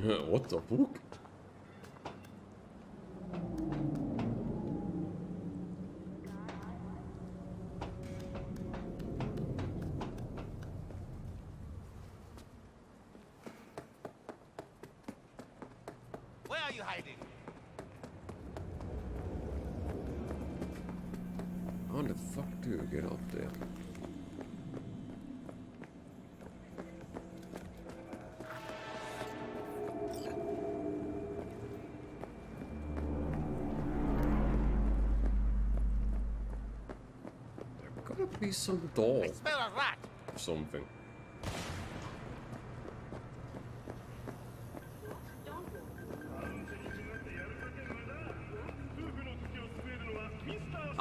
What the fuck? Where are you hiding? How the fuck do you get up there? There gotta be some door. I smell a rat. Or something.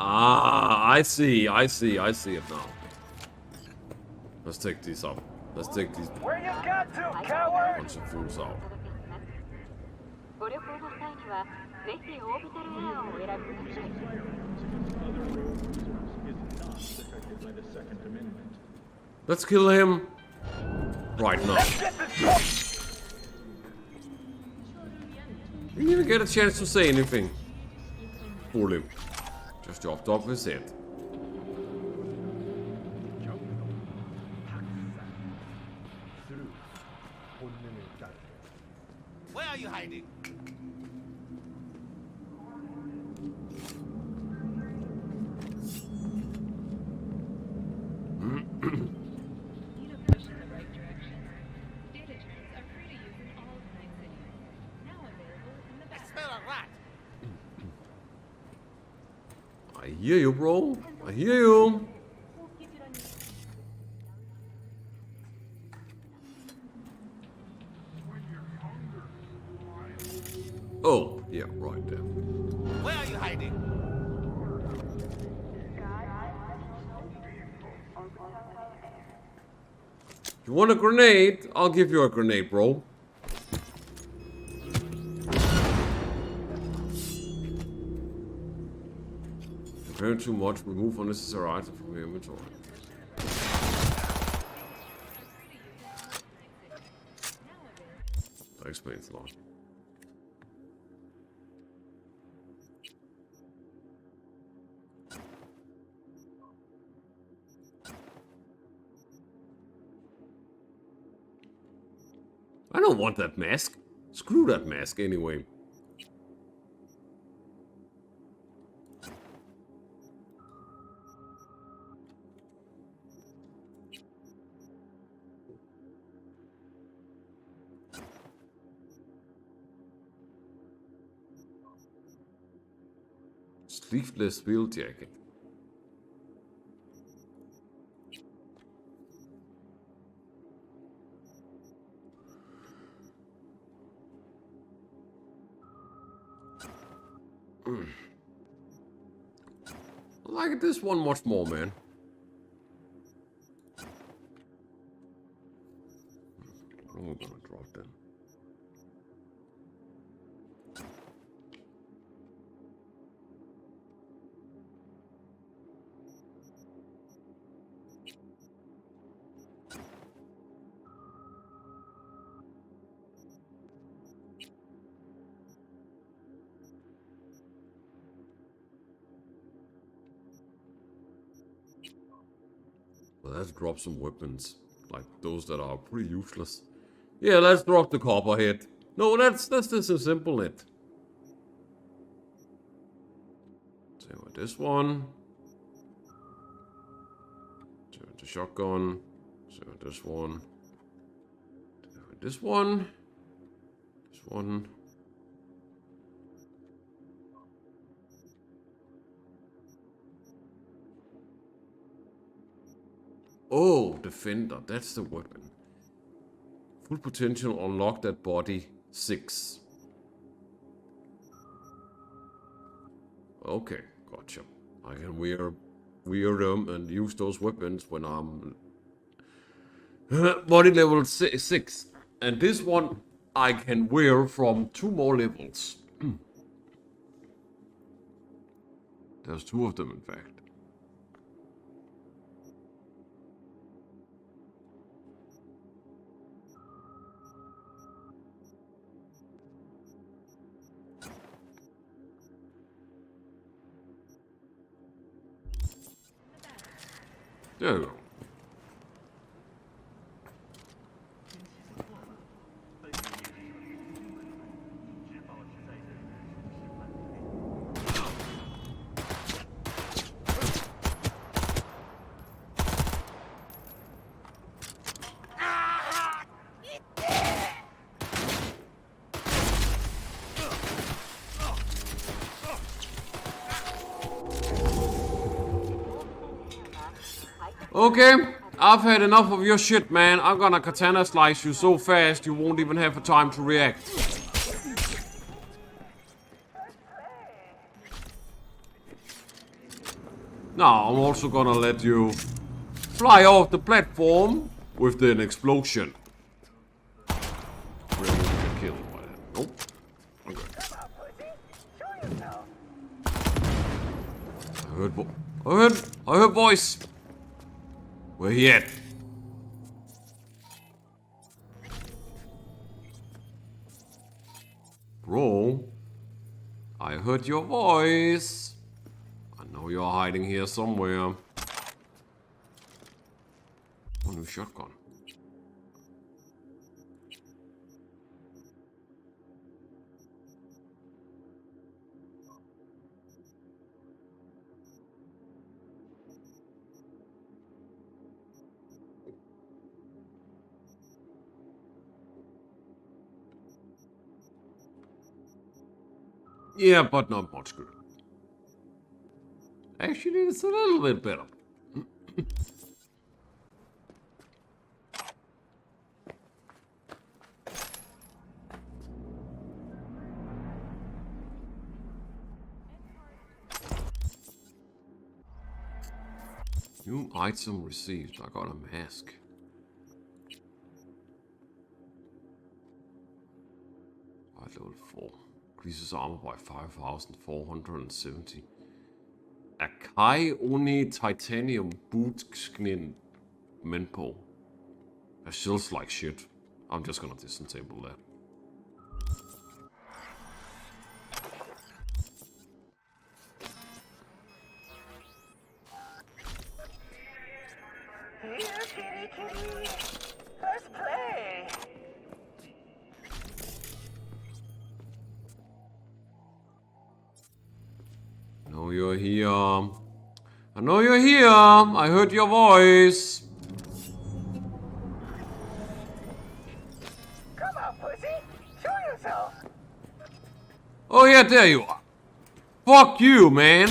Ah, I see it now. Let's take these out. Let's take these Where you got to, coward? bunch of fools out. Let's kill him right now. He didn't even get a chance to say anything. Fool him. Just dropped off his head. Where are you hiding? I smell a rat. I hear you, bro. I hear you. Oh, yeah, right there. Where are you hiding? You want a grenade? I'll give you a grenade, bro. Preparing too much, remove unnecessary items from your inventory. That explains a lot. I don't want that mask. Screw that mask anyway. Sleeveless field jacket. I like this one much more, man. Oh, we're gonna drop them. Well, let's drop some weapons. Like those that are pretty useless. Yeah, let's drop the copperhead. No, that's just a simple hit. Same with this one. Same with the shotgun. Same with this one. Same with this one. This one. Oh, defender. That's the weapon. Full potential, unlock that body. 6. Okay, gotcha. I can wear them and use those weapons when I'm body level 6. And this one I can wear from 2 more levels. There's 2 of them, in fact. There you go. Okay, I've had enough of your shit, man. I'm gonna katana slice you so fast you won't even have a time to react. Now, I'm also gonna let you fly off the platform with an explosion. Really get killed by that. Nope. Okay. I heard voice. Where he at? Bro, I heard your voice. I know you're hiding here somewhere. Oh, new shotgun. Yeah, but not much good. Actually, it's a little bit better. New item received. I got a mask. By level 4. Increases armor by 5,470. Akai Oni Titanium Boot Skin Menpo. That feels like shit. I'm just gonna disable that. Here, kitty, kitty. Let's play. I know you're here. I know you're here. I heard your voice. Come on, pussy. Show yourself. Oh yeah, there you are. Fuck you, man.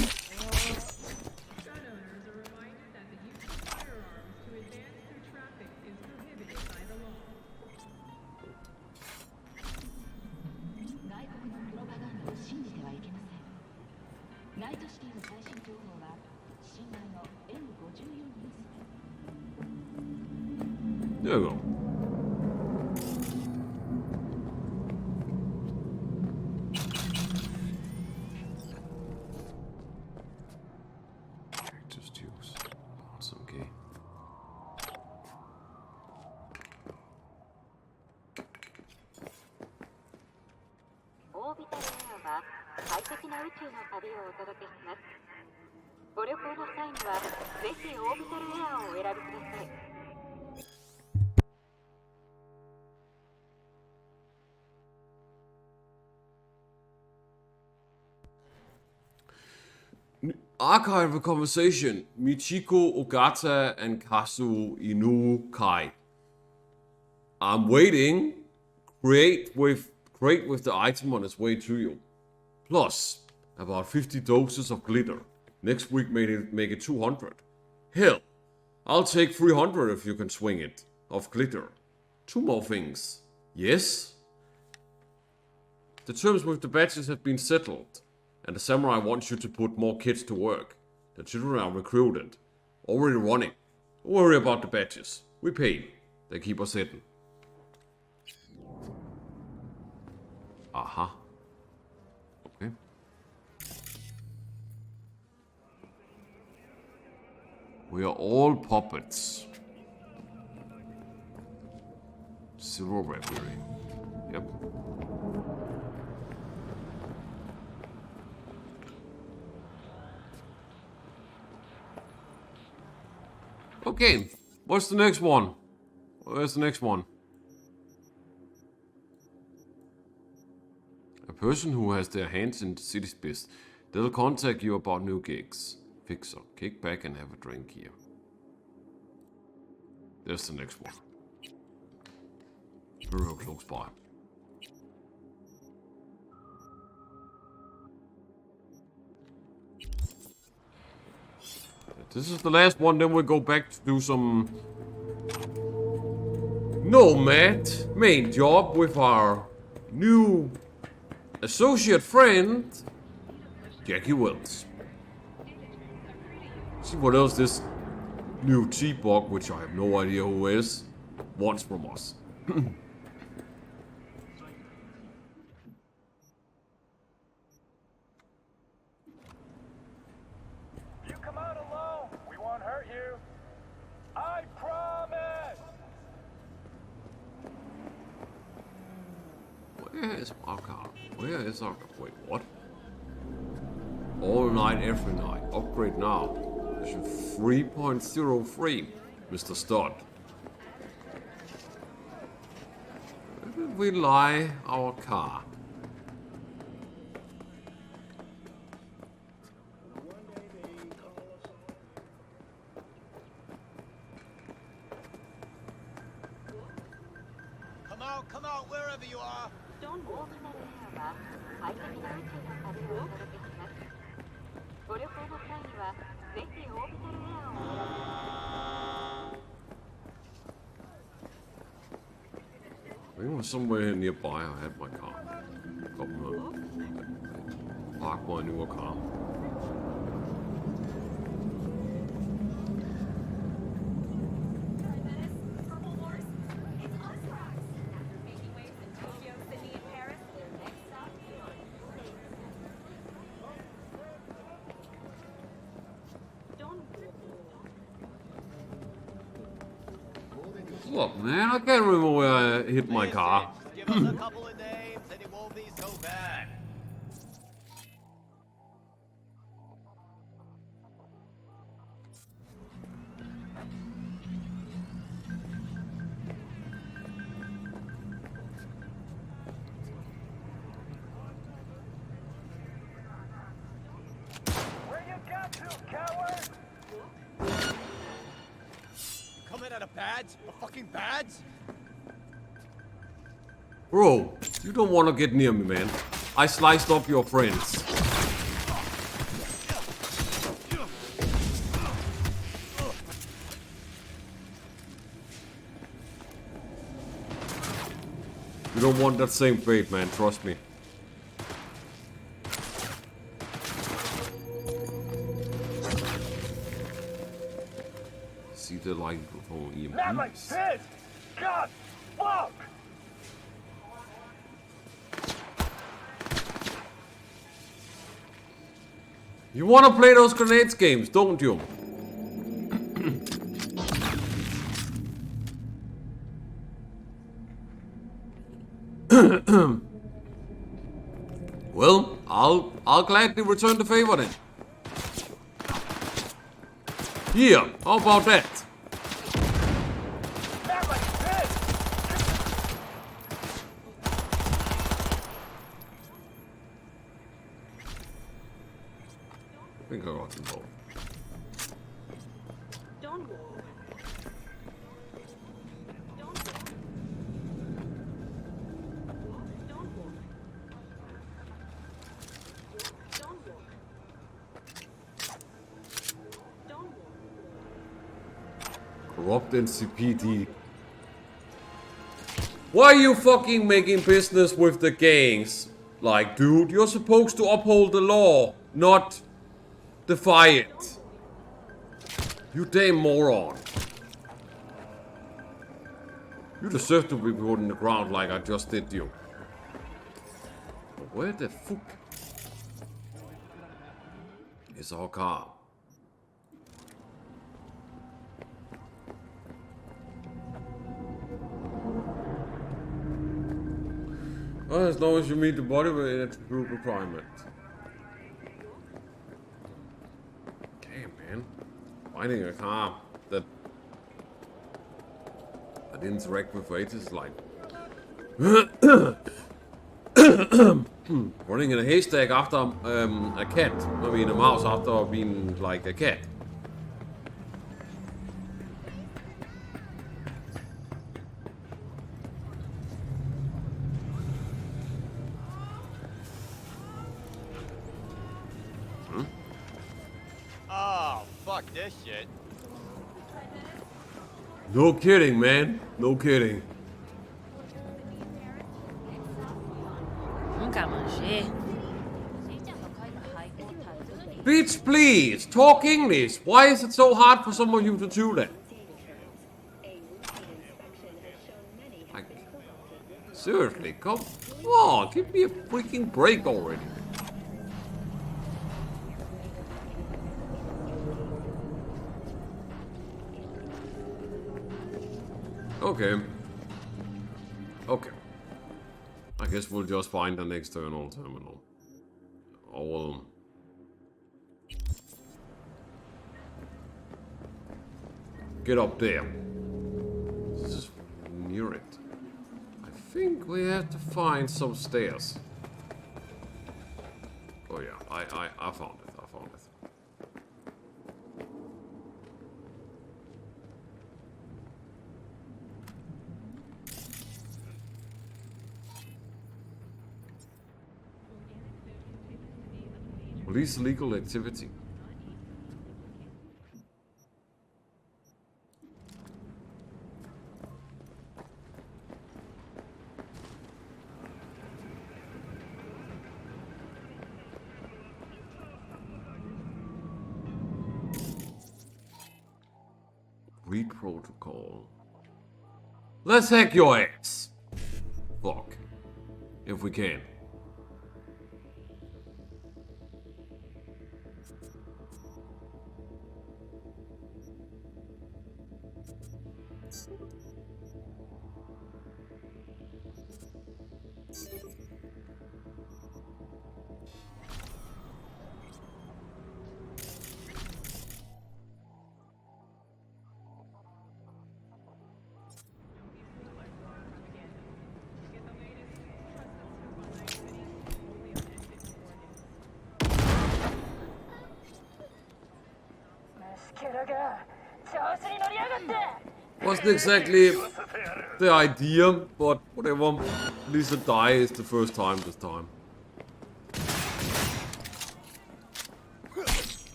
There you go. Cactus juice. That's okay. Archive a conversation. Michiko Ogata and Kazu Inu Kai. I'm waiting. Great with the item on its way to you. Plus, about 50 doses of glitter. Next week make it 200. Hell, I'll take 300 if you can swing it. Of glitter. 2 more things. Yes? The terms with the badges have been settled. And the samurai wants you to put more kids to work. The children are recruited. Already running. Don't worry about the badges. We pay. They keep us hidden. Aha. Okay. We are all puppets. Silverware theory. Yep. Okay, what's the next one? Where's the next one? A person who has their hands in the city's best. They'll contact you about new gigs. Fixer, kick back and have a drink here. There's the next one. Real close by. This is the last one, then we'll go back to do some nomad main job with our new associate friend, Jackie Wells. See what else this new T-Bug, which I have no idea who is, wants from us. Where is our car? Where is our car? Wait, what? All night, every night. Upgrade now. Version 3.03. Mr. Stud. Where did we lie our car? Come out, wherever you are. I think it was somewhere nearby I had my car. Park my newer car. Look, man, I can't remember where I hit my car. Give us a couple of names and it won't be so bad. Where you got to, coward? Coming out of badge? A fucking badge? Bro, you don't want to get near me, man. I sliced up your friends. You don't want that same fate, man. Trust me. See the light before EMP. Not like this! God, fuck! You want to play those grenades games, don't you? Well, I'll gladly return the favor then. Yeah, how about that? Not like this! I think I got them both. Don't walk. Don't walk. Don't walk. Don't walk. Don't walk. Corrupt NCPD. Why are you fucking making business with the gangs? Like, dude, you're supposed to uphold the law, not defy it. You damn moron. You deserve to be put in the ground like I just did you. Where the fuck is our car? Well, as long as you meet the body weight attribute requirement. Damn, man. Finding a car that I didn't interact with for ages, like... running in a haystack after a cat. I mean, a mouse after being like a cat. Oh, fuck this shit. No kidding, man. No kidding. Bitch, please, talk English. Why is it so hard for some of you to do that? Like, seriously, come on, give me a freaking break already. Okay. Okay. I guess we'll just find an external terminal. Or we'll... get up there. This is near it. I think we have to find some stairs. Oh yeah, I found it. I found it. Police legal activity. Read protocol. Let's hack your ass. Fuck. If we can. Wasn't exactly the idea, but whatever. At least the die is the first time this time.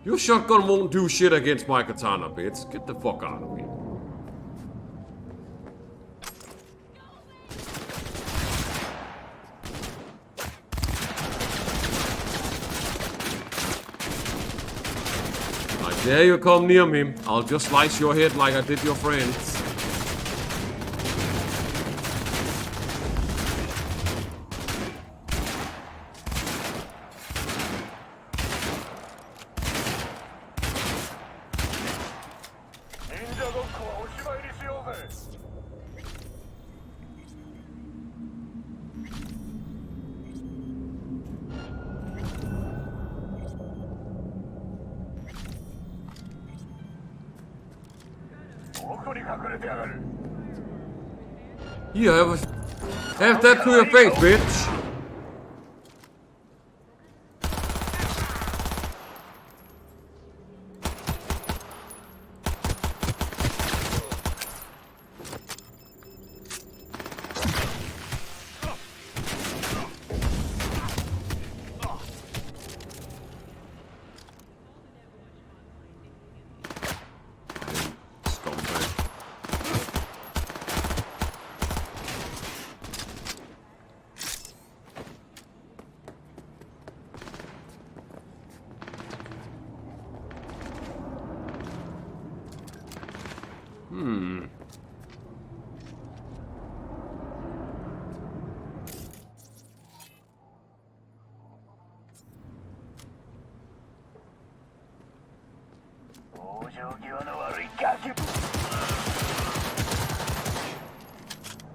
Your shotgun won't do shit against my katana, bitch. Get the fuck out of me. Dare you come near me, I'll just slice your head like I did your friends. Here, have that to your face, bitch.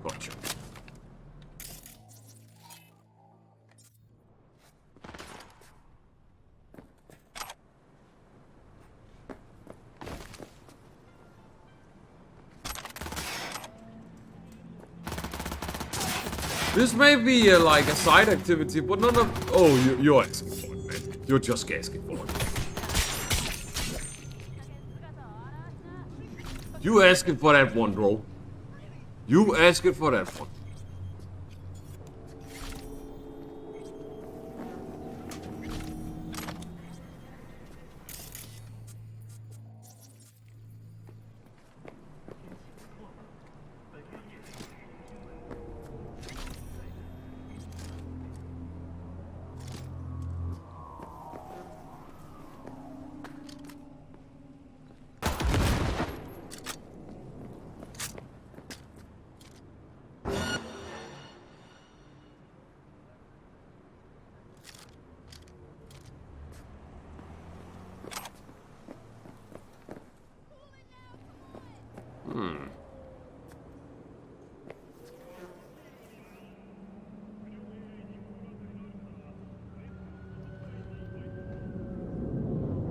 Gotcha. This may be like a side activity, but none of... Oh, you're asking for it, man. You're just asking for it. You asking for that one, bro. You asking for that one.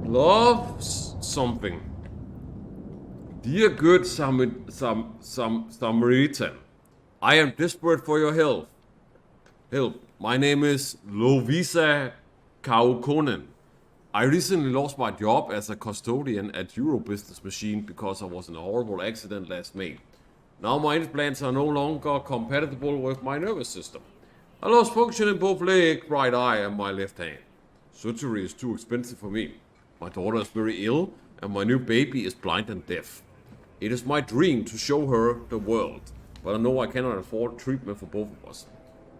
Love something. Dear good Samaritan, I am desperate for your help. My name is Lovisa Kaukonen. I recently lost my job as a custodian at Euro Business Machine because I was in a horrible accident last May. Now my implants are no longer compatible with my nervous system. I lost function in both leg, right eye, and my left hand. Surgery is too expensive for me. My daughter is very ill, and my new baby is blind and deaf. It is my dream to show her the world, but I know I cannot afford treatment for both of us.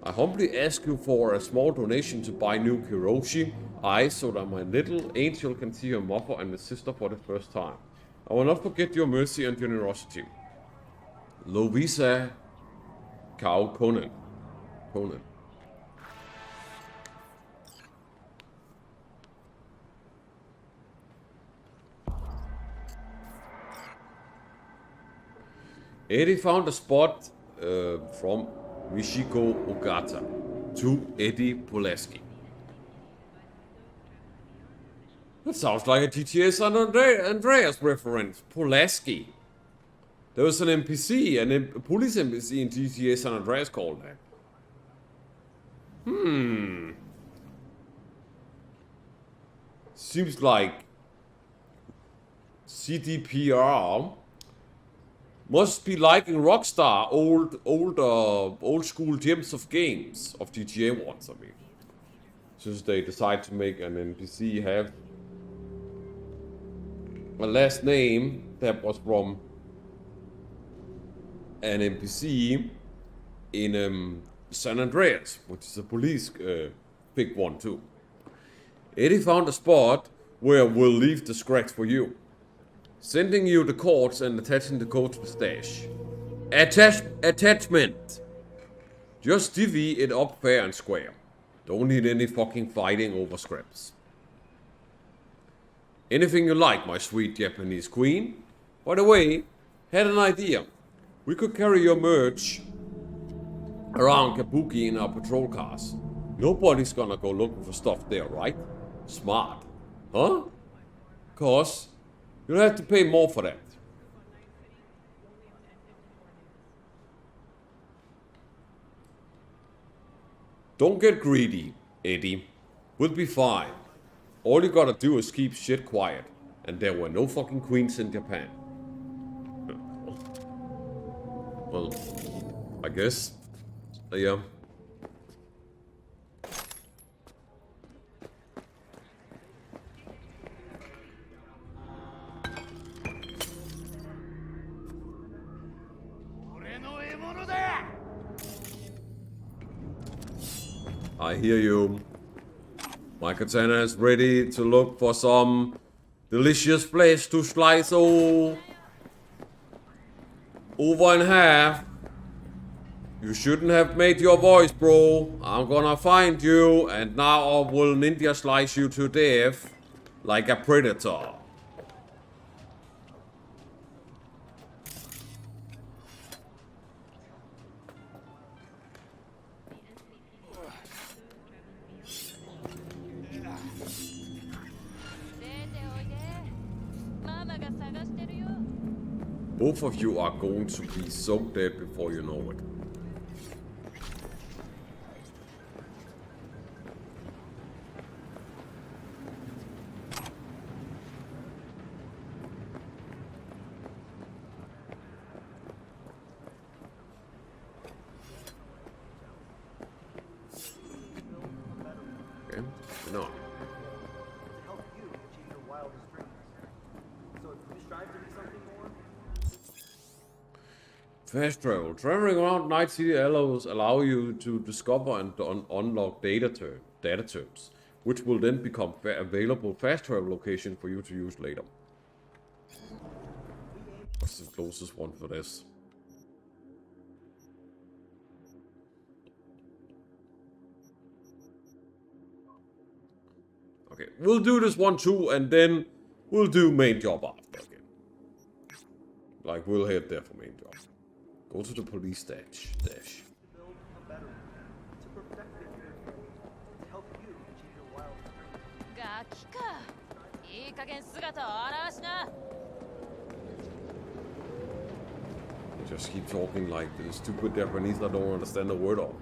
I humbly ask you for a small donation to buy new Kiroshi eyes so that my little angel can see her mother and his sister for the first time. I will not forget your mercy and generosity. Lovisa Kaukonen. Eddie found a spot from Michiko Ogata to Eddie Pulaski. That sounds like a GTA San Andreas reference. Pulaski. There was an NPC, a police NPC in GTA San Andreas called that. Seems like CDPR must be liking Rockstar old school gems of games of GTA ones, I mean. Since they decide to make an NPC have a last name that was from an NPC in San Andreas, which is a police big one too. Eddie found a spot where we'll leave the scratch for you. Sending you the codes and attaching the code to the stash. Attachment! Just divvy it up fair and square. Don't need any fucking fighting over scraps. Anything you like, my sweet Japanese queen. By the way, had an idea. We could carry your merch around Kabuki in our patrol cars. Nobody's gonna go looking for stuff there, right? Smart. Huh? Cause you'll have to pay more for that. Don't get greedy, Eddie. We'll be fine. All you gotta do is keep shit quiet. And there were no fucking queens in Japan. Well, I guess. Yeah. I hear you. My katana is ready to look for some delicious flesh to slice over in half. You shouldn't have made your voice, bro. I'm gonna find you, and now I will ninja slice you to death like a predator. Both of you are going to be so dead before you know it. No. To help you achieve your wildest dreams. So if you strive to be something more, Fast travel. Traveling around Night City allow you to discover and unlock data terms, which will then become available fast travel location for you to use later. What's the closest one for this? Okay, we'll do this one too, and then we'll do main job after again. Like, we'll head there for main job. Go to the police dash. to build a better one. To perfect it. To help you achieve your wildest dreams. ガキか。いい加減姿を現しな。 Just keep talking like the stupid Japanese I don't understand a word of.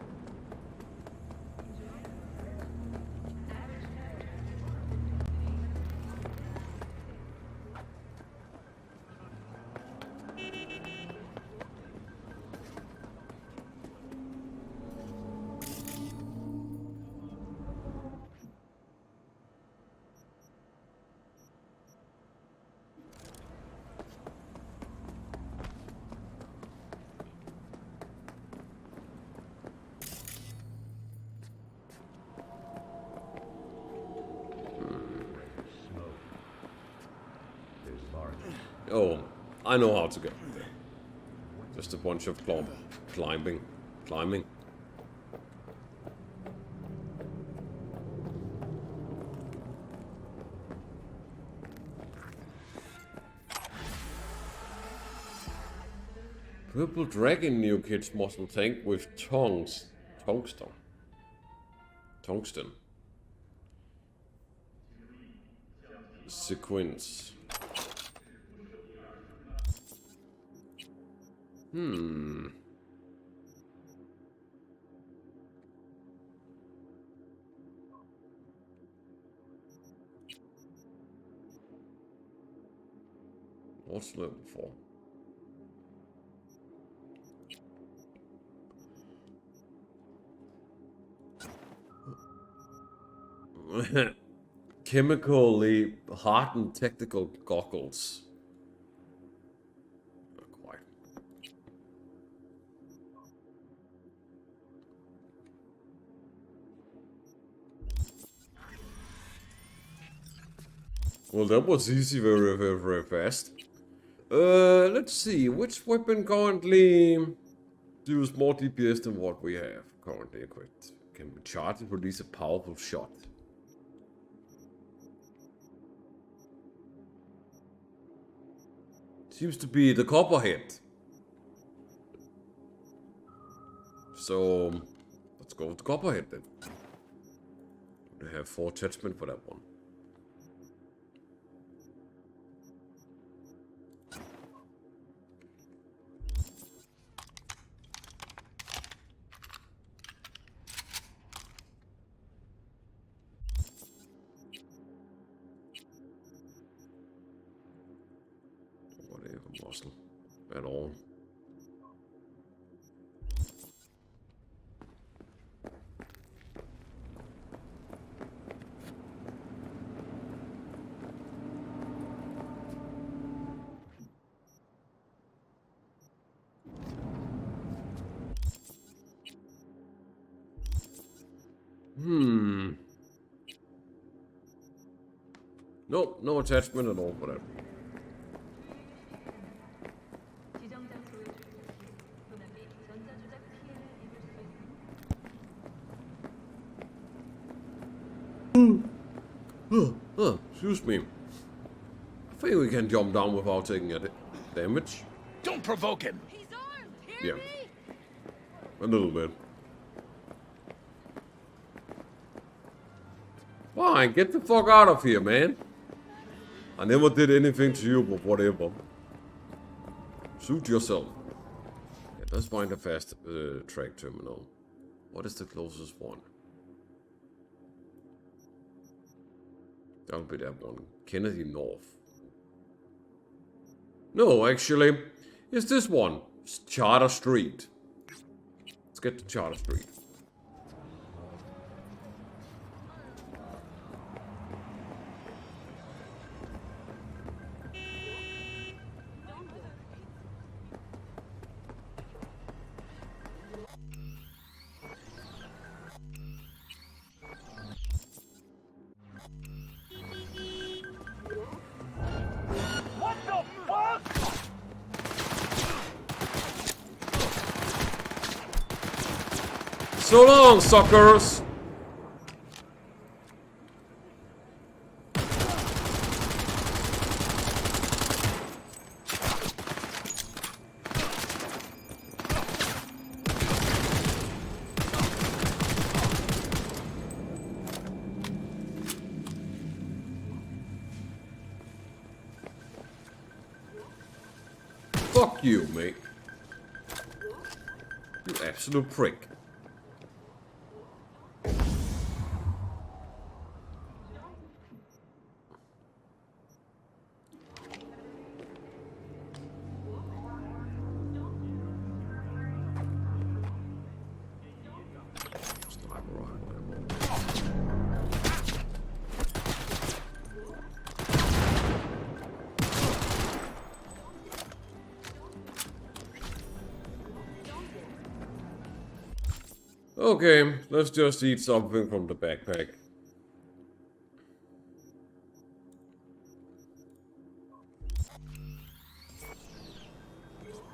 Oh, I know how to get there. Just a bunch of climbing. Purple dragon new kid's muscle tank with tungsten. Sequence. What's level 4? Chemically hardened technical goggles. Not quite. Well, that was easy, very fast. Let's see, which weapon currently deals more DPS than what we have currently equipped? Can be charged and release a powerful shot. Seems to be the copperhead. So, let's go with the copperhead then. We have 4 attachment for that one. Whatever muscle at all. Nope, no attachment at all for that. 지정 장소에 도난이 전자조작 피해를 입을 수 있습니다. Excuse me. I think we can jump down without taking a damage. Don't provoke him. He's armed. Hear Yeah. me? A little bit. Fine, get the fuck out of here, man. I never did anything to you, but whatever. Suit yourself. Yeah, let's find a fast track terminal. What is the closest one? That'll be that one. Kennedy North. No, actually, it's this one. It's Charter Street. Let's get to Charter Street. So long, suckers! Fuck you, mate. You absolute prick. Okay, let's just eat something from the backpack.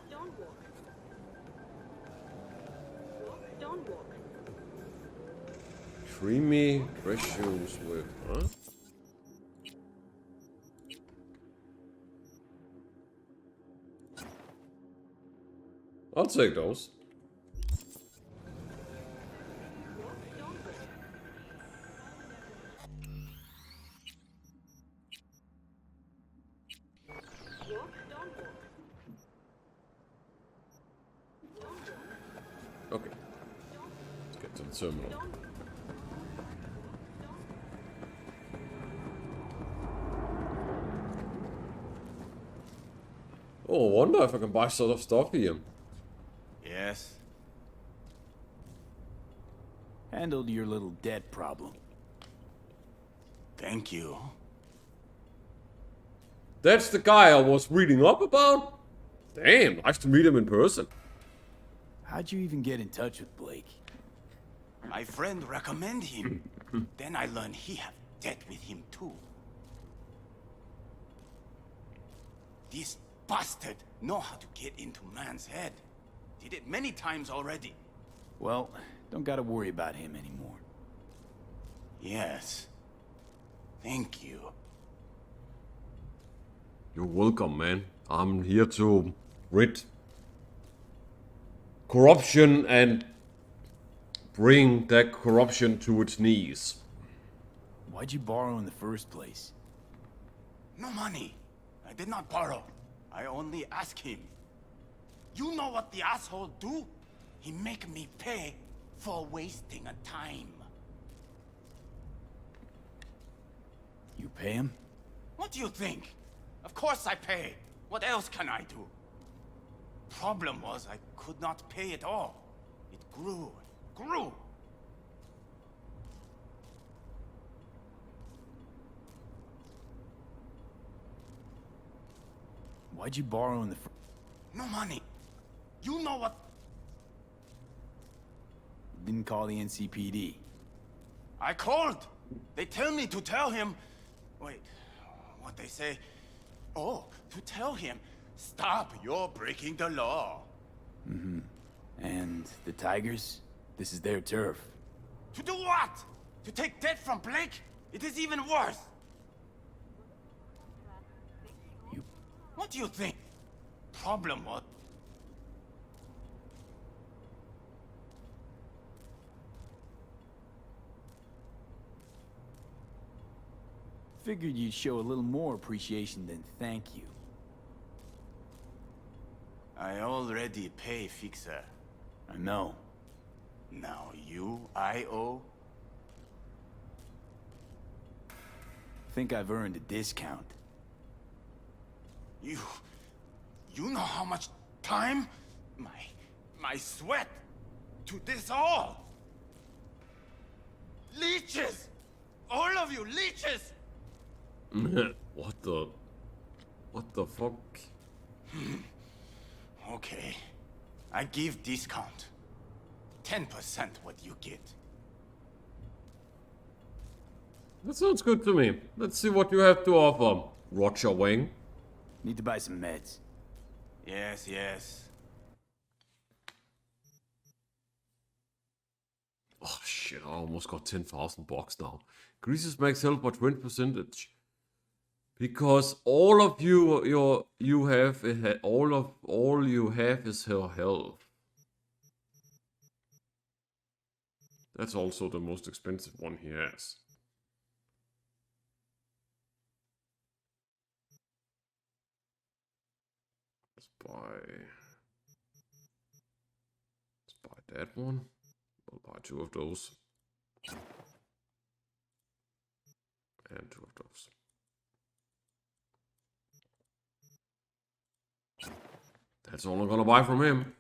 Don't walk. Don't walk. Creamy dress shoes with, huh? I'll take those. Okay. Let's get to the terminal. Oh, I wonder if I can buy sort of stuff here. Yes? Handled your little debt problem. Thank you. That's the guy I was reading up about? Damn, nice to meet him in person. How'd you even get in touch with Blake? My friend recommend him. Then I learned he have debt with him too. This bastard know how to get into man's head. Did it many times already. Well, don't gotta worry about him anymore. Yes. Thank you. You're welcome, man. I'm here to rid corruption and bring that corruption to its knees. Why'd you borrow in the first place? No money. I did not borrow. I only ask him. You know what the asshole do? He make me pay for wasting a time. You pay him? What do you think? Of course I pay. What else can I do? Problem was I could not pay it all. It grew, grew. Why'd you borrow in the No money. You know what? Didn't call the NCPD. I called. They tell me to tell him. Wait, what they say? Oh, to tell him, stop, you're breaking the law. And the Tigers? This is their turf. To do what? To take debt from Blake? It is even worse. You... What do you think? Problem was... Figured you'd show a little more appreciation than thank you. I already pay Fixer. I know. Now you, I owe? Think I've earned a discount. You know how much time? My sweat to this all? Leeches! All of you, leeches! What the fuck? Okay. I give discount. 10% what you get. That sounds good to me. Let's see what you have to offer, Roger Wang. Need to buy some meds. Yes, yes. Oh shit, I almost got 10,000 bucks now. Increases max health by 20%. Because all of you have all you have is her health. That's also the most expensive one he has. Let's buy that one. We'll buy 2 of those. And 2 of those. That's all I'm gonna buy from him.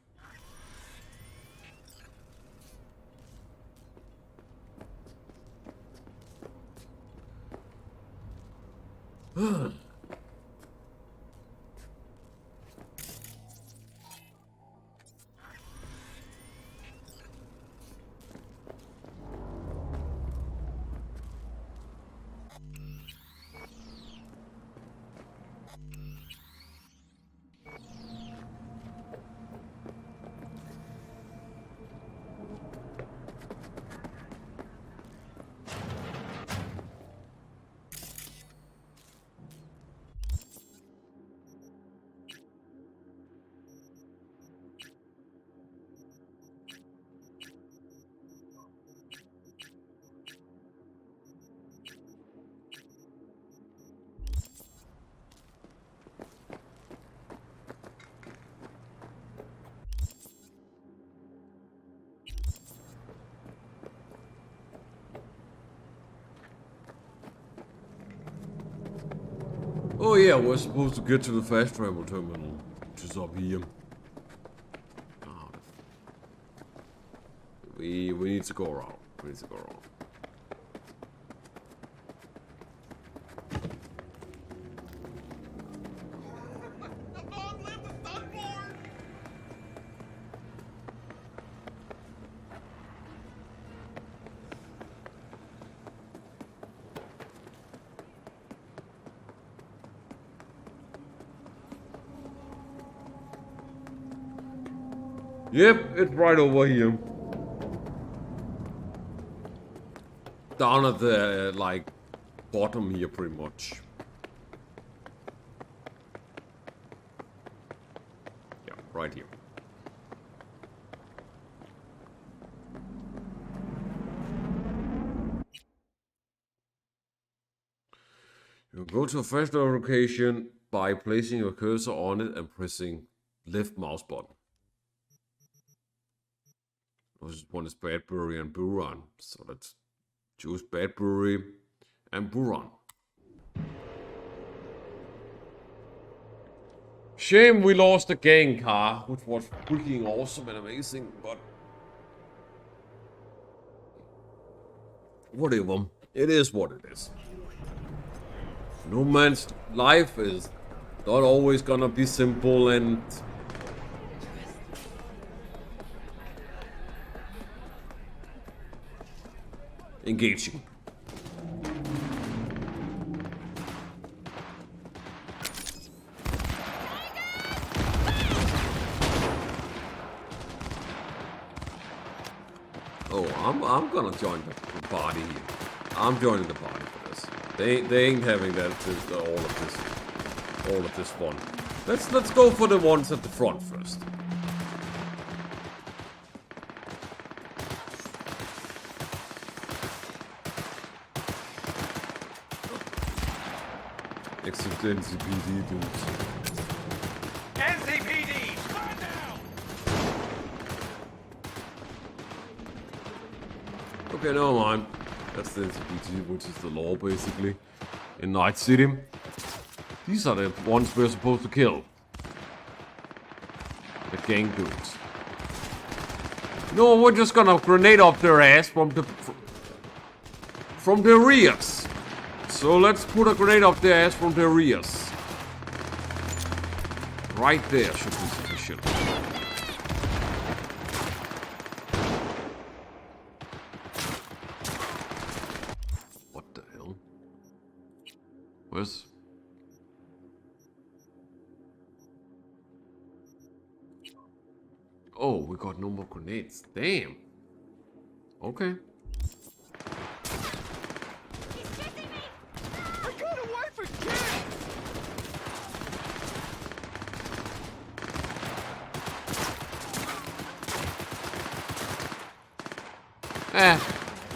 Oh yeah, we're supposed to get to the fast travel terminal, which is up here. Oh, we need to go around. We need to go around. Yep, it's right over here. Down at the, like, bottom here, pretty much. Yeah, right here. You go to a fast location by placing your cursor on it and pressing left mouse button. This one is Badbury and Buran, so let's choose Badbury and Buran. Shame we lost the gang car, which was freaking awesome and amazing, but whatever. It is what it is. No man's life is not always gonna be simple and engaging. Oh, I'm gonna join the party here. I'm joining the party for this. They ain't having that all of this fun. Let's go for the ones at the front first. Except the NCPD dudes. NCPD! Stand down! Okay, never mind. That's the NCPD, which is the law, basically. In Night City. These are the ones we're supposed to kill. The gang dudes. No, we're just gonna grenade up their ass from the rears. So let's put a grenade up their ass from the rears. Right there should be sufficient. What the hell? Where's... Oh, we got no more grenades. Damn. Okay. I got a wife and kids!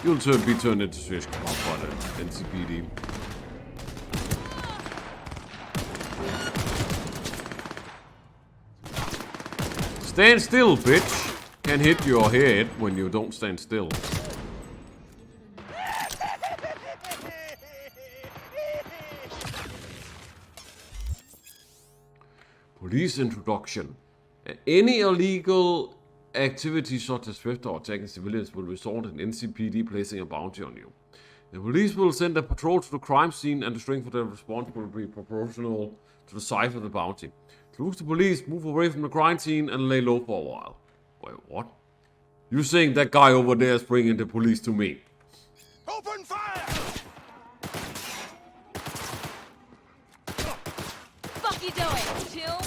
You'll be turned into Swiss cop by the NCPD. Stand still, bitch! Can hit your head when you don't stand still. Police introduction. Any illegal activity such as theft or attacking civilians will result in NCPD placing a bounty on you. The police will send a patrol to the crime scene, and the strength of their response will be proportional to the size of the bounty. To lose the police, move away from the crime scene and lay low for a while. Wait, what? You saying that guy over there is bringing the police to me? Open fire! Fuck you doing? Chill?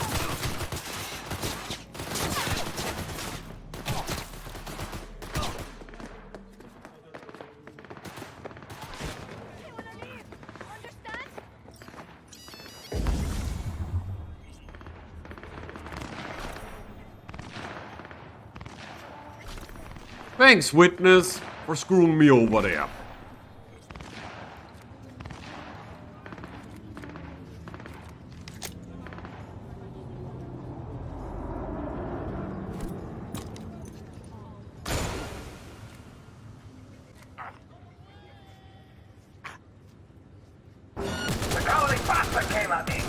Thanks, witness, for screwing me over there. The cowardly bastard came at me!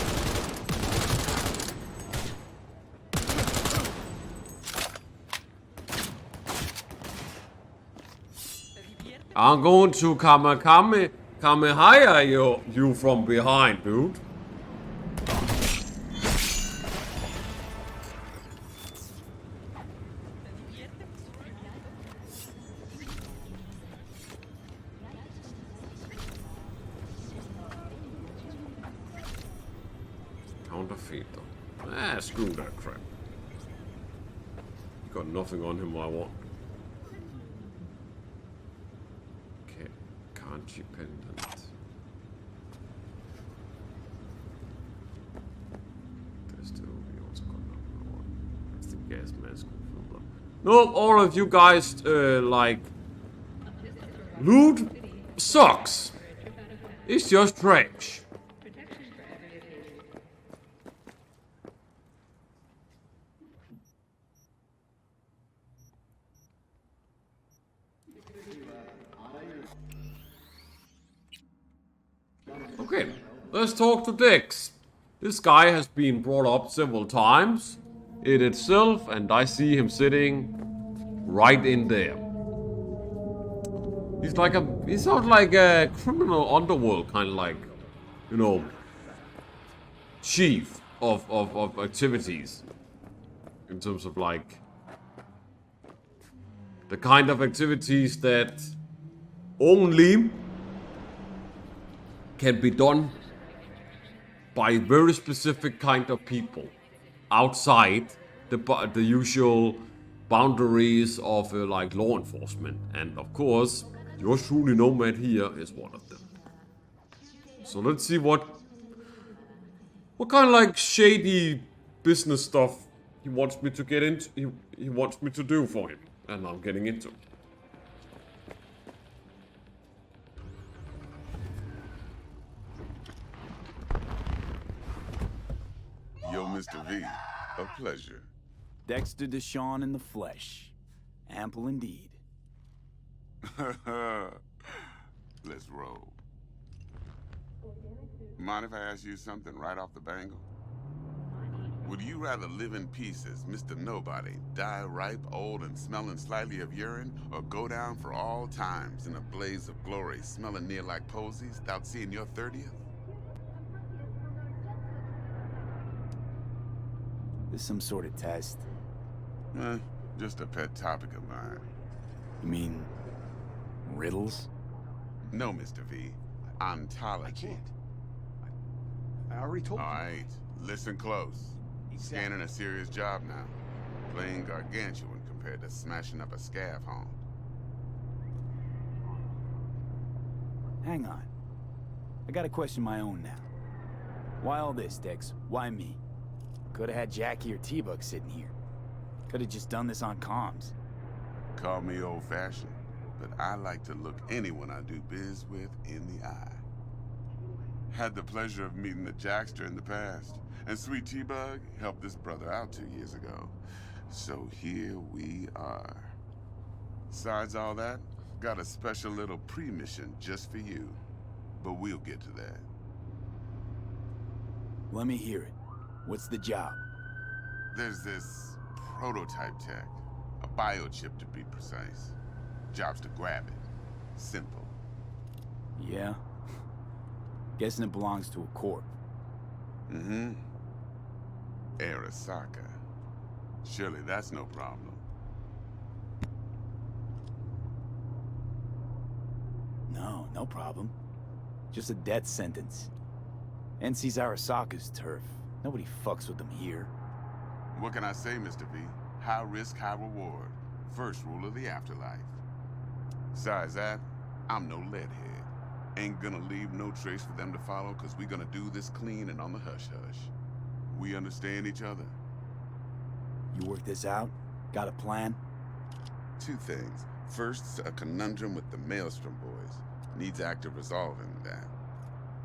I'm going to Kamehaya you from behind, dude. Counterfeit. Screw that crap. Got nothing on him I want. Kanchi pendant. There's the we also got another one. That's the gas mask filter. No, all of you guys like loot sucks. It's just trash. Okay, let's talk to Dix. This guy has been brought up several times in itself, and I see him sitting right in there. He's not like a criminal underworld kind of like, you know, chief of activities in terms of like the kind of activities that only can be done by very specific kind of people outside the usual boundaries of like law enforcement. And of course, yours truly Nomad here is one of them. So let's see what kind of like shady business stuff he wants me to get into. He wants me to do for him, and I'm getting into it. Yo, Mr. V, a pleasure. Dexter Deshawn in the flesh. Ample indeed. Let's roll. Mind if I ask you something right off the bangle? Would you rather live in pieces, Mr. Nobody, die ripe, old, and smelling slightly of urine, or go down for all times in a blaze of glory, smelling near like posies, without seeing your 30th? This some sort of test? Just a pet topic of mine. You mean riddles? No, Mr. V. Ontology. I can't. I already told you. All right, listen close. Scanning a serious job now. Playing gargantuan compared to smashing up a scav home. hang on. I gotta question my own now. Why all this, Dex? Why me? Could've had Jackie or T-Bug sitting here. Could've just done this on comms. Call me old-fashioned, but I like to look anyone I do biz with in the eye. Had the pleasure of meeting the Jackster in the past, and Sweet T-Bug helped this brother out 2 years ago. So here we are. Besides all that, got a special little pre-mission just for you. But we'll get to that. Let me hear it. What's the job? There's this prototype tech. A biochip to be precise. Job's to grab it. Simple. Yeah? Guessing it belongs to a corp. Mm-hmm. Arasaka. Surely that's no problem. No, no problem. Just a death sentence. NC's Arasaka's turf. Nobody fucks with them here. What can I say, Mr. V? High risk, high reward. First rule of the afterlife. Besides that, I'm no leadhead. Ain't gonna leave no trace for them to follow, cause we gonna do this clean and on the hush-hush. We understand each other? You work this out? Got a plan? Two things. First, a conundrum with the Maelstrom boys. Needs active resolving that.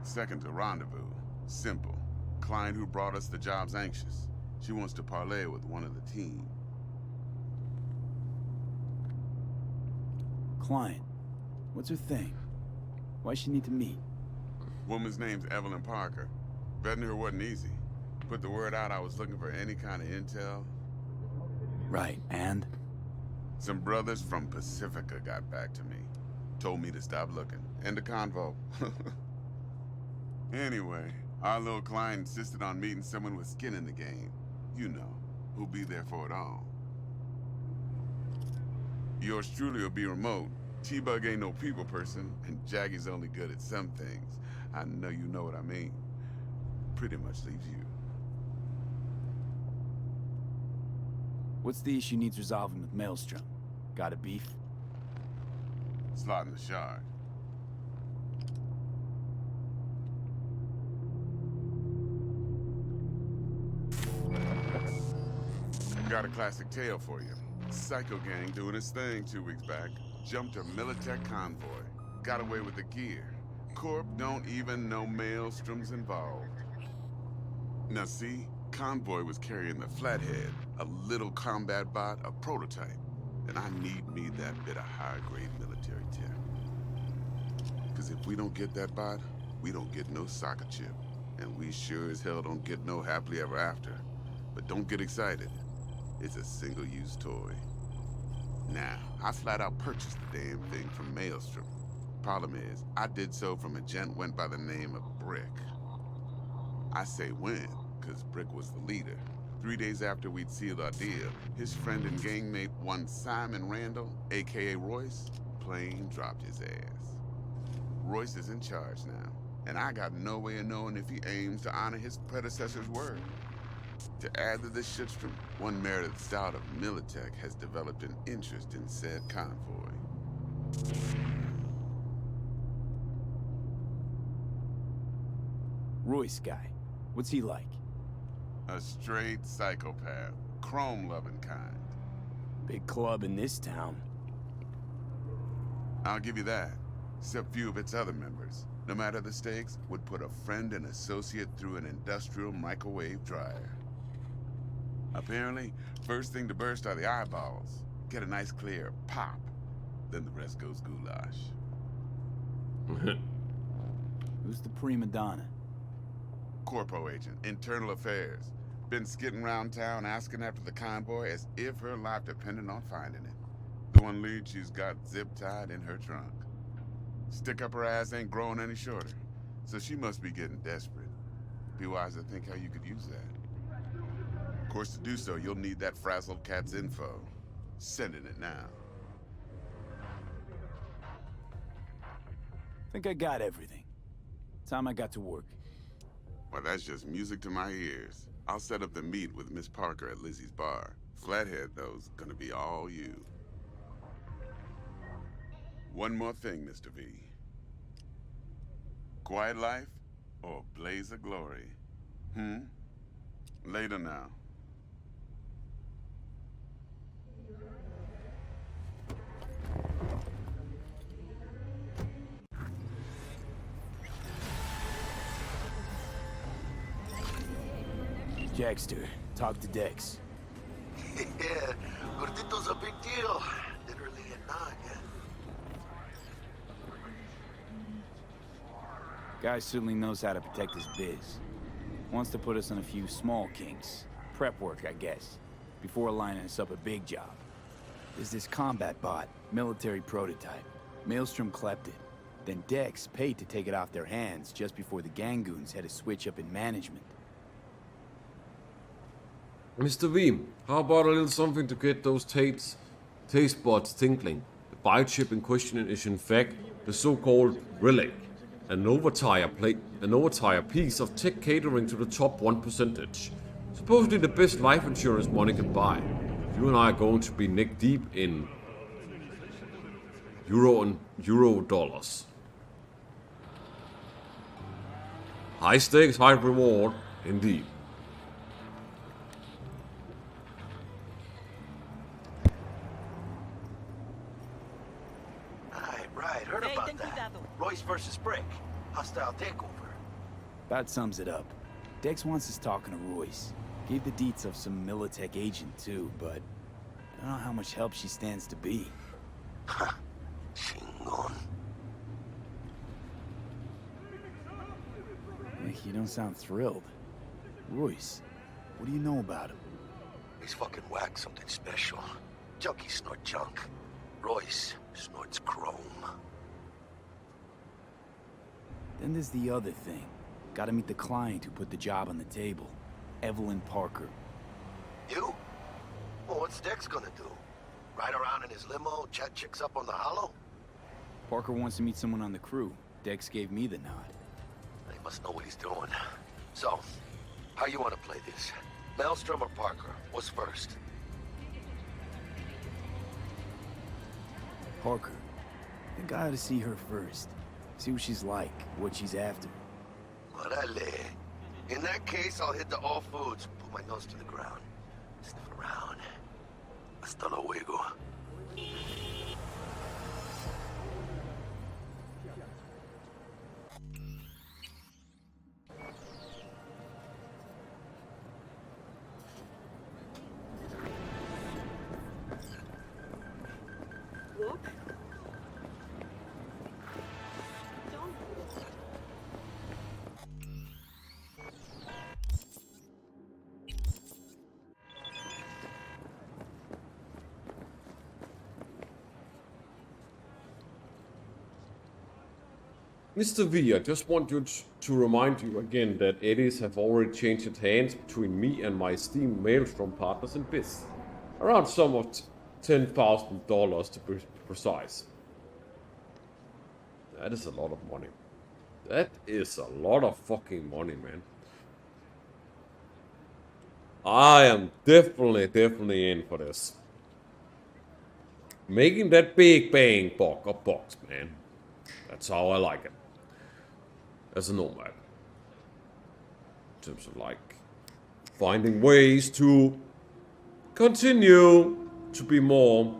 Second, a rendezvous. Simple. Client who brought us the job's anxious. She wants to parlay with one of the team. Client. What's her thing? Why she need to meet? Woman's name's Evelyn Parker. Vetting her wasn't easy. Put the word out I was looking for any kind of intel. Right, and? Some brothers from Pacifica got back to me. Told me to stop looking. End of convo. Anyway, our little client insisted on meeting someone with skin in the game. You know, who'll be there for it all. Yours truly will be remote. T-Bug ain't no people person, and Jaggy's only good at some things. I know you know what I mean. Pretty much leaves you. What's the issue needs resolving with Maelstrom? Got a beef? Slot in the shard. Got a classic tale for you. Psycho gang doing his thing 2 weeks back. Jumped a Militech convoy. Got away with the gear. Corp don't even know Maelstrom's involved. Now see, convoy was carrying the Flathead, a little combat bot, a prototype. And I need me that bit of high-grade military tech. Cause if we don't get that bot, we don't get no soccer chip. And we sure as hell don't get no happily ever after. But don't get excited. It's a single-use toy. Now, I flat out purchased the damn thing from Maelstrom. Problem is, I did so from a gent went by the name of Brick. I say when, cause Brick was the leader. 3 days after we'd sealed our deal, his friend and gangmate, one Simon Randall, aka Royce, plain dropped his ass. Royce is in charge now, and I got no way of knowing if he aims to honor his predecessor's word. To add to this shitstrom, one merited stout of Militech has developed an interest in said convoy. Royce guy. What's he like? A straight psychopath, chrome-loving kind. Big club in this town. I'll give you that, except few of its other members, no matter the stakes, would put a friend and associate through an industrial microwave dryer. Apparently, first thing to burst are the eyeballs. Get a nice clear pop. Then the rest goes goulash. Who's the prima donna? Corpo agent, internal affairs. Been skidding around town asking after the convoy as if her life depended on finding it. The one lead she's got zip-tied in her trunk. Stick up her ass ain't growing any shorter, so she must be getting desperate. Be wise to think how you could use that. Of course, to do so, you'll need that frazzled cat's info. Sending it now. Think I got everything. Time I got to work. Well, that's just music to my ears. I'll set up the meet with Miss Parker at Lizzie's bar. Flathead, though's gonna be all you. One more thing, Mr. V. quiet life or a blaze of glory? Later now. Jackster, talk to Dex. Yeah, Gordito's a big deal. Literally a nod, yeah. Guy certainly knows how to protect his biz. Wants to put us on a few small kinks. Prep work, I guess. Before lining us up a big job. There's this combat bot, military prototype. Maelstrom clept it. Then Dex paid to take it off their hands just before the Gangoons had a switch up in management. Mr. V, how about a little something to get those taste buds tinkling? The biochip in question is in fact the so-called relic, an overtire piece of tech catering to the top 1%. Supposedly the best life insurance money can buy. You and I are going to be neck deep in euro dollars. High stakes, high reward, indeed. Right, heard about that. Royce versus Brick. Hostile takeover. That sums it up. Dex wants us talking to Royce. Gave the deets of some Militech agent too, but I don't know how much help she stands to be. Ha. Chingon. You don't sound thrilled. Royce, what do you know about him? He's fucking whack something special. Junkies snort junk. Royce snorts chrome. Then there's the other thing. Gotta meet the client who put the job on the table. Evelyn Parker. You? Well, what's Dex gonna do? Ride around in his limo, chat chicks up on the hollow? Parker wants to meet someone on the crew. Dex gave me the nod. He must know what he's doing. So, how you want to play this? Maelstrom or Parker? What's first? Parker. I think I ought to see her first. See what she's like, what she's after. Orale. In that case, I'll hit the all foods, put my nose to the ground, sniff around. Hasta luego. What? Mr. V, I just want to remind you again that eddies have already changed hands between me and my esteemed Maelstrom partners in biz. Around some of $10,000 to be precise. That is a lot of money. That is a lot of fucking money, man. I am definitely in for this. Making that big bang box, man. That's how I like it. As a nomad. In terms of like finding ways to continue to be more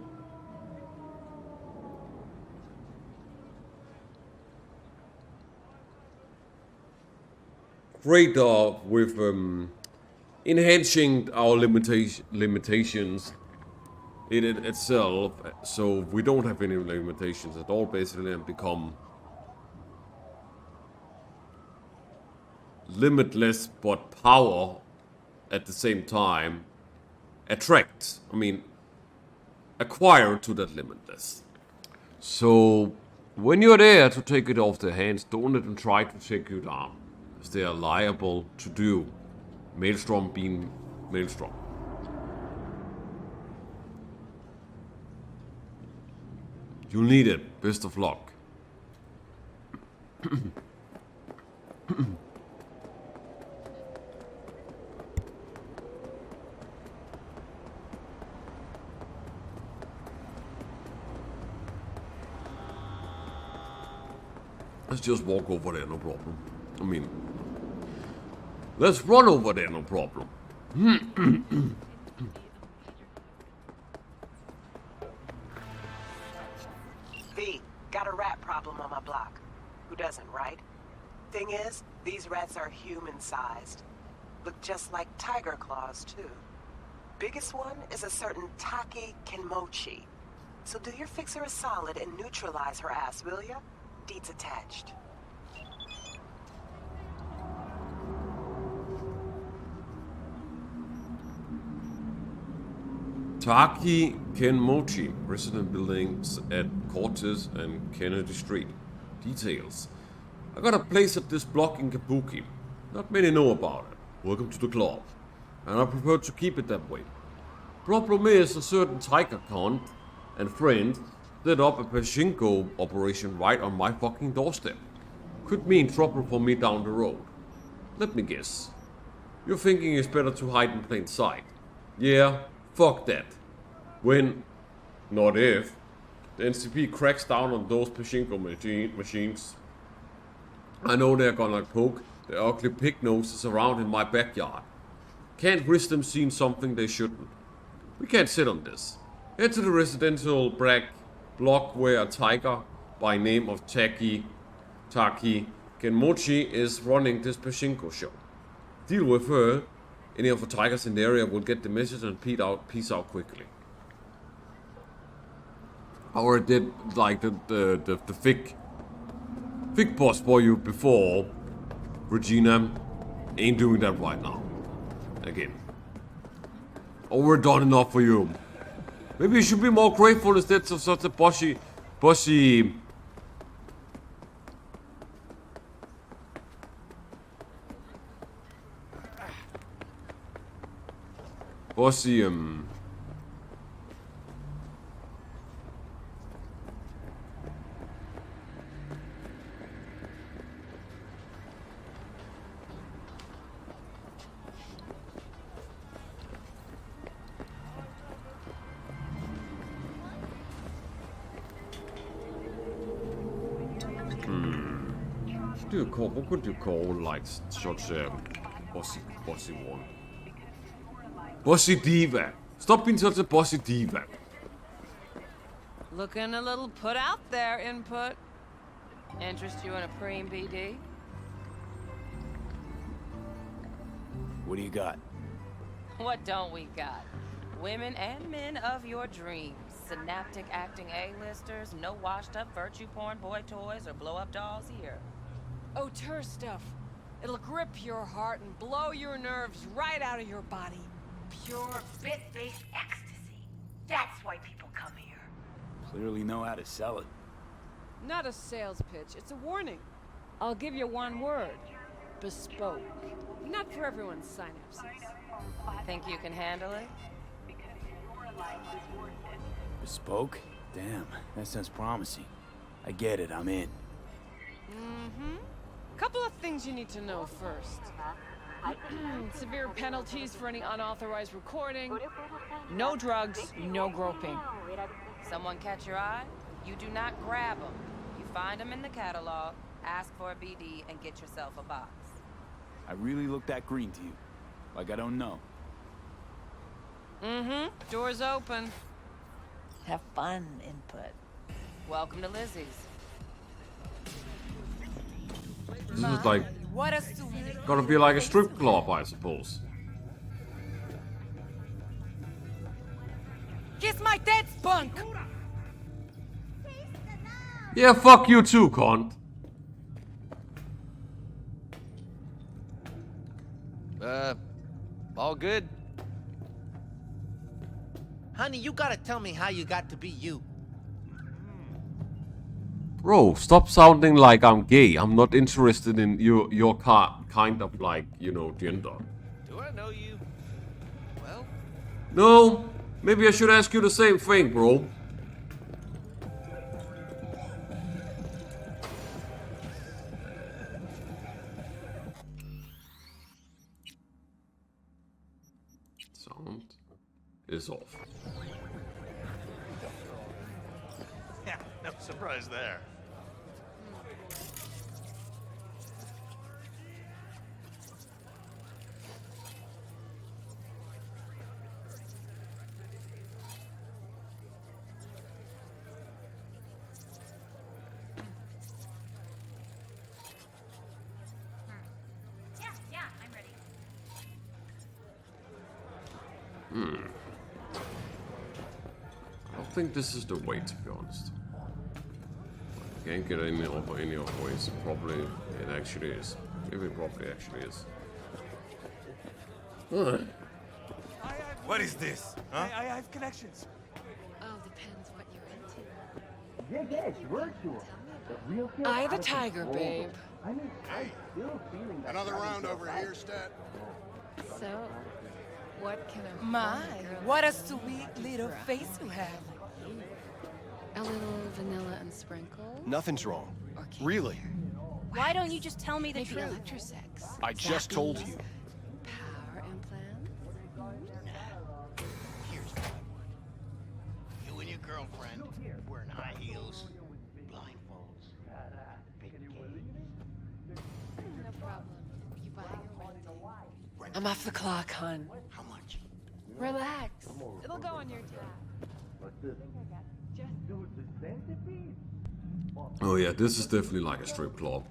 greater with enhancing our limitations in it itself, so we don't have any limitations at all basically and become limitless but power at the same time acquire to that limitless. So when you're there to take it off their hands, don't let them try to take you down, as they are liable to do. Maelstrom being Maelstrom. You need it. Best of luck. Let's just walk over there, no problem. I mean, let's run over there, no problem. V, got a rat problem on my block. Who doesn't, right? Thing is, these rats are human-sized. Look just like tiger claws, too. Biggest one is a certain Taki Kenmochi. So do your fixer a solid and neutralize her ass, will ya? Deeds attached. Taki Kenmochi, resident buildings at Cortez and Kennedy Street. Details. I got a place at this block in Kabuki. Not many know about it. Welcome to the club. And I prefer to keep it that way. Problem is, a certain tiger count and friend set up a pachinko operation right on my fucking doorstep. Could mean trouble for me down the road. Let me guess. You're thinking it's better to hide in plain sight. Yeah, fuck that. When, not if, the NCP cracks down on those pachinko machines, I know they're gonna poke their ugly pig noses around in my backyard. Can't risk them seeing something they shouldn't. We can't sit on this. Head to the residential block where a tiger by name of Taki Kenmochi is running this pachinko show. Deal with her. Any of the tigers in the area will get the message and peace out quickly. I already did like the fig boss for you before. Regina ain't doing that right now. Again. Overdone enough for you. Maybe you should be more grateful instead of such a bossy what could you call like such a bossy one? Bossy diva. Stop being such a bossy diva. Looking a little put out there, input. Interest you in a preem BD? What do you got? What don't we got? Women and men of your dreams. Synaptic acting A-listers, no washed-up virtue porn boy toys or blow-up dolls here. Auteur stuff. It'll grip your heart and blow your nerves right out of your body. Pure bit-based ecstasy. That's why people come here. Clearly know how to sell it. Not a sales pitch, it's a warning. I'll give you one word. Bespoke. Not for everyone's synapses. Think you can handle it? Bespoke? Damn, that sounds promising. I get it, I'm in. Couple of things you need to know first. Severe penalties for any unauthorized recording. No drugs, no groping. Someone catch your eye? You do not grab them. You find them in the catalog, ask for a BD, and get yourself a box. I really look that green to you. Like I don't know. Door's open. Have fun, input. Welcome to Lizzie's. This is like gotta be like a strip club, I suppose. Kiss my dead spunk! Yeah, fuck you too, cunt. All good? Honey, you gotta tell me how you got to be you. Bro, stop sounding like I'm gay. I'm not interested in your kind of like, you know, gender. Do I know you? Well? No, maybe I should ask you the same thing, bro. Sound is off. Yeah, no surprise there. I don't think this is the way, to be honest. I can't get any other ways. Probably it actually is. Maybe it probably actually is. What is this? Huh? I have connections. Oh, depends what you're into. I the tiger, babe. Hey, another round over here, Stat. So, what can a My, girl what a do sweet to little rock face you have. A little vanilla and sprinkles? Nothing's wrong. Or candy Really. Why don't you just tell me the Maybe truth? electrosex. I just told you. Power implants? Here's what I want. You and your girlfriend wearing high heels, blindfolds, big games. No problem. You buy your renting. I'm off the clock, hon. How much? Relax. It'll go on your tab. Oh yeah, this is definitely like a strip club.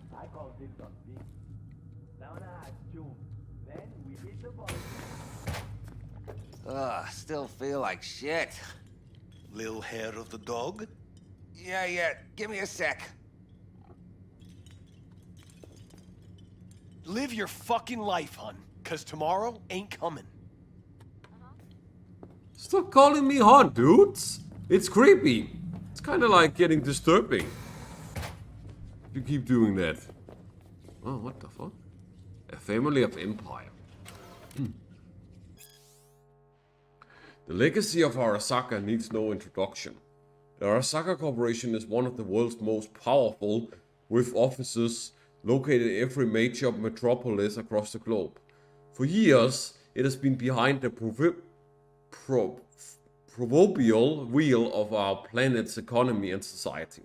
Ugh, still feel like shit. Little hair of the dog? Yeah, give me a sec. Live your fucking life, hun. Cause tomorrow ain't coming. Stop calling me hot, dudes. It's creepy. It's kind of like getting disturbing. If you keep doing that. Oh, what the fuck? A family of empire. The legacy of Arasaka needs no introduction. The Arasaka Corporation is one of the world's most powerful, with offices located in every major metropolis across the globe. For years, it has been behind the proverbial wheel of our planet's economy and society.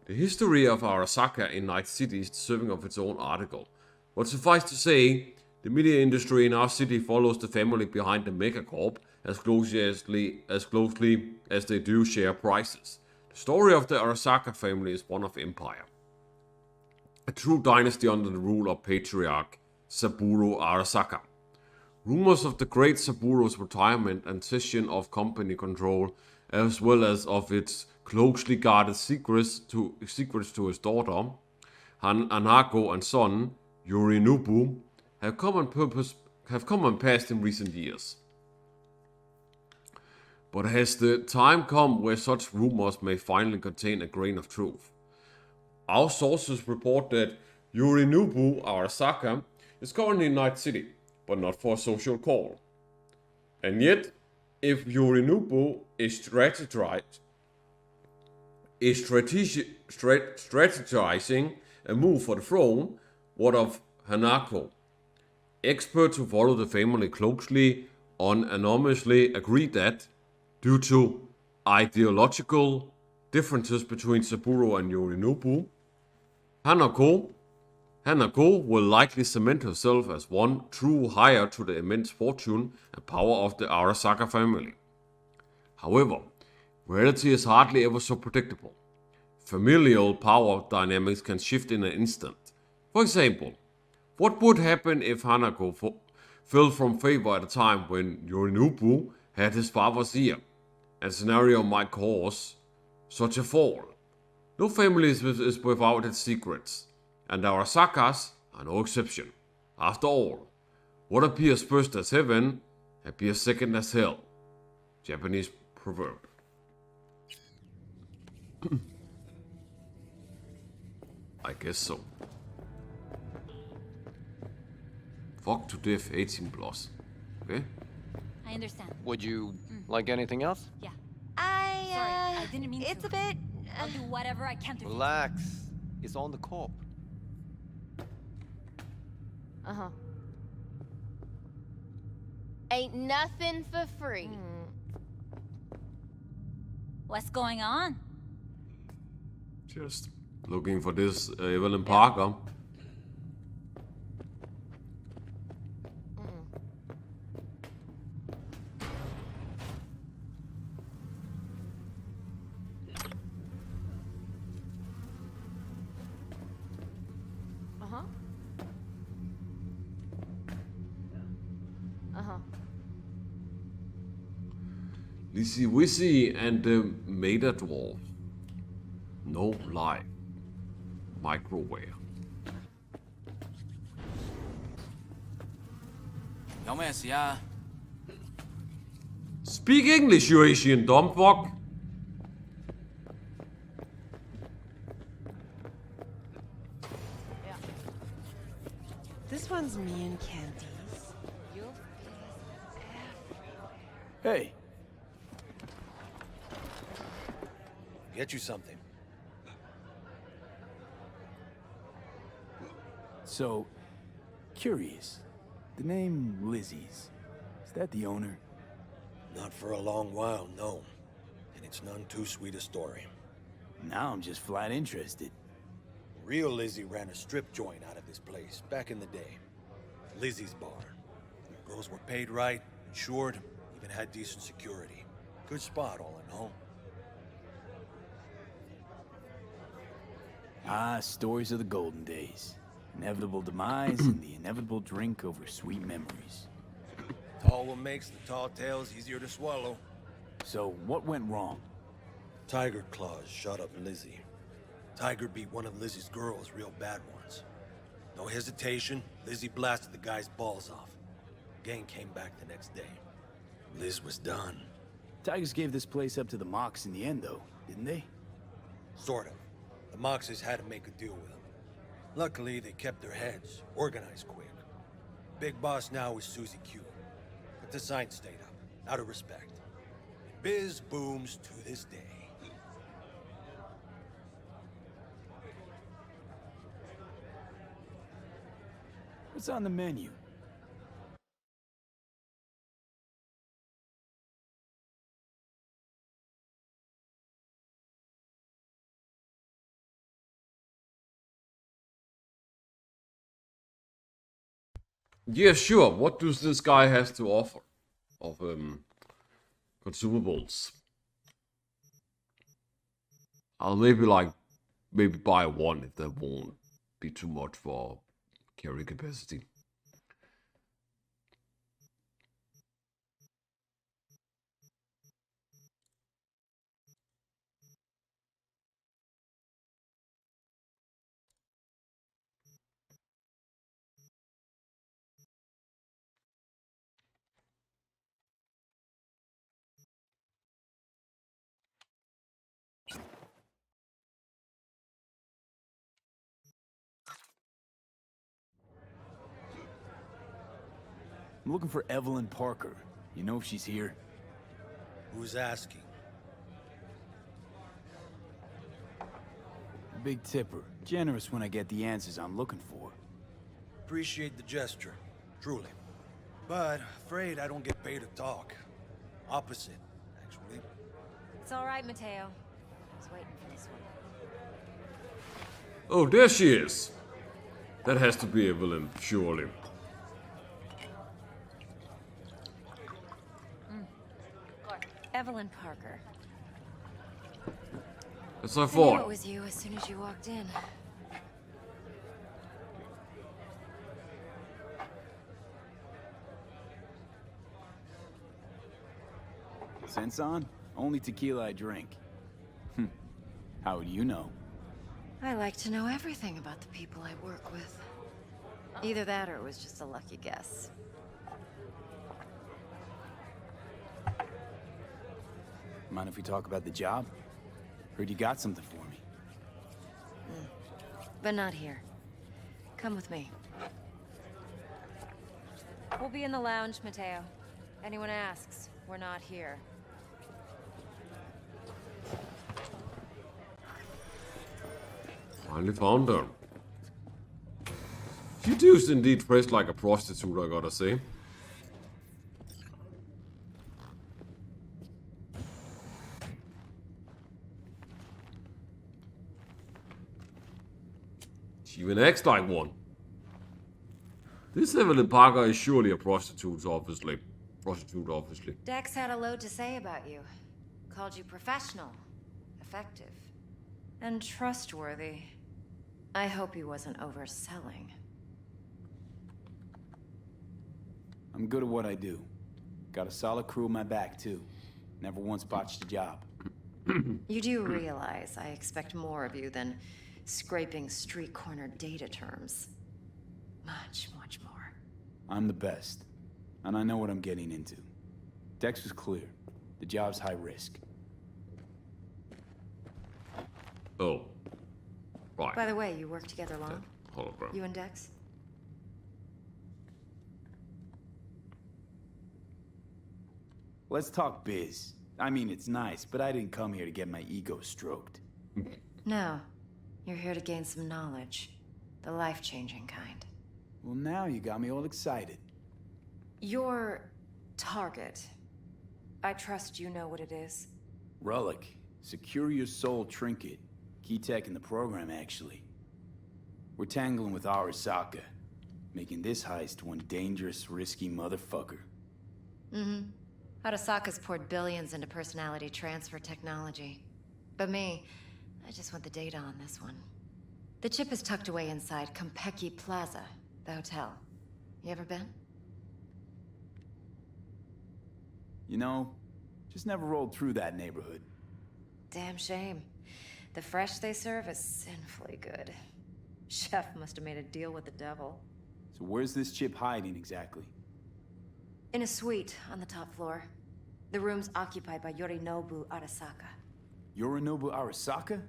The history of Arasaka in Night City is deserving of its own article. But suffice to say, the media industry in our city follows the family behind the megacorp as closely as they do share prices. The story of the Arasaka family is one of empire. A true dynasty under the rule of patriarch Saburo Arasaka. Rumors of the great Saburo's retirement and cession of company control, as well as of its closely guarded secrets to his daughter, Hanako, and son, Yorinobu, have come and passed in recent years. But has the time come where such rumors may finally contain a grain of truth? Our sources report that Yorinobu Arasaka is currently in Night City, but not for a social call. And yet, if Yorinobu is strategizing a move for the throne, what of Hanako? Experts who follow the family closely unanimously agree that, due to ideological differences between Saburo and Yorinobu, Hanako will likely cement herself as one true heir to the immense fortune and power of the Arasaka family. However, reality is hardly ever so predictable. Familial power dynamics can shift in an instant. For example, what would happen if Hanako fell from favor at a time when Yorinobu had his father's ear? A scenario might cause such a fall. No family is without its secrets, and the Arasakas are no exception. After all, what appears first as heaven appears second as hell. Japanese proverb. I guess so. Fuck to death, 18 plus. Okay? I understand. Would you like anything else? Yeah. I didn't mean It's to. a bit... I'll do whatever I can to fix it. Relax. It's on the corp. Uh-huh. Ain't nothing for free. What's going on? Just looking for this Evelyn Parker. Uh-huh. Uh-huh. Lizzie Wizzy and the Maida Dwarf. No life. Microware. Speak English, you Asian dumbfuck. This one's me and Candy's. Hey, Get you something. so, curious. The name Lizzie's, is that the owner? Not for a long while, no. And it's none too sweet a story. Now I'm just flat interested. Real Lizzie ran a strip joint out of this place back in the day. Lizzie's bar. Girls were paid right, insured, even had decent security. Good spot, all in all. Ah, stories of the golden days. Inevitable demise and the inevitable drink over sweet memories. Tall one makes the tall tales easier to swallow. So, what went wrong? Tiger Claws shot up Lizzie. Tiger beat one of Lizzie's girls real bad once. No hesitation, Lizzie blasted the guy's balls off. Gang came back the next day. Liz was done. Tigers gave this place up to the Mox in the end, though, didn't they? Sort of. The Moxes had to make a deal with them. Luckily, they kept their heads, organized quick. Big boss now is Susie Q. But the sign stayed up, out of respect. And biz booms to this day. What's on the menu? Yeah, sure. What does this guy has to offer of consumables? I'll maybe buy one if that won't be too much for carry capacity. I'm looking for Evelyn Parker. You know if she's here? Who's asking? Big tipper. Generous when I get the answers I'm looking for. Appreciate the gesture, truly. But afraid I don't get paid to talk. Opposite, actually. It's all right, Mateo. I was waiting for this one. Oh, there she is. That has to be Evelyn, surely. Evelyn Parker. That's I I knew thought. it was you as soon as you walked in. Sense on? Only tequila I drink. How would you know? I like to know everything about the people I work with. Either that or it was just a lucky guess. Mind if we talk about the job? Heard you got something for me. But not here. Come with me. We'll be in the lounge, Mateo. Anyone asks, we're not here. Finally found her. She does indeed dress like a prostitute, I gotta say. She even acts like one. This Evelyn Parker is surely a prostitute, obviously. Dex had a load to say about you. Called you professional, effective, and trustworthy. I hope he wasn't overselling. I'm good at what I do. Got a solid crew on my back, too. Never once botched a job. You do realize I expect more of you than scraping street corner data terms. Much, much more. I'm the best, and I know what I'm getting into. Dex was clear. The job's high risk. Oh. Right. By the way, you work together long? Hologram. You and Dex? Let's talk biz. I mean, it's nice, but I didn't come here to get my ego stroked. No. You're here to gain some knowledge. The life-changing kind. Well, now you got me all excited. Your target. I trust you know what it is. Relic. Secure your soul trinket. Key tech in the program, actually. We're tangling with Arasaka, making this heist one dangerous, risky motherfucker. Mm-hmm. Arasaka's poured billions into personality transfer technology. But me, I just want the data on this one. The chip is tucked away inside Konpeki Plaza, the hotel. You ever been? You know, just never rolled through that neighborhood. Damn shame. The fresh they serve is sinfully good. Chef must have made a deal with the devil. So where's this chip hiding exactly? In a suite on the top floor. The room's occupied by Yorinobu Arasaka. Yorinobu Arasaka?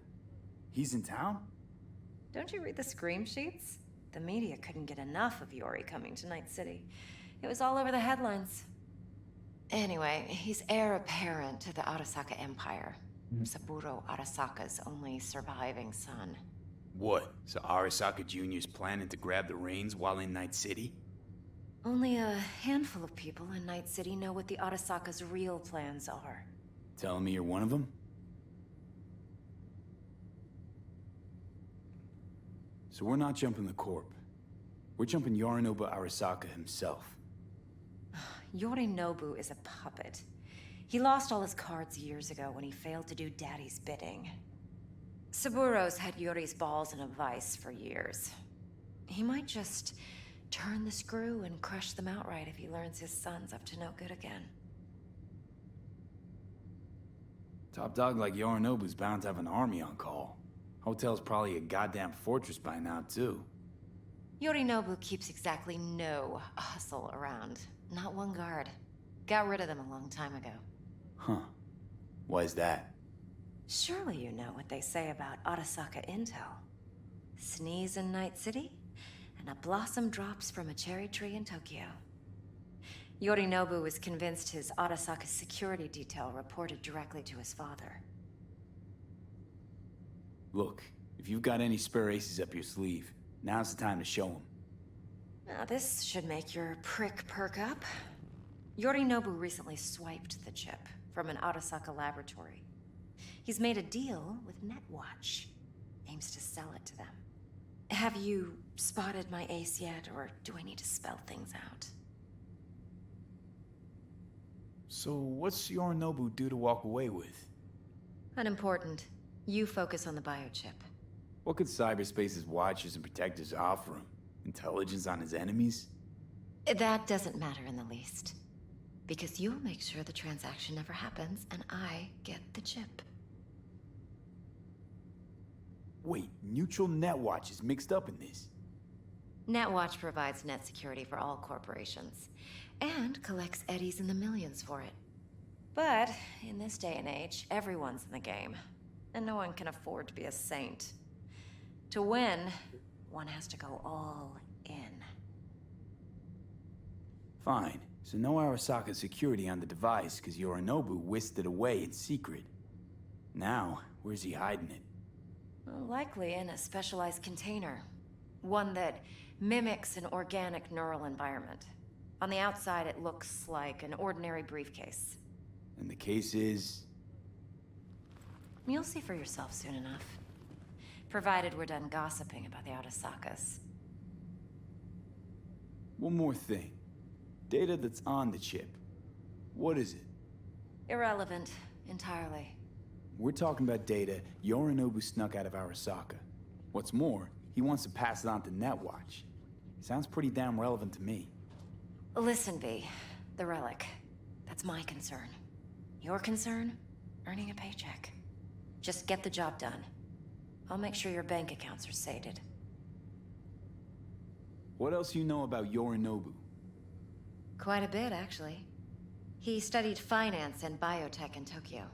He's in town? Don't you read the scream sheets? The media couldn't get enough of Yori coming to Night City. It was all over the headlines. Anyway, he's heir apparent to the Arasaka Empire. Saburo Arasaka's only surviving son. What? So Arasaka Jr.'s planning to grab the reins while in Night City? Only a handful of people in Night City know what the Arasaka's real plans are. Telling me you're one of them? So we're not jumping the Corp. We're jumping Yorinobu Arasaka himself. Yorinobu is a puppet. He lost all his cards years ago when he failed to do Daddy's bidding. Saburo's had Yori's balls in a vice for years. He might just turn the screw and crush them outright if he learns his son's up to no good again. Top dog like Yorinobu's bound to have an army on call. Hotel's probably a goddamn fortress by now, too. Yorinobu keeps exactly no hustle around. Not one guard. Got rid of them a long time ago. Huh. Why is that? Surely you know what they say about Arasaka intel. Sneeze in Night City, and a blossom drops from a cherry tree in Tokyo. Yorinobu was convinced his Arasaka security detail reported directly to his father. Look, if you've got any spare aces up your sleeve, now's the time to show them. Now this should make your prick perk up. Yorinobu recently swiped the chip from an Arasaka laboratory. He's made a deal with Netwatch. Aims to sell it to them. Have you spotted my ace yet, or do I need to spell things out? So what's Yorinobu due to walk away with? Unimportant. You focus on the biochip. What could cyberspace's watchers and protectors offer him? Intelligence on his enemies? That doesn't matter in the least. Because you'll make sure the transaction never happens, and I get the chip. Wait, neutral Netwatch is mixed up in this. Netwatch provides net security for all corporations, and collects eddies in the millions for it. But in this day and age, everyone's in the game, and no one can afford to be a saint. To win, one has to go all in. Fine. So no Arasaka security on the device because Yorinobu whisked it away in secret. Now, where's he hiding it? Well, likely in a specialized container. One that mimics an organic neural environment. On the outside, it looks like an ordinary briefcase. And the case is... You'll see for yourself soon enough. Provided we're done gossiping about the Arasakas. One more thing. Data that's on the chip. What is it? Irrelevant, entirely. We're talking about data Yorinobu snuck out of Arasaka. What's more, he wants to pass it on to Netwatch. Sounds pretty damn relevant to me. Listen, V. The relic. That's my concern. Your concern? Earning a paycheck. Just get the job done. I'll make sure your bank accounts are sated. What else you know about Yorinobu? Quite a bit, actually. He studied finance and biotech in Tokyo.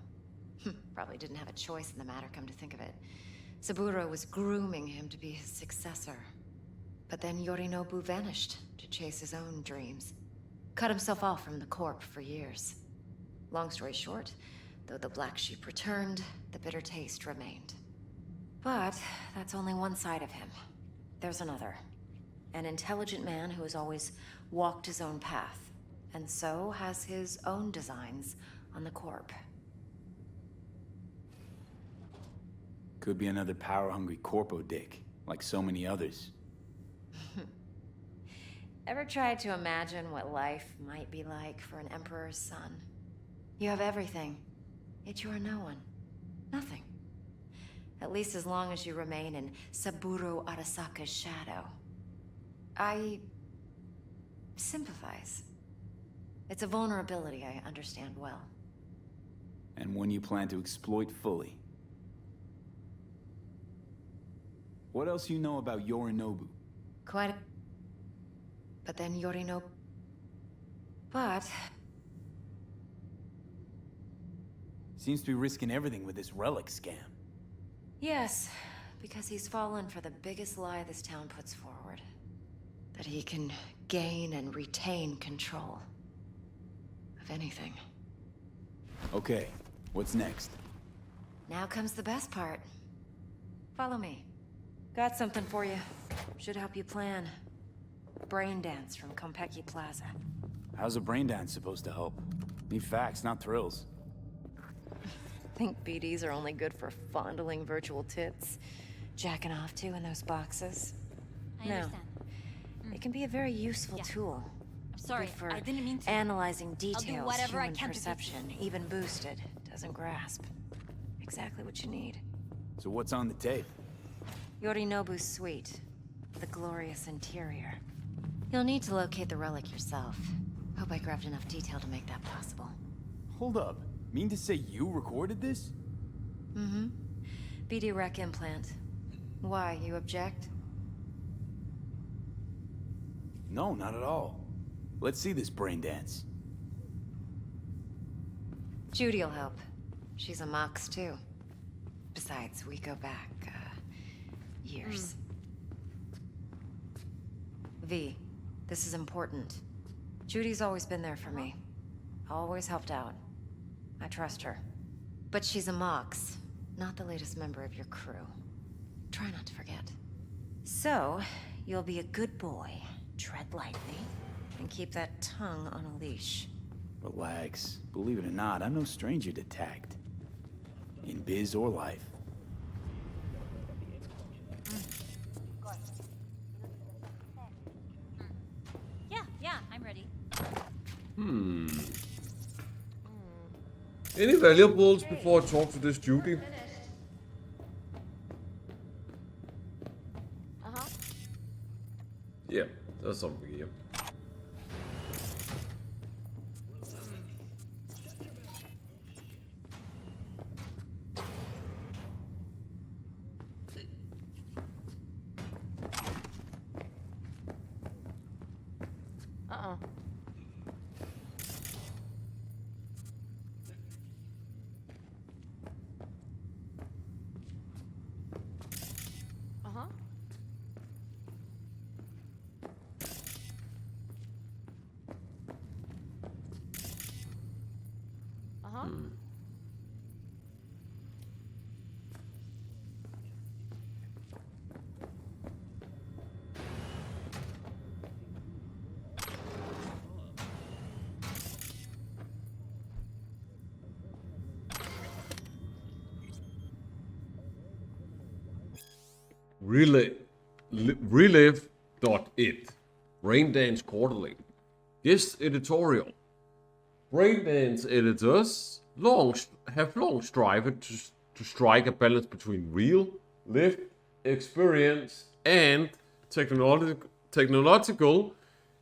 Probably didn't have a choice in the matter, come to think of it. Saburo was grooming him to be his successor. But then Yorinobu vanished to chase his own dreams. Cut himself off from the Corp for years. Long story short, though the black sheep returned, the bitter taste remained. But that's only one side of him. There's another. An intelligent man who has always walked his own path, and so has his own designs on the Corp. Could be another power-hungry corpo dick, like so many others. Ever tried to imagine what life might be like for an emperor's son? You have everything, yet you are no one. Nothing. At least as long as you remain in Saburo Arasaka's shadow. I sympathize. It's a vulnerability I understand well. And one you plan to exploit fully. What else you know about Yorinobu? Quite a... But then Yorinobu... But... Seems to be risking everything with this relic scam. Yes, because he's fallen for the biggest lie this town puts forward. That he can gain and retain control of anything. Okay, what's next? Now comes the best part. Follow me. Got something for you. Should help you plan. Brain dance from Konpeki Plaza. How's a brain dance supposed to help? Need facts, not thrills. Think BDs are only good for fondling virtual tits? Jacking off to in those boxes? I understand. It can be a very useful tool. I'm sorry, Good for I didn't mean to. analyzing details whatever I human can to perception, even boosted, doesn't grasp. Exactly what you need. So what's on the tape? Yorinobu's suite. The glorious interior. You'll need to locate the relic yourself. Hope I grabbed enough detail to make that possible. Hold up. Mean to say you recorded this? Mm-hmm. BD Rec implant. Why, you object? No, not at all. Let's see this brain dance. Judy'll help. She's a Mox, too. Besides, we go back, years. V, this is important. Judy's always been there for me. Always helped out. I trust her. But she's a Mox, not the latest member of your crew. Try not to forget. So, you'll be a good boy, tread lightly, and keep that tongue on a leash. Relax. Believe it or not, I'm no stranger to tact. In biz or life. Yeah, I'm ready. Any valuables before I talk to this Judy? Yeah, that's something here. Relive.it. Braindance Quarterly. Guest editorial. Braindance editors have long strived to strike a balance between real, lived experience and technological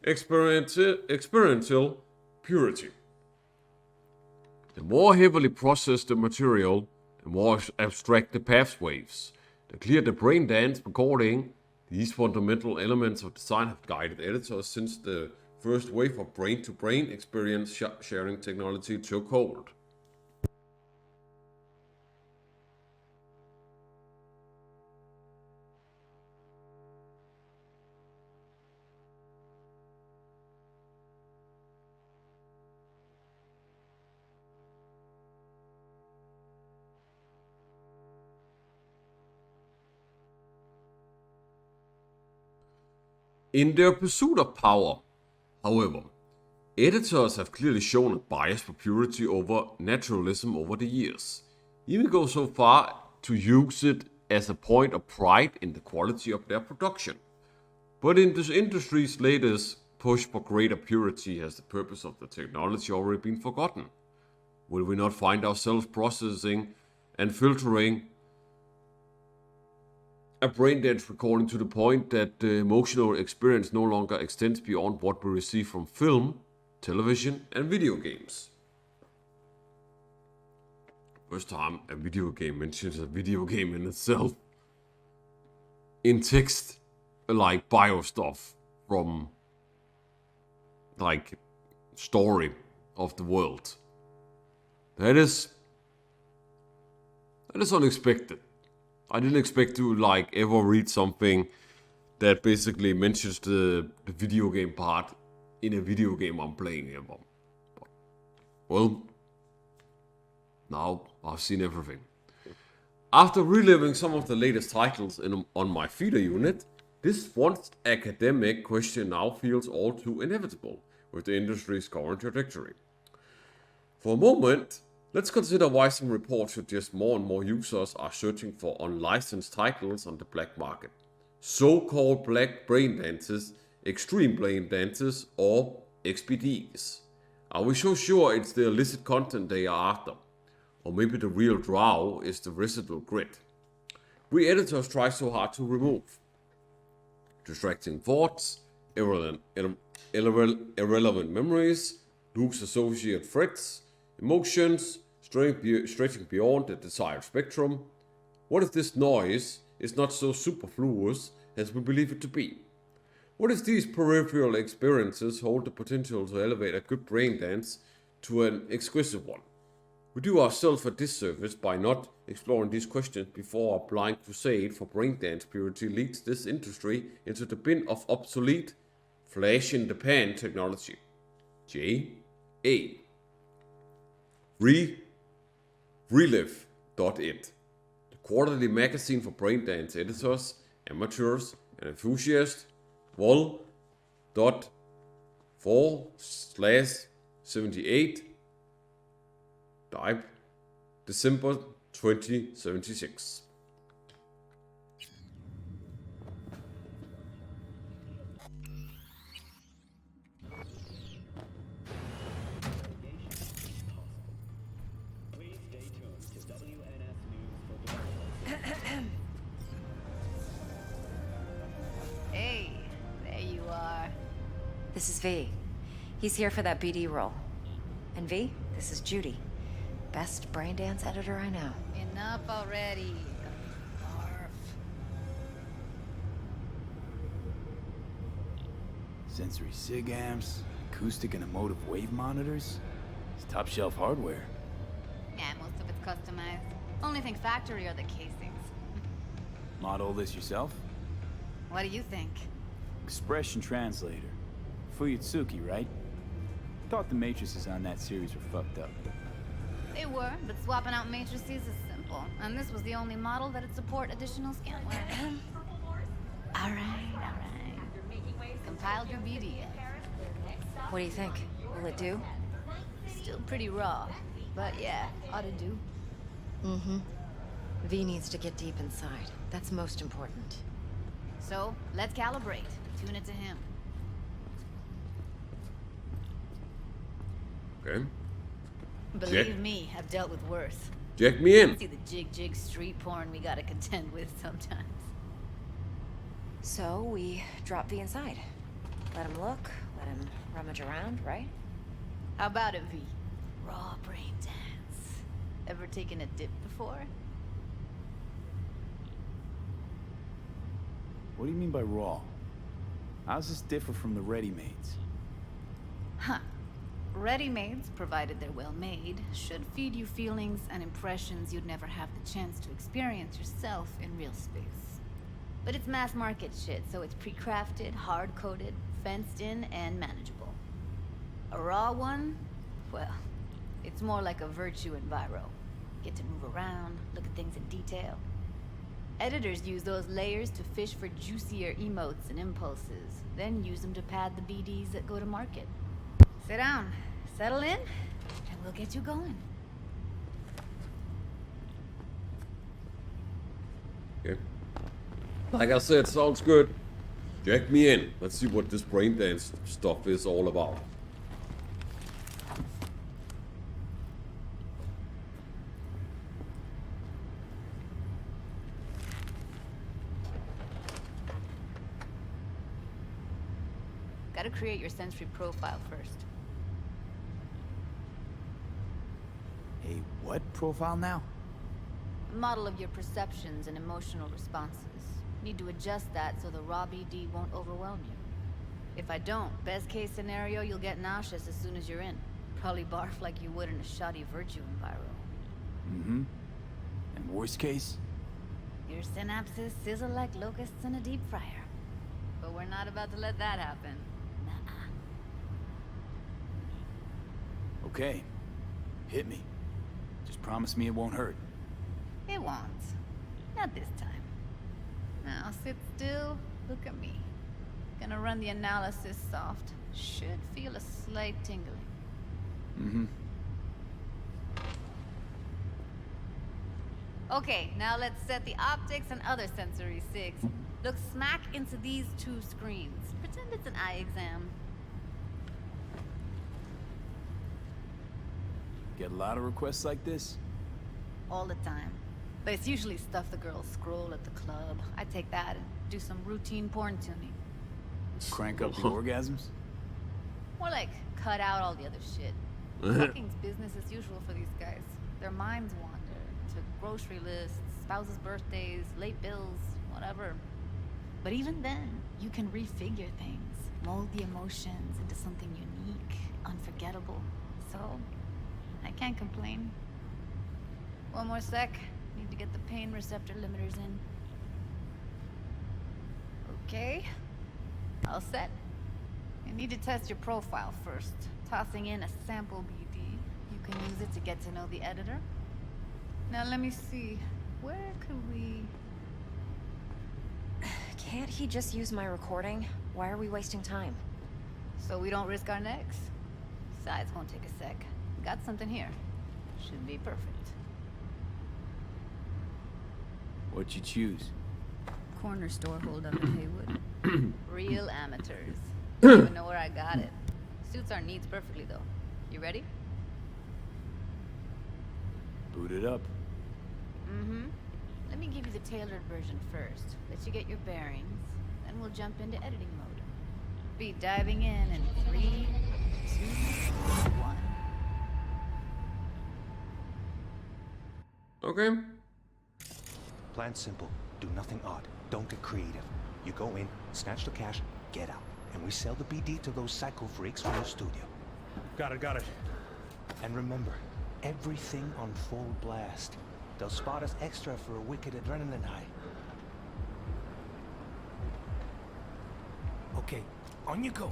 experiential purity. The more heavily processed the material, the more abstract the pathways. The clearer the brain dance recording, these fundamental elements of design have guided editors since the first wave of brain-to-brain experience sharing technology took hold. In their pursuit of power, however, editors have clearly shown a bias for purity over naturalism over the years, even go so far to use it as a point of pride in the quality of their production. But in this industry's latest push for greater purity, has the purpose of the technology already been forgotten? Will we not find ourselves processing and filtering a brain dance recording to the point that the emotional experience no longer extends beyond what we receive from film, television, and video games? First time a video game mentions a video game in itself. In text, like bio stuff from like story of the world. That is unexpected. I didn't expect to like ever read something that basically mentions the video game part in a video game I'm playing ever. But, well, now I've seen everything. After reliving some of the latest titles on my feeder unit, this once academic question now feels all too inevitable with the industry's current trajectory. For a moment, let's consider why some reports suggest more and more users are searching for unlicensed titles on the black market. So-called black brain dances, extreme brain dances, or XBDs. Are we so sure it's the illicit content they are after? Or maybe the real draw is the residual grit we editors try so hard to remove. Distracting thoughts, irrelevant memories, loose associated threats, emotions, stretching beyond the desired spectrum. What if this noise is not so superfluous as we believe it to be? What if these peripheral experiences hold the potential to elevate a good brain dance to an exquisite one? We do ourselves a disservice by not exploring these questions before a blind crusade for brain dance purity leads this industry into the bin of obsolete, flash-in-the-pan technology. J.A. Relive.it, the quarterly magazine for brain dance editors, amateurs, and enthusiasts. Vol.4/78. Type December 2076. Hey, there you are. This is V. He's here for that BD role. And V, this is Judy. Best brain dance editor I know. Enough already. Sensory SIG amps, acoustic and emotive wave monitors. It's top shelf hardware. Yeah, most of it's customized. Only thing factory are the casings. Model this yourself? What do you think? Expression translator. Fuyutsuki, right? Thought the matrices on that series were fucked up. They were, but swapping out matrices is simple. And this was the only model that'd support additional scanware. Alright. Compiled your BD. What do you think? Will it do? Still pretty raw. But yeah, ought to do. Mm-hmm. V needs to get deep inside. That's most important. So, let's calibrate. Tune it to him. Okay. Believe me, I've dealt with worse. Jack me in. See the jig street porn we gotta contend with sometimes. So we drop V inside. Let him look, let him rummage around, right? How about it, V? Raw brain dance. Ever taken a dip before? What do you mean by raw? How's this differ from the ready-mades? Huh. Ready-mades, provided they're well made, should feed you feelings and impressions you'd never have the chance to experience yourself in real space. But it's mass market shit, so it's pre-crafted, hard-coded, fenced in, and manageable. A raw one? Well, it's more like a virtue enviro. Get to move around, look at things in detail. Editors use those layers to fish for juicier emotes and impulses, then use them to pad the BDs that go to market. Sit down, settle in, and we'll get you going. Okay. Like I said, sounds good. Jack me in. Let's see what this brain dance stuff is all about. Gotta create your sensory profile first. A what profile now? A model of your perceptions and emotional responses. Need to adjust that so the raw BD won't overwhelm you. If I don't, best case scenario, you'll get nauseous as soon as you're in. Probably barf like you would in a shoddy virtue enviro. Mm-hmm. And worst case? Your synapses sizzle like locusts in a deep fryer. But we're not about to let that happen. Nuh-uh. Okay. Hit me. Just promise me it won't hurt. It won't. Not this time. Now sit still, look at me. Gonna run the analysis soft. Should feel a slight tingling. Mm-hmm. Okay, now let's set the optics and other sensory sigs. Look smack into these two screens. Pretend it's an eye exam. Get a lot of requests like this? All the time. But it's usually stuff the girls scroll at the club. I take that and do some routine porn tuning. Crank up the orgasms? More like cut out all the other shit. Fucking's business as usual for these guys. Their minds wander to grocery lists, spouses' birthdays, late bills, whatever. But even then, you can refigure things, mold the emotions into something unique, unforgettable. So, I can't complain. One more sec. Need to get the pain receptor limiters in. Okay. All set. You need to test your profile first. Tossing in a sample BD. You can use it to get to know the editor. Now let me see. Where could we... Can't he just use my recording? Why are we wasting time? So we don't risk our necks? Besides, won't take a sec. Got something here. Should be perfect. What'd you choose? Corner store holdup in Haywood. Real amateurs. Don't even know where I got it. Suits our needs perfectly, though. You ready? Boot it up. Mm-hmm. Let me give you the tailored version first. Let you get your bearings. Then we'll jump into editing mode. Be diving in 3, 2, 1. Okay. Plan simple. Do nothing odd. Don't get creative. You go in, snatch the cash, get out. And we sell the BD to those psycho freaks from the studio. Got it. And remember, everything on full blast. They'll spot us extra for a wicked adrenaline high. Okay, on you go.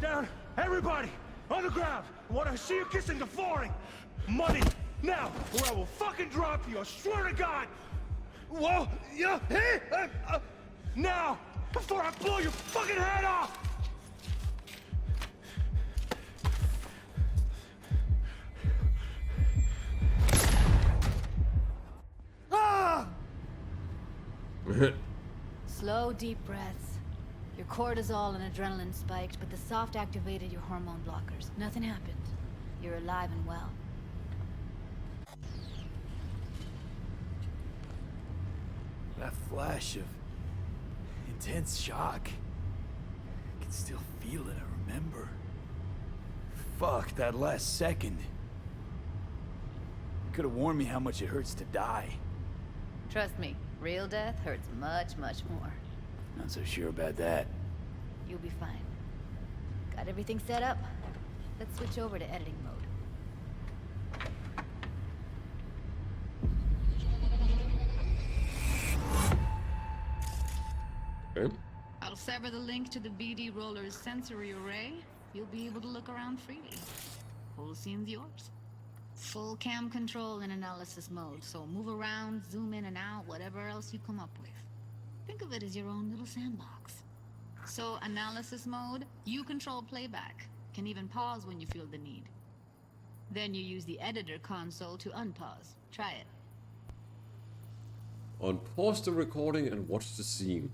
Down! Everybody! On the ground! I want to see you kissing the flooring! Money! Now! Or I will fucking drop you, I swear to God! Whoa! Yeah! Hey! Now! Before I blow your fucking head off! Ah! Slow, deep breaths. Your cortisol and adrenaline spiked, but the soft activated your hormone blockers. Nothing happened. You're alive and well. That flash of intense shock. I can still feel it, I remember. Fuck, that last second. You could have warned me how much it hurts to die. Trust me, real death hurts much, much more. Not so sure about that. You'll be fine. Got everything set up? Let's switch over to editing mode. Okay. I'll sever the link to the BD Roller's sensory array. You'll be able to look around freely. Whole scene's yours. Full cam control in analysis mode, so move around, zoom in and out, whatever else you come up with. Think of it as your own little sandbox. So, analysis mode, you control playback. Can even pause when you feel the need. Then you use the editor console to unpause. Try it. Unpause the recording and watch the scene.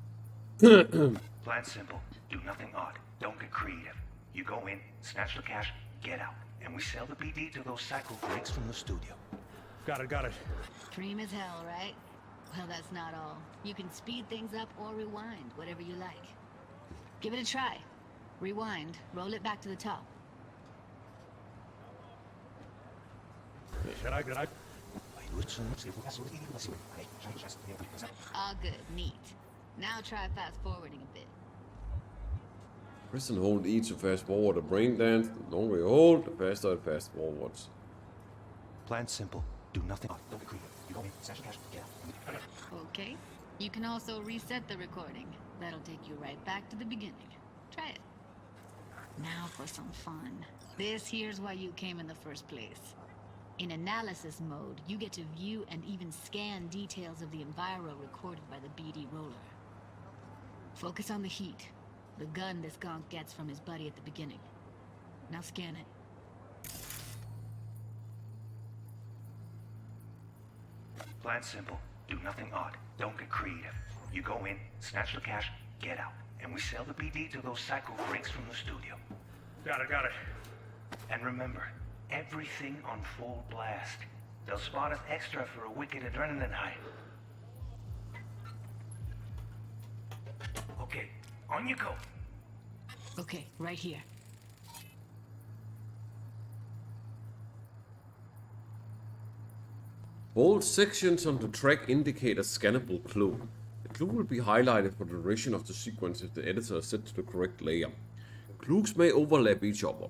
Plan simple. Do nothing odd. Don't get creative. You go in, snatch the cash, get out. And we sell the BD to those cycle freaks from the studio. Got it. Cream as hell, right? Well, that's not all. You can speed things up or rewind, whatever you like. Give it a try. Rewind, roll it back to the top. Should I? All good, neat. Now try fast forwarding a bit. Press and hold E to fast forward a brain dance. The longer you hold, the faster it fast forwards. Plan simple. Do nothing odd. Don't get creative. You go in, snatch the cash, get out. Okay. You can also reset the recording. That'll take you right back to the beginning. Try it. Now for some fun. This here's why you came in the first place. In analysis mode, you get to view and even scan details of the enviro recorded by the BD Roller. Focus on the heat. The gun this gonk gets from his buddy at the beginning. Now scan it. Plan simple. Do nothing odd. Don't get creative. You go in, snatch the cash, get out. And we sell the BD to those psycho freaks from the studio. Got it. And remember, everything on full blast. They'll spot us extra for a wicked adrenaline high. Okay, on you go. Okay, right here. All sections on the track indicate a scannable clue. The clue will be highlighted for the duration of the sequence if the editor is set to the correct layer. Clues may overlap each other.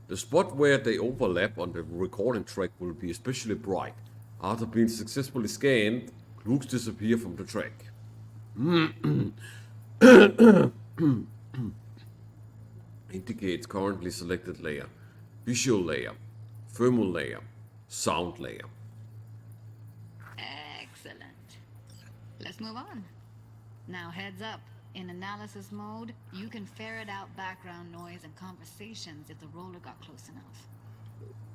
The spot where they overlap on the recording track will be especially bright. After being successfully scanned, clues disappear from the track. Indicates currently selected layer, visual layer, thermal layer, sound layer. Excellent. Let's move on. Now heads up. In analysis mode, you can ferret out background noise and conversations if the roller got close enough.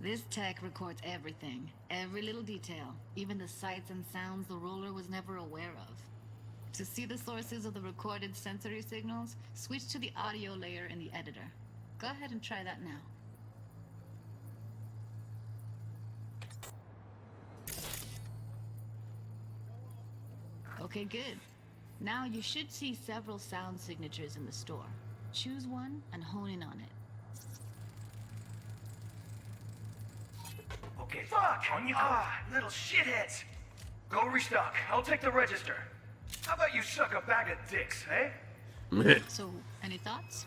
This tech records everything, every little detail, even the sights and sounds the roller was never aware of. To see the sources of the recorded sensory signals, switch to the audio layer in the editor. Go ahead and try that now. Okay, good. Now you should see several sound signatures in the store. Choose one and hone in on it. Okay, fuck! On you go. Little shitheads! Go restock. I'll take the register. How about you suck a bag of dicks, eh? So, any thoughts?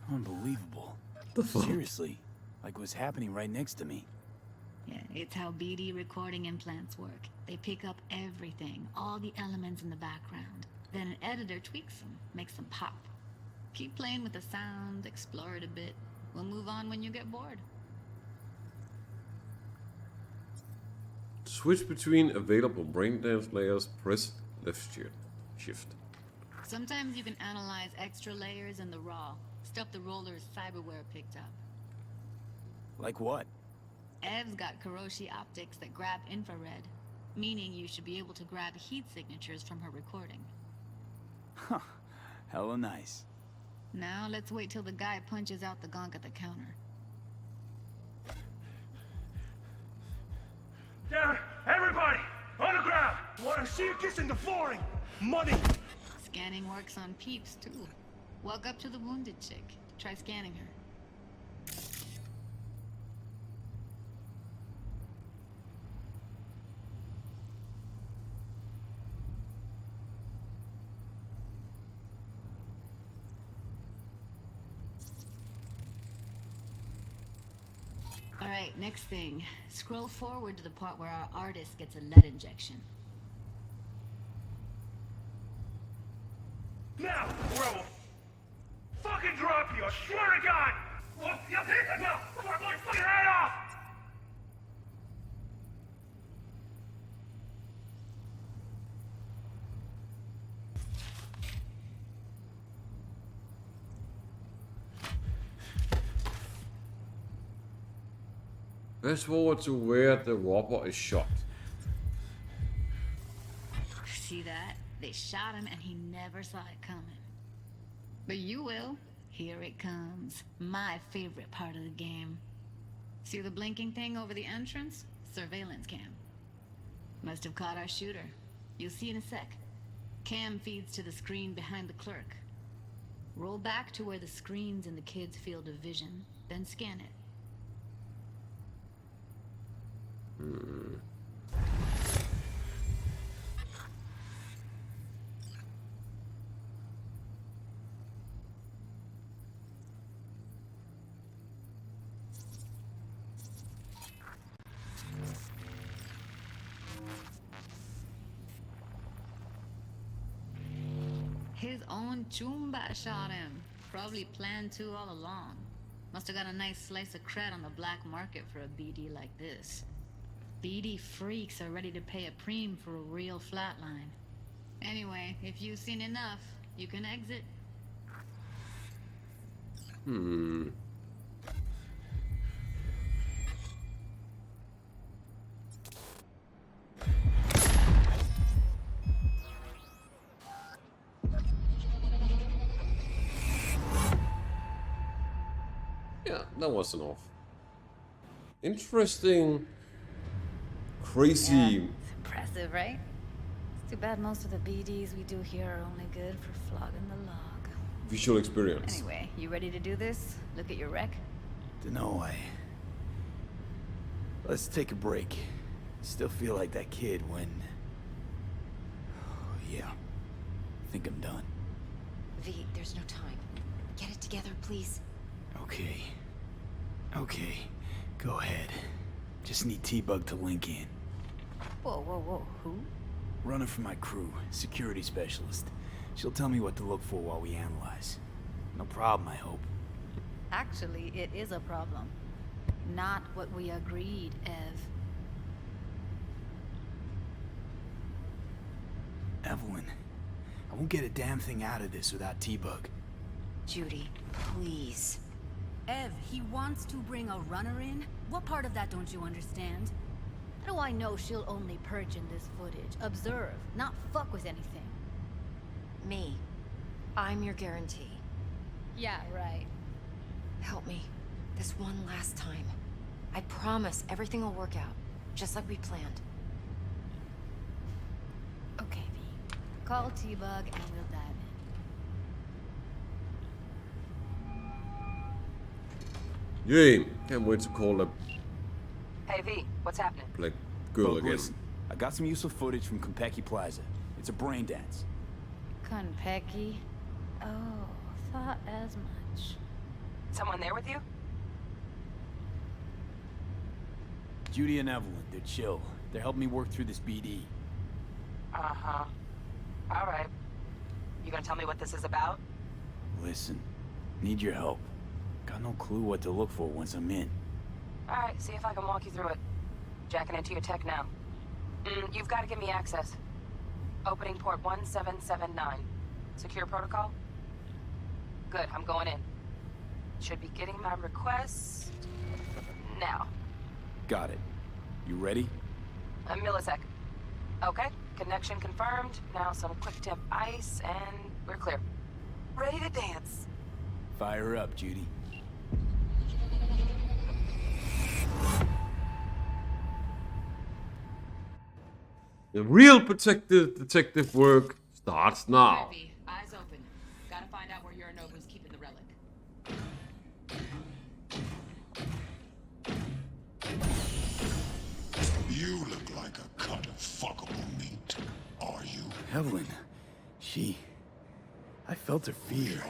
Unbelievable. Seriously, like what's happening right next to me. Yeah, it's how BD recording implants work. They pick up everything, all the elements in the background. Then an editor tweaks them, makes them pop. Keep playing with the sound, explore it a bit. We'll move on when you get bored. To switch between available braindance layers, press left shift. Sometimes you can analyze extra layers in the raw, stuff the roller's cyberware picked up. Like what? Ev's got Kiroshi optics that grab infrared, meaning you should be able to grab heat signatures from her recording. Huh. Hella nice. Now let's wait till the guy punches out the gonk at the counter. Down! Everybody! On the ground! Wanna see you kissing the flooring? Money! Scanning works on peeps, too. Walk up to the wounded chick. Try scanning her. Alright, next thing. Scroll forward to the part where our artist gets a lead injection. Now, or I will fucking drop you, I swear to God! Well, you pick it up before I blow your fucking head off! Fast forward to where the robber is shot. See that? They shot him and he never saw it coming. But you will. Here it comes. My favorite part of the game. See the blinking thing over the entrance? Surveillance cam. Must have caught our shooter. You'll see in a sec. Cam feeds to the screen behind the clerk. Roll back to where the screen's in the kid's field of vision, then scan it. His own Chumba shot him. Probably planned to all along. Must have got a nice slice of cred on the black market for a BD like this. BD freaks are ready to pay a preem for a real flatline. Anyway, if you've seen enough, you can exit. Yeah, that was enough. Interesting. Crazy. Yeah, it's impressive, right? It's too bad most of the BDs we do here are only good for flogging the log. Visual experience. Anyway, you ready to do this? Look at your rec? Dunno, Let's take a break. Still feel like that kid when... Oh, yeah. I think I'm done. V, there's no time. Get it together, please. Okay. Okay. Go ahead. Just need T-Bug to link in. Whoa, whoa, whoa. Who? Runner for my crew. Security specialist. She'll tell me what to look for while we analyze. No problem, I hope. Actually, it is a problem. Not what we agreed, Ev. Evelyn, I won't get a damn thing out of this without T-Bug. Judy, please. Ev, he wants to bring a runner in? What part of that don't you understand? How do I know she'll only purge in this footage? Observe, not fuck with anything. Me. I'm your guarantee. Yeah, right. Help me. This one last time. I promise everything will work out. Just like we planned. Okay, V. Call T-Bug and we'll dive in. Yay! Can't wait to call the Hey V, what's happening? black girl Bug, again. listen. I got some useful footage from Konpeki Plaza. It's a brain dance. Konpeki? Oh, thought as much. Someone there with you? Judy and Evelyn, they're chill. They're helping me work through this BD. Uh-huh. All right. You gonna tell me what this is about? Listen, need your help. Got no clue what to look for once I'm in. All right, see if I can walk you through it. Jacking into your tech now. You've got to give me access. Opening port 1779. Secure protocol? Good, I'm going in. Should be getting my request now. Got it. You ready? A millisec. Okay, connection confirmed. Now some quick tip ice, and we're clear. Ready to dance. Fire up, Judy. The real detective work starts now. Heavy, eyes open. Gotta find out where Yorinobu's keeping the relic. You look like a cut of fuckable meat. Are you? Evelyn, I felt her fear.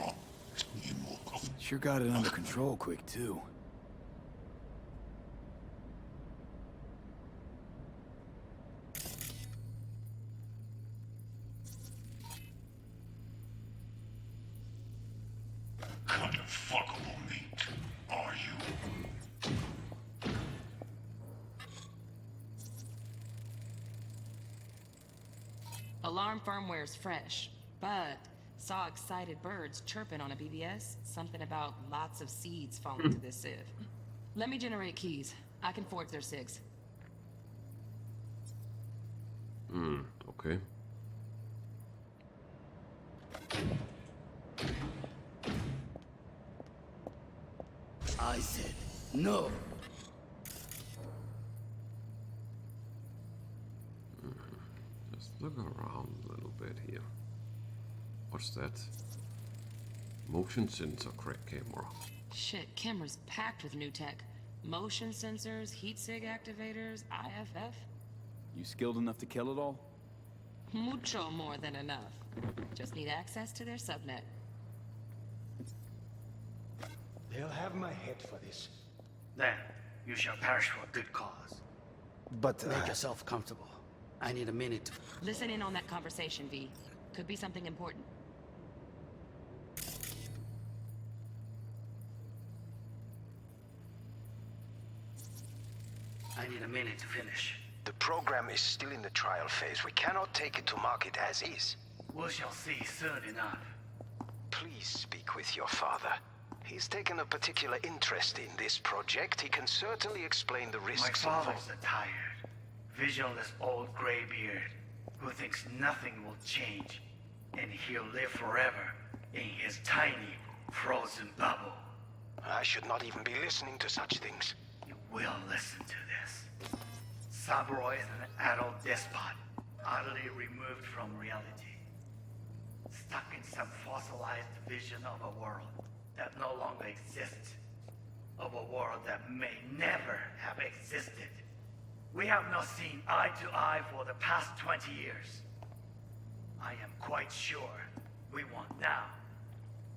Sure got it under control quick, too. Cut of fuckable meat. Are you? Alarm firmware's fresh, but saw excited birds chirping on a BBS. Something about lots of seeds falling to this sieve. Let me generate keys. I can forge their SIGs. Okay. I said no. Just look around a little bit here. What's that? Motion sensor camera. Shit, camera's packed with new tech. Motion sensors, heat sig activators, IFF. You skilled enough to kill it all? Mucho more than enough. Just need access to their subnet. They'll have my head for this. Then you shall perish for a good cause. But make yourself comfortable. I need a minute. Listen in on that conversation, V. Could be something important. I need a minute to finish. The program is still in the trial phase. We cannot take it to market as is. We shall see soon enough. Please speak with your father. He's taken a particular interest in this project. He can certainly explain the risks My involved. father's a tired, visionless old graybeard who thinks nothing will change, and he'll live forever in his tiny, frozen bubble. I should not even be listening to such things. You will listen to this. Cyberware is an adult despot, utterly removed from reality. Stuck in some fossilized vision of a world that no longer exists. Of a world that may never have existed. We have not seen eye to eye for the past 20 years. I am quite sure we want now.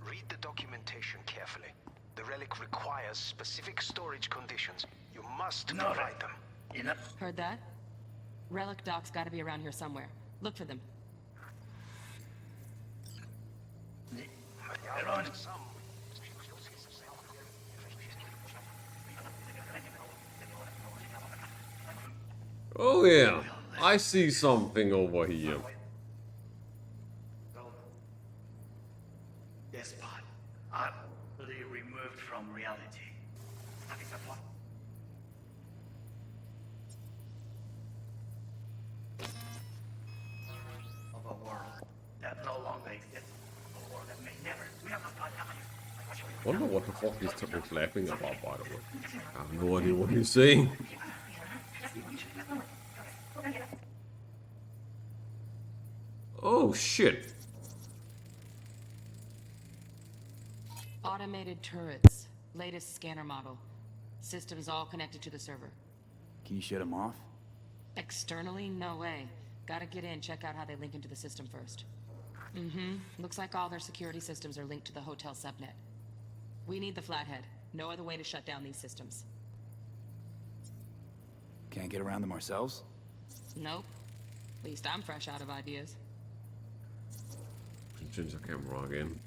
Read the documentation carefully. The relic requires specific storage conditions. You must provide them. Heard that? Relic doc's gotta be around here somewhere. Look for them. Oh yeah, I see something over here. Despot, utterly removed from reality. Of a world that no longer exists. A world that may never. We have Wonder what the fuck he's laughing about, by the way. I have no idea what he's saying. Oh shit. Automated turrets. Latest scanner model. Systems all connected to the server. Can you shut them off? Externally, no way. Gotta get in, check out how they link into the system first. Looks like all their security systems are linked to the hotel subnet. We need the flathead. No other way to shut down these systems. Can't get around them ourselves? Nope. At least I'm fresh out of ideas. Change the camera again.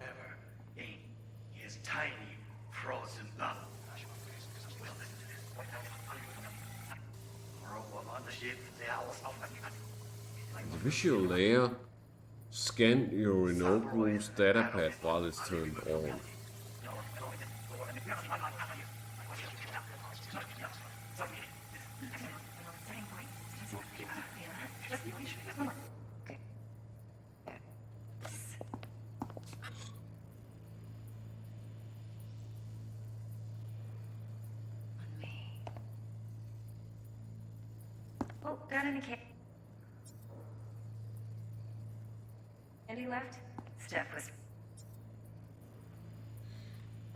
Ever in his tiny, frozen bubble. The visual layer scan Yorinobu's datapad while it's turned on. Oh, got any candy left? Steph was.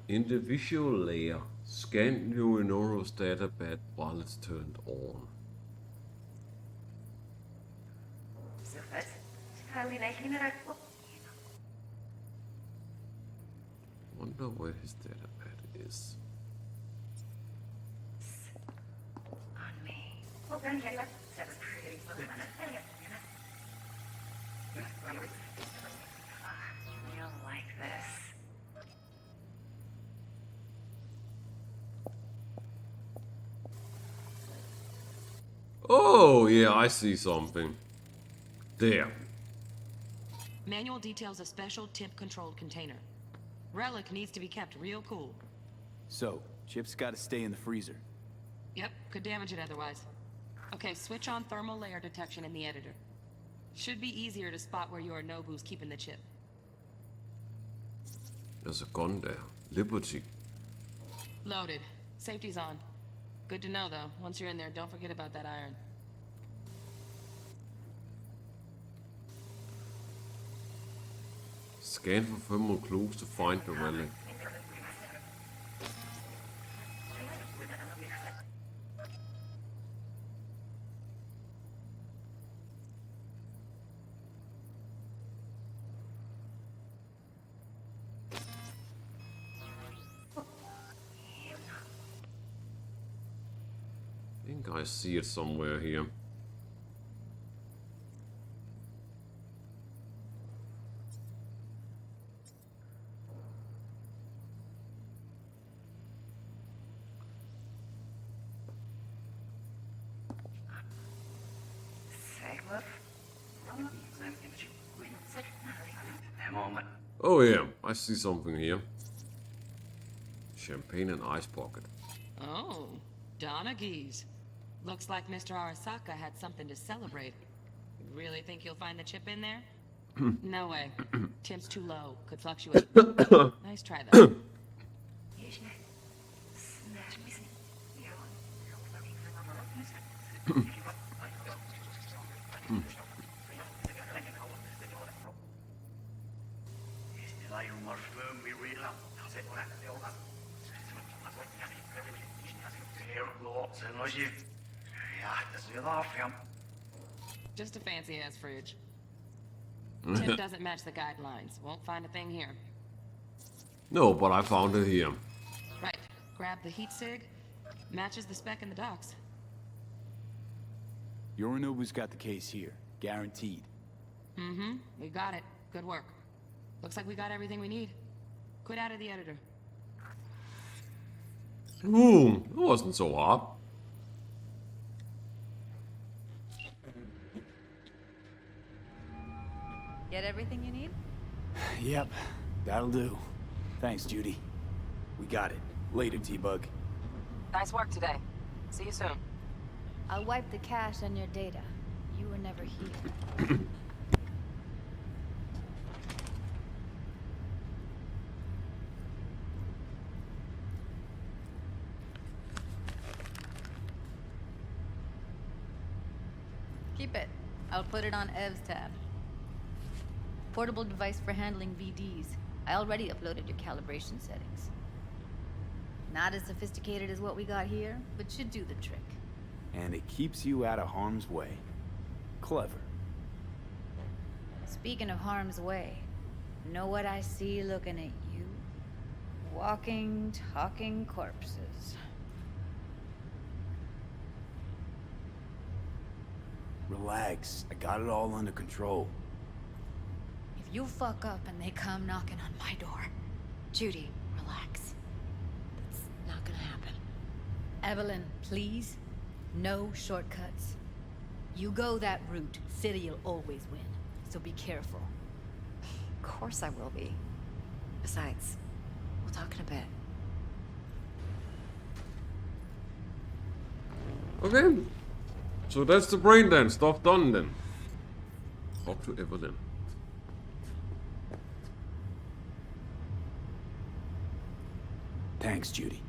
In the visual layer, scan your Inoros database while it's turned on. Wonder where his datapad is. On me. Oh, got any candy left? Steph was pretty. You'll like this. Oh, yeah, I see something. There. Manual details a special temp-controlled container. Relic needs to be kept real cool. So, Chip's gotta stay in the freezer. Yep, could damage it otherwise. Okay, switch on thermal layer detection in the editor. Should be easier to spot where Yorinobu's keeping the chip. There's a gun there. Liberty. Loaded. Safety's on. Good to know, though. Once you're in there, don't forget about that iron. Scan for thermal clues to find the relic. I think I see it somewhere here. Oh yeah, I see something here. Champagne and ice pocket. Oh, Donaghy's. Looks like Mr. Arasaka had something to celebrate. You really think you'll find the chip in there? No way. Temp's too low. Could fluctuate. Nice try, though. Just a fancy-ass fridge. Tip doesn't match the guidelines. Won't find a thing here. No, but I found it here. Right. Grab the heat sig. Matches the spec in the docks. Yorinobu's got the case here. Guaranteed. Mm-hmm. We got it. Good work. Looks like we got everything we need. Quit out of the editor. Ooh, it wasn't so hard. Get everything you need? Yep, that'll do. Thanks, Judy. We got it. Later, T-Bug. Nice work today. See you soon. I'll wipe the cache on your data. You were never here. Keep it. I'll put it on Ev's tab. Portable device for handling VDs. I already uploaded your calibration settings. Not as sophisticated as what we got here, but should do the trick. And it keeps you out of harm's way. Clever. Speaking of harm's way, know what I see looking at you? Walking, talking corpses. Relax. I got it all under control. If you fuck up and they come knocking on my door, Judy, relax. That's not gonna happen. Evelyn, please. No shortcuts. You go that route, City'll always win. So be careful. Of course I will be. Besides, we'll talk in a bit. Okay. So that's the brain then. Stuff done then. Talk to Evelyn. Thanks, Judy.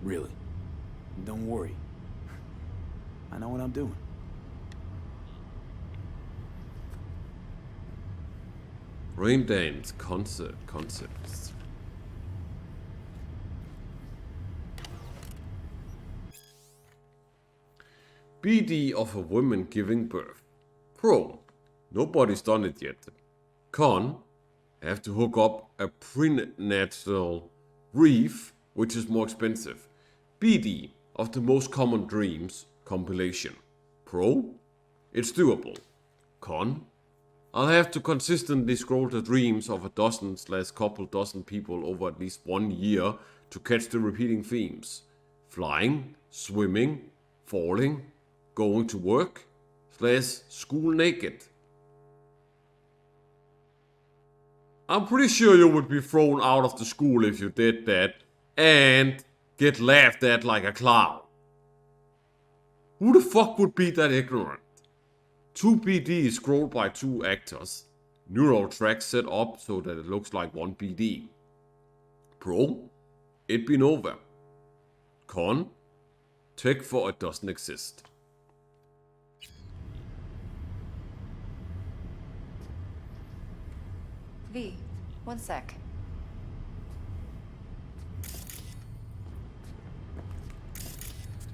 Really. Don't worry. I know what I'm doing. Rain dance concepts. BD of a woman giving birth. Pro. Nobody's done it yet. Con. Have to hook up a prenatal reef, which is more expensive. BD of the most common dreams compilation. Pro. It's doable. Con. I'll have to consistently scroll the dreams of a dozen/couple dozen people over at least 1 year to catch the repeating themes. Flying, swimming, falling, going to work, / school naked. I'm pretty sure you would be thrown out of the school if you did that and get laughed at like a clown. Who the fuck would be that ignorant? 2 BD scrolled by 2 actors. Neural tracks set up so that it looks like 1 BD. Pro, it'd been over. Con, tech for it doesn't exist. V, one sec.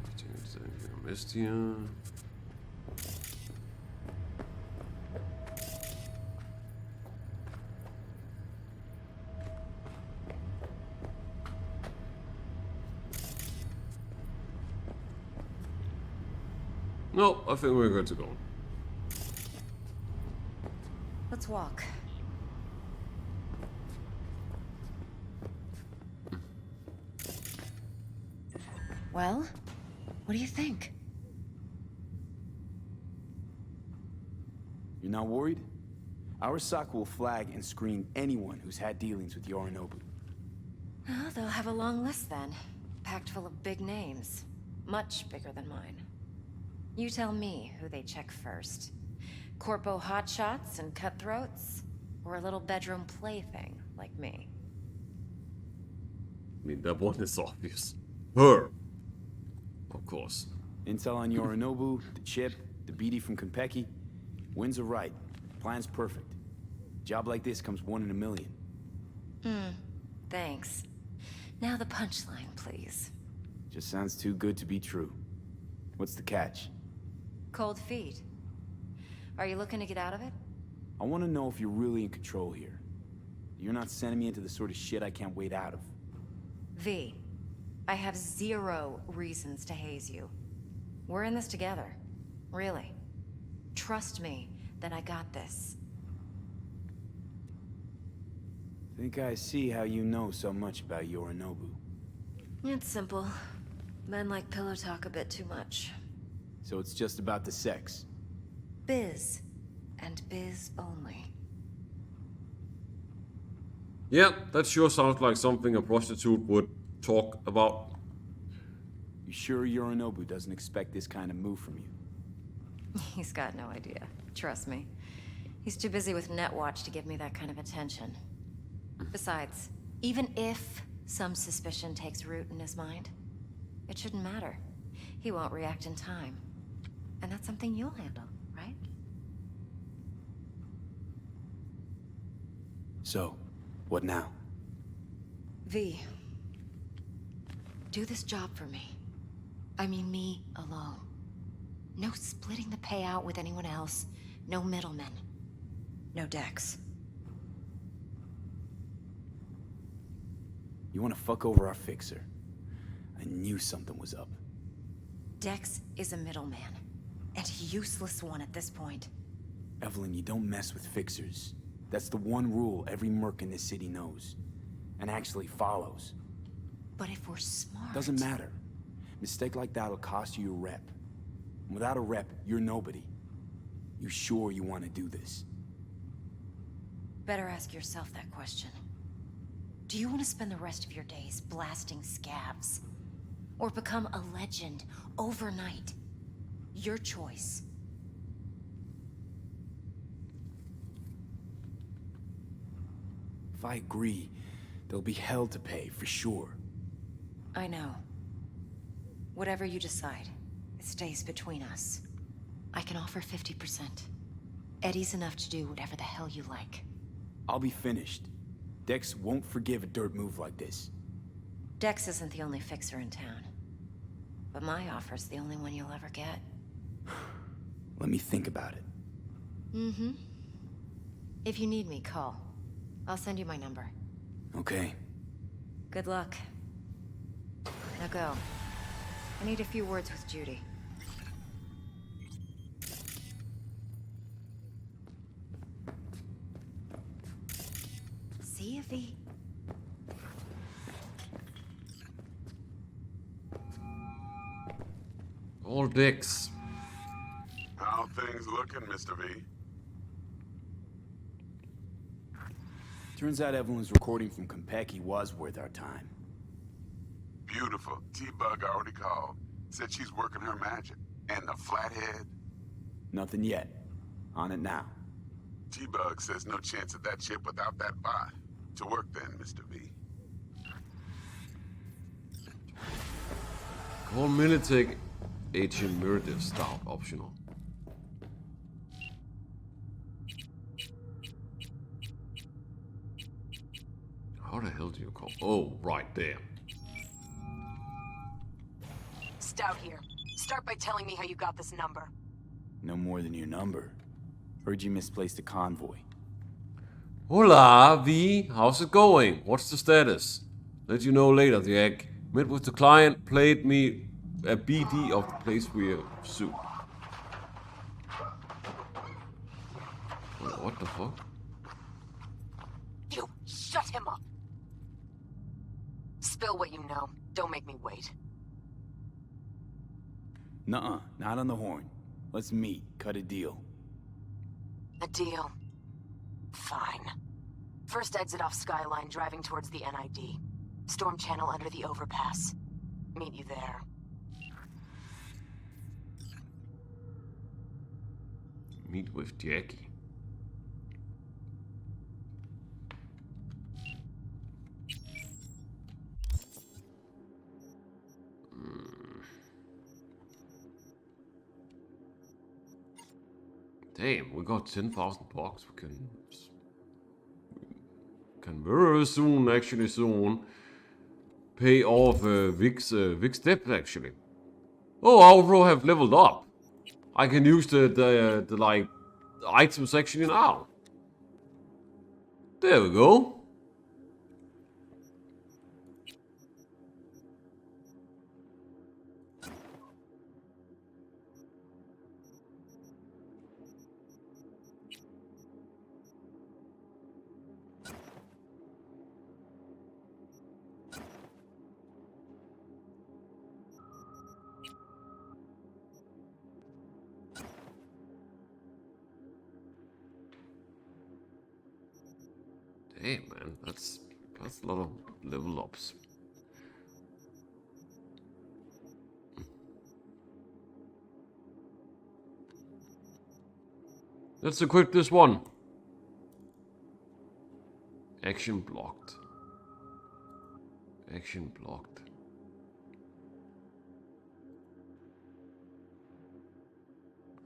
I missed here. No, I think we're good to go. Let's walk. Well, what do you think? You're not worried? Arasaka will flag and screen anyone who's had dealings with Yorinobu. Oh, they'll have a long list then. Packed full of big names. Much bigger than mine. You tell me who they check first. Corpo hotshots and cutthroats? Or a little bedroom plaything like me? I mean, that one is obvious. Her. Of course. Intel on Yorinobu, the chip, the BD from Konpeki. Winds are right. Plan's perfect. Job like this comes 1 in a million. Thanks. Now the punchline, please. Just sounds too good to be true. What's the catch? Cold feet. Are you looking to get out of it? I want to know if you're really in control here. You're not sending me into the sort of shit I can't wait out of. V, I have 0 reasons to haze you. We're in this together. Really. Trust me that I got this. Think I see how you know so much about Yorinobu. It's simple. Men like pillow talk a bit too much. So it's just about the sex. Biz. And biz only. Yeah, that sure sounds like something a prostitute would talk about. You sure Yorinobu doesn't expect this kind of move from you? He's got no idea. Trust me. He's too busy with Netwatch to give me that kind of attention. Besides, even if some suspicion takes root in his mind, it shouldn't matter. He won't react in time. And that's something you'll handle, right? So, what now? V, do this job for me. I mean me alone. No splitting the payout with anyone else. No middlemen. No Dex. You want to fuck over our fixer? I knew something was up. Dex is a middleman. And a useless one at this point. Evelyn, you don't mess with fixers. That's the one rule every merc in this city knows. And actually follows. But if we're smart... Doesn't matter. Mistake like that'll cost you your rep. And without a rep, you're nobody. You sure you want to do this? Better ask yourself that question. Do you want to spend the rest of your days blasting scabs? Or become a legend overnight? Your choice. If I agree, there'll be hell to pay, for sure. I know. Whatever you decide, it stays between us. I can offer 50%. Eddie's enough to do whatever the hell you like. I'll be finished. Dex won't forgive a dirt move like this. Dex isn't the only fixer in town. But my offer's the only one you'll ever get. Let me think about it. Mm-hmm. If you need me, call. I'll send you my number. Okay. Good luck. Now go. I need a few words with Judy. See you, V. All dicks. How things looking, Mr. V? Turns out Evelyn's recording from Konpeki was worth our time. Beautiful. T-Bug already called. Said she's working her magic. And the flathead? Nothing yet. On it now. T-Bug says no chance of that chip without that bot. To work then, Mr. V. Call Militech Agent Meredith start optional. How the hell do you call? Oh, right there. Stout here. Start by telling me how you got this number. No more than your number. Heard you misplaced a convoy. Hola, V. How's it going? What's the status? Let you know later, the egg. Met with the client, played me a BD of the place we're soon. What the fuck? You shut him up. Spill what you know. Don't make me wait. Nuh-uh, not on the horn. Let's meet, cut a deal. A deal. Fine. First exit off Skyline, driving towards the NID. Storm channel under the overpass. Meet you there. Meet with Jackie. Damn, we got 10,000 bucks. We can very soon, actually soon, pay off Vic's debt actually. Oh, I also have leveled up. I can use the like items actually now. There we go. Hey man, that's a lot of level ups. Let's equip this one. Action blocked. Action blocked.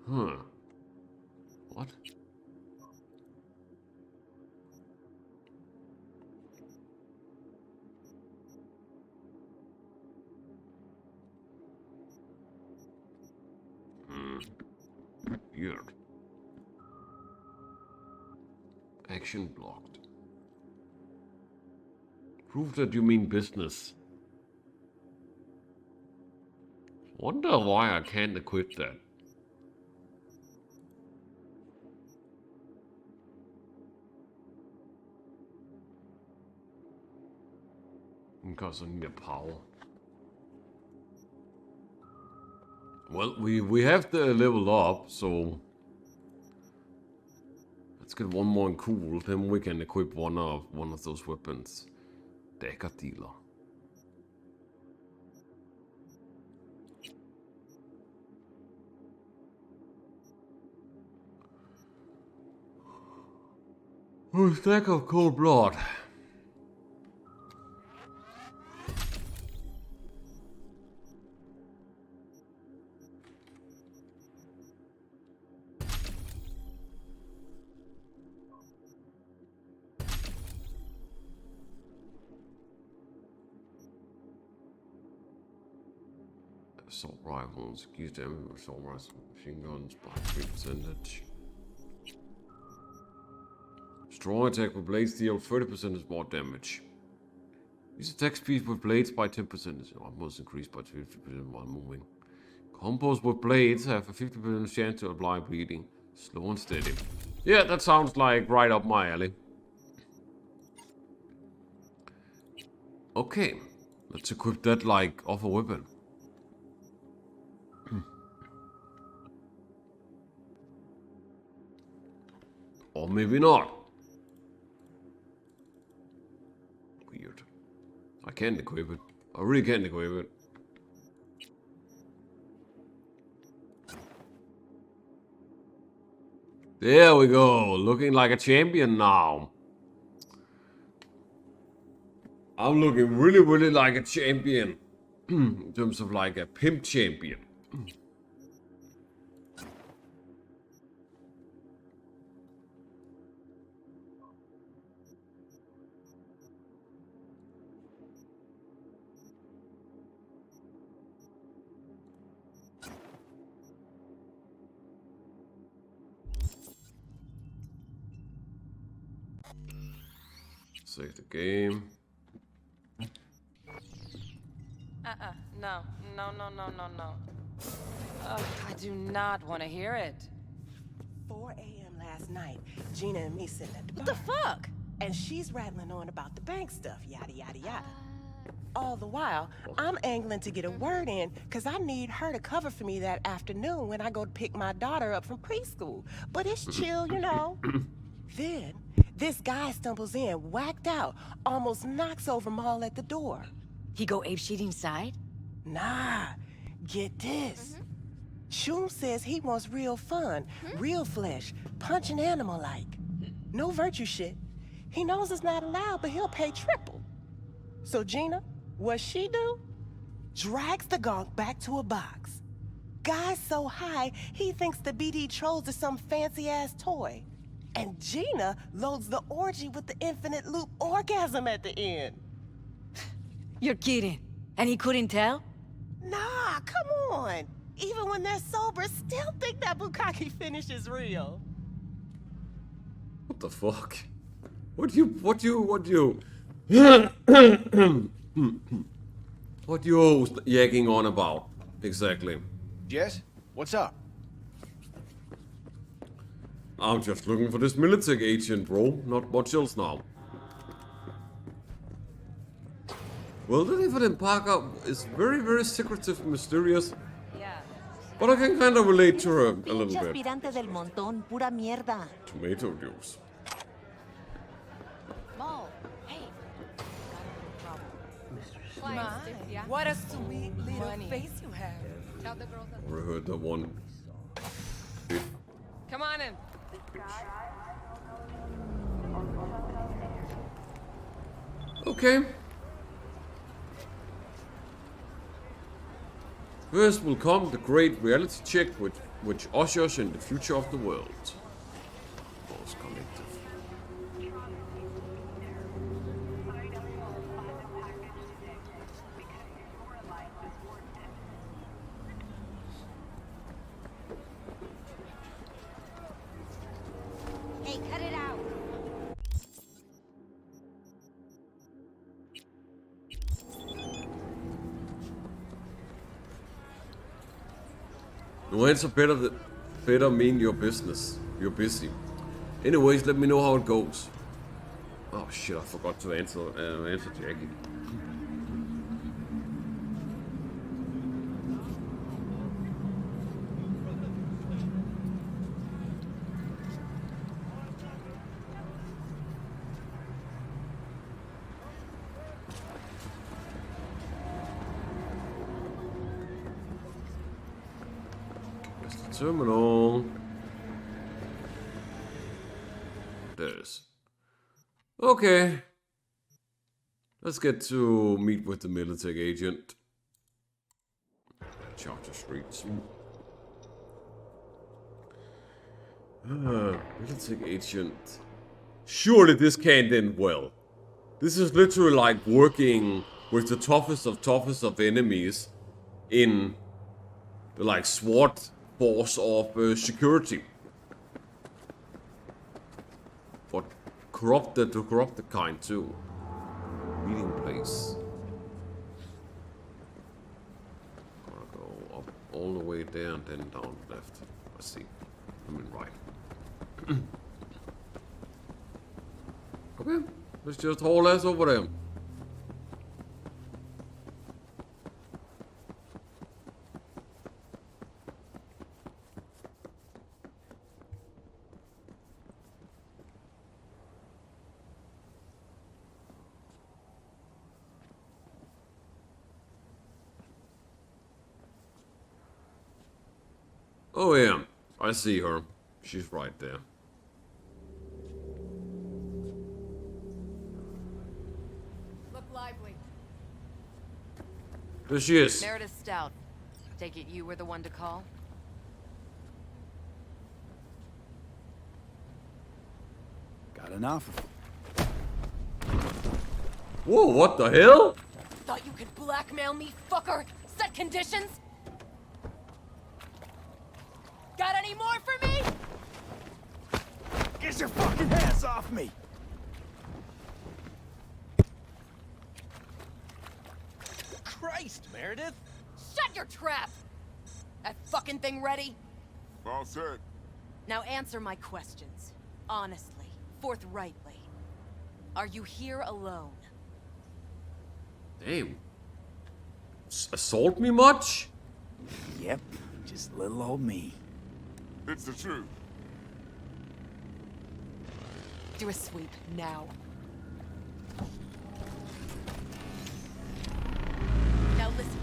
Huh. What? Weird. Action blocked. Prove that you mean business. Wonder why I can't equip that. Because I need a power. Well, we have the level up, so let's get one more cool. Then we can equip one of those weapons. Dagger dealer. A stack of cold blood. Assault rifles, use damage with assault rifles, machine guns by 3%. Strong attack with blades deal 30% more damage. Use attack speed with blades by 10% is almost increased by 50% while moving. Combos with blades have a 50% chance to apply bleeding. Slow and steady. Yeah, that sounds like right up my alley. Okay, let's equip that like off a weapon. Or maybe not. Weird. I can't equip it. I really can't equip it. There we go. Looking like a champion now. I'm looking really like a champion. In terms of like a pimp champion. Save the game. No. Oh, I do not want to hear it. 4 a.m. last night, Gina and me sitting at the bar. What the fuck? And she's rattling on about the bank stuff, yada, yada, yada. All the while, I'm angling to get a word in because I need her to cover for me that afternoon when I go to pick my daughter up from preschool. But it's chill, you know. Then, this guy stumbles in, whacked out, almost knocks over Maul at the door. He go apeshit inside? Nah, get this. Shum says he wants real fun, real flesh, punch an animal like. No virtue shit. He knows it's not allowed, but he'll pay triple. So Gina, what she do? Drags the gonk back to a box. Guy's so high, he thinks the BD trolls are some fancy-ass toy. And Gina loads the orgy with the infinite loop orgasm at the end. You're kidding. And he couldn't tell? Nah, come on. Even when they're sober, still think that bukkake finish is real. What the fuck? What you what you yakking on about exactly? Jess, what's up? I'm just looking for this militech agent, bro. Not much else now. Well, the Neverending Parker is very secretive and mysterious. Yeah. But I can kind of relate to her a little bit. Aspirante del montón, pura mierda. Tomato juice. Maul, hey. What a sweet little face you have. Tell the girls that. I heard that one. Come on in. Okay. First will come the great reality check which ushers in the future of the world. Force collective. Hey, cut it out. No answer better mean your business. You're busy. Anyways, let me know how it goes. Oh shit, I forgot to answer Jackie. Terminal. There's. Okay. Let's get to meet with the militech agent. Charter streets. Militech agent. Surely this can't end well. This is literally like working with the toughest of enemies in the like SWAT force of security. But corrupted to corrupted kind too. Meeting place. Gotta go up all the way there and then down left. I see. I mean right. Okay, let's just haul ass over there. Oh yeah, I see her. She's right there. Look lively. There she is. Meredith Stout. Take it you were the one to call? Got an offer. Whoa, what the hell? Thought you could blackmail me, fucker? Set conditions? Got any more for me? Get your fucking hands off me! Christ, Meredith! Shut your trap! That fucking thing ready? All set. Now answer my questions. Honestly, forthrightly. Are you here alone? Damn. Assault me much? Yep, just little old me. It's the truth. Do a sweep, now. Now listen.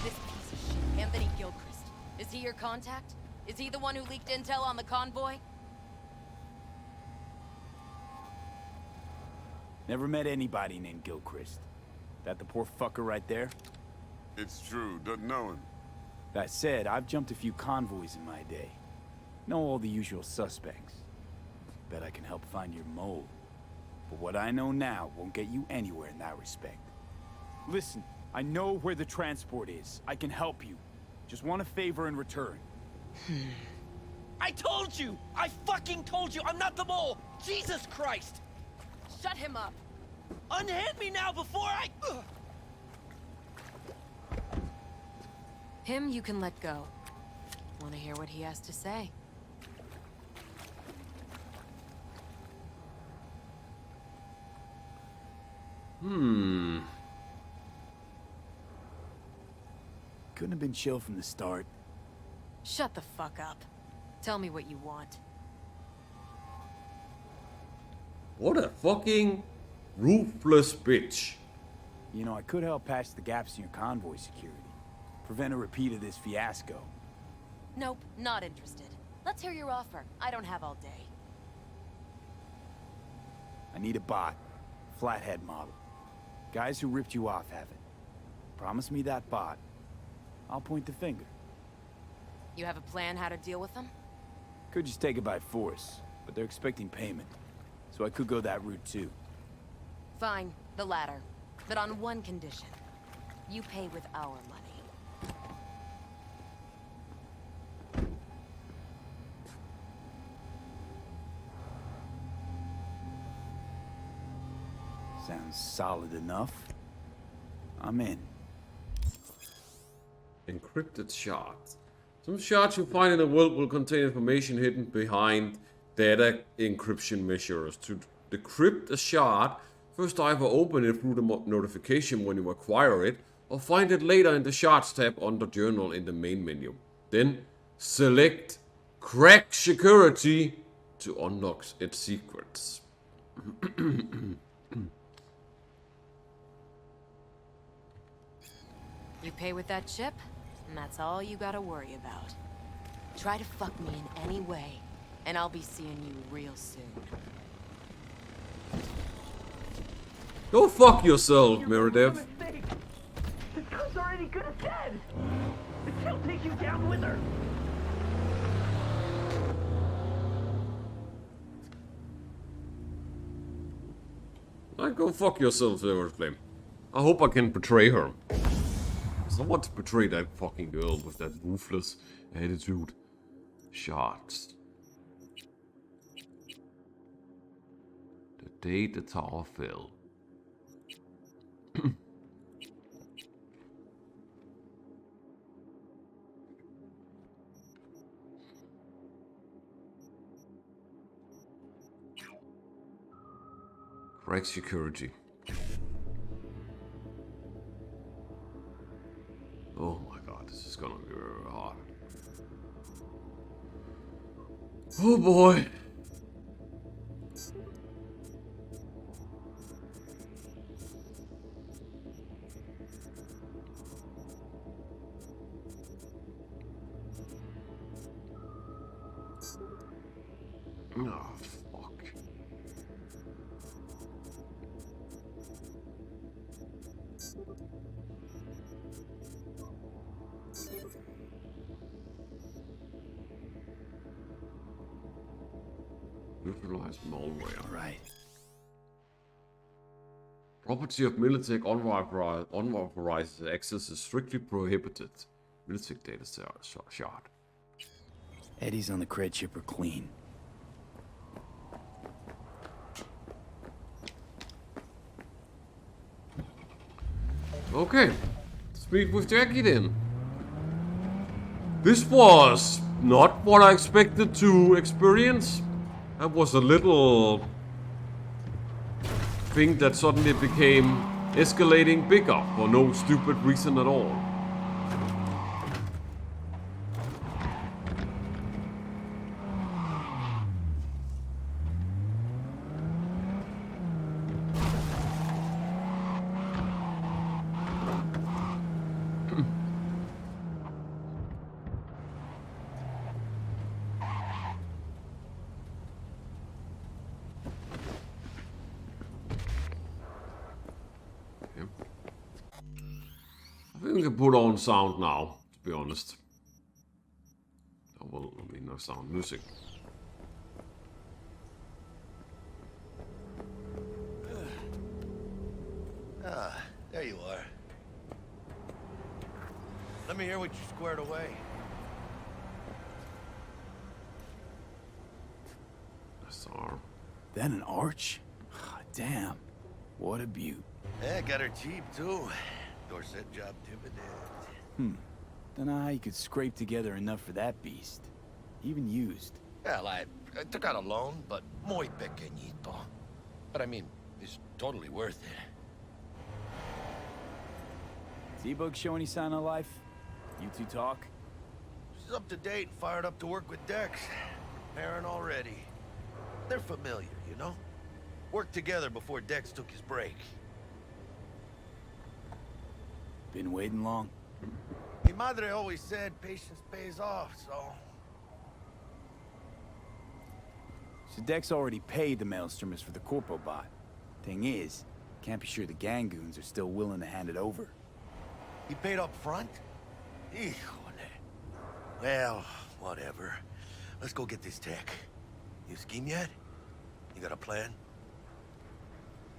This piece of shit, Anthony Gilchrist. Is he your contact? Is he the one who leaked intel on the convoy? Never met anybody named Gilchrist. That the poor fucker right there? It's true, doesn't know him. That said, I've jumped a few convoys in my day. Know all the usual suspects. Bet I can help find your mole. But what I know now won't get you anywhere in that respect. Listen, I know where the transport is. I can help you. Just want a favor in return. I told you! I fucking told you! I'm not the mole! Jesus Christ! Shut him up! Unhand me now before I... Him you can let go. Want to hear what he has to say? Couldn't have been chill from the start. Shut the fuck up. Tell me what you want. What a fucking ruthless bitch. You know, I could help patch the gaps in your convoy security. Prevent a repeat of this fiasco. Nope, not interested. Let's hear your offer. I don't have all day. I need a bot. Flathead model. Guys who ripped you off have it. Promise me that bot. I'll point the finger. You have a plan how to deal with them? Could just take it by force, but they're expecting payment. So I could go that route too. Fine, the latter. But on one condition. You pay with our money. Sounds solid enough. I'm in. Encrypted shards. Some shards you find in the world will contain information hidden behind data encryption measures. To decrypt a shard, first either open it through the notification when you acquire it, or find it later in the Shards tab under Journal in the main menu. Then select Crack Security to unlock its secrets. You pay with that chip, and that's all you gotta worry about. Try to fuck me in any way, and I'll be seeing you real soon. Go fuck yourself, Meredith. This cunt's already good as dead! She'll take you down with her! Like, go fuck yourself, seriously. I hope I can betray her. Someone to betray that fucking girl with that ruthless attitude. Sharks. The day the tower fell. Correct security. Oh my god, this is gonna be very hard. Oh boy. Oh, fuck. Neutralize malware. Right. Property of Militech unauthorized access is strictly prohibited. Militech data shard. Eddies on the cred chip are clean. Okay, speak with Jackie then. This was not what I expected to experience. That was a little thing that suddenly became escalating bigger for no stupid reason at all. I think we can put on sound now, to be honest. Oh, well, I mean, no sound, music. Ah, there you are. Let me hear what you squared away. SR. That an arch? Damn. What a beaut. Yeah, got her cheap, too. Dorset job dividend. Dunno how you could scrape together enough for that beast. Even used. Well, I took out a loan, but muy pequeñito. But I mean, it's totally worth it. T-Bug show any sign of life? You two talk? She's up to date, fired up to work with Dex. Preparing already. They're familiar, you know? Worked together before Dex took his break. Been waiting long? Mi madre always said patience pays off, so... So Dex already paid the Maelstromers for the Corpo bot. Thing is, can't be sure the Gangoons are still willing to hand it over. He paid up front? Híjole. Well, whatever. Let's go get this tech. You scheme yet? You got a plan?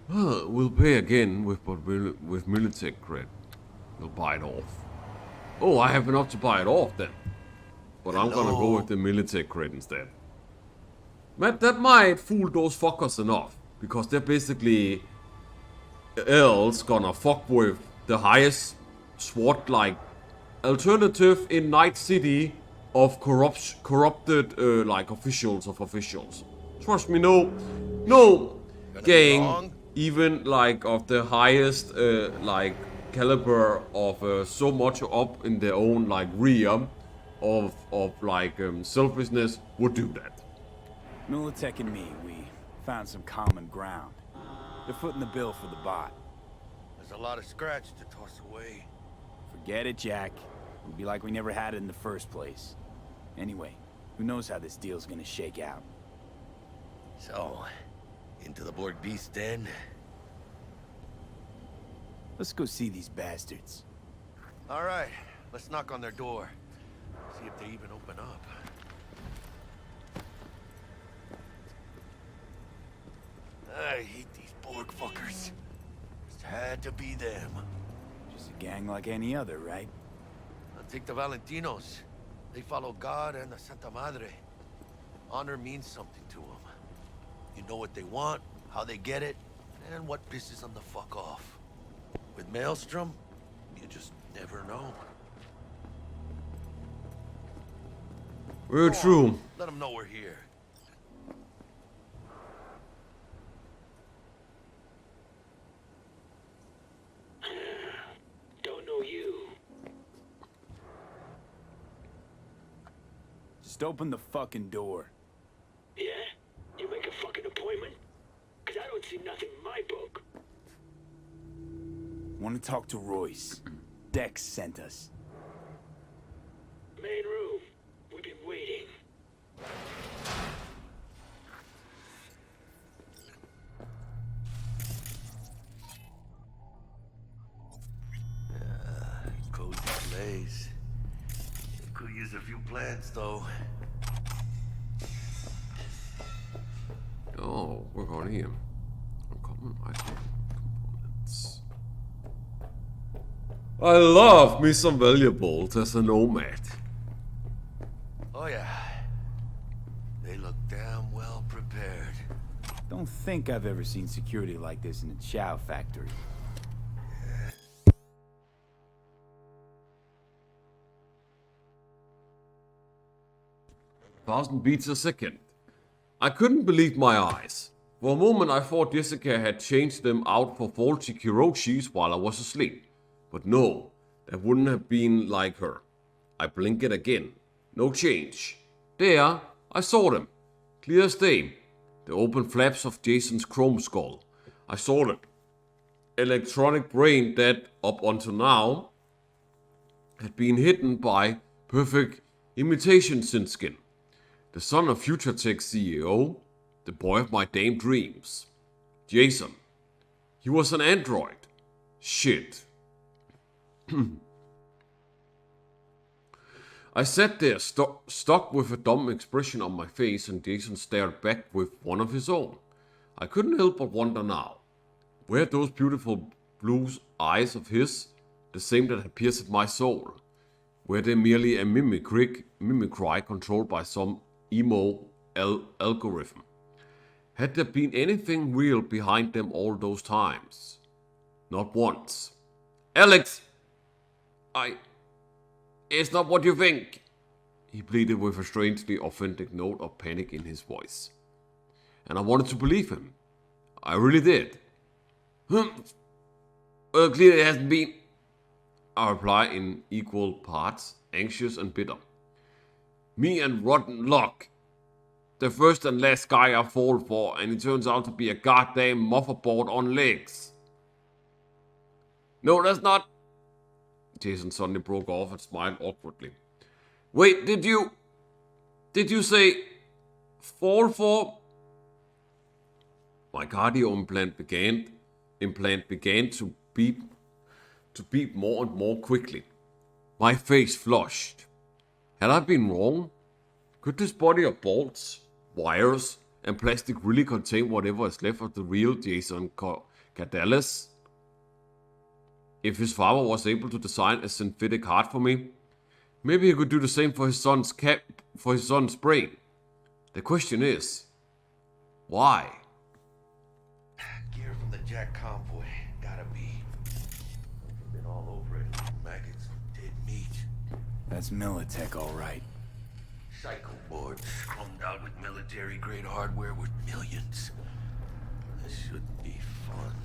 We'll pay again with Militech cred. We'll buy it off. Oh, I have enough to buy it off then. But I'm gonna go with the Militech cred instead. That might fool those fuckers enough. Because they're basically else gonna fuck with the highest SWAT-like alternative in Night City of corrupted like officials of officials. Trust me, no gang, even like of the highest like caliber of so much up in their own like realm of like selfishness would do that. Militech and me, we found some common ground. They're footing the bill for the bot. There's a lot of scratch to toss away. Forget it, Jack. It'll be like we never had it in the first place. Anyway, who knows how this deal's gonna shake out. So, into the Borg Beast den? Let's go see these bastards. All right, let's knock on their door. See if they even open up. I hate these Borg fuckers. Just had to be them. Just a gang like any other, right? Take the Valentinos. They follow God and the Santa Madre. Honor means something to them. You know what they want, how they get it, and what pisses them the fuck off. With Maelstrom, you just never know. Very true. Let them know we're here. Don't know you. Just open the fucking door. Yeah? You make a fucking appointment? Cause I don't see nothing in my book. Want to talk to Royce. Dex sent us. Main room. We've been waiting. Cozy place. Could use a few plants, though. Oh, we're going here. Uncommon item components. I love me some valuables as a nomad. Oh yeah. They look damn well prepared. Don't think I've ever seen security like this in a chow factory. 1,000 beats a second. I couldn't believe my eyes. For a moment I thought Jessica had changed them out for faulty Kiroshis while I was asleep. But no, that wouldn't have been like her. I blinked again. No change. There, I saw them. Clear as day. The open flaps of Jason's chrome skull. I saw the electronic brain that, up until now, had been hidden by perfect imitation skin. The son of Future Tech CEO, the boy of my damn dreams. Jason. He was an android. Shit. I sat there stuck with a dumb expression on my face, and Jason stared back with one of his own. I couldn't help but wonder now. Were those beautiful blue eyes of his the same that had pierced my soul? Were they merely a mimicry controlled by some emo algorithm? Had there been anything real behind them all those times? Not once. Alex! It's not what you think, he pleaded with a strangely authentic note of panic in his voice. And I wanted to believe him. I really did. Well, clearly it hasn't been, I reply in equal parts, anxious and bitter. Me and rotten luck. The first and last guy I fall for, and it turns out to be a goddamn motherboard on legs. No, that's not. Jason suddenly broke off and smiled awkwardly. Wait, did you say fall for? My cardio implant began to beat more and more quickly. My face flushed. Had I been wrong? Could this body of bolts, wires, and plastic really contain whatever is left of the real Jason Cadales? If his father was able to design a synthetic heart for me, maybe he could do the same for his son's brain. The question is, why? Gear from the Jack convoy. Gotta be. Been all over it. Maggots, dead meat. That's Militech, all right. Psycho boards strummed out with military-grade hardware worth millions. This shouldn't be fun.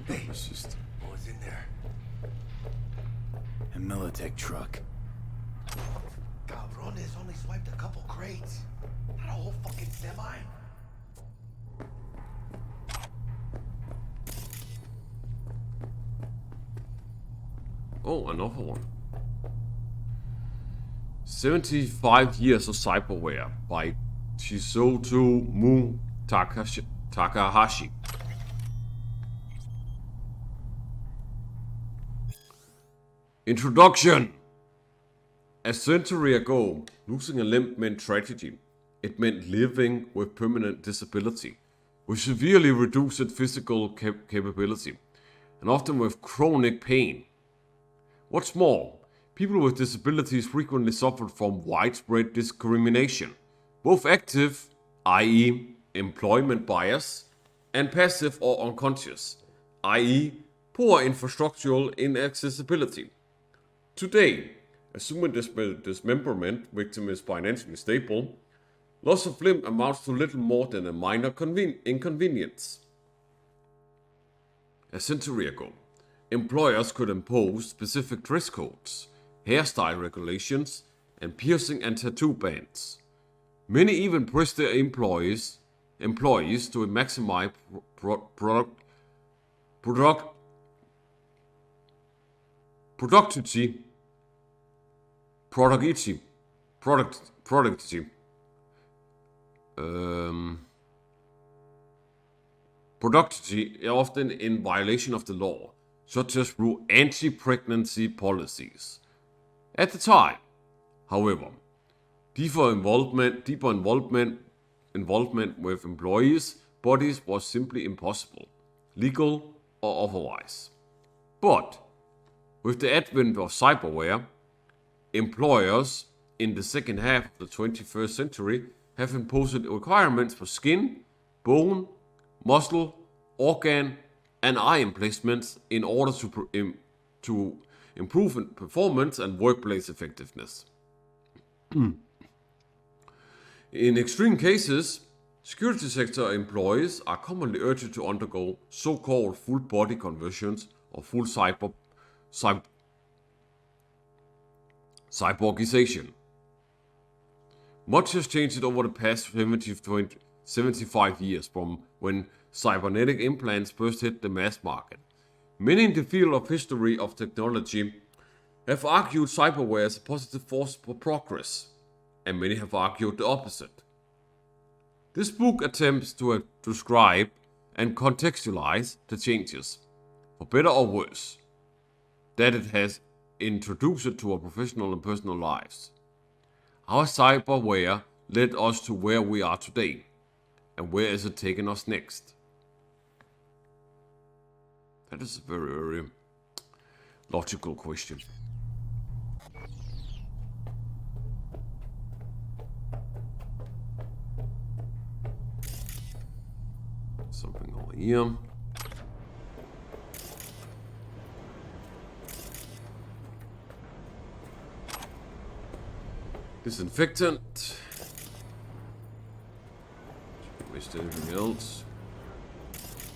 Hey, what's in there? A Militech truck. Cabrones only swiped a couple crates. Not a whole fucking semi. Oh, another one. 75 Years of Cyberware by Shizoto Takahashi. Introduction. A century ago, losing a limb meant tragedy. It meant living with permanent disability, with severely reduced physical capability, and often with chronic pain. What's more, people with disabilities frequently suffered from widespread discrimination, both active, i.e. employment bias, and passive or unconscious, i.e. poor infrastructural inaccessibility. Today, assuming dismemberment victim is financially stable, loss of limb amounts to little more than a minor inconvenience. A century ago, employers could impose specific dress codes, hairstyle regulations, and piercing and tattoo bans. Many even pressed their employees to maximize productivity, often in violation of the law, such as through anti-pregnancy policies. At the time, however, deeper involvement with employees' bodies was simply impossible, legal or otherwise. But with the advent of cyberware, employers in the second half of the 21st century have imposed requirements for skin, bone, muscle, organ, and eye emplacements in order to improve performance and workplace effectiveness. In extreme cases, security sector employees are commonly urged to undergo so-called full body conversions or full cyborgization. Much has changed over the past 75 years from when cybernetic implants first hit the mass market. Many in the field of history of technology have argued cyberware as a positive force for progress, and many have argued the opposite. This book attempts to describe and contextualize the changes, for better or worse, that it has introduced to our professional and personal lives. How has cyberware led us to where we are today, and where is it taking us next? That is a very, very logical question. Something over here. Disinfectant. Missed anything else?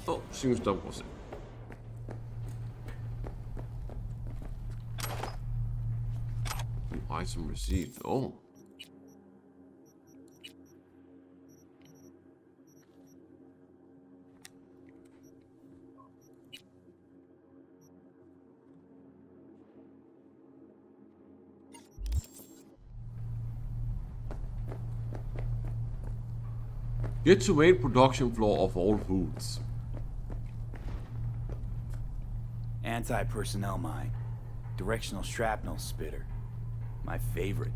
Oh, seems that was it. Item received. Oh. Get to main production floor of all foods. Anti-personnel mine. Directional shrapnel spitter. My favorite.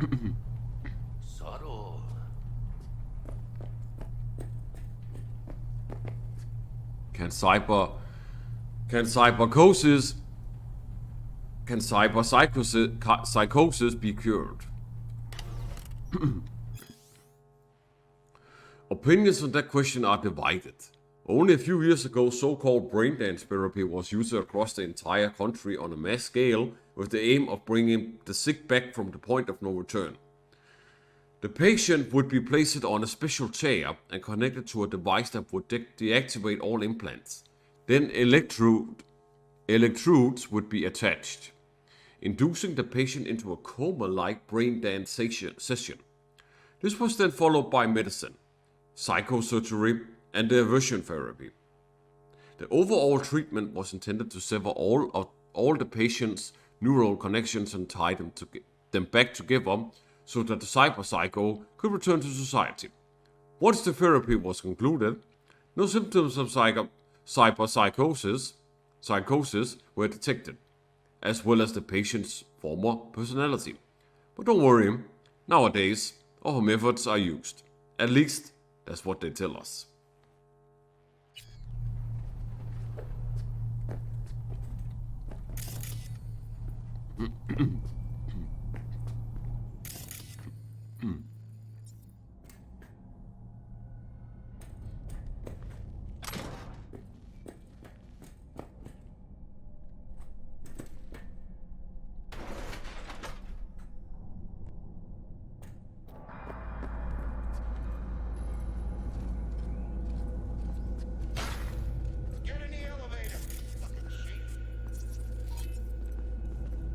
Subtle. Can cyberpsychosis be cured? Opinions on that question are divided. Only a few years ago, so-called brain dance therapy was used across the entire country on a mass scale with the aim of bringing the sick back from the point of no return. The patient would be placed on a special chair and connected to a device that would deactivate all implants. Then electrodes would be attached, inducing the patient into a coma-like brain dance session. This was then followed by medicine, psychosurgery, and the aversion therapy. The overall treatment was intended to sever all the patient's neural connections and tie them back together so that the cyberpsycho could return to society. Once the therapy was concluded, no symptoms of cyberpsychosis were detected, as well as the patient's former personality. But don't worry, nowadays, all methods are used. At least, that's what they tell us.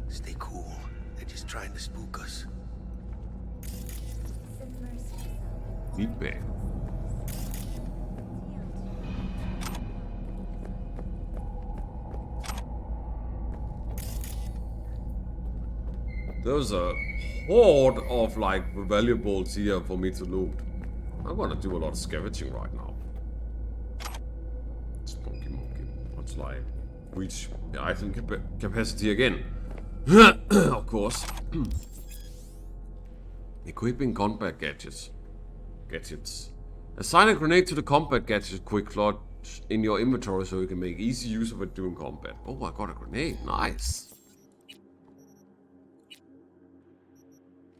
Stay cool. They're just trying to spook us. Meat bag. There's a horde of like valuables here for me to loot. I'm gonna do a lot of scavenging right now. Spunky monkey. Let's like reach the item capacity again. Of course. Equipping combat gadgets. Assign a grenade to the combat gadget quick slot in your inventory so you can make easy use of it during combat. Oh, I got a grenade. Nice.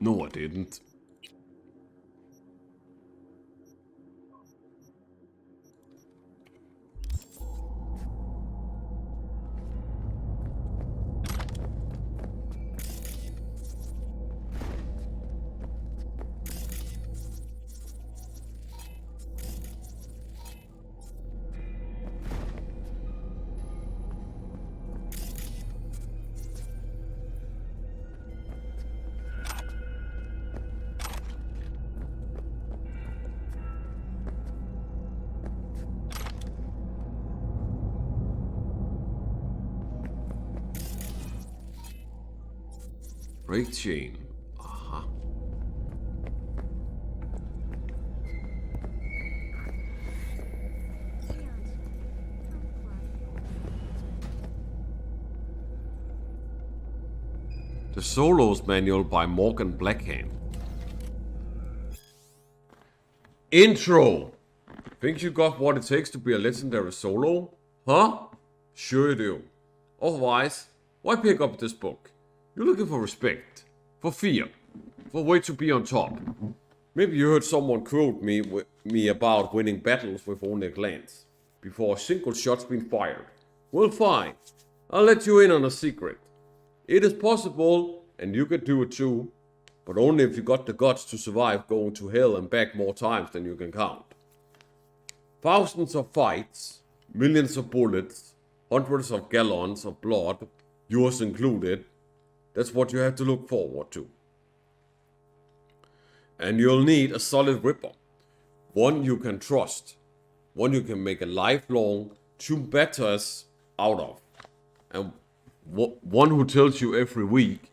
No, I didn't. Break chain. Aha. The Solos Manual by Morgan Blackhand. Intro. Think you got what it takes to be a legendary solo? Huh? Sure you do. Otherwise, why pick up this book? You're looking for respect, for fear, for a way to be on top. Maybe you heard someone quote me about winning battles with only a glance, before a single shot's been fired. Well, fine. I'll let you in on a secret. It is possible, and you can do it too, but only if you got the guts to survive going to hell and back more times than you can count. Thousands of fights, millions of bullets, hundreds of gallons of blood, yours included. That's what you have to look forward to. And you'll need a solid ripper. One you can trust. One you can make a lifelong tomb batters out of. And one who tells you every week,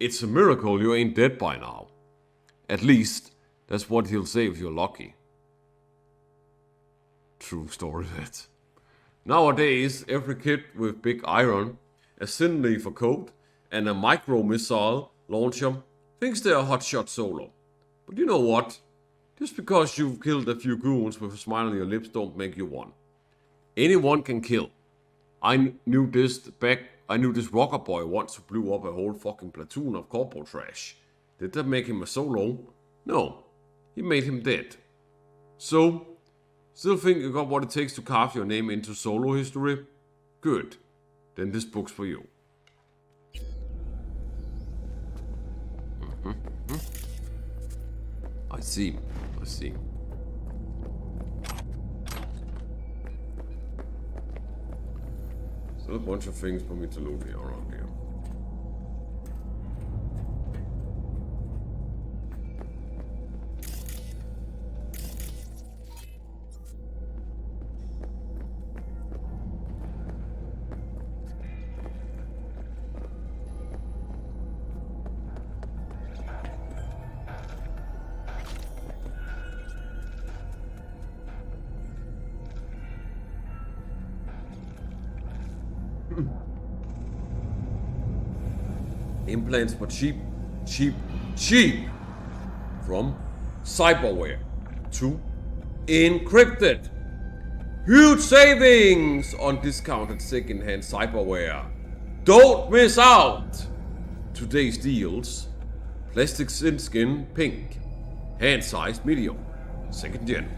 it's a miracle you ain't dead by now. At least, that's what he'll say if you're lucky. True story that. Nowadays, every kid with big iron, a sin leaf coat, and a micro-missile launcher thinks they're a hotshot solo. But you know what? Just because you've killed a few goons with a smile on your lips don't make you one. Anyone can kill. I knew this rocker boy once who blew up a whole fucking platoon of corporal trash. Did that make him a solo? No. He made him dead. So, still think you got what it takes to carve your name into solo history? Good. Then this book's for you. I see. Still a bunch of things for me to loot here around here. Implants for cheap cheap from cyberware to encrypted. Huge savings on discounted second-hand cyberware. Don't miss out! Today's deals: plastic skin pink, hand size medium, second gen.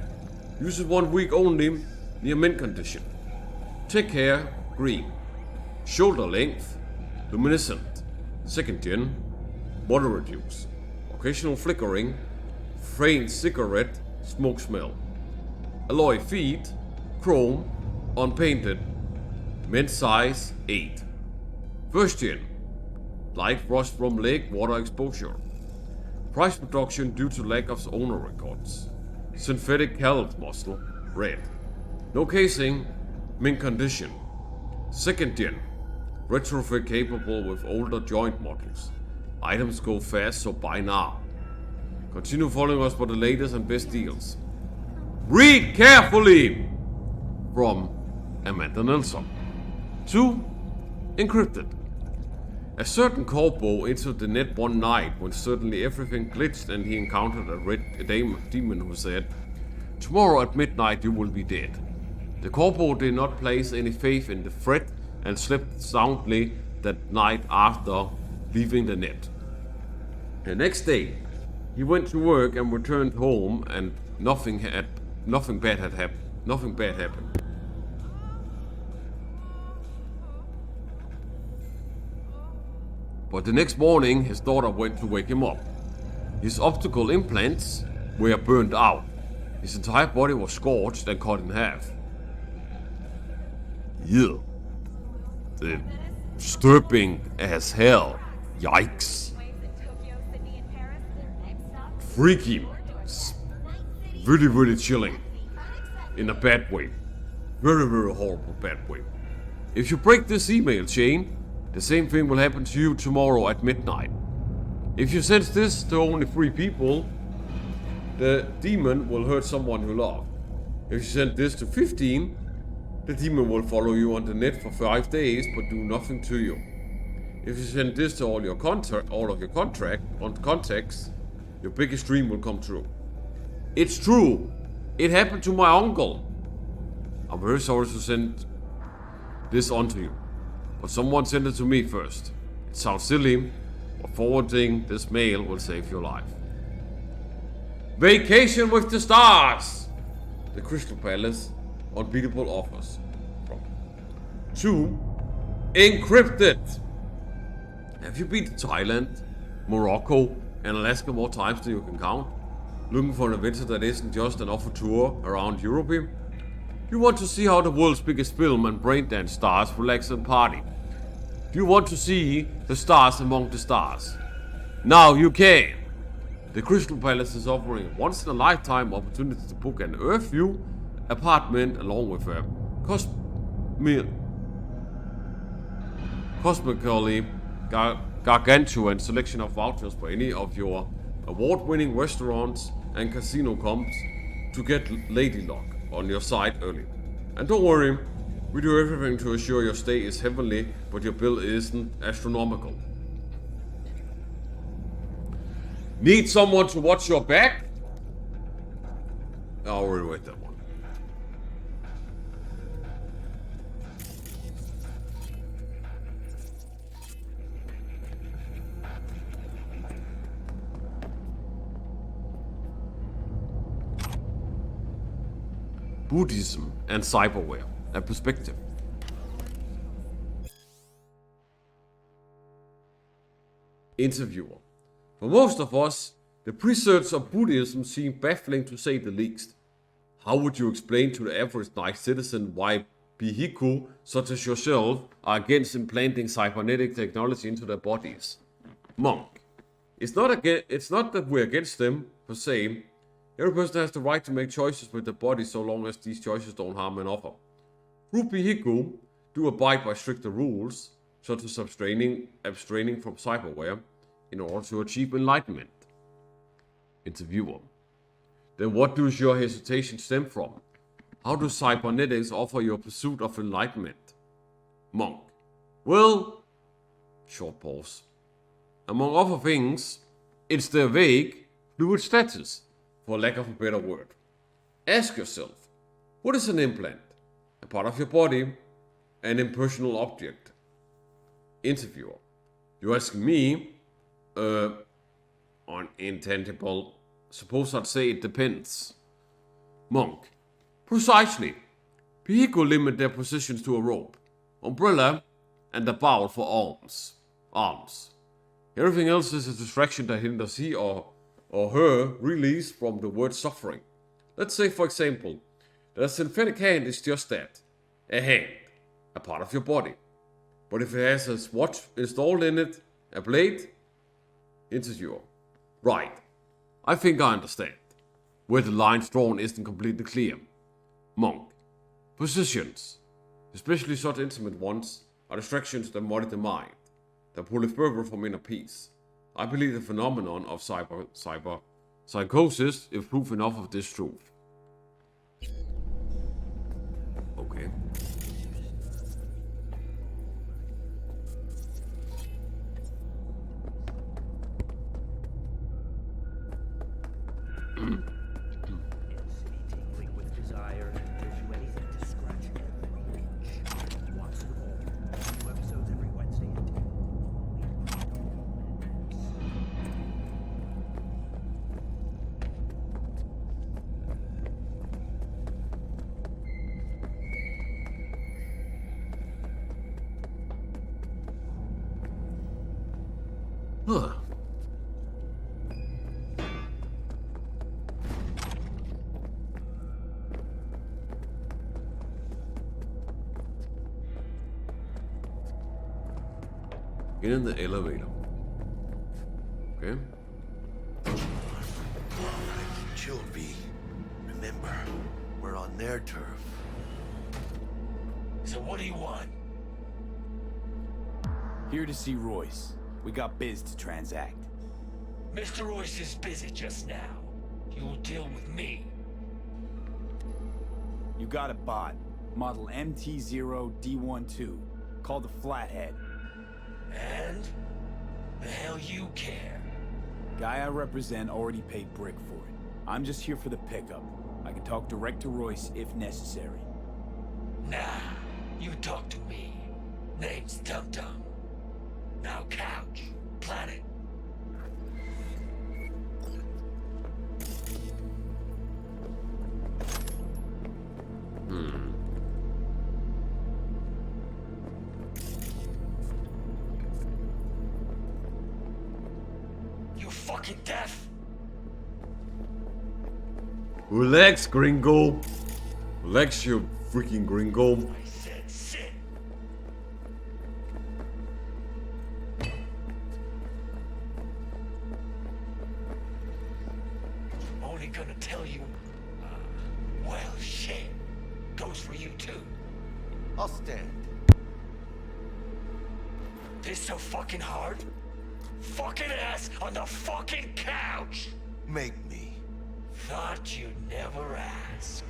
Use it 1 week only, near mint condition. Tech hair green, shoulder length luminescent, second gen, moderate use, occasional flickering, faint cigarette smoke smell. Alloy feet, chrome, unpainted, mint size 8. First gen, light rust from leg water exposure. Price reduction due to lack of owner records. Synthetic health muscle, red. No casing, mint condition. Second gen, retrofit capable with older joint models. Items go fast, so buy now. Continue following us for the latest and best deals. Read carefully! From Amanda Nelson. 2. Encrypted. A certain corpo entered the net one night when suddenly everything glitched and he encountered a red demon who said, "Tomorrow at midnight you will be dead." The corpo did not place any faith in the threat and slept soundly that night after leaving the net. The next day, he went to work and returned home, and nothing bad happened. But the next morning, his daughter went to wake him up. His optical implants were burned out. His entire body was scorched and cut in half. Yeah. Disturbing as hell. Yikes. Freaky. Really, really chilling. In a bad way. Very, very horrible bad way. If you break this email chain, the same thing will happen to you tomorrow at midnight. If you send this to only 3 people, the demon will hurt someone you love. If you send this to 15, the demon will follow you on the net for 5 days but do nothing to you. If you send this to all of your contacts, your biggest dream will come true. It's true. It happened to my uncle. I'm very sorry to send this on to you, but someone sent it to me first. It sounds silly, but forwarding this mail will save your life. Vacation with the stars! The Crystal Palace, unbeatable offers. 2. Encrypted! Have you been to Thailand, Morocco, and Alaska more times than you can count? Looking for an adventure that isn't just an offer tour around Europe? You want to see how the world's biggest film and braindance stars relax and party? You want to see the stars among the stars? Now you can! The Crystal Palace is offering a once-in-a-lifetime opportunity to book an Earth View apartment along with a cosmically gargantuan selection of vouchers for any of your award-winning restaurants and casino comps to get Lady Luck on your side early. And don't worry, we do everything to ensure your stay is heavenly, but your bill isn't astronomical. Need someone to watch your back? I already read that one. Buddhism and cyberware, a perspective. Interviewer. For most of us, the precepts of Buddhism seem baffling to say the least. How would you explain to the average nice citizen why Bhikkhu, such as yourself, are against implanting cybernetic technology into their bodies? Monk. It's not that we're against them, per se. Every person has the right to make choices with their body so long as these choices don't harm another. True Bhikkhu do abide by stricter rules, such as abstraining from cyberware, in order to achieve enlightenment. Interviewer. Then what does your hesitation stem from? How do cybernetics offer your pursuit of enlightenment? Monk. Well, short pause. Among other things, It's the vague, fluid status, for lack of a better word. Ask yourself, what is an implant? A part of your body, an impersonal object. Interviewer, you ask me, on intangible, suppose I'd say it depends. Monk, precisely. People limit their positions to a rope, umbrella, and a bowl for arms. Everything else is a distraction that hinders he or her release from the word suffering. Let's say, for example, that a synthetic hand is just that. A hand. A part of your body. But if it has a watch installed in it, a blade, interviewer. Right. I think I understand. Where the lines drawn isn't completely clear. Monk. Positions, especially such intimate ones, are distractions that muddy the mind, that pull it further from inner peace. I believe the phenomenon of psychosis is proof enough of this truth. Okay. Huh. Get in the elevator. Okay. Chill, V. Remember, we're on their turf. So what do you want? Here to see Royce. We got biz to transact. Mr. Royce is busy just now. You'll deal with me. You got a bot. Model MT0D12. Called the Flathead. And? The hell you care? Guy I represent already paid Brick for it. I'm just here for the pickup. I can talk direct to Royce if necessary. Nah, you talk to me. Name's Dum Dum. Now couch, planet. You fucking deaf? Relax, gringo. Relax, you freaking gringo. I said sit. Only gonna tell you, well, shit. Goes for you too. I'll stand. This so fucking hard? Fucking ass on the fucking couch! Make me. Thought you'd never ask.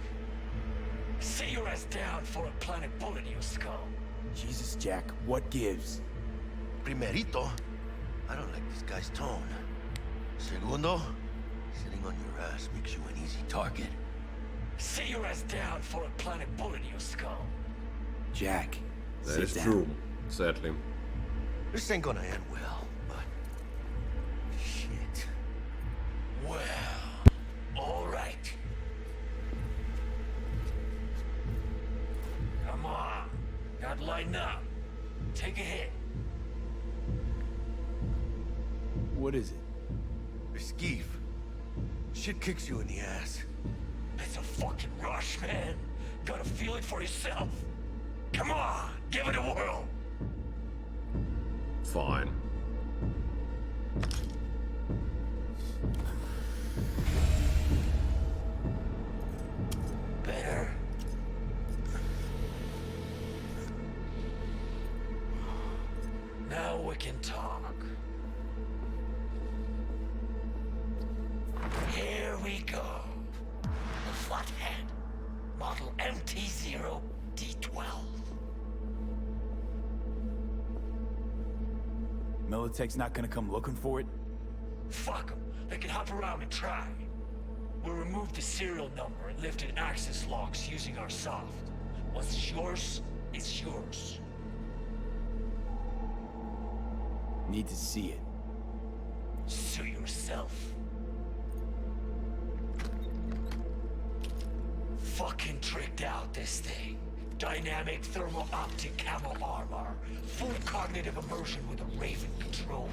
Sit your ass down for a planet bullet in your skull. Jesus, Jack, what gives? Primerito, I don't like this guy's tone. Segundo, sitting on your ass makes you an easy target. Sit your ass down for a planet bullet in your skull. Jack, that is true, sadly. This ain't gonna end well, but... shit. Well, alright. Come on. Gotta lighten up. Take a hit. What is it? This skeeve. Shit kicks you in the ass. It's a fucking rush, man. Gotta feel it for yourself. Come on, give it a whirl. Fine. Better. Now we can talk. Here we go. The Flathead. Model MT0D12. Militech's not gonna come looking for it? Fuck them. They can hop around and try. We'll remove the serial number and lift in access locks using our soft. What's yours is yours. Need to see it. Sue yourself. Fucking tricked out this thing. Dynamic thermal optic camo armor. Full cognitive immersion with a Raven controller.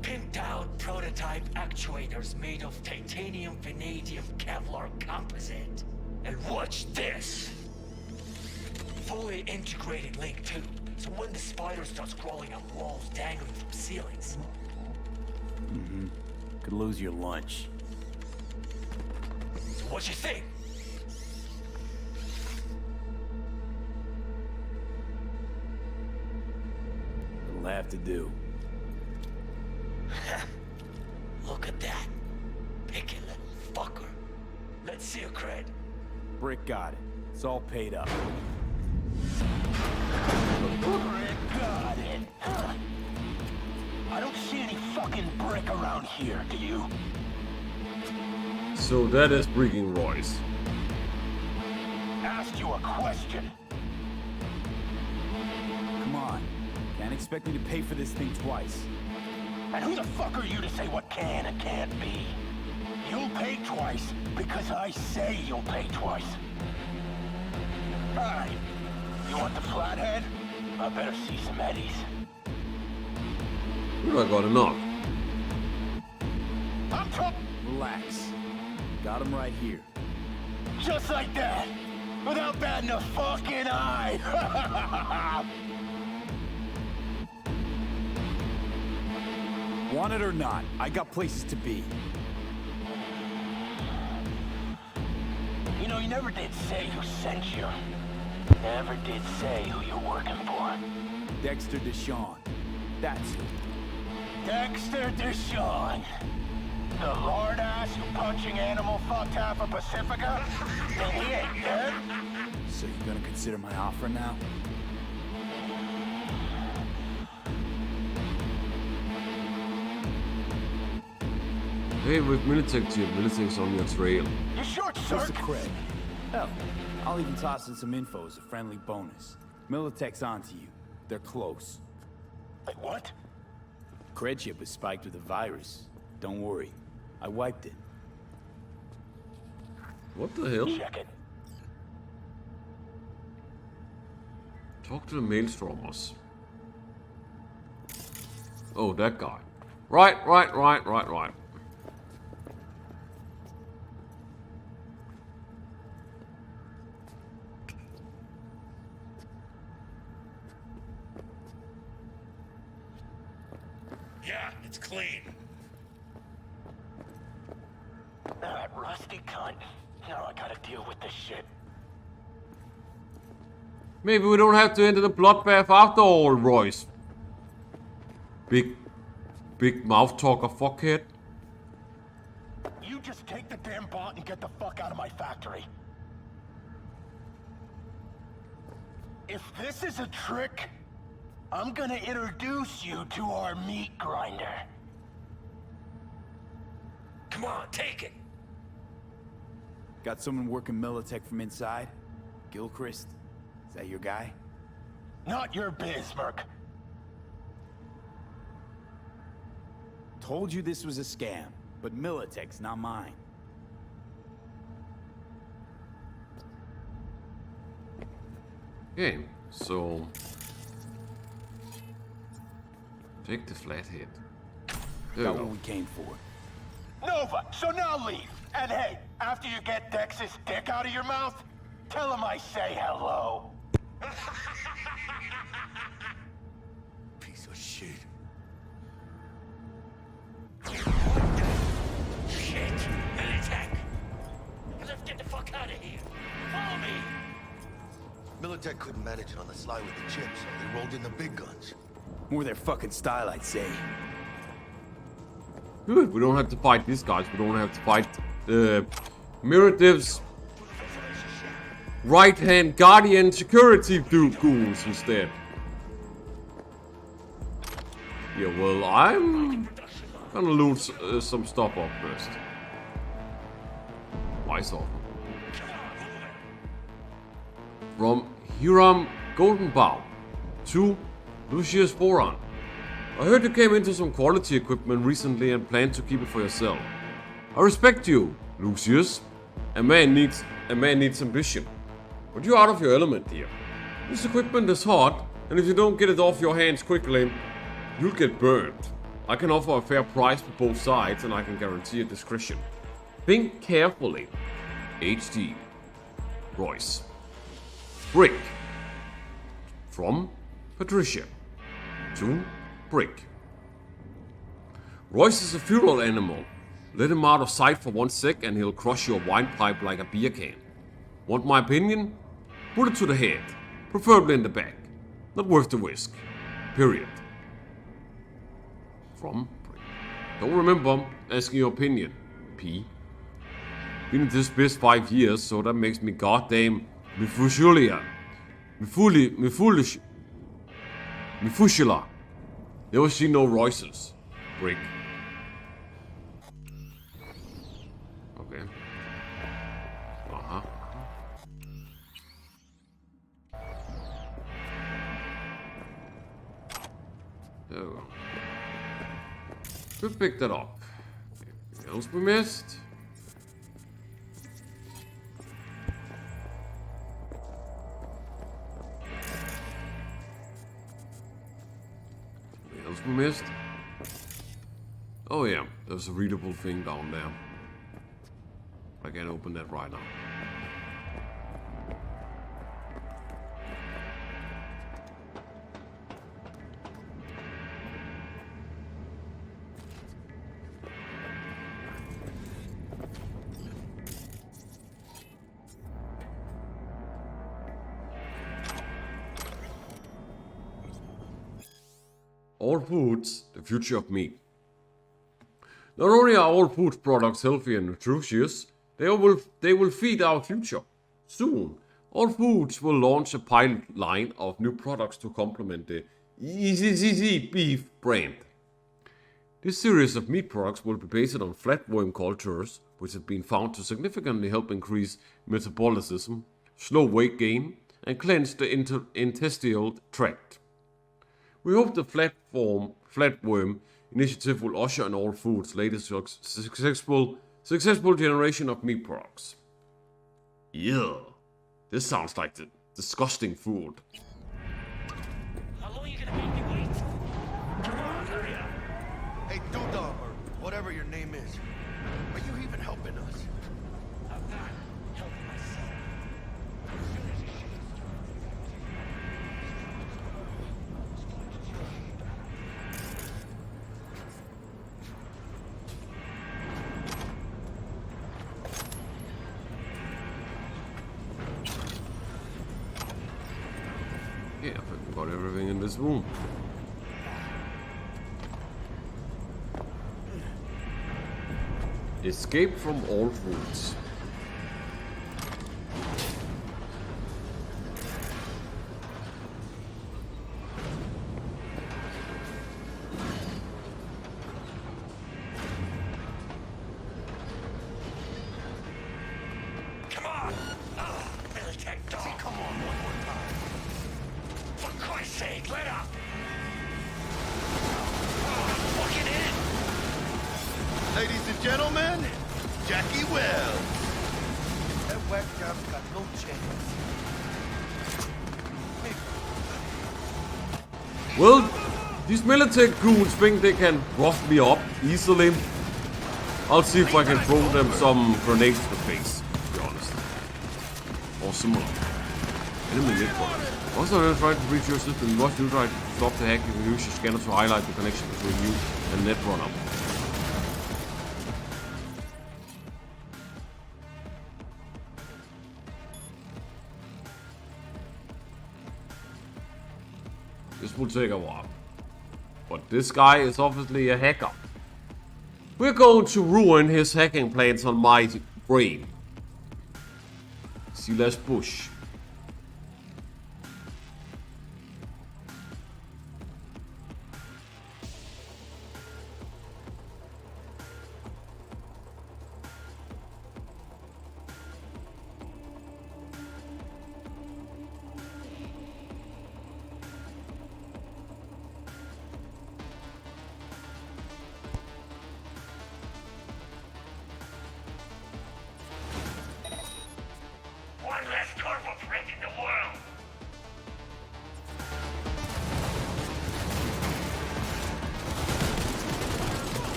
Pimped out prototype actuators made of titanium, vanadium, Kevlar composite. And watch this. Fully integrated link too. So when the spider starts crawling up walls dangling from ceilings. Mm-hmm. Could lose your lunch. So what you think? It'll have to do. Look at that. Picky little fucker. Let's see your cred. Brick got it. It's all paid up. Brick got it. I don't see any fucking brick around here, do you? So that is Breaking Royce. Asked you a question. Come on. Can't expect me to pay for this thing twice. And who the fuck are you to say what can and can't be? You'll pay twice because I say you'll pay twice. Alright. You want the flathead? I better see some eddies. I got enough. I'm talking. Relax. Got him right here. Just like that. Without batting a fucking eye. Want it or not, I got places to be. You know, you never did say who sent you. Never did say who you're working for. Dexter Deshawn. That's who. Dexter Deshawn. The lord ass who punching animal fucked half of Pacifica? And he ain't dead? So you gonna consider my offer now? Hey, with Militech chip, Militech's on your trail. You short What's the circuit. cred? Hell, I'll even toss in some info as a friendly bonus. Militech's onto you. They're close. Wait, what? Cred chip was spiked with a virus. Don't worry. I wiped it. What the hell? Check it. Talk to the Maelstromers. Oh, that guy. Right. Yeah, it's clean. That rusty cunt. Now I gotta deal with this shit. Maybe we don't have to enter the bloodbath after all, Royce. Big mouth talker fuckhead. You just take the damn bot and get the fuck out of my factory. If this is a trick, I'm gonna introduce you to our meat grinder. Come on, take it. Got someone working Militech from inside? Gilchrist? Is that your guy? Not your biz, Merc. Told you this was a scam, but Militech's not mine. Okay, so take the flathead. There Got we go. what we came for. Nova, so now leave. And hey, after you get Dex's dick out of your mouth, tell him I say hello. Piece of shit. Shit! Militech! Let's get the fuck out of here! Follow me! Militech couldn't manage it on the sly with the chips, so they rolled in the big guns. More their fucking style, I'd say. Good, we don't have to fight these guys. We don't have to fight the Mirative's right-hand guardian security goons instead. Yeah, well, I'm Gonna loot some stuff up first. Wise offer. From Hiram Goldenbaum to Lucius Boran. I heard you came into some quality equipment recently and plan to keep it for yourself. I respect you, Lucius. A man needs ambition. But you're out of your element here. This equipment is hot, and if you don't get it off your hands quickly, you'll get burned. I can offer a fair price for both sides, and I can guarantee your discretion. Think carefully. HD. Royce. Brick. From Patricia. To Brick. Royce is a feral animal. Let him out of sight for 1 sec and he'll crush your windpipe like a beer can. Want my opinion? Put it to the head. Preferably in the back. Not worth the risk. Period. From Brick. Don't remember asking your opinion. P. Been in this biz 5 years, so that makes me goddamn Mifushulia. Mifushula. Never seen no Royces. Brick. Okay. Uh-huh. There we go. Should pick that up. Anything else we missed? Anything else we missed? Oh yeah, there's a readable thing down there. I can't open that right now. All foods, the future of meat. Not only are all food products healthy and nutritious, they will feed our future. Soon, all foods will launch a pilot line of new products to complement the EZZZ beef brand. This series of meat products will be based on flatworm cultures, which have been found to significantly help increase metabolism, slow weight gain, and cleanse the intestinal tract. We hope the flatworm initiative will usher in all foods' latest successful generation of meat products. Yeah, this sounds like the disgusting food. How long are you gonna make me wait? Come on, hurry up. Hey, Dudam, or whatever your name is. Are you even helping us? I'm not helping myself. As soon as you Yeah, I think we got everything in this room. Escape from all foods. come on! Militech dog! Come on, one more time. For Christ's sake, let up! Fucking in! Ladies and gentlemen, Jackie Wells. That whack job's got no chance. Well, these military goons think they can rough me up easily. I'll see if I can throw them some grenades to the face, to be honest. Or similar. Enemy network. Also, when trying to reach your system, you must do try to stop the hack. You can use your scanner to highlight the connection between you and Netrunner. This will take a while. But this guy is obviously a hacker. We're going to ruin his hacking plans on my brain. See less push.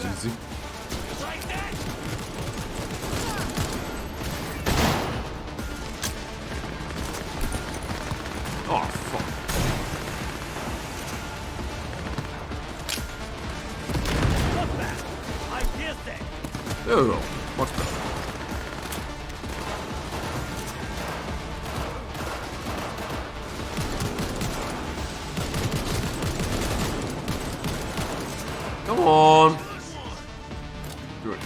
was easy. Oh, fuck. There we go. Much better. Come on. Good.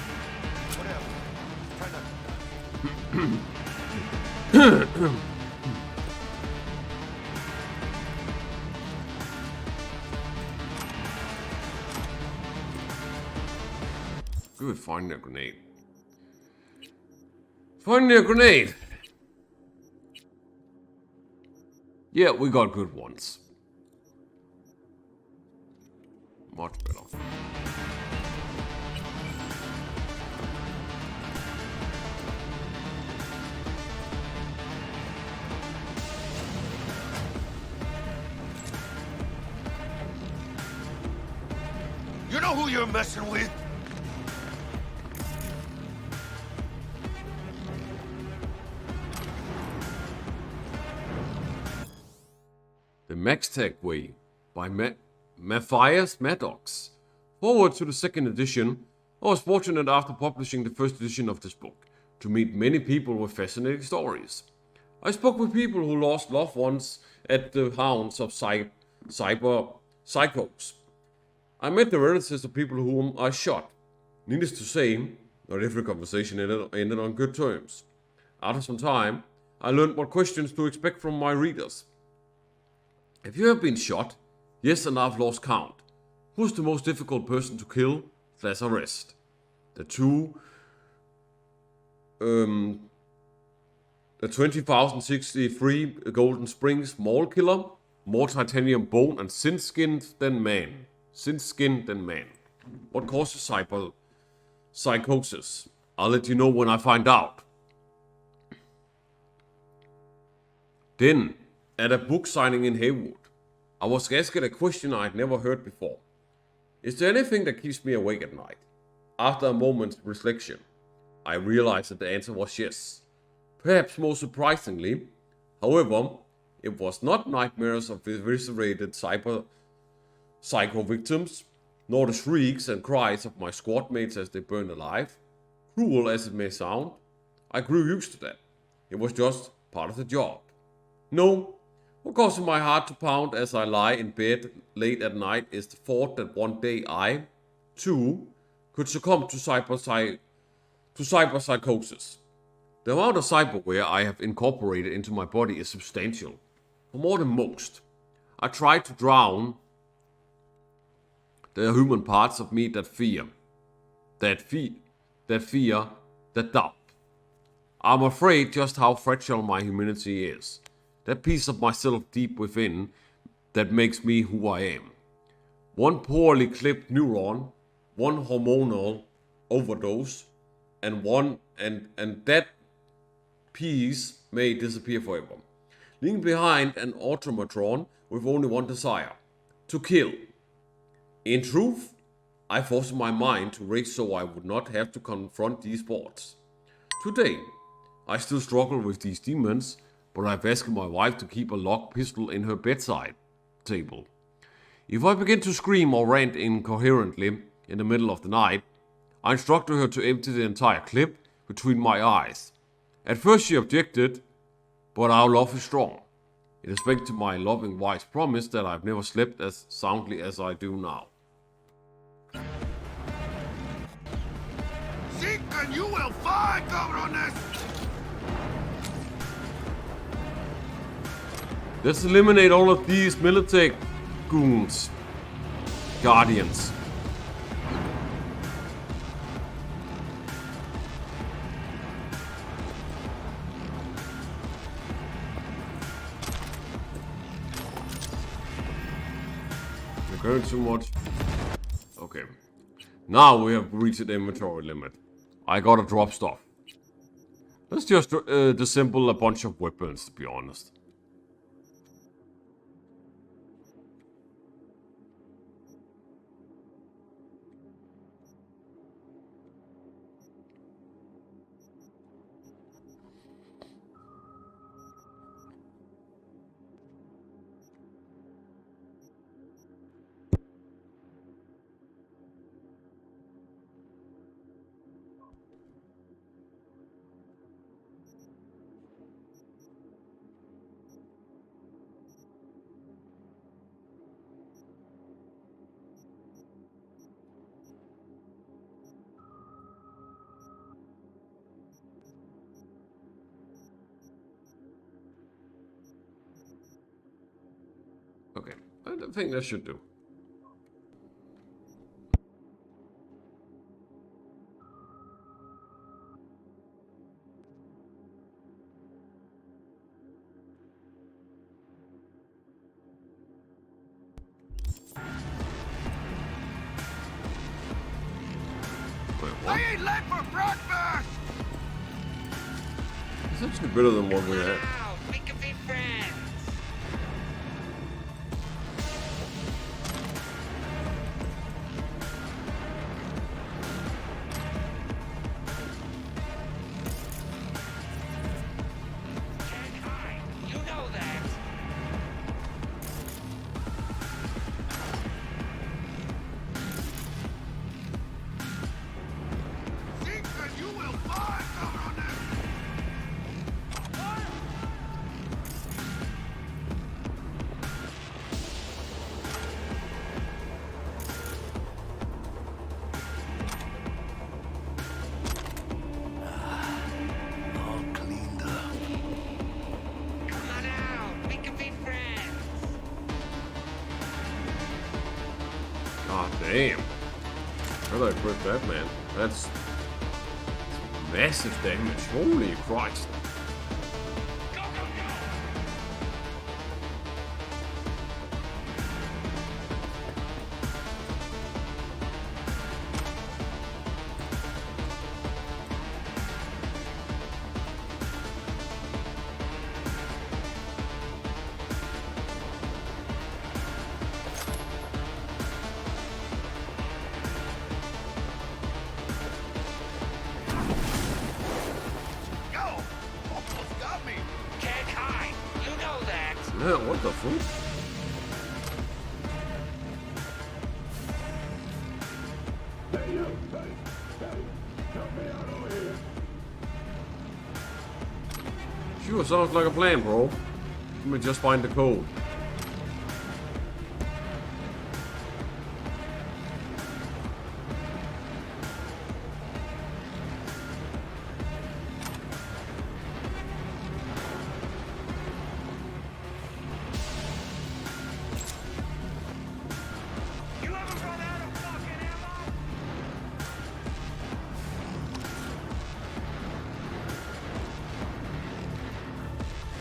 Good, finding a grenade. Finding a grenade! Yeah, we got good ones. Much better. You know who you're messing with? The Maxtech Way by Matthias Maddox. Forward to the second edition. I was fortunate after publishing the first edition of this book to meet many people with fascinating stories. I spoke with people who lost loved ones at the hands of cyber psychos. I met the relatives of people whom I shot. Needless to say, not every conversation ended on good terms. After some time, I learned what questions to expect from my readers. If you have been shot, yes, and I've lost count. Who's the most difficult person to kill? / arrest. The 20,063 Golden Springs Mall Killer, more titanium bone and sin-skinned than man. Sin-skinned than man. What causes psychosis? I'll let you know when I find out. Then, at a book signing in Haywood, I was asked a question I'd never heard before. Is there anything that keeps me awake at night? After a moment's reflection, I realized that the answer was yes. Perhaps most surprisingly, however, it was not nightmares of eviscerated psycho victims, nor the shrieks and cries of my squad mates as they burned alive. Cruel as it may sound, I grew used to that. It was just part of the job. No, what causes my heart to pound as I lie in bed late at night is the thought that one day I, too, could succumb to cyberpsychosis. The amount of cyberware I have incorporated into my body is substantial, more than most. I try to drown the human parts of me that fear, that doubt. I'm afraid just how fragile my humanity is. That piece of myself deep within that makes me who I am. One poorly clipped neuron, one hormonal overdose, and that piece may disappear forever, leaving behind an automatron with only one desire: to kill. In truth, I forced my mind to race so I would not have to confront these thoughts. Today, I still struggle with these demons, but I've asked my wife to keep a locked pistol in her bedside table. If I begin to scream or rant incoherently in the middle of the night, I instructed her to empty the entire clip between my eyes. At first she objected, but our love is strong. It is thanks to my loving wife's promise that I've never slept as soundly as I do now. Sí, que you will find, cabrones! Let's eliminate all of these military goons. Guardians. We're going too much. Okay. Now we have reached the inventory limit. I gotta drop stuff. Let's just disassemble a bunch of weapons, to be honest. Okay, I think that should do. I ain't late for breakfast! It's actually better than what we had. We can be friends. You know that. Think that you will find Governor! All cleaned up. Come on out. We can be friends. God damn. How do I quit that, man? That's massive damage. Holy Christ. Yeah, what the fuck? Sure, sounds like a plan, bro. Let me just find the code.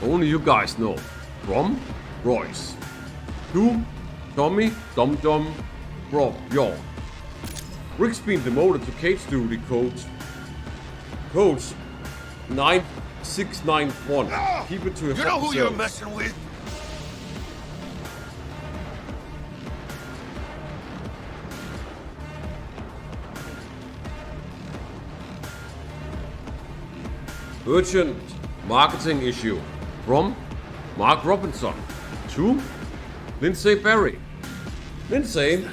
Only you guys know. From Royce. To Tommy, Dum Dum, Rob, York. Rick's been demoted to cage duty, coach. Coach 9691. Keep it to your You know who you're selves. messing with? Urgent marketing issue from Mark Robinson to Lindsay Barry. Lindsay,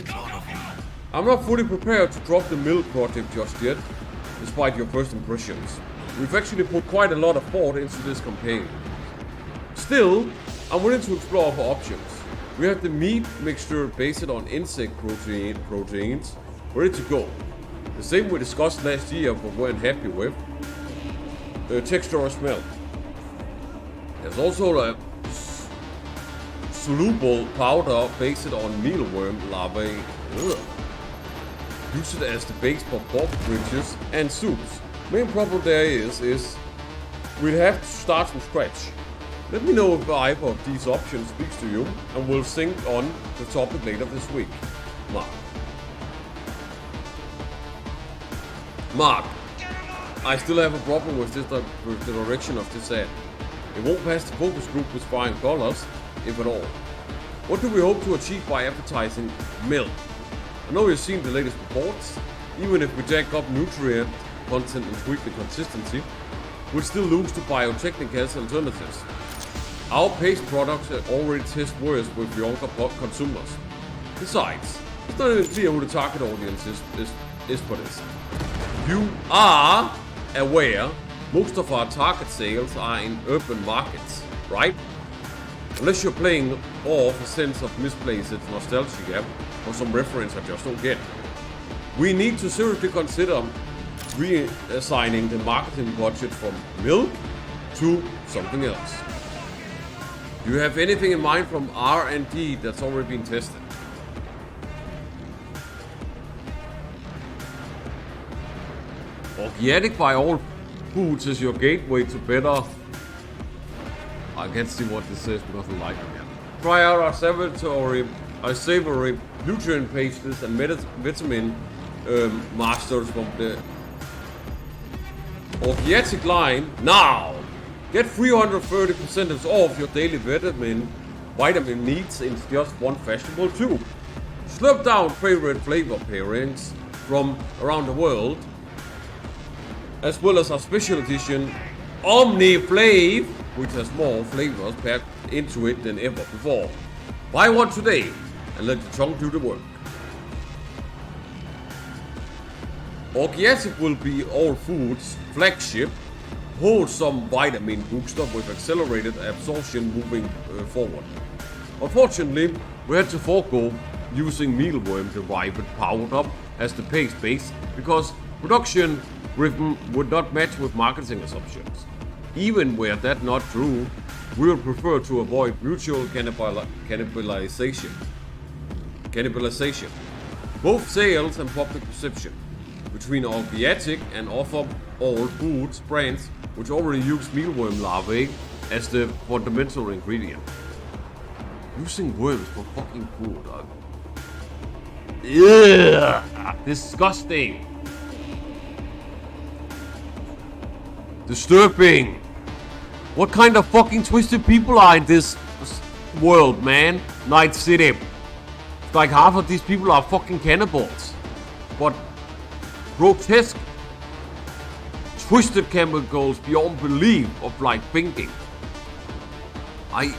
I'm not fully prepared to drop the mill project just yet, despite your first impressions. We've actually put quite a lot of thought into this campaign. Still, I'm willing to explore other options. We have the meat mixture based on insect proteins ready to go. The same we discussed last year but weren't happy with. Texture or smell. There's also a soluble powder based on mealworm larvae. Ugh. Use it as the base for pork bridges and soups. Main problem there is we'll have to start from scratch. Let me know if either of these options speaks to you, and we'll sync on the topic later this week. Mark. I still have a problem with the direction of this ad. It won't pass the focus group with flying colors, if at all. What do we hope to achieve by advertising milk? I know you've seen the latest reports. Even if we jack up nutrient content and tweak the consistency, we'll still lose to biotechnical alternatives. Our paste products already test worse with younger consumers. Besides, it's not even clear who the target audience is for this. You are aware most of our target sales are in urban markets, right? Unless you're playing off a sense of misplaced nostalgia or some reference I just don't get. We need to seriously consider reassigning the marketing budget from milk to something else. Do you have anything in mind from R&D that's already been tested? Organic by all foods is your gateway to better... I can't see what this says because of light here. Try out our savory nutrient pastes and vitamin masters from the Organic line now. Get 330% off your daily vitamin needs in just one fashionable tube. Slurp down favorite flavor pairings from around the world, as well as our special edition Omni Flav, which has more flavors packed into it than ever before. Buy one today and let the tongue do the work. Organic will be all foods flagship wholesome vitamin booster with accelerated absorption moving forward. Unfortunately, we had to forego using mealworm-derived powder as the paste base because production rhythm would not match with marketing assumptions. Even were that not true, we would prefer to avoid mutual cannibalization, both sales and public perception, between Organic and other all foods brands which already use mealworm larvae as the fundamental ingredient. Using worms for fucking food, ugh, disgusting. Disturbing. What kind of fucking twisted people are in this world, man? Night City. It's like half of these people are fucking cannibals. But grotesque, twisted chemicals beyond belief of like thinking. I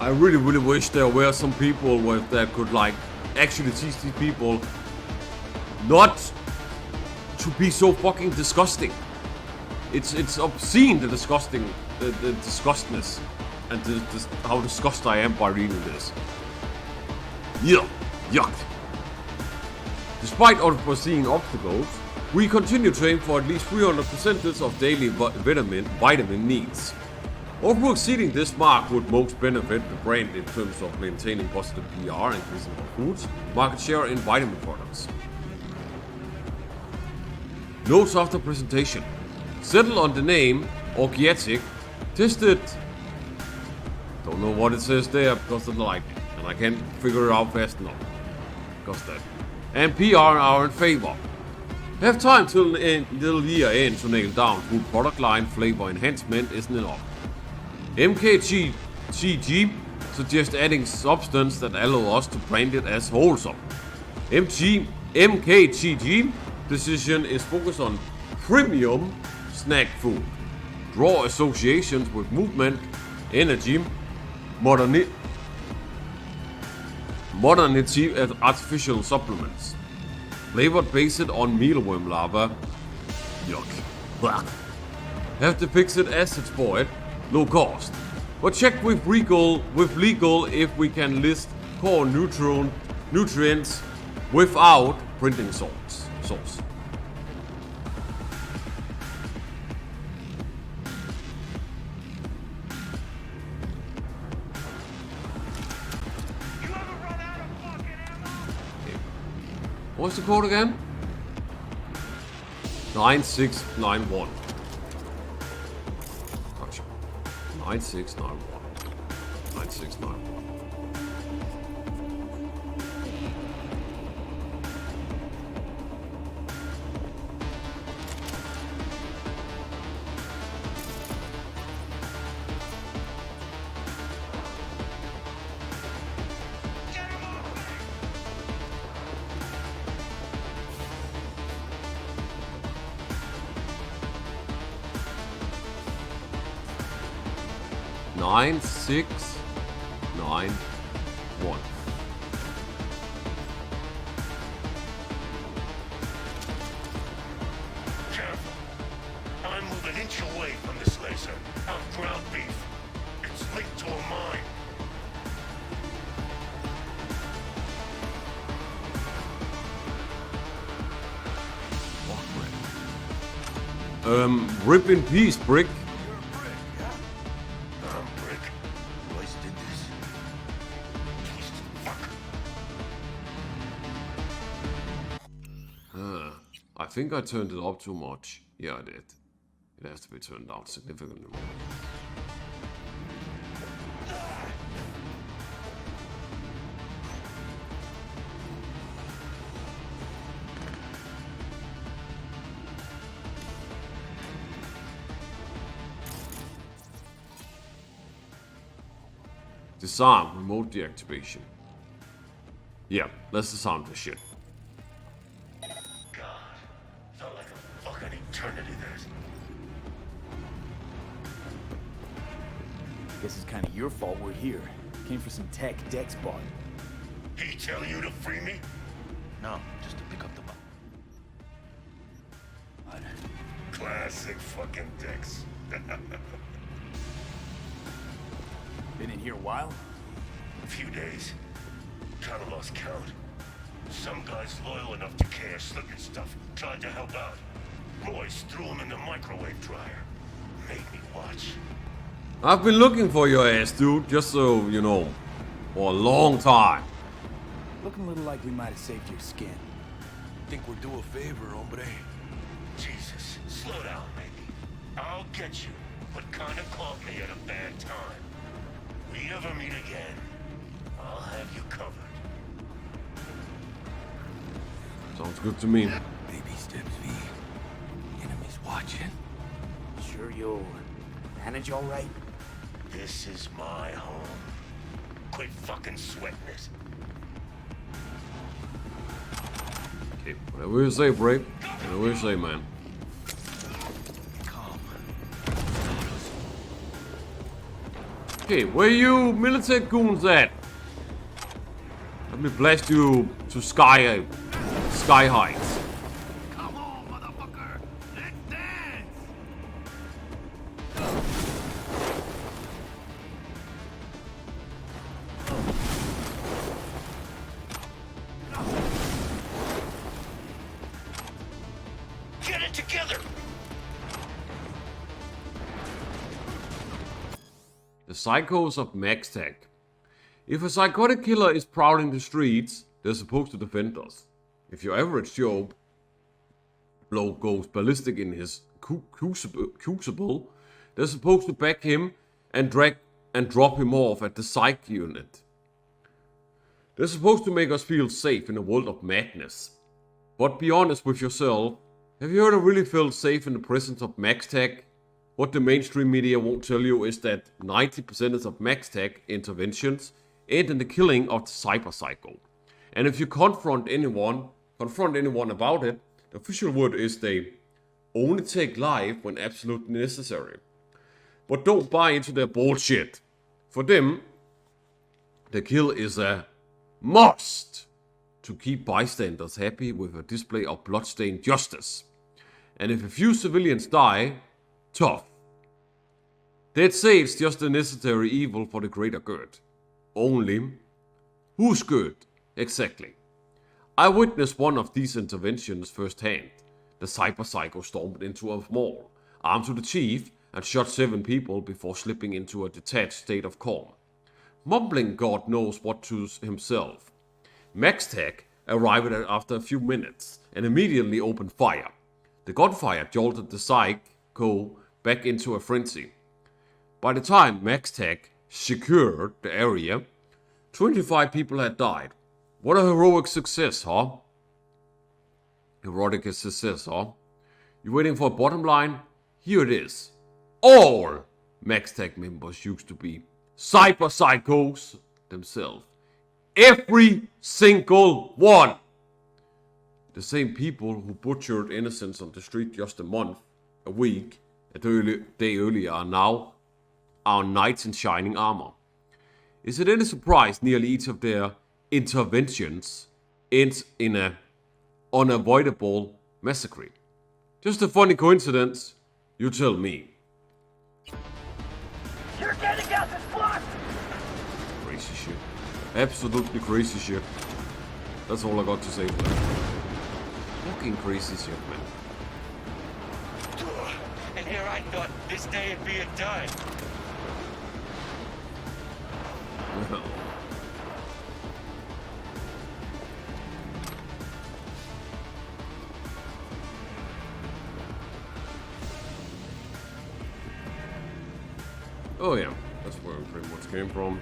really wish there were some people that could like actually teach these people not to be so fucking disgusting. It's obscene, the disgusting, the disgustness, and how disgusted I am by reading this. Yuck. Despite unforeseen obstacles, we continue to aim for at least 300% of daily vitamin needs. Overall, exceeding this mark would most benefit the brand in terms of maintaining positive PR, increasing our foods, market share in vitamin products. Notes after presentation. Settle on the name Organic. Tested. Don't know what it says there because of the light, and I can't figure it out fast enough. Because that. And PR are in favor. Have time till the year end to nail down food product line. Flavor enhancement isn't enough. MKGG suggests adding substance that allow us to brand it as wholesome. MKGG decision is focused on premium snack food. Draw associations with movement, energy, modernity and artificial supplements. Flavored based on mealworm larvae. Yuck. Blah. Have depicted assets for it. Low cost. But check with legal if we can list core nutrients without printing source. What's the code again? 9691. Gotcha. 9691. 9691. Nine, 6, 9, 1. Careful. I'm moving an inch away from this laser. Out ground beef. It's linked to a mine. Rip in peace, Brick. think I turned it up too much. Yeah, I did. It has to be turned down significantly more. Disarm remote deactivation. Yeah, let's disarm this shit. God, felt like a fucking eternity there. Guess it's kind of your fault we're here. Came for some tech Dex bought. He tell you to free me? No, just to pick up the box. Classic fucking Dex. Been in here a while? A few days. Kinda lost count. Some guys loyal enough to cash slipping stuff tried to help out. Royce threw him in the microwave dryer. Made me watch. I've been looking for your ass, dude, just so you know, for a long time. Looking a little like we might have saved your skin. Think we're due a favor, hombre. Jesus, slow down, baby. I'll get you, but kinda caught me at a bad time. We ever meet again, I'll have you covered. Sounds good to me. Baby steps, V. Enemies watching. Sure you'll manage all right? This is my home. Quit fucking sweating it. Okay, whatever you say, Brave. Whatever you say, man. Okay, where you military goons at? Let me blast you to sky heights. Come on, motherfucker. Let's dance. Get it together. The psychos of MaxTech. If a psychotic killer is prowling the streets, they're supposed to defend us. If your average Joe bloke goes ballistic in his crucible, they're supposed to back him and drop him off at the psych unit. They're supposed to make us feel safe in a world of madness. But be honest with yourself, have you ever really felt safe in the presence of MaxTech? What the mainstream media won't tell you is that 90% of MaxTech interventions end in the killing of the cyber psycho. And if you confront anyone about it, the official word is they only take life when absolutely necessary. But don't buy into their bullshit. For them, the kill is a must to keep bystanders happy with a display of bloodstained justice. And if a few civilians die, tough. They'd say it's just a necessary evil for the greater good. Only, who's good? Exactly. I witnessed one of these interventions firsthand. The cyber psycho stormed into a mall, armed to the teeth, and shot 7 people before slipping into a detached state of calm, mumbling God knows what to himself. MaxTech arrived after a few minutes and immediately opened fire. The gunfire jolted the psycho back into a frenzy. By the time MaxTech secured the area, 25 people had died. What a heroic success, huh? Heroic success, huh? You waiting for a bottom line? Here it is. All MaxTech members used to be cyber psychos themselves. Every single one. The same people who butchered innocents on the street just a week, a day earlier are now our knights in shining armor. Is it any surprise nearly each of their interventions ends in an unavoidable massacre? Just a funny coincidence? You tell me. You're getting out this block! Crazy shit. Absolutely crazy shit. That's all I got to say for that. Fucking crazy shit, man. And here I thought this day would be a dime. Well. Oh yeah, that's where we pretty much came from.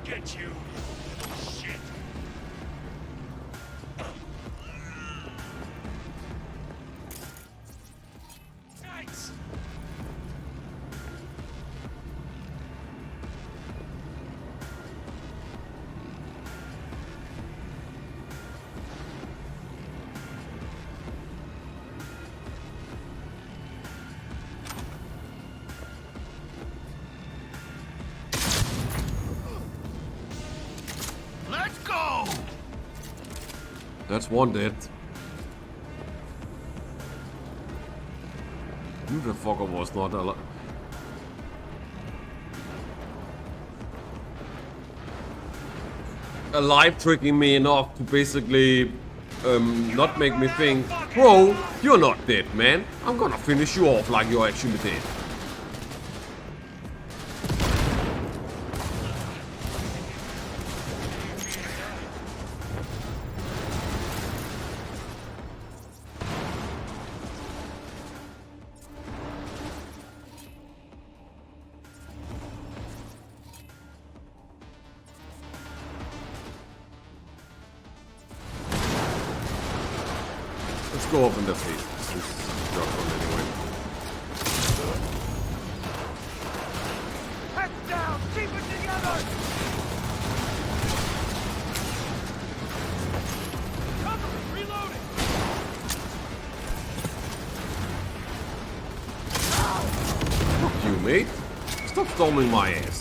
Get you, little shit. Nice. Let's go. That's one dead. Who the fucker was not alive? Alive tricking me enough to basically not make me think, bro, you're not dead, man. I'm gonna finish you off like you're actually dead. Let's go up in the face. This is not fun anyway. Heads down. Keep it together. Cover. Reloading. Fuck you, mate. Stop storming my ass.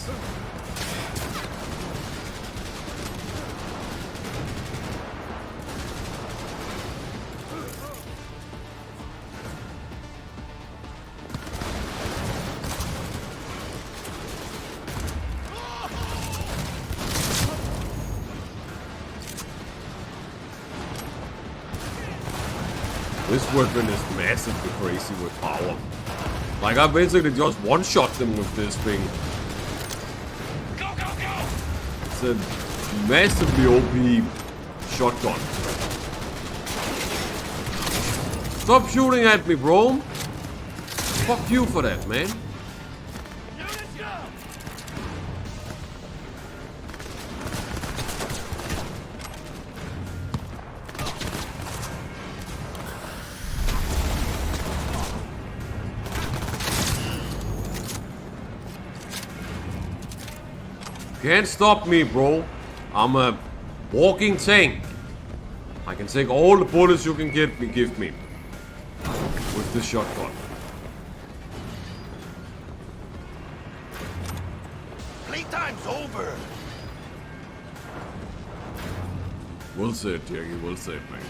This weapon is massively crazy with power. Like, I basically just one-shot them with this thing. Go, go, go! It's a massively OP shotgun. Stop shooting at me, bro. Fuck you for that, man. Can't stop me, bro. I'm a walking tank. I can take all the bullets you can give me with this shotgun. Playtime's over. Well said, Jackie. Well said, man.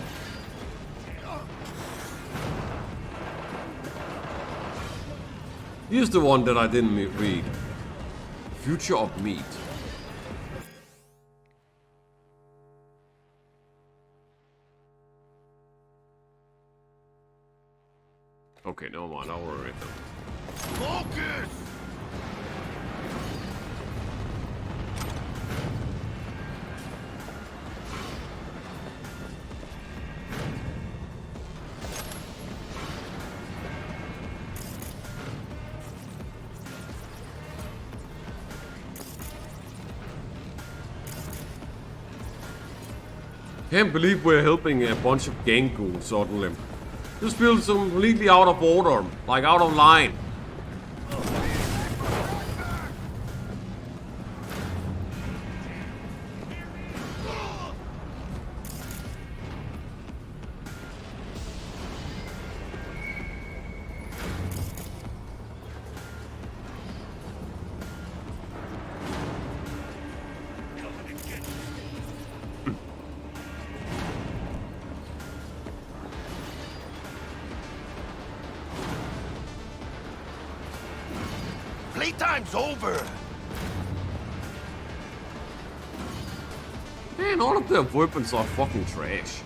Here's the one that I didn't read. Future of meat. Okay, never mind. I'll read them. Focus! Can't believe we're helping a bunch of gang goons suddenly. This feels completely out of order, like out of line. Playtime's over. Man, all of their weapons are fucking trash.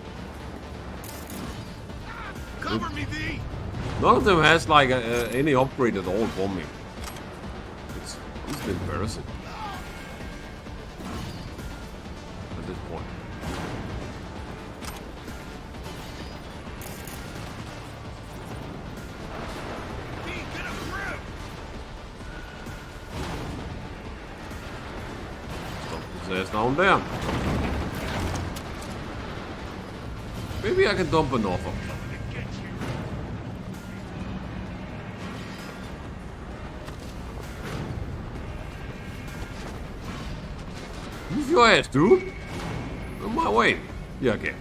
Cover me, V! None of them has like any upgrade at all for me. It's embarrassing. At this point. V, get a grip! Stop his ass down there. Maybe I can dump an offer. Move your ass, dude. On my way. Yeah, okay.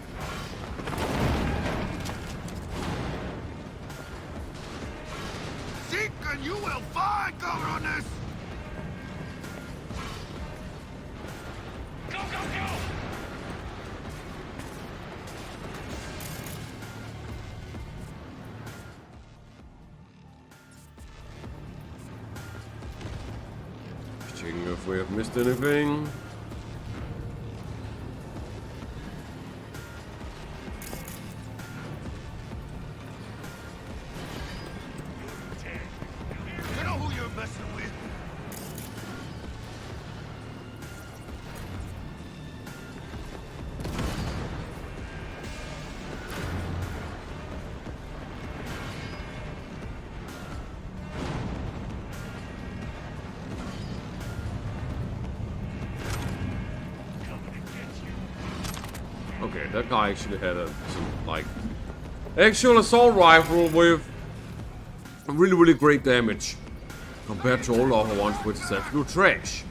Seeker, you will find cabrones! Go, go, go! Checking if we have missed anything. You know who you're messing with? Okay, that guy actually had some like actual assault rifle with really great damage compared to all the other ones, which is absolute trash.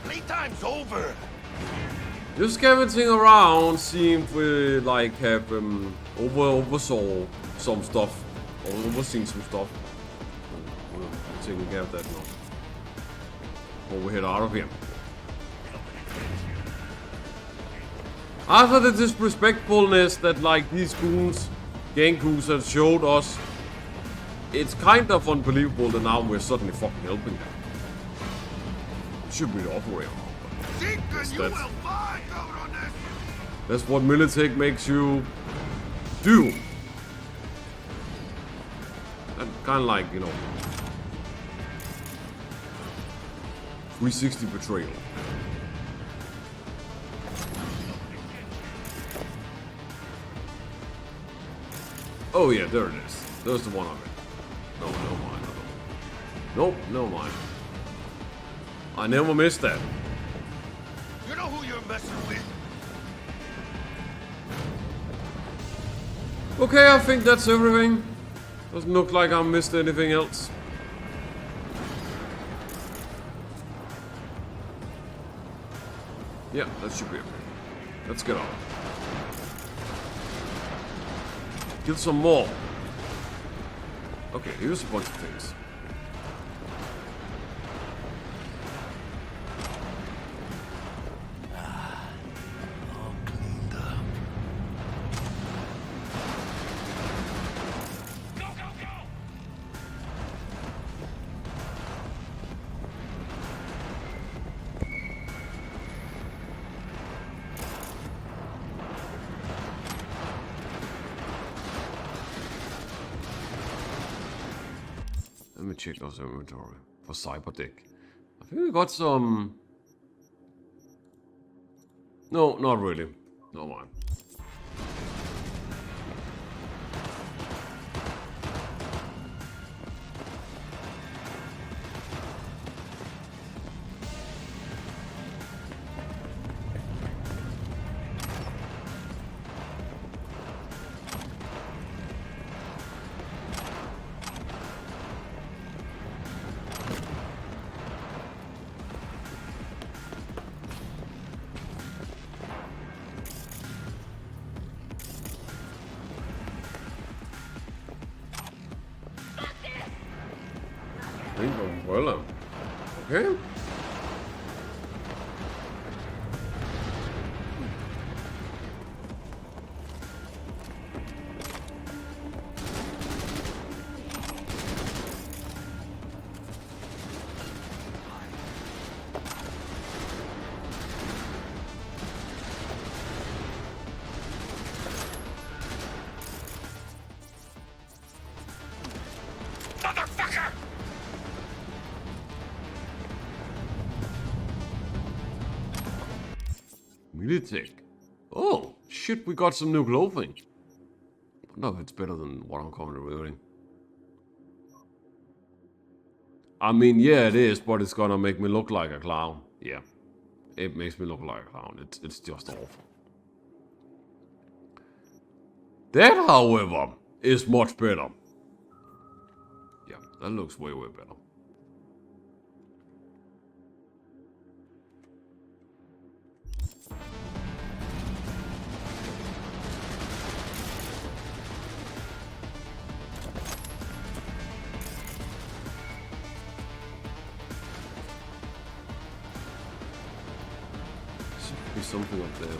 Playtime's over! Just scavenging around seemed to like have oversaw some stuff, or overseen some stuff. We're taking care of that now. Before we head out of here. After the disrespectfulness that like these goons, gang goons have showed us, it's kind of unbelievable that now we're suddenly fucking helping them. It should be the other way around. That's what Militech makes you do. And kind of like, you know, 360 betrayal. Oh yeah, there it is. There's the one of it. No, never mind. Nope, never mind. I never missed that. You know who you're messing with? Okay, I think that's everything. Doesn't look like I missed anything else. Yeah, that should be okay. Let's get on. Kill some more. Okay, here's a bunch of things. Let me check those inventory for Cyberpunk. I think we got some. No, not really. No mind. Link umbrella. Okay. Motherfucker! Militech. Oh, shit, we got some new clothing. No, it's better than what I'm currently wearing. I mean, yeah, it is, but it's gonna make me look like a clown. Yeah, it makes me look like a clown. It's just awful. That, however, is much better. Yeah, that looks way, way better. Should be something up there.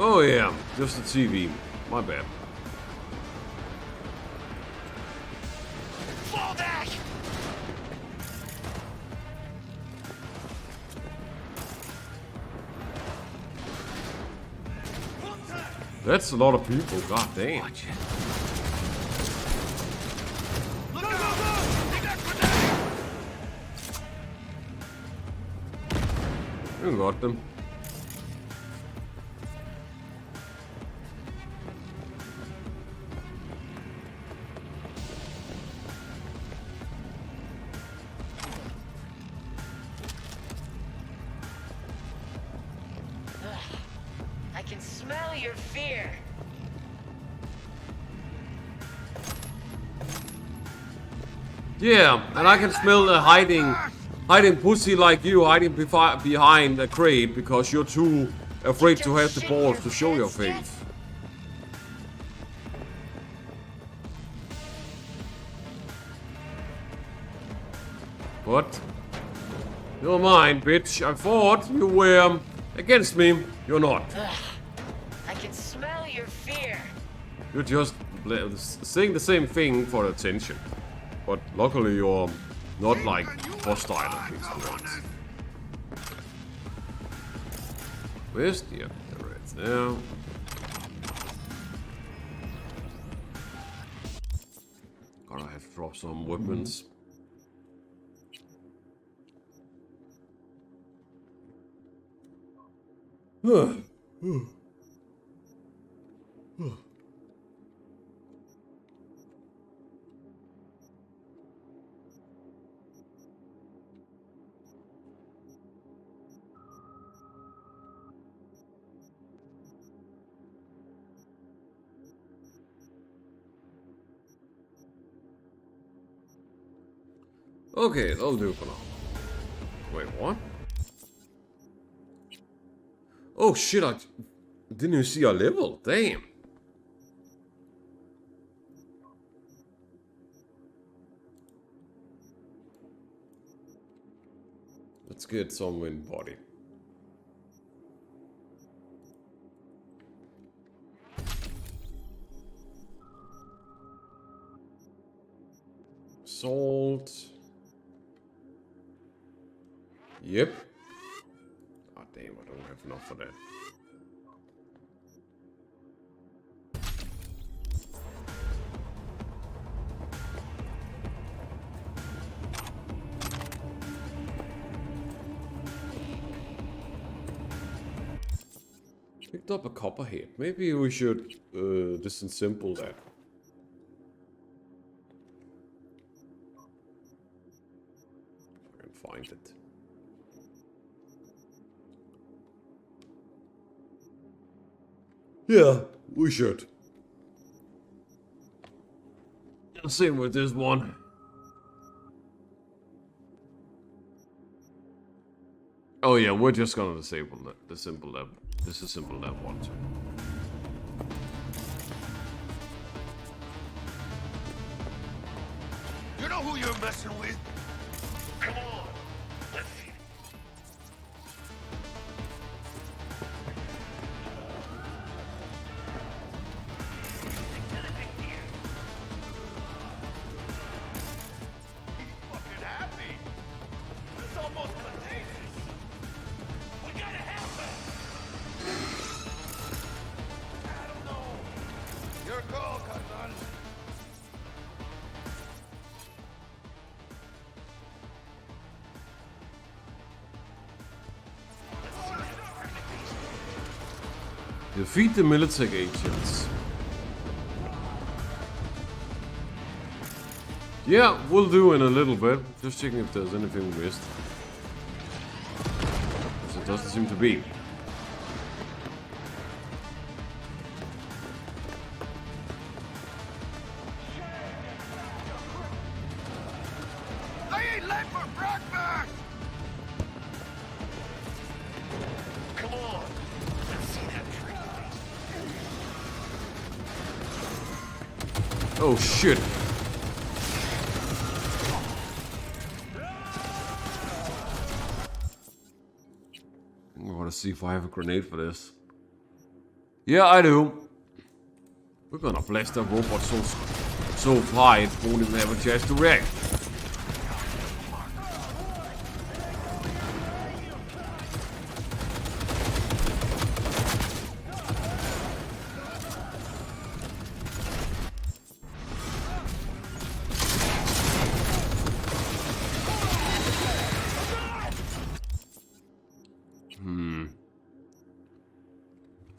Oh yeah, just the TV. My bad. Fall back! That's a lot of people, god damn. Watch it. You got them. I can smell your fear. Yeah, and I can smell the hiding pussy like you hiding behind a crate because you're too afraid to have the balls to show your face. What? You're mine, bitch. I thought you were against me. You're not. I can smell your fear. You're just saying the same thing for attention. But luckily you're not like hostile at least once. Where's the right there? Gotta have to drop some weapons. Okay, that'll do for now. Wait, what? Oh shit, I didn't even see our level. Damn. Let's get some wind body. Salt. Yep. Ah, damn, I don't have enough for that. Picked up a copperhead. Maybe we should disassemble that. If I can find it. Yeah, we should. Same with this one. Oh yeah, we're just gonna disable that. Disassemble that one too. you're messing with? Come on, let's see. Fucking happy. It's almost contagious. We gotta help him. I don't know. Your call, Carnal. Defeat the military agents. Yeah, we'll do in a little bit. Just checking if there's anything we missed. It doesn't seem to be. I ain't late for breakfast! Come on, let's see that tree. Oh shit. I want to see if I have a grenade for this. Yeah, I do. We're gonna blast that robot so far it won't even have a chance to react.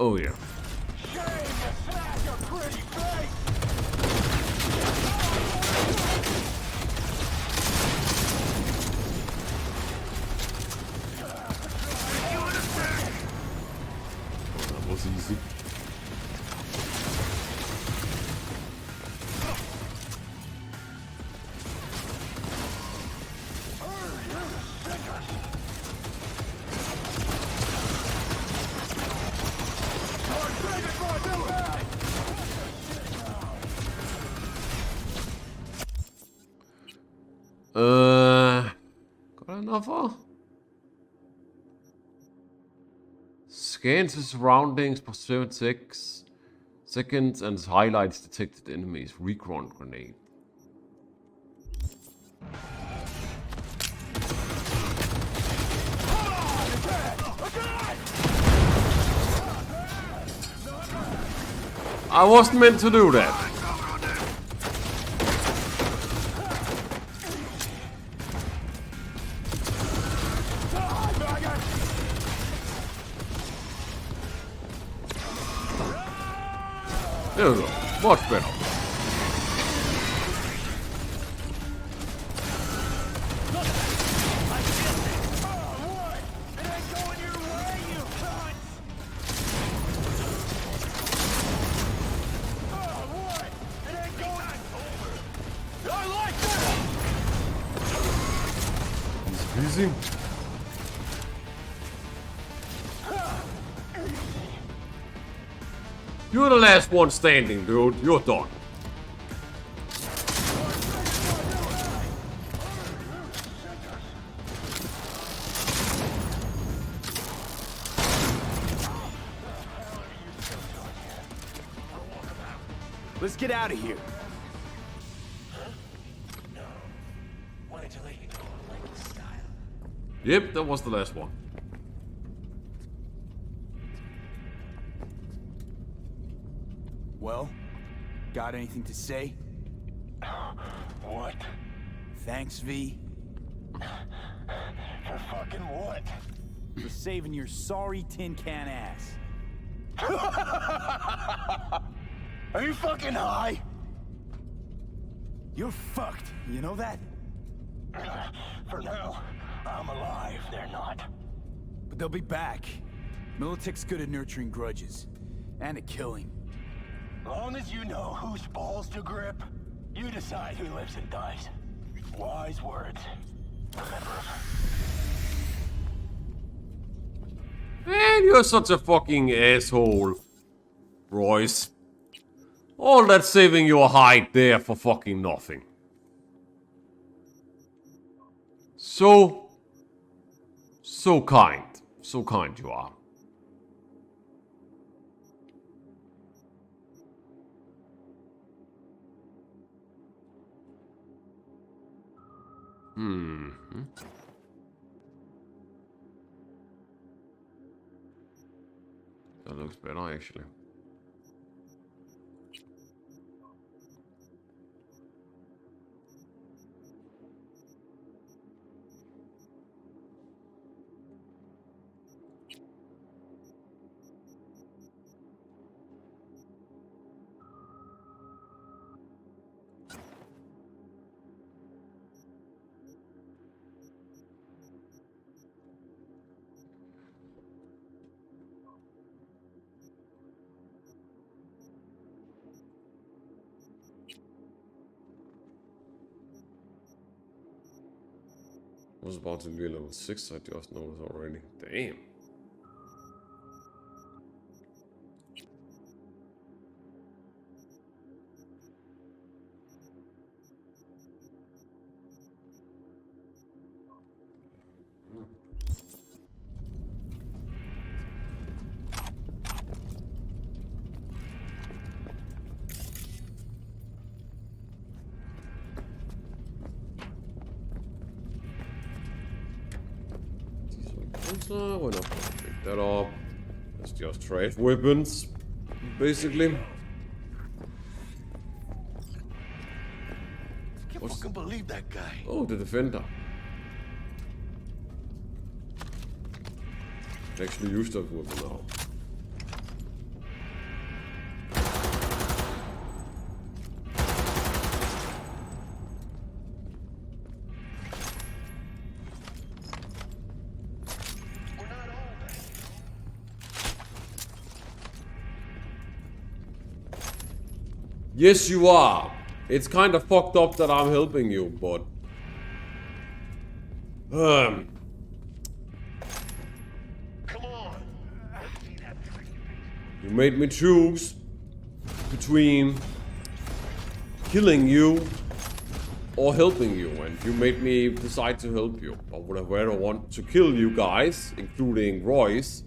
Oh yeah. That was easy. Got another? Scans the surroundings for 76 seconds and highlights detected enemies. Recon grenade. I wasn't meant to do that. There we go. Much better. Easy. You're the last one standing, dude. You're done. Let's get out of here. Yep, that was the last one. Well, got anything to say? What? Thanks, V. For fucking what? For saving your sorry tin can ass. Are you fucking high? You're fucked, you know that? For now, I'm alive, they're not. But they'll be back. Militech's good at nurturing grudges. And at killing. Long as you know whose balls to grip, you decide who lives and dies. Wise words. Remember them. Man, you're such a fucking asshole, Royce. All that saving your hide there for fucking nothing. So kind. So kind you are. That looks better, actually. I was about to be level 6, I just noticed already. Damn. We're not gonna pick that up. It's just trade weapons, basically. I can't fucking believe that guy. Oh, the defender. Actually used that weapon now. Yes, you are. It's kind of fucked up that I'm helping you, but... Come on. You made me choose between killing you or helping you, and you made me decide to help you. I would have rather want to kill you guys, including Royce,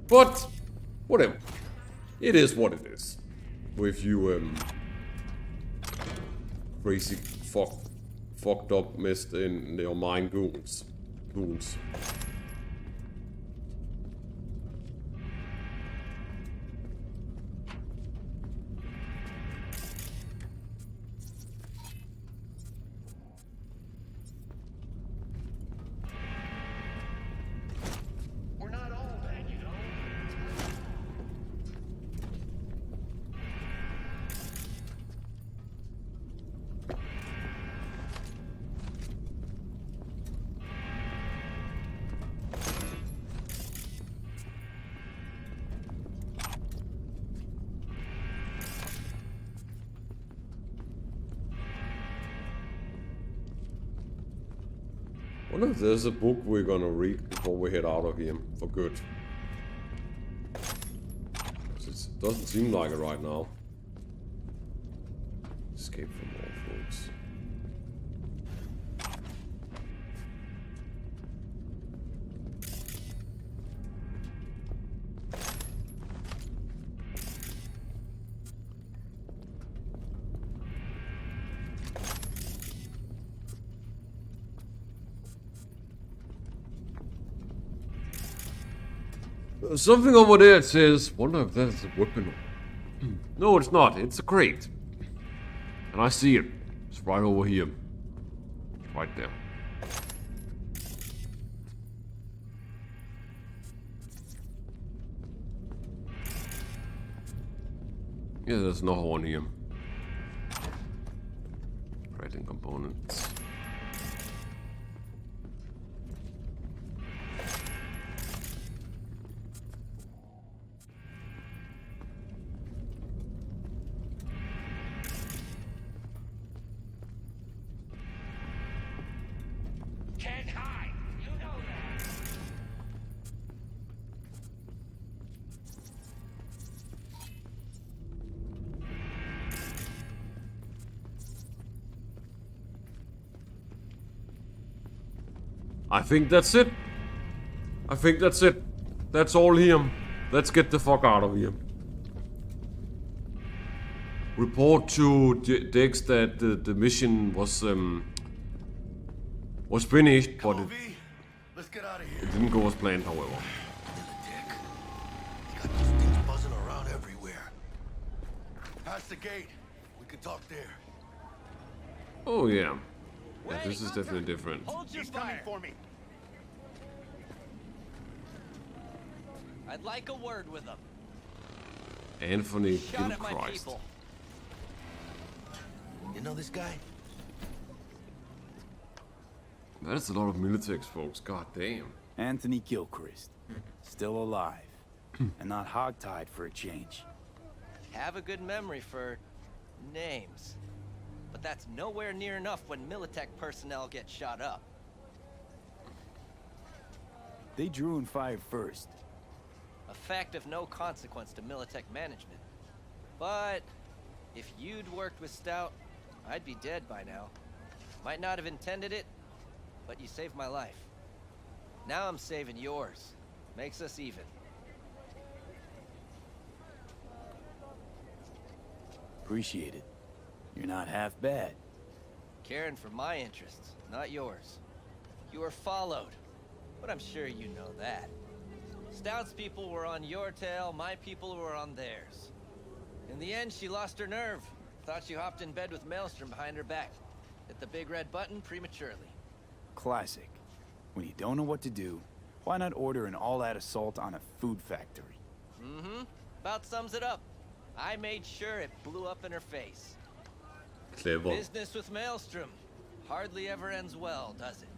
but whatever. It is what it is. With you, crazy fucked up mist in your mind goons. I wonder if there's a book we're gonna read before we head out of here for good. It doesn't seem like it right now. Escape from all folks. Something over there says, wonder if that's a weapon. No, it's not. It's a crate. And I see it. It's right over here. Right there. Yeah, there's another one here. Creating components. I think that's it. I think that's it. That's all here. Let's get the fuck out of here. Report to Dex that the mission was finished, but it didn't go as planned, however. You got those things buzzing around everywhere. Past the gate. We can talk there. Oh yeah. Yeah, this is definitely different. He's coming for me. I'd like a word with him. Anthony Shot at my Gilchrist. people. You know this guy? That's a lot of Militex folks, god damn. Anthony Gilchrist. Still alive. And not hogtied for a change. Have a good memory for names. But that's nowhere near enough when Militech personnel get shot up. They drew and fired first. A fact of no consequence to Militech management. But if you'd worked with Stout, I'd be dead by now. Might not have intended it, but you saved my life. Now I'm saving yours. Makes us even. Appreciate it. You're not half bad. Caring for my interests, not yours. You were followed, but I'm sure you know that. Stout's people were on your tail, my people were on theirs. In the end, she lost her nerve. Thought she hopped in bed with Maelstrom behind her back. Hit the big red button prematurely. Classic. When you don't know what to do, why not order an all-out assault on a food factory? Mm-hmm. About sums it up. I made sure it blew up in her face. Clever. Business with Maelstrom hardly ever ends well, does it?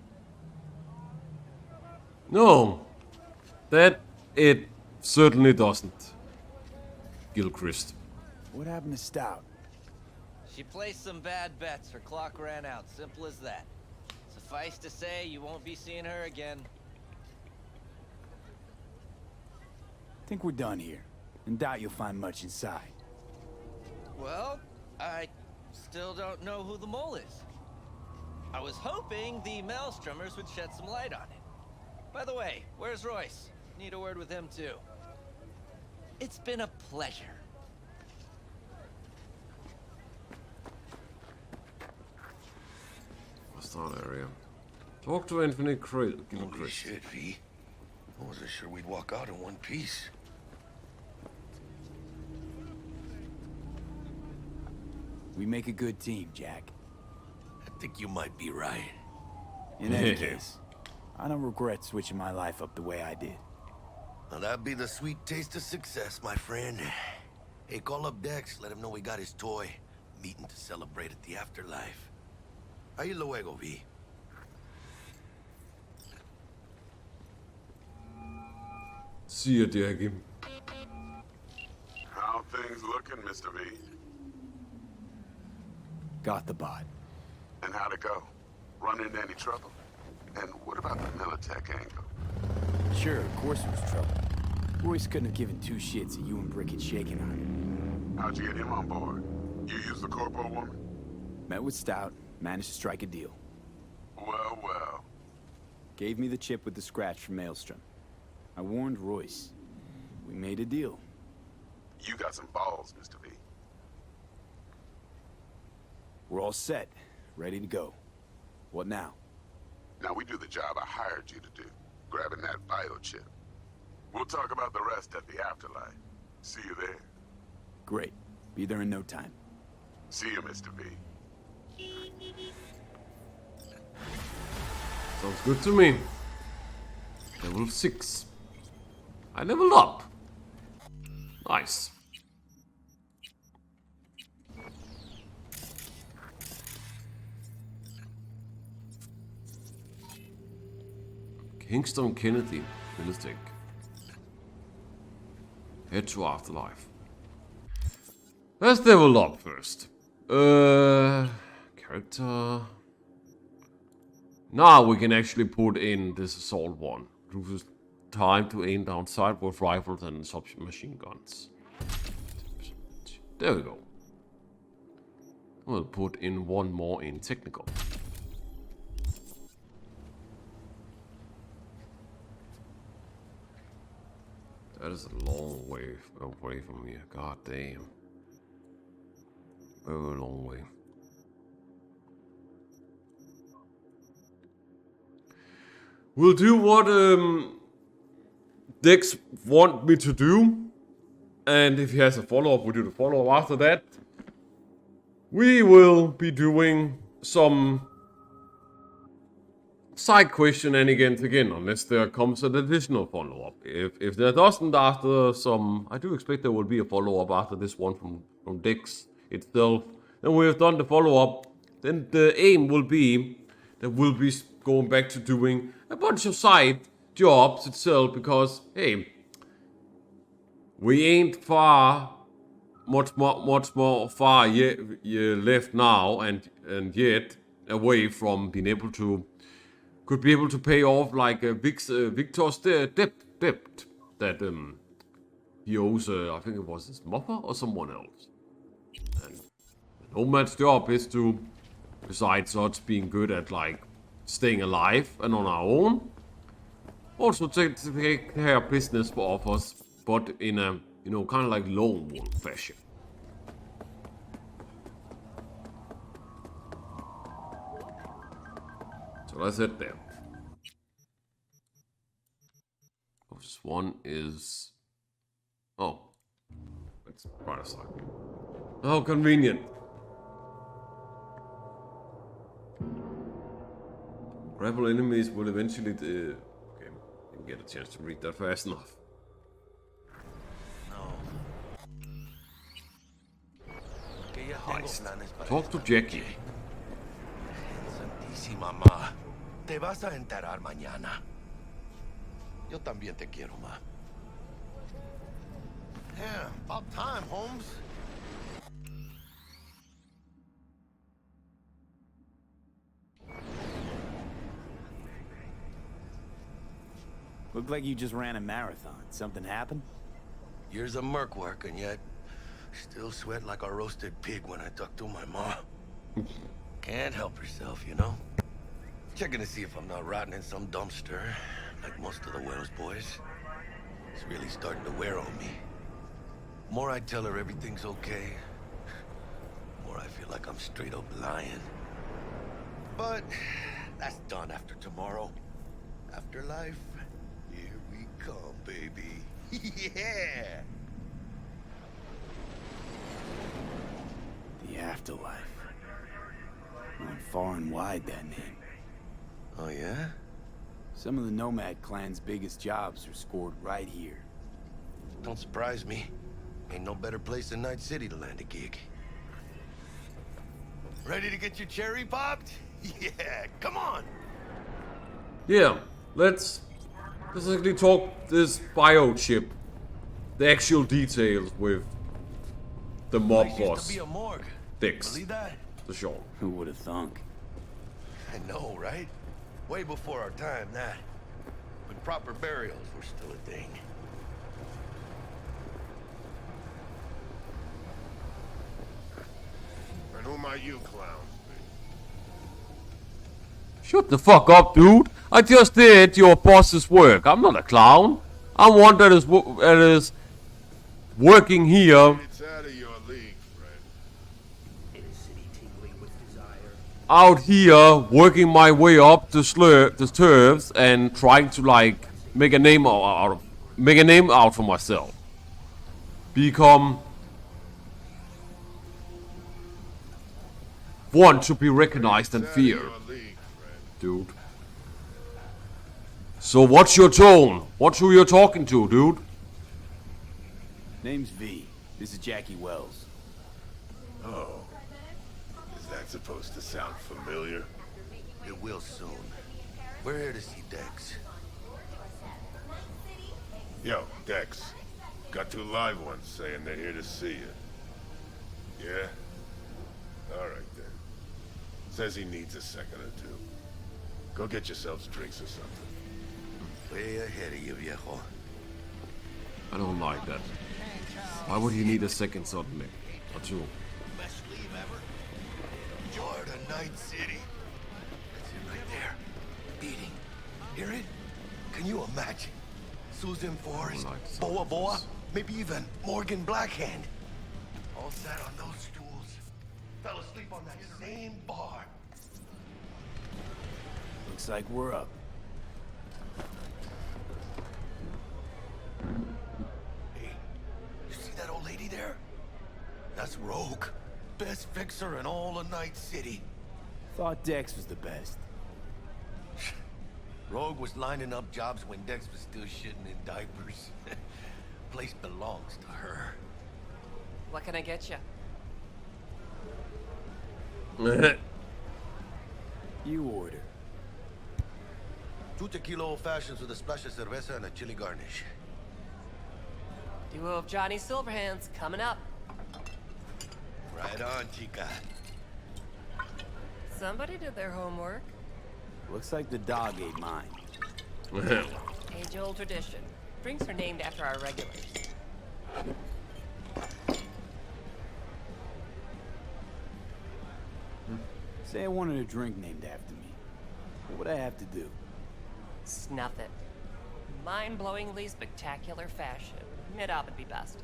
No. That it certainly doesn't. Gilchrist. What happened to Stout? She placed some bad bets. Her clock ran out. Simple as that. Suffice to say, you won't be seeing her again. Think we're done here. And doubt you'll find much inside. Well, I still don't know who the mole is. I was hoping the Maelstromers would shed some light on it. By the way, where's Royce? Need a word with him too. It's been a pleasure. What's that area? Talk to Anthony Gilchrist. Holy shit, V. I wasn't sure we'd walk out in one piece. We make a good team, Jack. I think you might be right. In any case, I don't regret switching my life up the way I did. Now that'd be the sweet taste of success, my friend. Hey, call up Dex, let him know we got his toy. Meeting to celebrate at the afterlife. Ahí luego, V. See you, Jackie. How things looking, Mr. V? Got the bot. And how'd it go? Run into any trouble? And what about the Militech angle? Sure, of course it was trouble. Royce couldn't have given two shits that you and Brick had shaken on it. How'd you get him on board? You used the corpo woman? Met with Stout, managed to strike a deal. Well, well. Gave me the chip with the scratch from Maelstrom. I warned Royce. We made a deal. You got some balls, Mr. V. We're all set, ready to go. What now? Now we do the job I hired you to do, grabbing that biochip. We'll talk about the rest at the afterlife. See you there. Great. Be there in no time. See you, Mr. V. Sounds good to me. Level 6. I leveled up. Nice. Kingston Kennedy, realistic. Head to afterlife. Let's level up first. Character. Now we can actually put in this assault one. Reduces time to aim down sight with rifles and submachine guns. There we go. We'll put in one more in technical. That is a long way away from here. God damn. Very long way. We'll do what Dex want me to do. And if he has a follow-up, we'll do the follow-up after that. We will be doing some side quest shenanigans again, unless there comes an additional follow-up. If there doesn't after some... I do expect there will be a follow-up after this one from Dex itself. Then we have done the follow-up. Then the aim will be that we'll be going back to doing a bunch of side jobs itself, because, hey, we ain't much more far yet left now and yet away from being able to pay off like Victor's debt that he owes I think it was his mother or someone else. And Nomad's job is to, besides us being good at like staying alive and on our own, also take care of business for us, but in a, you know, kind of like lone wolf fashion. So let's hit there. This one is... Oh. Let's right aside. How convenient. Grapple enemies will eventually... okay, didn't get a chance to read that fast enough. Heist. Talk to Jackie. Santísima ma. Te vas a enterar mañana. Yo también te quiero, ma. Yeah, about time, Holmes. Looked like you just ran a marathon. Something happened? Years of merc work, and yet still sweat like a roasted pig when I talk to my ma. Can't help herself, you know? Checking to see if I'm not rotting in some dumpster, like most of the Wells boys. It's really starting to wear on me. More I tell her everything's okay, more I feel like I'm straight up lying. But that's done after tomorrow. Afterlife, here we come, baby. Yeah! The afterlife. Going far and wide, that name. Oh, yeah? Some of the Nomad clan's biggest jobs are scored right here. Don't surprise me. Ain't no better place than Night City to land a gig. Ready to get your cherry popped? Yeah, come on! Yeah, let's basically talk this biochip. The actual details with the mob boss. Be a morgue. Dix. Believe that? For sure. Who would have thunk? I know, right? Way before our time, that. When proper burials were still a thing. And who might you clowns be? Shut the fuck up, dude. I just did your boss's work. I'm not a clown. I'm one that is working here. It's out of your league, friend. Out here, working my way up the turfs and trying to like make a name out for myself. Become one to be recognized and feared, dude. So what's your tone? What's who you're talking to, dude? Name's V. This is Jackie Wells. Oh. Is that supposed to sound familiar? It will soon. We're here to see Dex. Yo, Dex. Got 2 live ones saying they're here to see you. Yeah? Alright then. Says he needs a second or 2. Go get yourselves drinks or something. Way ahead of you, viejo. I don't like that. Why would he need a second suddenly? Or 2? Best leave ever. Jordan, Night City. That's it right there. Beating. Hear it? Can you imagine? Susan Forrest, Like Boa Boa, maybe even Morgan Blackhand. All sat on those stools. Fell asleep on that same bar. Looks like we're up. Hey, you see that old lady there? That's Rogue. Best fixer in all of Night City. Thought Dex was the best. Rogue was lining up jobs when Dex was still shitting in diapers. Place belongs to her. What can I get you? You order. 2 tequila old fashions with a splash of cerveza and a chili garnish. Duo of Johnny Silverhands coming up. Right on, chica. Somebody did their homework. Looks like the dog ate mine. Age-old tradition. Drinks are named after our regulars. Say I wanted a drink named after me. What would I have to do? Snuff it. Mind-blowingly spectacular fashion. Mid-op would be best.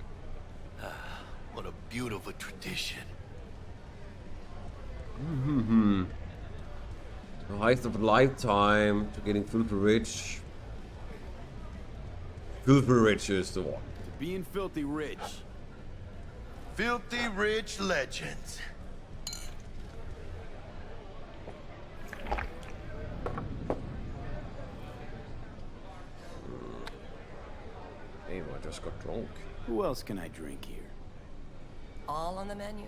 What a beautiful tradition. The height of a lifetime to getting filthy rich. Filthy rich is the one. Being filthy rich. Filthy rich legends. Hey, I just got drunk. Who else can I drink here? All on the menu.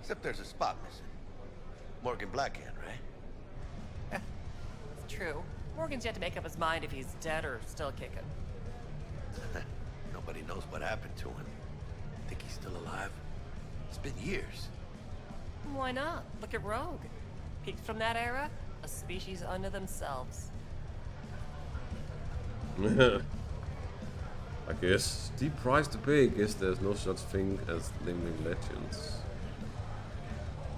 Except there's a spot missing. Morgan Blackhand, right? It's true. Morgan's yet to make up his mind if he's dead or still kicking. Nobody knows what happened to him. Think he's still alive? It's been years. Why not? Look at Rogue. Peaks from that era, a species unto themselves. I guess steep price to pay. I guess there's no such thing as living legends.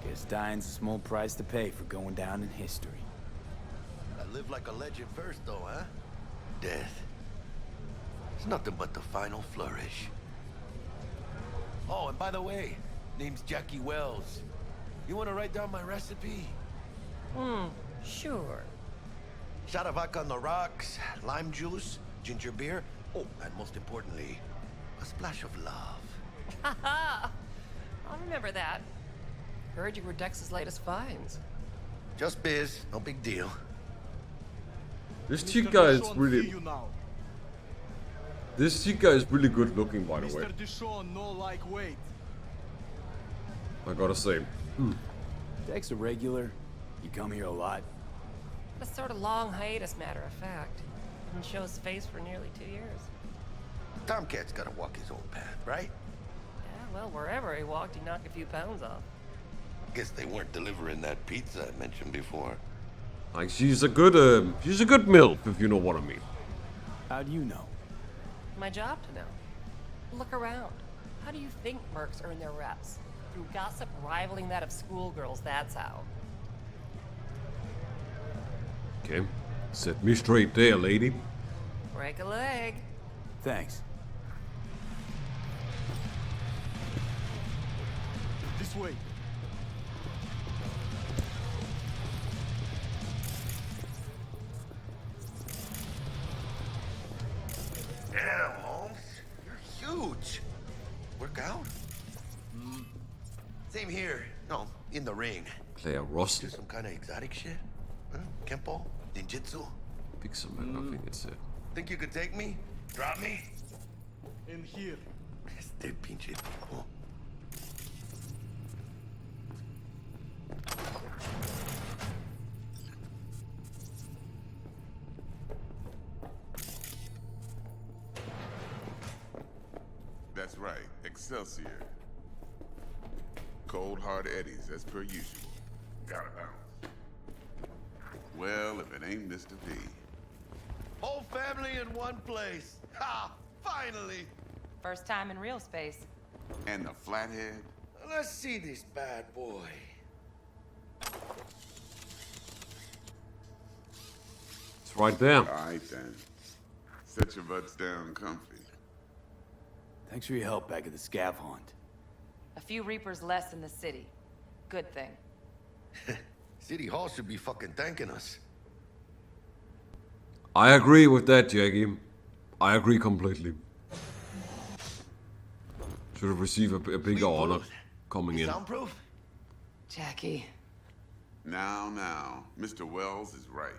Guess dying's a small price to pay for going down in history. I live like a legend first, though, huh? Death. It's nothing but the final flourish. Oh, and by the way, name's Jackie Wells. You want to write down my recipe? Sure. Shot of vodka on the rocks, lime juice, ginger beer. Oh, and most importantly, a splash of love. Haha! I'll remember that. Heard you were Dex's latest finds. Just biz, no big deal. This chica is really... This chica is really good looking, by the way. Mr. Dishon, no like wait. I gotta say. Dex a regular? You come here a lot? A sort of long hiatus, matter of fact. Didn't show his face for nearly 2 years. Tomcat's gotta walk his own path, right? Yeah, well, wherever he walked, he knocked a few pounds off. Guess they weren't delivering that pizza I mentioned before. Like, she's a good MILF, if you know what I mean. How do you know? My job to know. Look around. How do you think mercs earn their reps? Through gossip rivaling that of schoolgirls, that's how. Okay. Set me straight there, lady. Break a leg. Thanks. This way. Damn, Holmes. You're huge. Work out? Same here. No, in the ring. Claire Ross. Do some kind of exotic shit? Huh? Kempo? Ninjutsu? Pixelman, I think it's it. Think you could take me? Drop me? In here. Este pinche tipo. That's right, Excelsior. Cold hard eddies, as per usual. Gotta bounce. Well, if it ain't Mr. V. Whole family in one place. Ha! Finally! First time in real space. And the flathead? Let's see this bad boy. It's right there. Alright then. Set your butts down comfy. Thanks for your help back at the scav hunt. A few Reapers less in the city. Good thing. City Hall should be fucking thanking us. I agree with that, Jackie. I agree completely. Should have received a bigger honor coming in. Soundproof? Jackie. Now, Mr. Wells is right.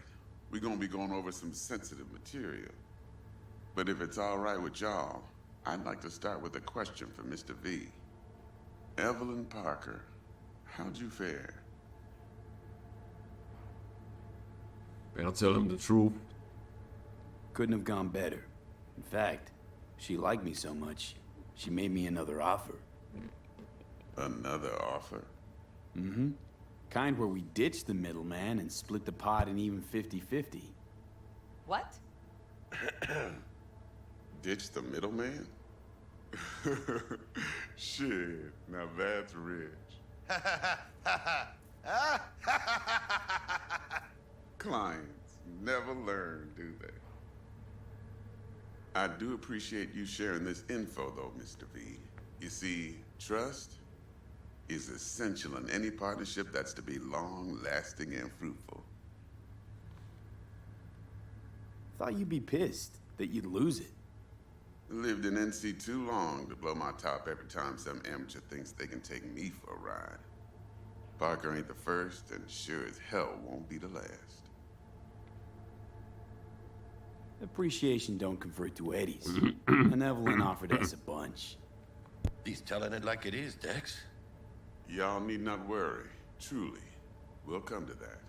We're gonna be going over some sensitive material. But if it's all right with y'all, I'd like to start with a question for Mr. V. Evelyn Parker, how'd you fare? Better tell him the truth. Couldn't have gone better. In fact, she liked me so much, she made me another offer. Another offer? Mm-hmm. Kind where we ditch the middleman and split the pot in even 50-50. What? Ditch the middleman? Shit, now that's rich. Clients never learn, do they? I do appreciate you sharing this info, though, Mr. V. You see, trust is essential in any partnership that's to be long-lasting and fruitful. Thought you'd be pissed that you'd lose it. Lived in NC too long to blow my top every time some amateur thinks they can take me for a ride. Parker ain't the first, and sure as hell won't be the last. Appreciation don't convert to eddies. And Evelyn offered us a bunch. He's telling it like it is, Dex. Y'all need not worry. Truly. We'll come to that.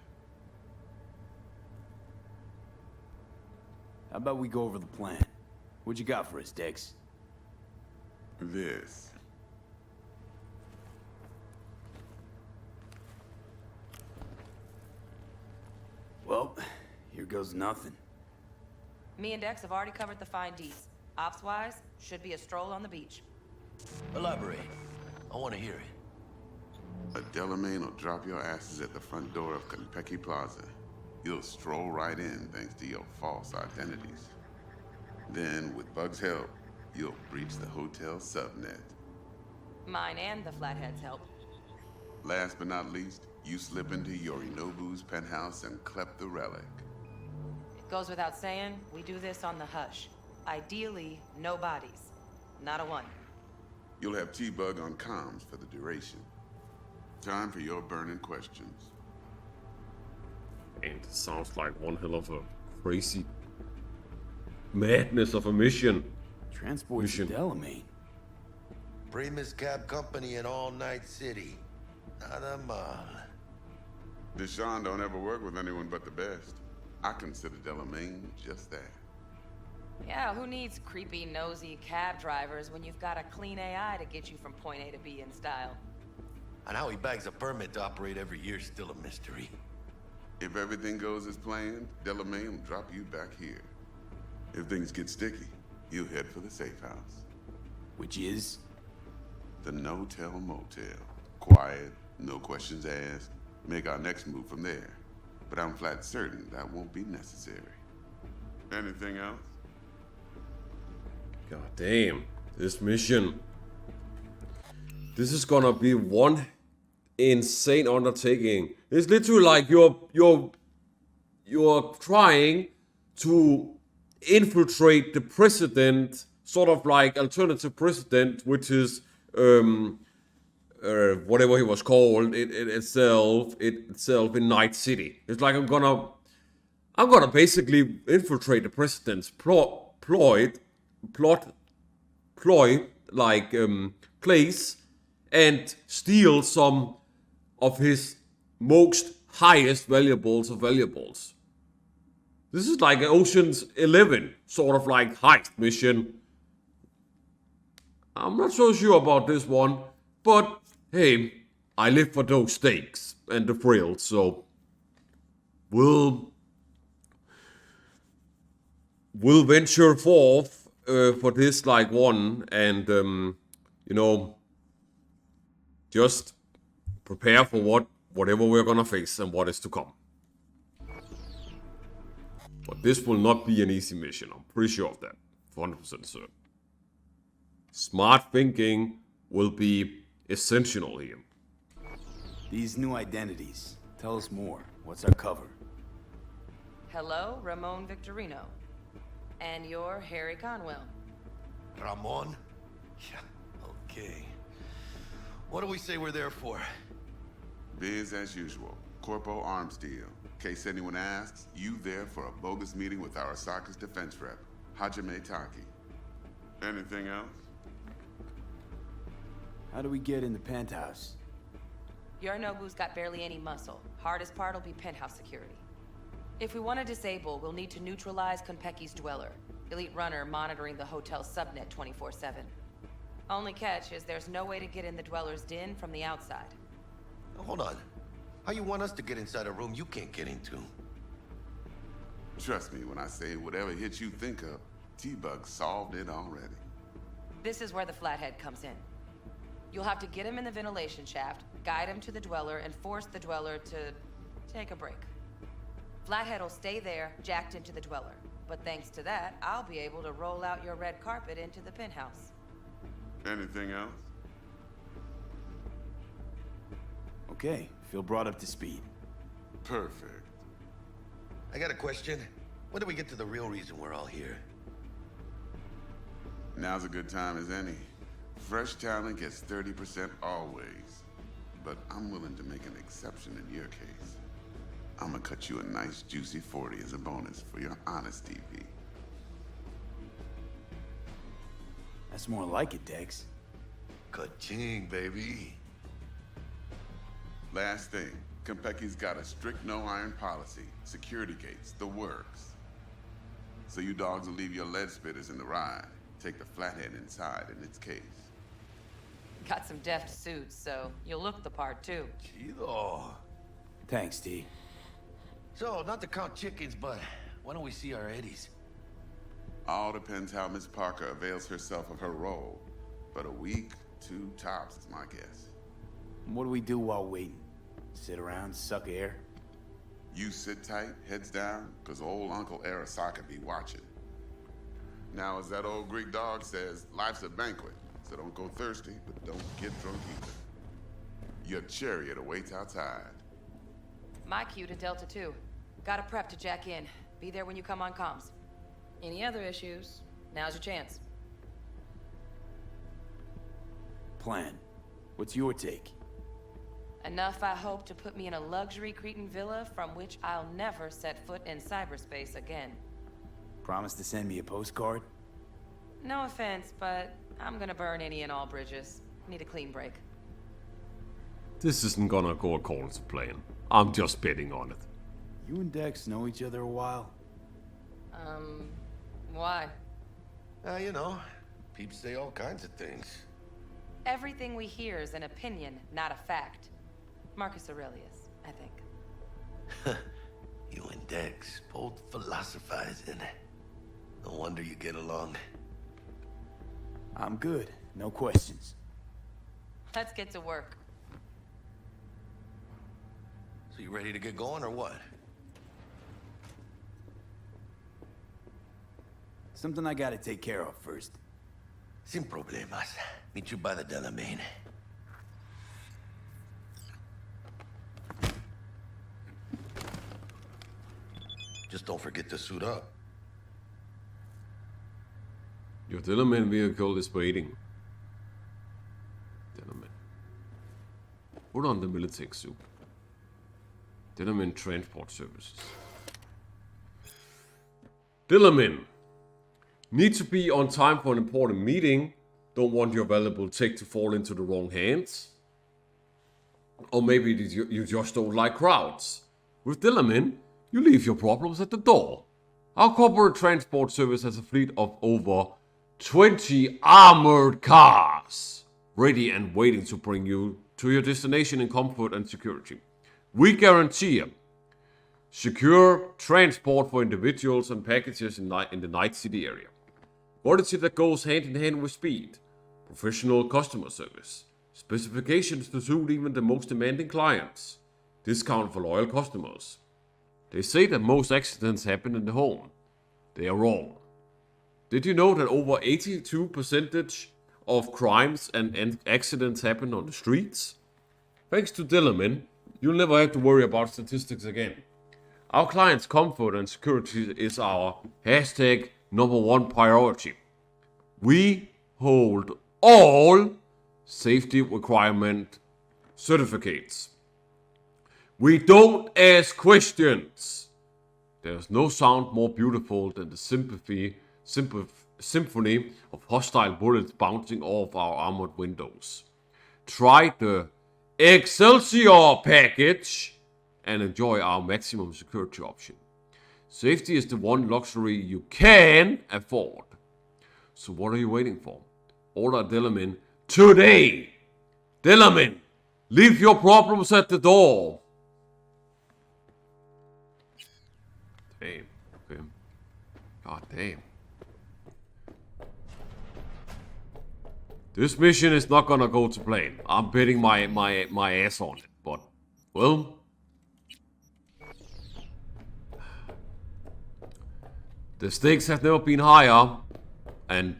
How about we go over the plan? What you got for us, Dex? This. Well, here goes nothing. Me and Dex have already covered the fine Ds. Ops-wise, should be a stroll on the beach. Elaborate. I want to hear it. A Delamain will drop your asses at the front door of Konpeki Plaza. You'll stroll right in thanks to your false identities. Then, with Bug's help, you'll breach the hotel subnet. Mine and the Flathead's help. Last but not least, you slip into Yorinobu's penthouse and clep the relic. It goes without saying, we do this on the hush. Ideally, no bodies. Not a one. You'll have T-Bug on comms for the duration. Time for your burning questions. And it sounds like one hell of a crazy madness of a mission. Transport to Delamain. Primus Cab Company in All Night City. Nada mal. Deshaun don't ever work with anyone but the best. I consider Delamain just that. Yeah, who needs creepy, nosy cab drivers when you've got a clean AI to get you from point A to B in style? And how he bags a permit to operate every year is still a mystery. If everything goes as planned, Delamain will drop you back here. If things get sticky, you'll head for the safe house. Which is? The no-tell motel. Quiet, no questions asked. Make our next move from there. But I'm flat certain that won't be necessary. Anything else? God damn, this mission. This is gonna be one insane undertaking. It's literally like you're trying to infiltrate the president, sort of like alternative president, which is whatever he was called itself in Night City. It's like I'm gonna basically infiltrate the president's ploy like place and steal some of his most highest valuables of valuables. This is like an Ocean's 11 sort of like heist mission. I'm not so sure about this one, but hey, I live for those stakes and the thrills, so we'll venture forth for this like one, and just prepare for whatever we're gonna face and what is to come. But this will not be an easy mission, I'm pretty sure of that. 100% certain. Smart thinking will be essential here. These new identities. Tell us more. What's our cover? Hello, Ramon Victorino. And you're Harry Conwell. Ramon? Yeah, okay. What do we say we're there for? Biz as usual. Corpo arms deal. In case anyone asks, you there for a bogus meeting with our Arasaka's defense rep, Hajime Taki. Anything else? How do we get in the penthouse? Yorinobu's got barely any muscle. Hardest part will be penthouse security. If we want to disable, we'll need to neutralize Konpeki's dweller, elite runner monitoring the hotel subnet 24/7. Only catch is there's no way to get in the dweller's den from the outside. Hold on. How you want us to get inside a room you can't get into? Trust me when I say whatever hit you think of, T-Bug solved it already. This is where the flathead comes in. You'll have to get him in the ventilation shaft, guide him to the dweller, and force the dweller to take a break. Flathead will stay there, jacked into the dweller. But thanks to that, I'll be able to roll out your red carpet into the penthouse. Anything else? Okay, feel brought up to speed. Perfect. I got a question. When do we get to the real reason we're all here? Now's a good time as any. Fresh talent gets 30% always. But I'm willing to make an exception in your case. I'm gonna cut you a nice juicy 40 as a bonus for your honesty, V. That's more like it, Dex. Ka-ching, baby. Last thing, Konpeki's got a strict no-iron policy. Security gates, the works. So you dogs will leave your lead spitters in the ride. Take the flathead inside in its case. Got some deft suits, so you'll look the part too. Chido. Thanks, T. So, not to count chickens, but why don't we see our Eddies? All depends how Miss Parker avails herself of her role. But a week, 2 tops is my guess. What do we do while waiting? Sit around, suck air? You sit tight, heads down, cause old Uncle Arasaka be watching. Now, as that old Greek dog says, life's a banquet, so don't go thirsty, but don't get drunk either. Your chariot awaits outside. My cue to Delta 2. Gotta prep to jack in. Be there when you come on comms. Any other issues? Now's your chance. Plan. What's your take? Enough, I hope, to put me in a luxury Cretan villa from which I'll never set foot in cyberspace again. Promise to send me a postcard? No offense, but I'm gonna burn any and all bridges. Need a clean break. This isn't gonna go according to plan. I'm just betting on it. You and Dex know each other a while? Why? You know, peeps say all kinds of things. Everything we hear is an opinion, not a fact. Marcus Aurelius, I think. You and Dex, both philosophizing. No wonder you get along. I'm good. No questions. Let's get to work. So you ready to get going or what? Something I gotta take care of first. Sin problemas. Meet you by the Delamain. Just don't forget to suit up. Your Delamain vehicle is waiting. Delamain. Put on the Militech suit. Delamain Transport Services. Delamain. Need to be on time for an important meeting. Don't want your valuable tech to fall into the wrong hands. Or maybe you just don't like crowds. With Delamain, you leave your problems at the door. Our corporate transport service has a fleet of over 20 armored cars, ready and waiting to bring you to your destination in comfort and security. We guarantee secure transport for individuals and packages in the Night City area. Quality that goes hand in hand with speed. Professional customer service. Specifications to suit even the most demanding clients. Discount for loyal customers. They say that most accidents happen in the home. They are wrong. Did you know that over 82% of crimes and accidents happen on the streets? Thanks to Dillerman, you'll never have to worry about statistics again. Our clients' comfort and security is our #1 priority. We hold all safety requirement certificates. We don't ask questions. There's no sound more beautiful than the symphony of hostile bullets bouncing off our armored windows. Try the Excelsior package and enjoy our maximum security option. Safety is the one luxury you can afford. So what are you waiting for? Order Dillerman today. Dillerman, leave your problems at the door. Damn. Okay. God damn. This mission is not gonna go to plan. I'm betting my ass on it. But, well. The stakes have never been higher. And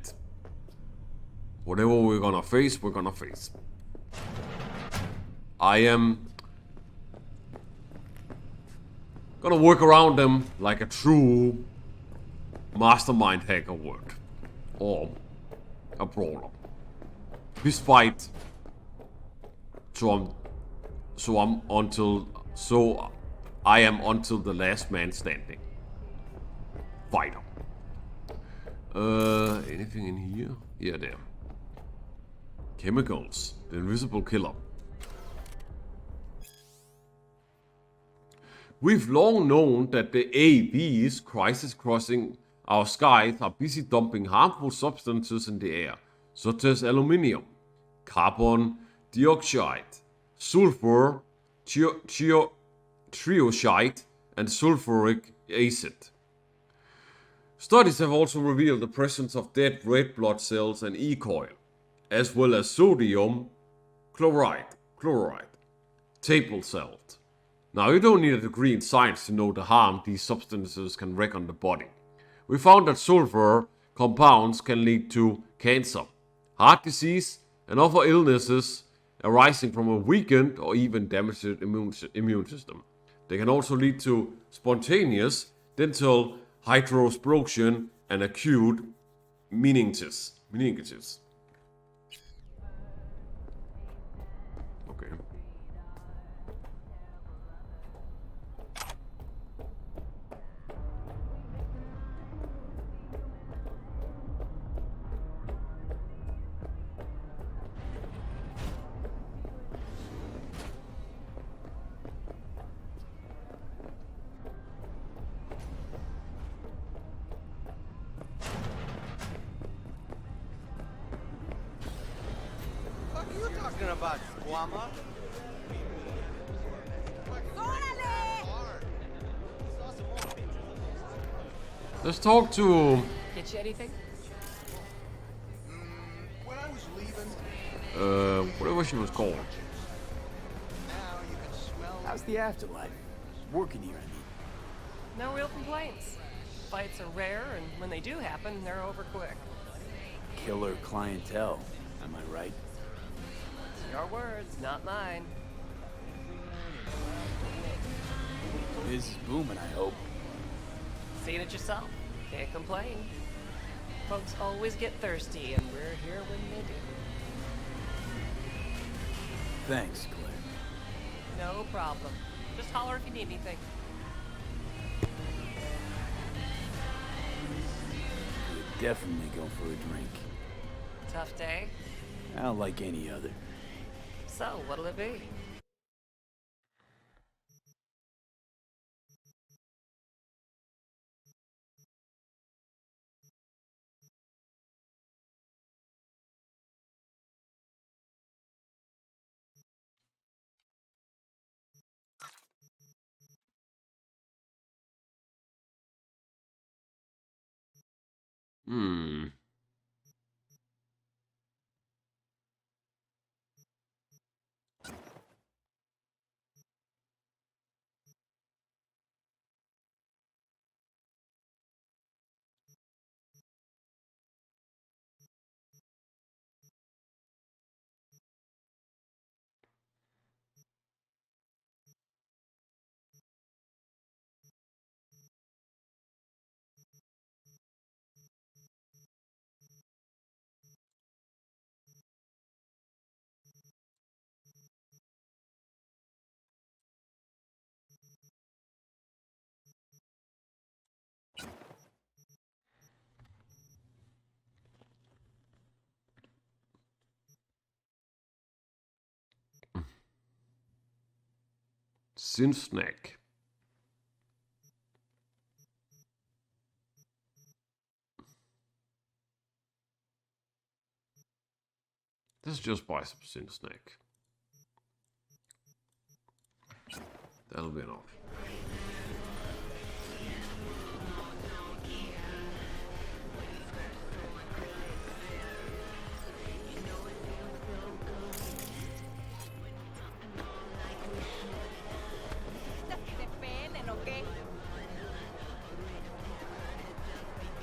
whatever we're gonna face, we're gonna face. I am gonna work around them like a true mastermind hacker would. Or a brawler. This fight. So I am until the last man standing. Fighter. Anything in here? Yeah, there. Chemicals. The invisible killer. We've long known that the AVs, crisis crossing our skies, are busy dumping harmful substances in the air, such as aluminium, carbon dioxide, sulfur, trioxide, and sulfuric acid. Studies have also revealed the presence of dead red blood cells and E. coli, as well as sodium chloride, table salt. Now, you don't need a degree in science to know the harm these substances can wreak on the body. We found that sulfur compounds can lead to cancer, heart disease, and other illnesses arising from a weakened or even damaged immune system. They can also lead to spontaneous dental hydrosplosion and acute meningitis. Okay. About Squama? Let's talk to. Get you anything? When I was leaving. Whatever she was called. How's the afterlife? Working here, I mean. No real complaints. Fights are rare, and when they do happen, they're over quick. Killer clientele, am I right? Your words, not mine. Biz is booming, I hope. Seen it yourself. Can't complain. Folks always get thirsty, and we're here when they do. Thanks, Claire. No problem. Just holler if you need anything. We'd definitely go for a drink. Tough day? Not like any other. So, what'll it be? Sin snack. Let's just buy some sin snack. That'll be enough.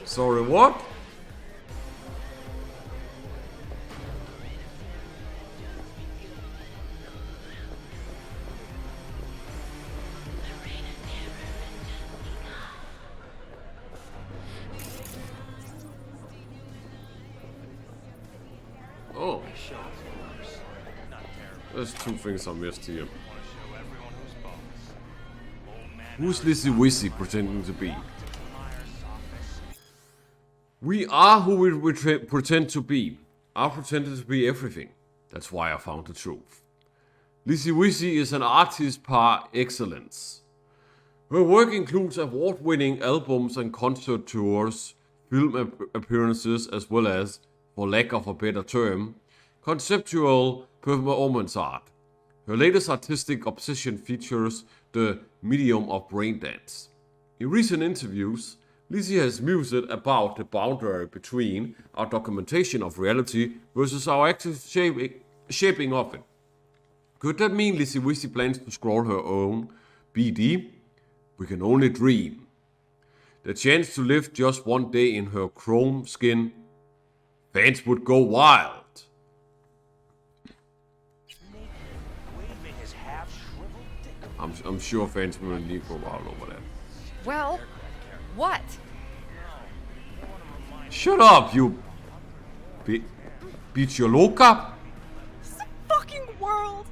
Sorry, what? Oh. There's two things I missed here. Who's Lizzie Wizzy pretending to be? We are who we pretend to be. I pretended to be everything. That's why I found the truth. Lizzie Wizzy is an artist par excellence. Her work includes award-winning albums and concert tours, film appearances, as well as, for lack of a better term, conceptual performance art. Her latest artistic obsession features the medium of brain dance. In recent interviews, Lizzie has mused about the boundary between our documentation of reality versus our active shaping of it. Could that mean Lizzie Wizzy plans to scroll her own BD? We can only dream. The chance to live just one day in her chrome skin, fans would go wild. I'm sure fans will need for a while over that. Well, what? Shut up, you bitch your loca. This is a fucking world.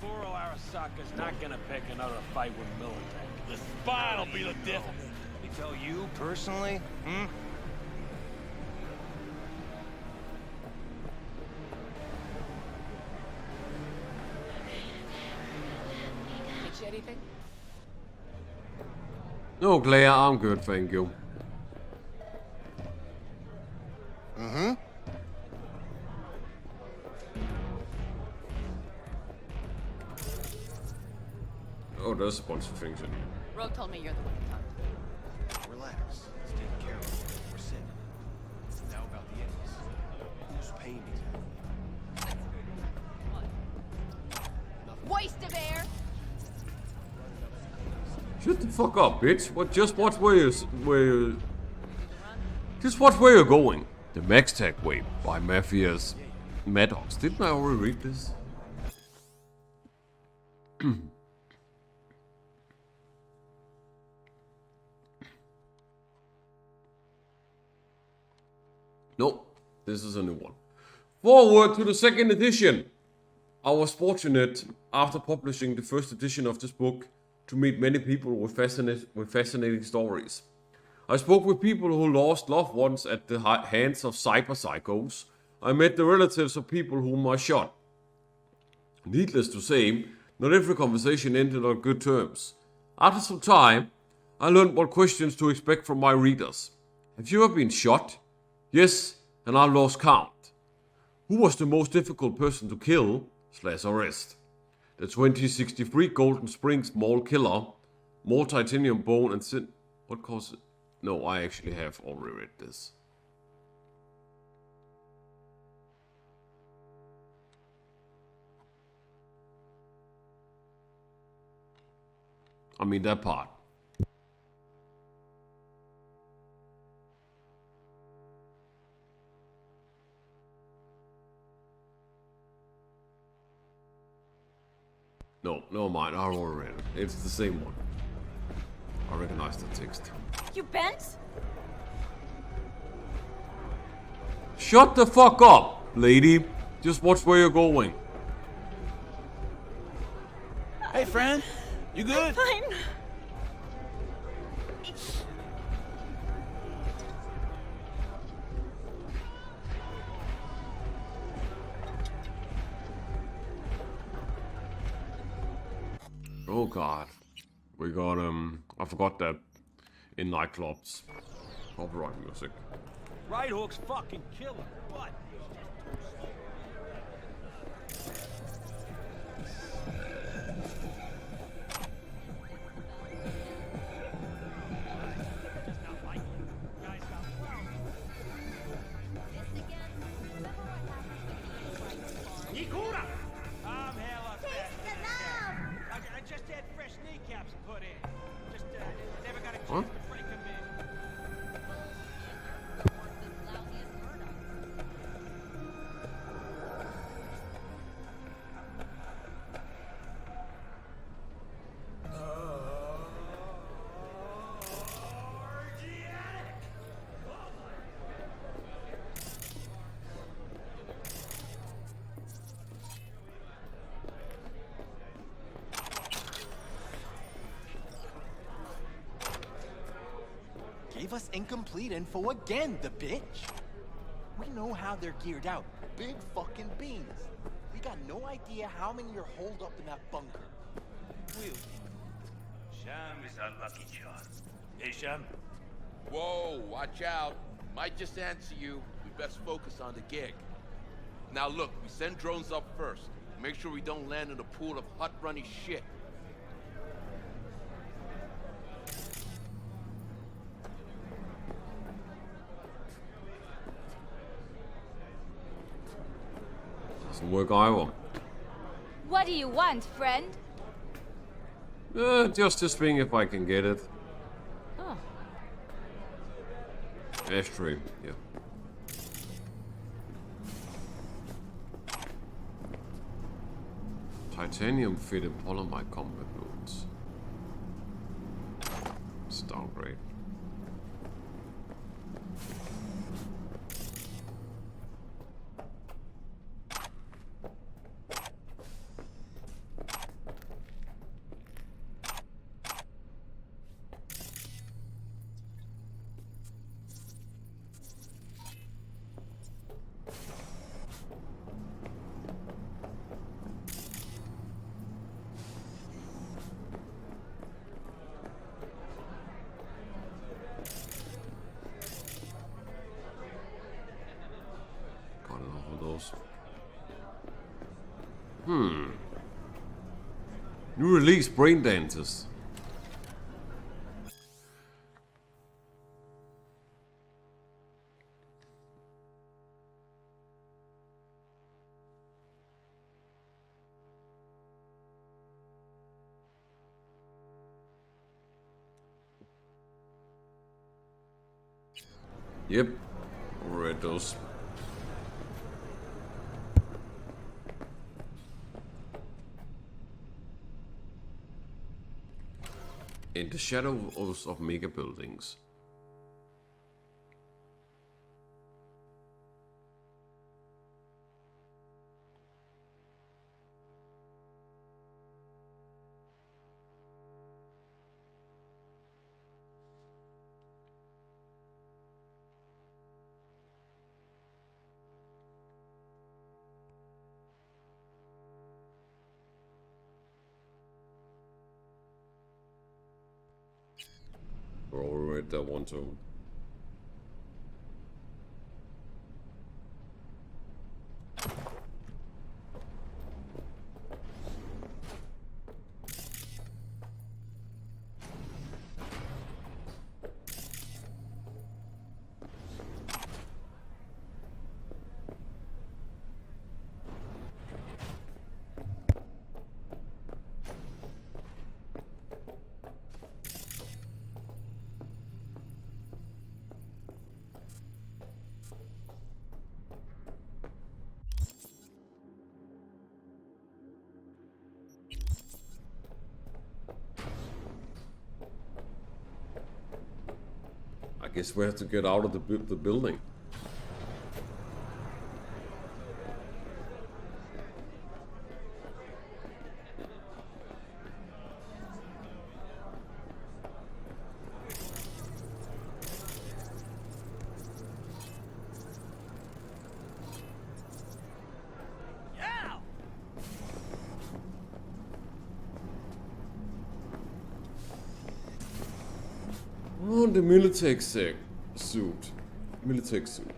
Furo Arasaka's not gonna pick another fight with Militech. The spine'll be the difference. He tell you personally? Get you anything? No, Claire, I'm good, thank you. Oh, there's a bunch of things in here. Rogue told me you're the one who talked. Relax. It's taken care of. We're sitting. It's now about the edges. Who's paying me? Waste of air! Shut the fuck up, bitch. Just watch where you're going. The Max Tag Way by Mafia's Maddox. Didn't I already read this? Nope, this is a new one. Forward to the second edition. I was fortunate, after publishing the first edition of this book, to meet many people with fascinating stories. I spoke with people who lost loved ones at the hands of cyber psychos. I met the relatives of people whom I shot. Needless to say, not every conversation ended on good terms. After some time, I learned what questions to expect from my readers. Have you ever been shot? Yes, and I lost count. Who was the most difficult person to kill / arrest? The 2063 Golden Springs Mall Killer, more titanium bone and sin. What caused it? No, I actually have already read this. I mean, that part. No, never mind. I already read it. It's the same one. I recognize the text. You bent? Shut the fuck up, lady. Just watch where you're going. Hey, friend. You good? Fine. Oh god. We got I forgot that in nightclubs. Copyright music. Right hook's fucking killer, but I'm hell up there. I just had fresh kneecaps put in. Just never got a chance to break them in. Gave us incomplete info again, the bitch. We know how they're geared out. Big fucking beans. We got no idea how many are holed up in that bunker. Sham is our lucky charm. Hey, Sham. Whoa, watch out. Might just answer you. We best focus on the gig. Now look, we send drones up first. Make sure we don't land in a pool of hot runny shit. Doesn't work either. What do you want, friend? Just this thing if I can get it. Oh. Ashtray, yeah. Titanium fitted polymer combat boots. It's a downgrade. New release brain dances. Yep, read those. In the shadows of mega buildings. Or read that one too. I guess we have to get out of the building. want the Militech suit. Militech suit.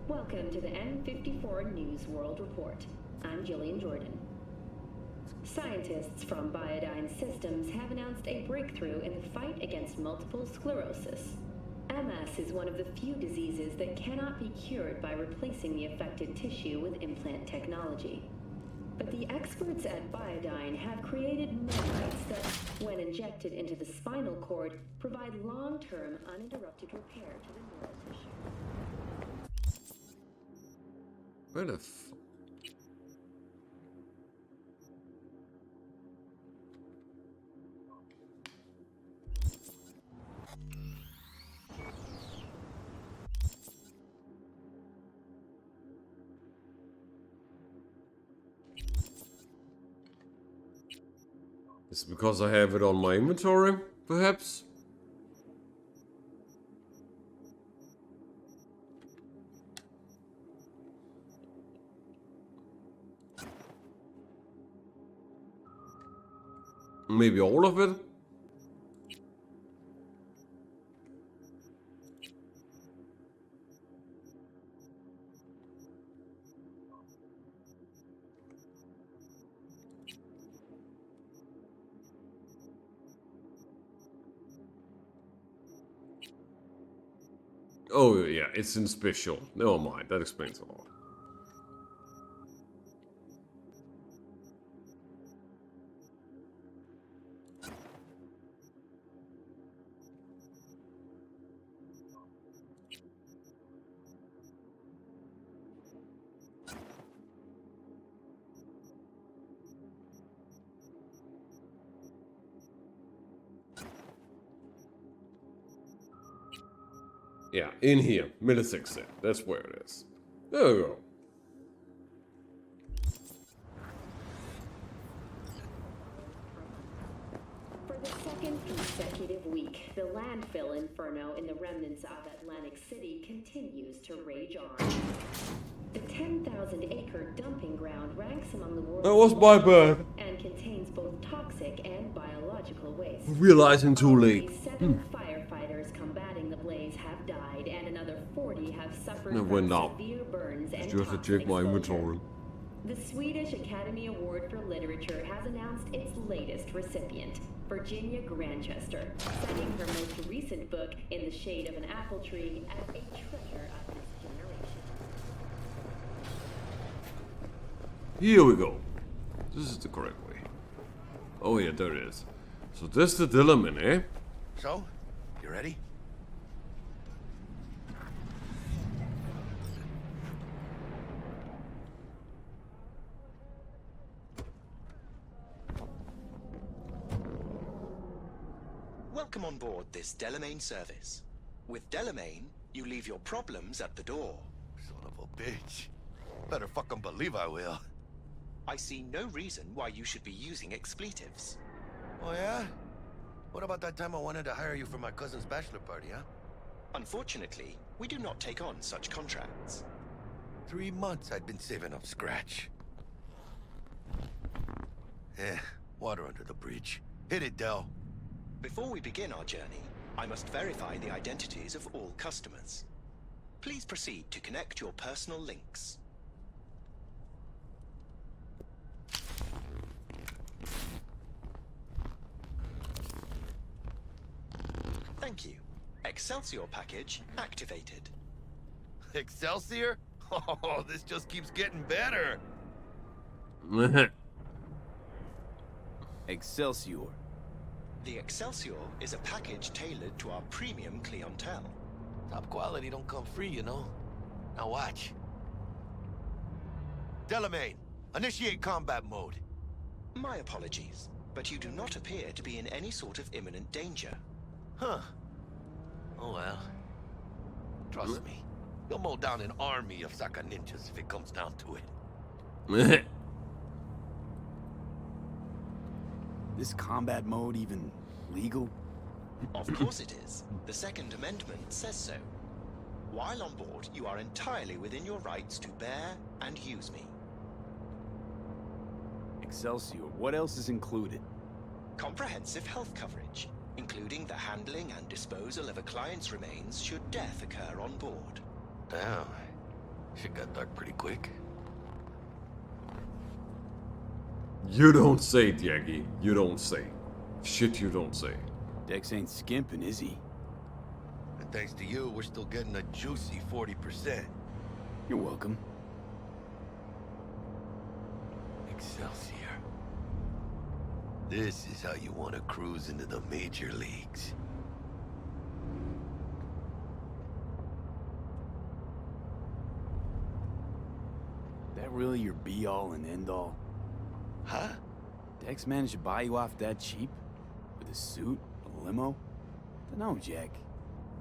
Welcome to the N54 News World Report. I'm Jillian Jordan. Scientists from Biodyne Systems have announced a breakthrough in the fight against multiple sclerosis. MS is one of the few diseases that cannot be cured by replacing the affected tissue with implant technology. But the experts at Biodyne have created membranes that, when injected into the spinal cord, provide long-term uninterrupted repair to the neural tissue. Where the Is it because I have it on my inventory, perhaps? Maybe all of it? Oh yeah, it's in special. Never mind, that explains a lot. Yeah, in here, Militech set. That's where it is. There we go. For the second consecutive week, the landfill inferno in the remnants of Atlantic City continues to rage on. The 10,000-acre dumping ground ranks among the world's That was my bad. and contains both toxic and biological waste. Realizing too late. 7 firefighters combating the blaze have died, and another 40 have suffered It went from out. severe burns and Just to toxic check my exposure. inventory. The Swedish Academy Award for Literature has announced its latest recipient, Virginia Grantchester, citing her most recent book, In the Shade of an Apple Tree, as a treasure of this generation. Here we go. This is the correct way. Oh yeah, there it is. So this is the dilemma, eh? So, you ready? Welcome on board this Delamain service. With Delamain, you leave your problems at the door. Son of a bitch. Better fucking believe I will. I see no reason why you should be using expletives. Oh yeah? What about that time I wanted to hire you for my cousin's bachelor party, huh? Unfortunately, we do not take on such contracts. 3 months I'd been saving up scratch. Water under the bridge. Hit it, Del. Before we begin our journey, I must verify the identities of all customers. Please proceed to connect your personal links. Thank you. Excelsior package activated. Excelsior? Oh, this just keeps getting better. Excelsior. The Excelsior is a package tailored to our premium clientele. Top quality don't come free, you know. Now watch. Delamain, initiate combat mode. My apologies, but you do not appear to be in any sort of imminent danger. Huh. Oh well. Trust me. You'll mow down an army of Saka ninjas if it comes down to it. This combat mode even legal? Of course it is. The Second Amendment says so. While on board, you are entirely within your rights to bear and use me. Excelsior, what else is included? Comprehensive health coverage, including the handling and disposal of a client's remains should death occur on board. Damn. Shit got dark pretty quick. You don't say, Jackie. You don't say. Shit you don't say. Dex ain't skimping, is he? And thanks to you, we're still getting a juicy 40%. You're welcome. Excelsior. This is how you want to cruise into the major leagues. That really your be-all and end-all? Huh? Dex managed to buy you off that cheap? With a suit? A limo? Dunno, Jack.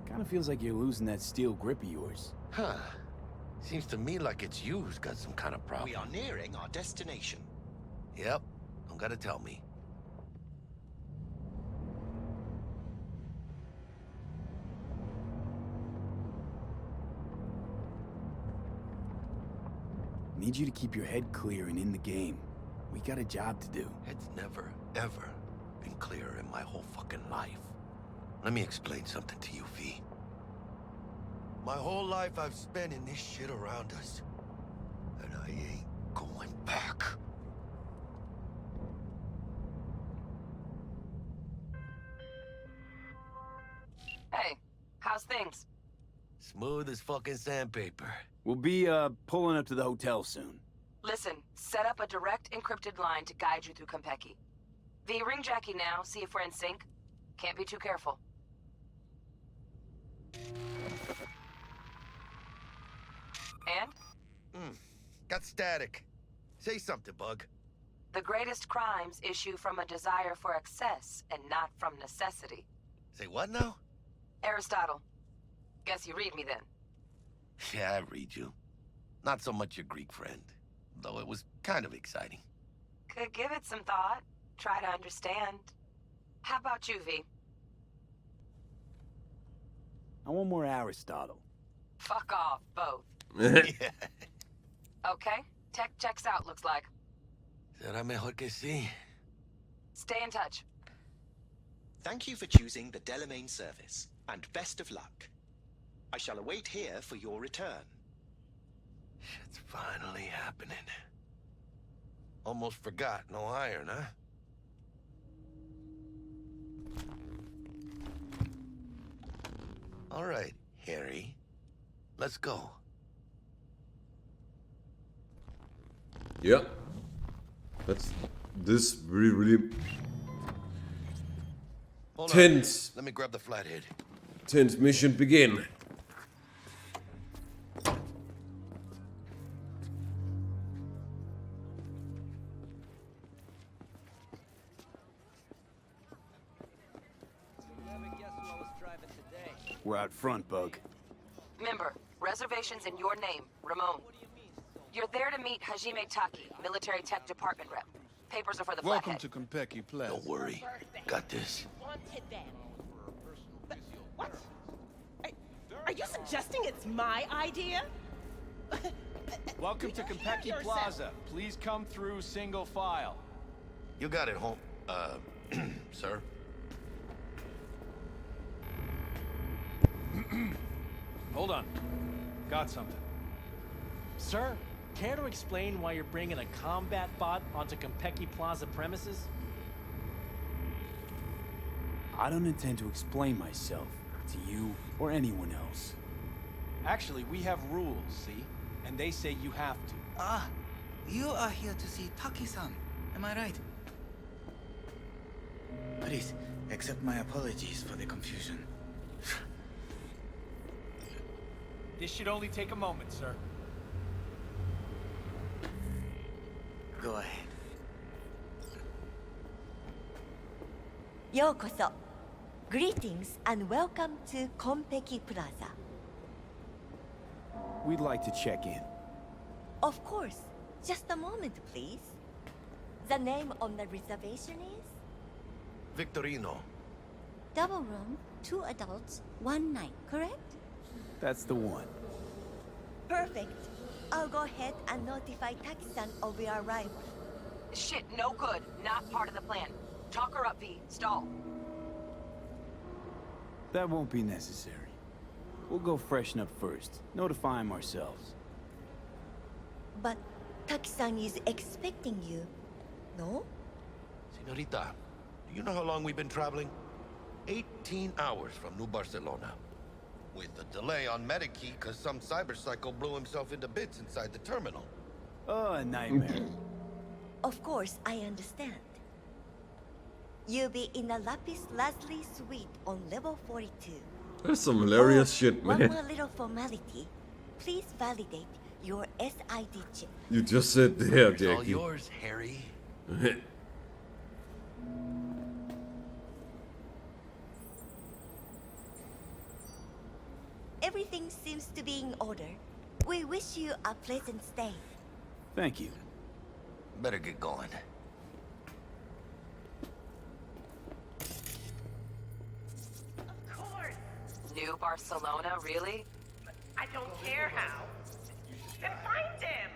Kinda feels like you're losing that steel grip of yours. Huh. Seems to me like it's you who's got some kind of problem. We are nearing our destination. Yep. Don't gotta tell me. Need you to keep your head clear and in the game. We got a job to do. It's never, ever been clearer in my whole fucking life. Let me explain something to you, V. My whole life I've spent in this shit around us. And I ain't going back. Hey, how's things? Smooth as fucking sandpaper. We'll be, pulling up to the hotel soon. Listen, set up a direct encrypted line to guide you through Konpeki. V, ring Jackie now, see if we're in sync. Can't be too careful. And? Got static. Say something, Bug. The greatest crimes issue from a desire for excess and not from necessity. Say what now? Aristotle. Guess you read me then. Yeah, I read you. Not so much your Greek friend, though it was kind of exciting. Could give it some thought. Try to understand. How about you, V? I want more Aristotle. Fuck off, both. Yeah. Okay, tech checks out, looks like. Será mejor que sí. Stay in touch. Thank you for choosing the Delamain service, and best of luck. I shall await here for your return. Shit's finally happening. Almost forgot, no iron, huh? All right, Harry. Let's go. Yeah. This really Hold tense. On. Let me grab the flathead. Tense mission begin. We're out front, Bug. Member, reservations in your name, Ramon. You're there to meet Hajime Taki, military tech department rep. Papers are for the Welcome flathead. to Konpeki Plaza. Don't worry. Got this. What? Are you suggesting it's my idea? Welcome to Konpeki Plaza. Please come through single file. You got it, home. Sir? Hold on. Got something. Sir, care to explain why you're bringing a combat bot onto Konpeki Plaza premises? I don't intend to explain myself to you or anyone else. Actually, we have rules, see? And they say you have to. Ah, you are here to see Taki-san, am I right? Please, accept my apologies for the confusion. This should only take a moment, sir. Go ahead. Yokoso. Greetings and welcome to Konpeki Plaza. We'd like to check in. Of course. Just a moment, please. The name on the reservation is? Victorino. Double room, 2 adults, 1 night, correct? That's the one. Perfect. I'll go ahead and notify Taki-san of your arrival. Shit, no good. Not part of the plan. Talk her up, V. Stall. That won't be necessary. We'll go freshen up first. Notify him ourselves. But Taki-san is expecting you, no? Senorita, do you know how long we've been traveling? 18 hours from New Barcelona. With a delay on Medikey because some cyberpsycho blew himself into bits inside the terminal. Oh, a nightmare. Of course, I understand. You'll be in the Lapis Lazuli suite on level 42. That's some hilarious shit, man. One more little formality. Please validate your SID chip. You just said there, It's all Jackie. yours, Harry. Everything seems to be in order. We wish you a pleasant stay. Thank you. Better get going. New Barcelona, really? I don't care how. Then find him!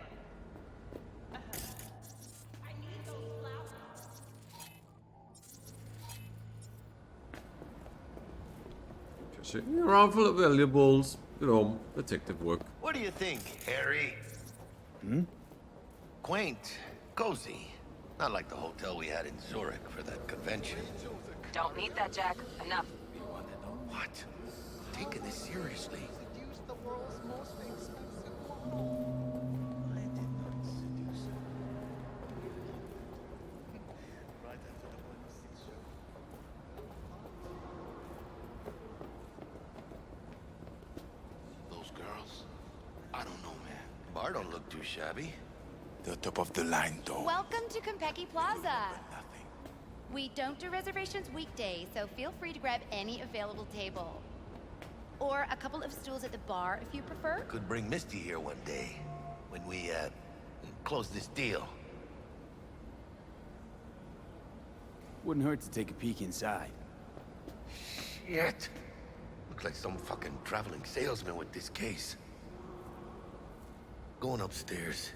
Just sitting around full of valuables, you know, detective work. What do you think, Harry? Quaint, cozy. Not like the hotel we had in Zurich for that convention. Don't need that, Jack. Enough. What? Taking this seriously. Those girls? I don't know, man. Bar don't look too shabby. The top of the line, though. Welcome to Konpeki Plaza. We don't do reservations weekdays, so feel free to grab any available table. Or a couple of stools at the bar if you prefer. Could bring Misty here one day when we, close this deal. Wouldn't hurt to take a peek inside. Shit! Looks like some fucking traveling salesman with this case. Going upstairs.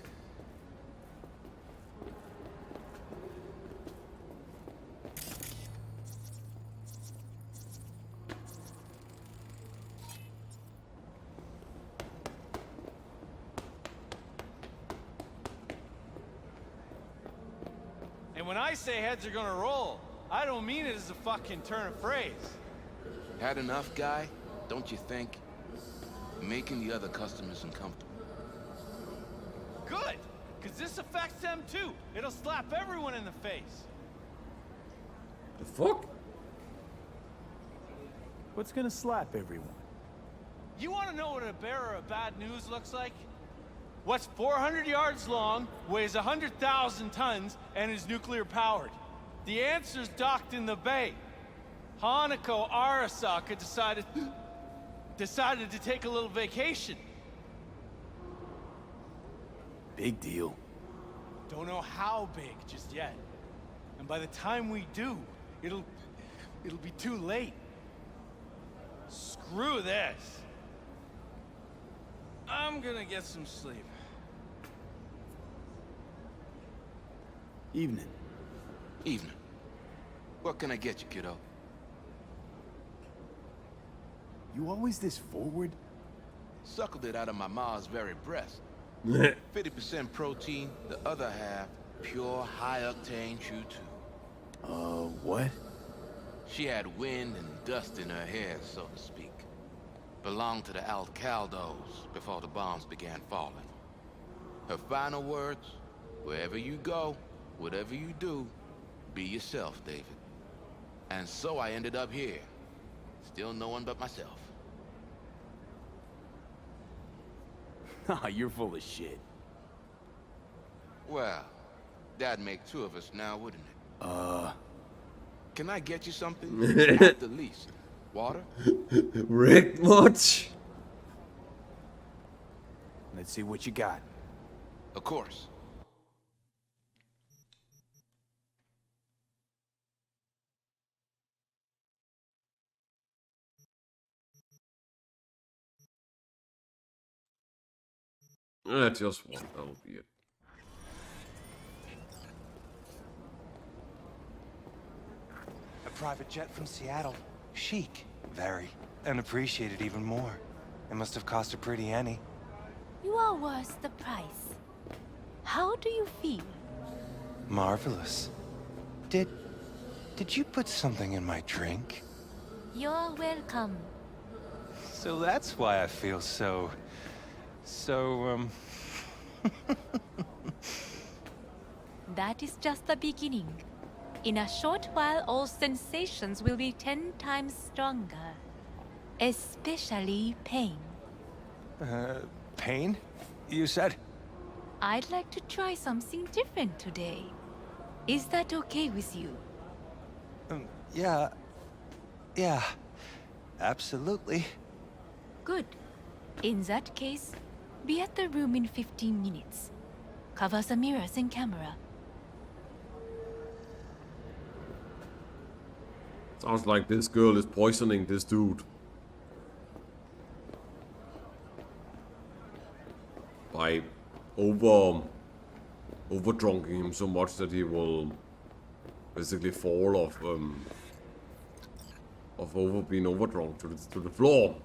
And when I say heads are gonna roll, I don't mean it as a fucking turn of phrase. Had enough, guy? Don't you think? Making the other customers uncomfortable. Good! Because this affects them too. It'll slap everyone in the face. The fuck? What's gonna slap everyone? You want to know what a bearer of bad news looks like? What's 400 yards long, weighs 100,000 tons, and is nuclear powered? The answer's docked in the bay. Hanako Arasaka decided to take a little vacation. Big deal. Don't know how big just yet. And by the time we do, it'll be too late. Screw this. I'm gonna get some sleep. Evening. Evening. What can I get you, kiddo? You always this forward? Suckled it out of my ma's very breast. 50% protein, the other half pure high-octane choo-choo. What? She had wind and dust in her hair, so to speak. Belonged to the Alcaldos before the bombs began falling. Her final words, wherever you go, whatever you do, be yourself, David. And so I ended up here. Still no one but myself. You're full of shit. Well, that'd make two of us now, wouldn't it? Can I get you something? At the least. Water? Rick much? Let's see what you got. Of course. Just one, that'll be it. A private jet from Seattle. Chic. Very. And appreciated even more. It must have cost a pretty penny. You are worth the price. How do you feel? Marvelous. Did you put something in my drink? You're welcome. So that's why I feel so... That is just the beginning. In a short while, all sensations will be 10 times stronger. Especially pain. Pain? You said? I'd like to try something different today. Is that okay with you? Yeah. Absolutely. Good. In that case, be at the room in 15 minutes. Cover the mirrors and camera. Sounds like this girl is poisoning this dude. By over-drunking him so much that he will basically fall of being overdrunk to the floor.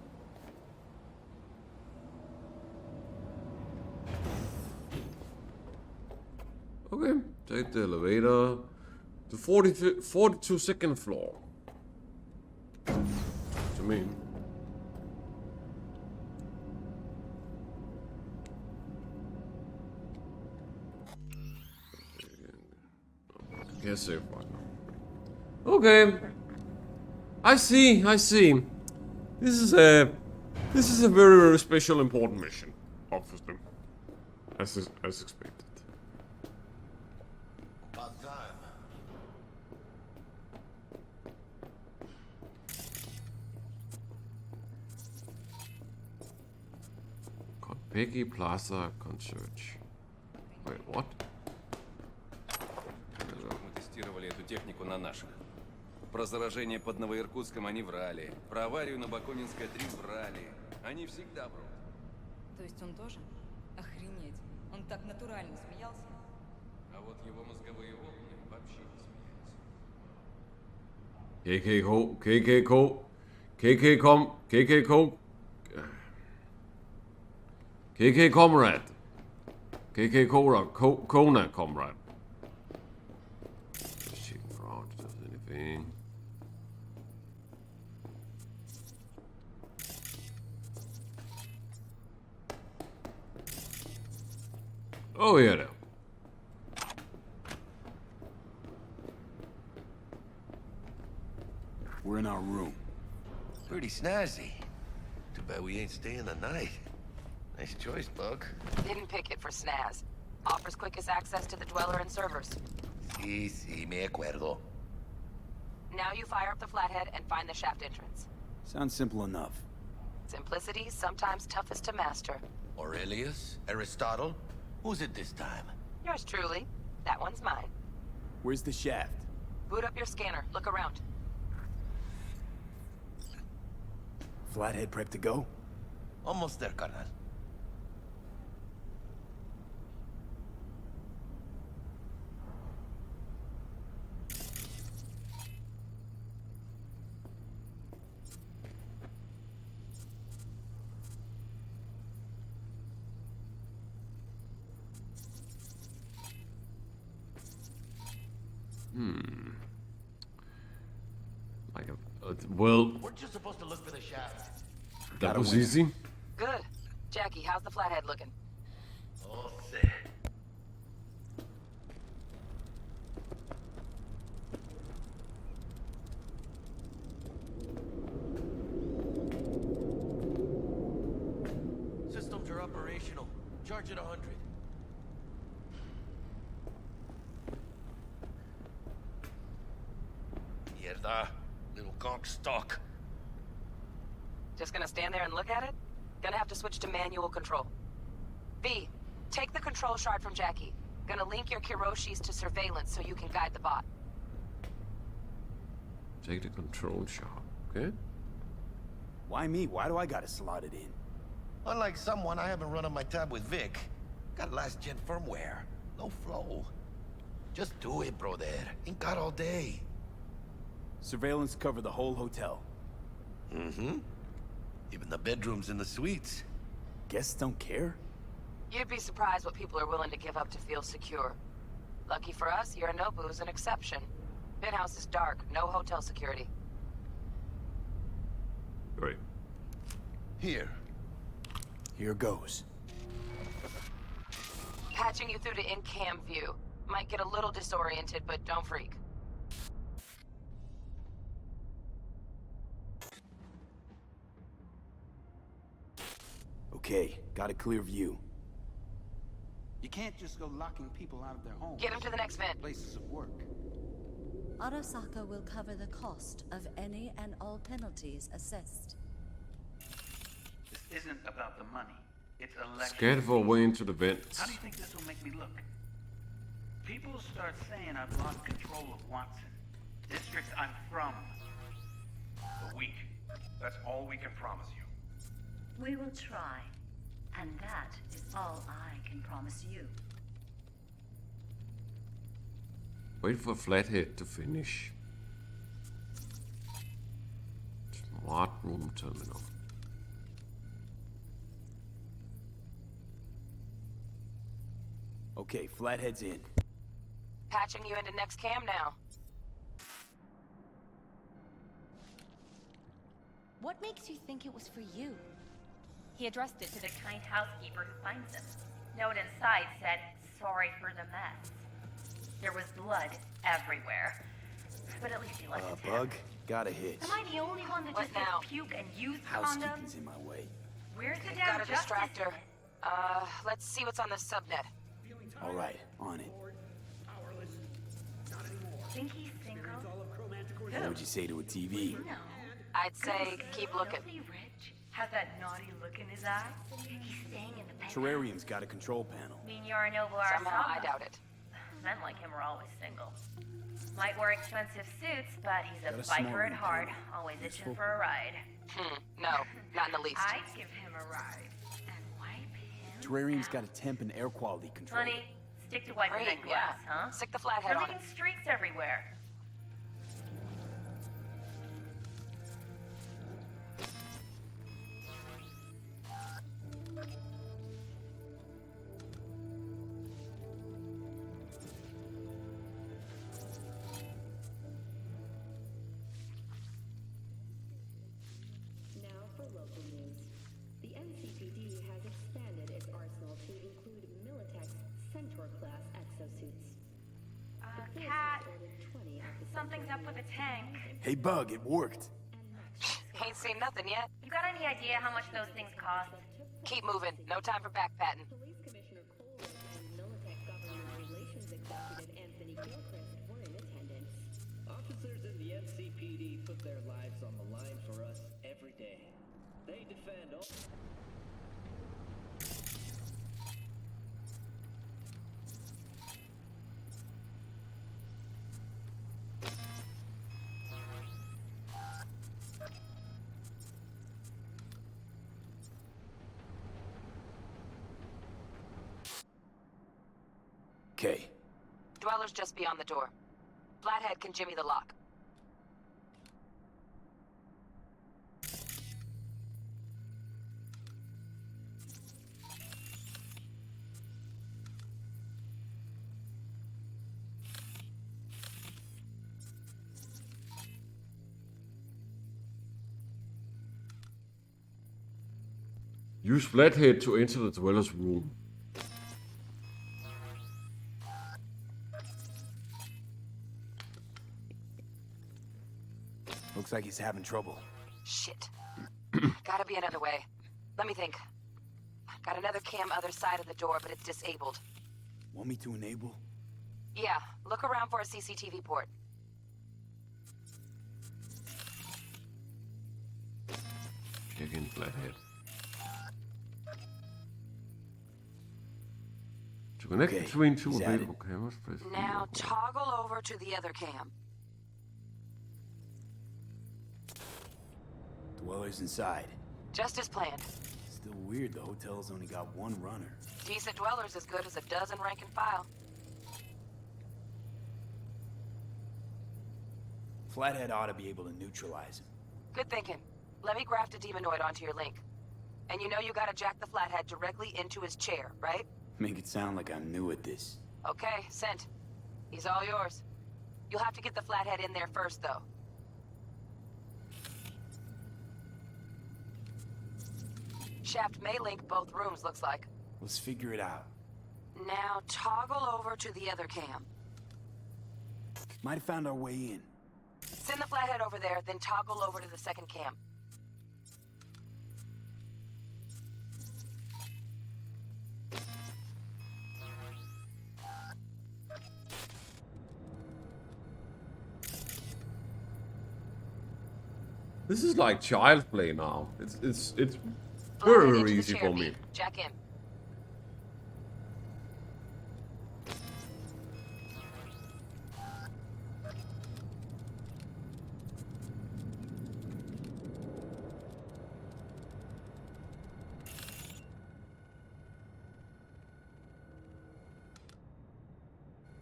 Okay, take the elevator to 42nd floor. What do you mean? Can't save right now. Okay. I see. This is a very, very special, important mission, obviously, as expected. About time. Konpeki Plaza Concierge. Wait, what? Мы тестировали эту технику на наших. Про заражение под Новоиркутском они врали. Про аварию на Бакунинской 3 врали. Они всегда врут. То есть он тоже? Охренеть. Он так натурально смеялся. А вот его мозговые волны вообще не смеялся. KK Comrade. KK Kona Comrade. Just checking for out if there's anything. Oh yeah, there. We're in our room. Pretty snazzy. Too bad we ain't staying the night. Nice choice, Bug. Didn't pick it for snaz. Offers quickest access to the dweller and servers. Sí, me acuerdo. Now you fire up the flathead and find the shaft entrance. Sounds simple enough. Simplicity, sometimes toughest to master. Aurelius? Aristotle? Who's it this time? Yours truly. That one's mine. Where's the shaft? Boot up your scanner. Look around. Flathead prepped to go? Almost there, carnal. Like well. We're just supposed to look for the shaft. That was easy. Good. Jackie, how's the flathead looking? Oh, sí. Systems are operational. Charge at 100. Mierda. Little conk stock. Just gonna stand there and look at it? Gonna have to switch to manual control. V, take the control shard from Jackie. Gonna link your Kiroshis to surveillance so you can guide the bot. Take the control shot. Okay. Why me? Why do I gotta slot it in? Unlike someone, I haven't run on my tab with Vic. Got last-gen firmware. No flow. Just do it, brother. Ain't got all day. Surveillance cover the whole hotel. Mm-hmm. Even the bedrooms and the suites. Guests don't care? You'd be surprised what people are willing to give up to feel secure. Lucky for us, Yorinobu's an exception. Penthouse is dark, no hotel security. Great. Here goes. Patching you through to in-cam view. Might get a little disoriented, but don't freak. Okay, got a clear view. You can't just go locking people out of their homes. Get them to the next vent. Places of work. Arasaka will cover the cost of any and all penalties assessed. This isn't about the money. It's election. Scared for a way into the vents. How do you think this will make me look? People start saying I've lost control of Watson. District I'm from. A week. That's all we can promise you. We will try, and that is all I can promise you. Wait for Flathead to finish. Smart room terminal. Okay, Flathead's in. Patching you into next cam now. What makes you think it was for you? He addressed it to the kind housekeeper who finds him. Note inside said, "Sorry for the mess." There was blood everywhere. But at least he liked his Bug, got a hitch. Am I the only one that just now? gets puke and used Housekeeping's condoms? in my way. Where's the Got damn a justice? distractor. Let's see what's on the subnet. All right, on it. Think he's single? What would you say to a TV? No. I'd say keep looking. Filthy rich. Has that naughty look in his eye. He's staying in the penthouse. Terrarium's got a control panel. Mean Yorinobu Somehow I Arasaka? doubt it. Men like him are always single. Might wear expensive suits, but he's a Got a small biker at one, heart, too. always itching Useful. for a ride. No, not in the least. I'd give him a ride and wipe him. Terrarium's got a temp and air quality control. Honey, stick to wiping Great, that glass, yeah. huh? Stick the flathead We're on leaving it. streaks everywhere. Now for local news. The NCPD has expanded its arsenal to include Militech's Centaur-class exosuits. The force Cat, has ordered 20 of the something's up with the tank. Hey, Bug, it worked. Ain't seen nothing yet. You got any idea how much those things cost? Keep moving. No time for backpatting. Police Commissioner Coleridge and Militech Government Relations Executive Anthony Gilchrist were in attendance. Officers in the NCPD put their lives on the line for us every day. They defend all... Okay. Dweller's just beyond the door. Flathead can jimmy the lock. Use Flathead to enter the dweller's room. Looks like he's having trouble. Shit. Gotta be another way. Let me think. Got another cam other side of the door, but it's disabled. Want me to enable? Yeah, look around for a CCTV port. Check in Flathead. connect Okay, between two he's at available cameras. Press V. Now toggle over to the other cam. Dwellers inside. Just as planned. Still weird the hotel's only got one runner. Decent dwellers as good as a dozen rank and file. Flathead ought to be able to neutralize him. Good thinking. Let me graft a demonoid onto your link. And you know you gotta jack the Flathead directly into his chair, right? Make it sound like I'm new at this. Okay, sent. He's all yours. You'll have to get the Flathead in there first, though. Shaft may link both rooms, looks like. Let's figure it out. Now toggle over to the other cam. Might have found our way in. Send the Flathead over there, then toggle over to the second cam. This is like child play now. It's Flathead very into the easy chair, for me. V. Jack in.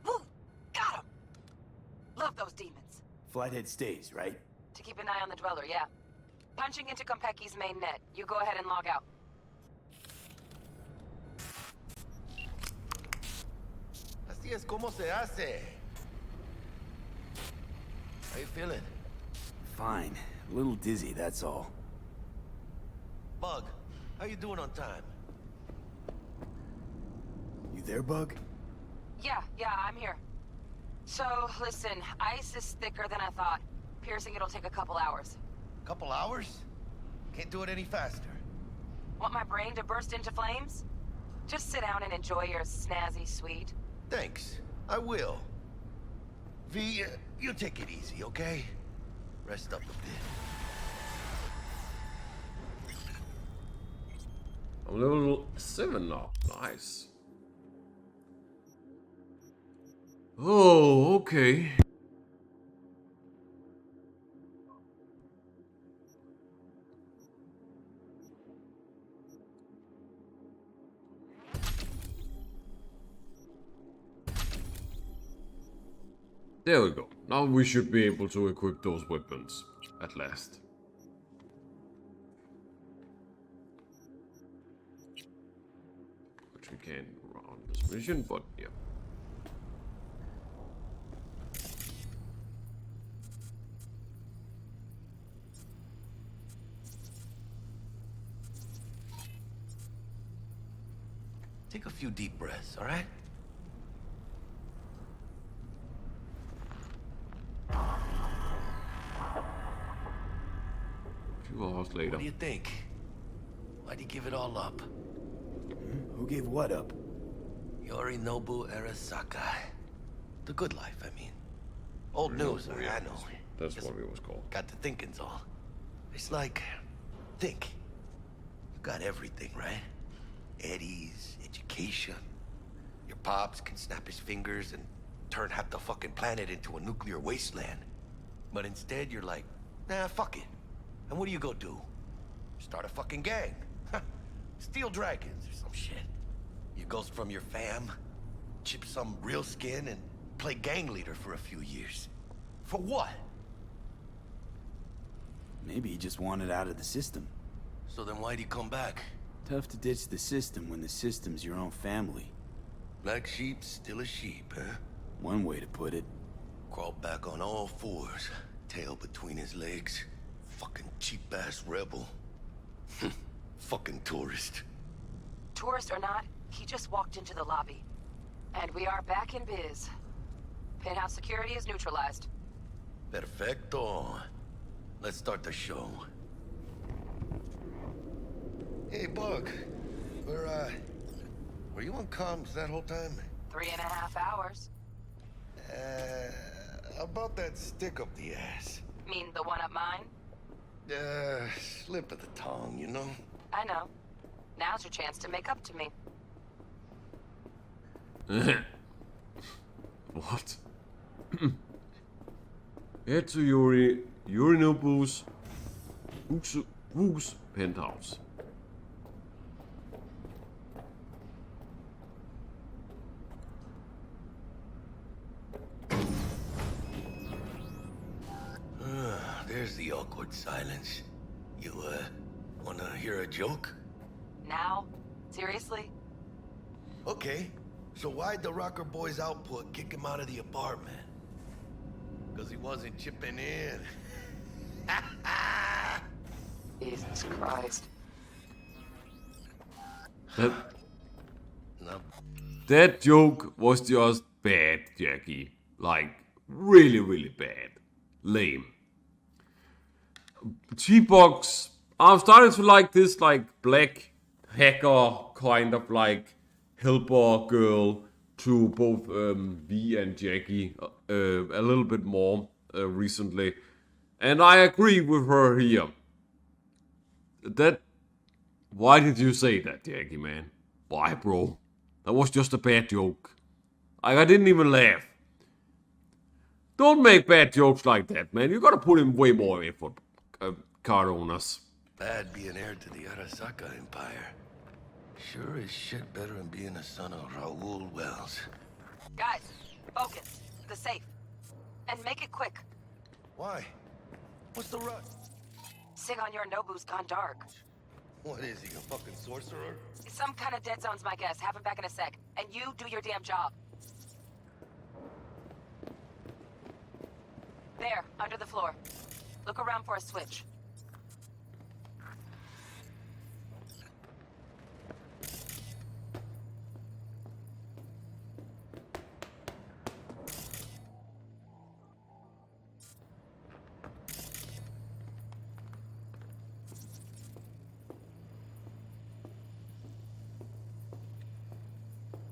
Woo! Got him! Love those demons. Flathead stays, right? To keep an eye on the Dweller, yeah. Punching into Kompeki's main net. You go ahead and log out. Así es como se hace. How you feeling? Fine. A little dizzy, that's all. Bug, how you doing on time? You there, Bug? Yeah, I'm here. So, listen, ice is thicker than I thought. Piercing it'll take a couple hours. Couple hours? Can't do it any faster. Want my brain to burst into flames? Just sit down and enjoy your snazzy sweet. Thanks. I will. V, you take it easy, okay? Rest up a bit. I'm level 7 now. Nice. Oh, okay. There we go. Now we should be able to equip those weapons at last. Which we can around this mission, but yeah. Take a few deep breaths, all right? A few hours later. What do you think? Why'd you give it all up? Who gave what up? Yorinobu Arasaka. The good life, I mean. Old news, I know. That's what it was called. Got to thinking's all. It's like, think. You got everything, right? Eddies, education. Your pops can snap his fingers and turn half the fucking planet into a nuclear wasteland. But instead, you're like, nah, fuck it. And what do you go do? Start a fucking gang. Steal dragons or some shit. You ghost from your fam, chip some real skin, and play gang leader for a few years. For what? Maybe he just wanted out of the system. So then why'd he come back? Tough to ditch the system when the system's your own family. Black sheep still a sheep, huh? One way to put it. Crawled back on all fours, tail between his legs. Fucking cheap-ass rebel. Fucking tourist. Tourist or not, he just walked into the lobby. And we are back in biz. Penthouse security is neutralized. Perfecto. Let's start the show. Hey, Bug. Were you on comms that whole time? 3.5 hours. About that stick up the ass. Mean the one up mine? Slip of the tongue, you know? I know. Now's your chance to make up to me. What? Head to Yorinobu's penthouse. There's the awkward silence. You, wanna hear a joke? Now? Seriously? Okay. So why'd the rocker boy's output kick him out of the apartment? Because he wasn't chipping in. Jesus Christ. That joke was just bad, Jackie. Like, really, really bad. Lame. T-Box, I'm starting to like this, like, black hacker kind of, like, helper girl to both V and Jackie a little bit more recently. And I agree with her here. Why did you say that, Jackie, man? Why, bro? That was just a bad joke. I didn't even laugh. Don't make bad jokes like that, man. You gotta put in way more effort, card owners. Bad being heir to the Arasaka Empire. Sure as shit better than being a son of Raoul Wells. Guys, focus. The safe. And make it quick. Why? What's the rush? Sigon Yorinobu's gone dark. What is he, a fucking sorcerer? Some kind of dead zone's my guess. Have him back in a sec. And you do your damn job. There, under the floor. Look around for a switch.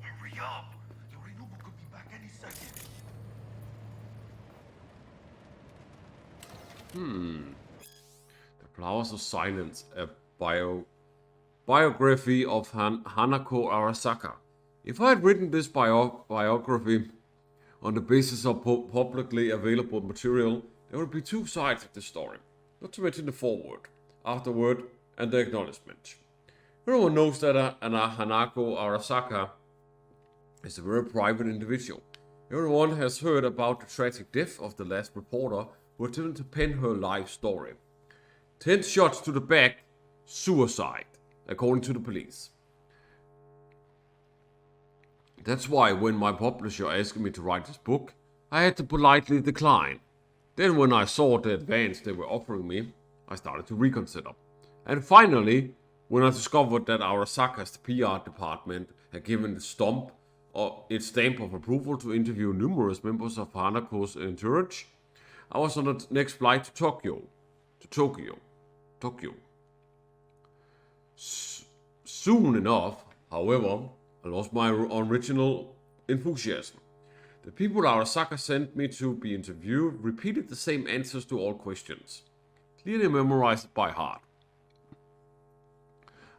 Hurry up! Yorinobu could be back any second. The Flowers of Silence, a biography of Hanako Arasaka. If I had written this biography on the basis of publicly available material, there would be two sides of the story, not to mention the foreword, afterword, and the acknowledgement. Everyone knows that Hanako Arasaka is a very private individual. Everyone has heard about the tragic death of the last reporter who attempted to pen her life story. 10 shots to the back, suicide, according to the police. That's why when my publisher asked me to write this book, I had to politely decline. Then when I saw the advance they were offering me, I started to reconsider. And finally, when I discovered that Arasaka's PR department had given its stamp of approval to interview numerous members of Hanako's entourage, I was on the next flight to Tokyo. Soon enough, however, I lost my original enthusiasm. The people Arasaka sent me to be interviewed repeated the same answers to all questions, clearly memorized by heart.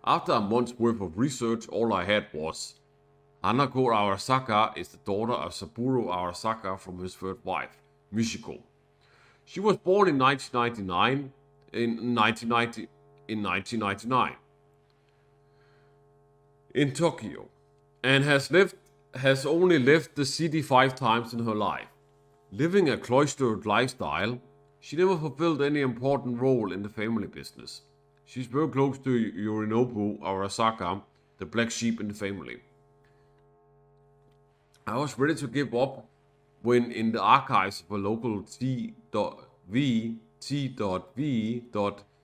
After a month's worth of research, all I had was Hanako Arasaka is the daughter of Saburo Arasaka from his third wife, Michiko. She was born in 1999 in Tokyo and has only left the city 5 times in her life. Living a cloistered lifestyle, she never fulfilled any important role in the family business. She's very close to Yorinobu Arasaka, the black sheep in the family. I was ready to give up when in the archives of a local T.V.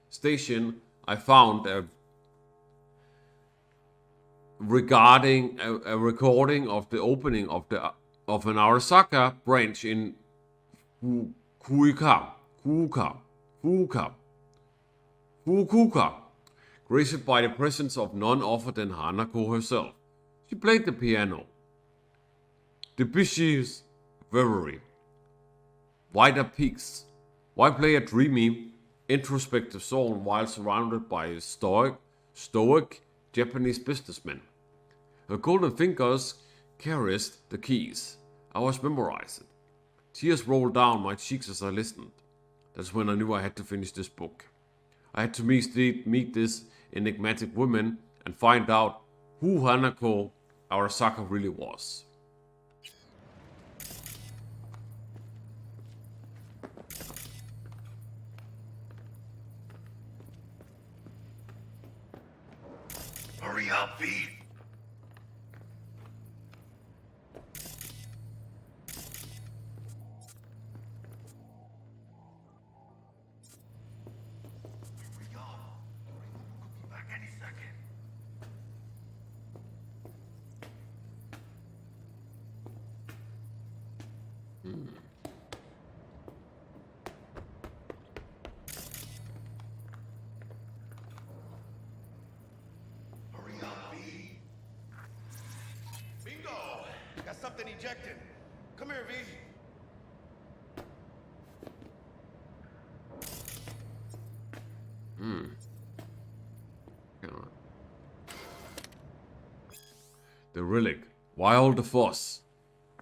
station I found a recording of the opening of an Arasaka branch in Fukuoka, graced by the presence of none other than Hanako herself. She played the piano. Debussy's Reverie. Wider Peaks. Why play a dreamy, introspective song while surrounded by stoic Japanese businessmen? Her golden fingers carriest the keys. I was memorized. Tears rolled down my cheeks as I listened. That's when I knew I had to finish this book. I had to meet this enigmatic woman and find out who Hanako Arasaka really was. Hurry up, V. Something ejected. Come here, V. The relic, Wild the Foss.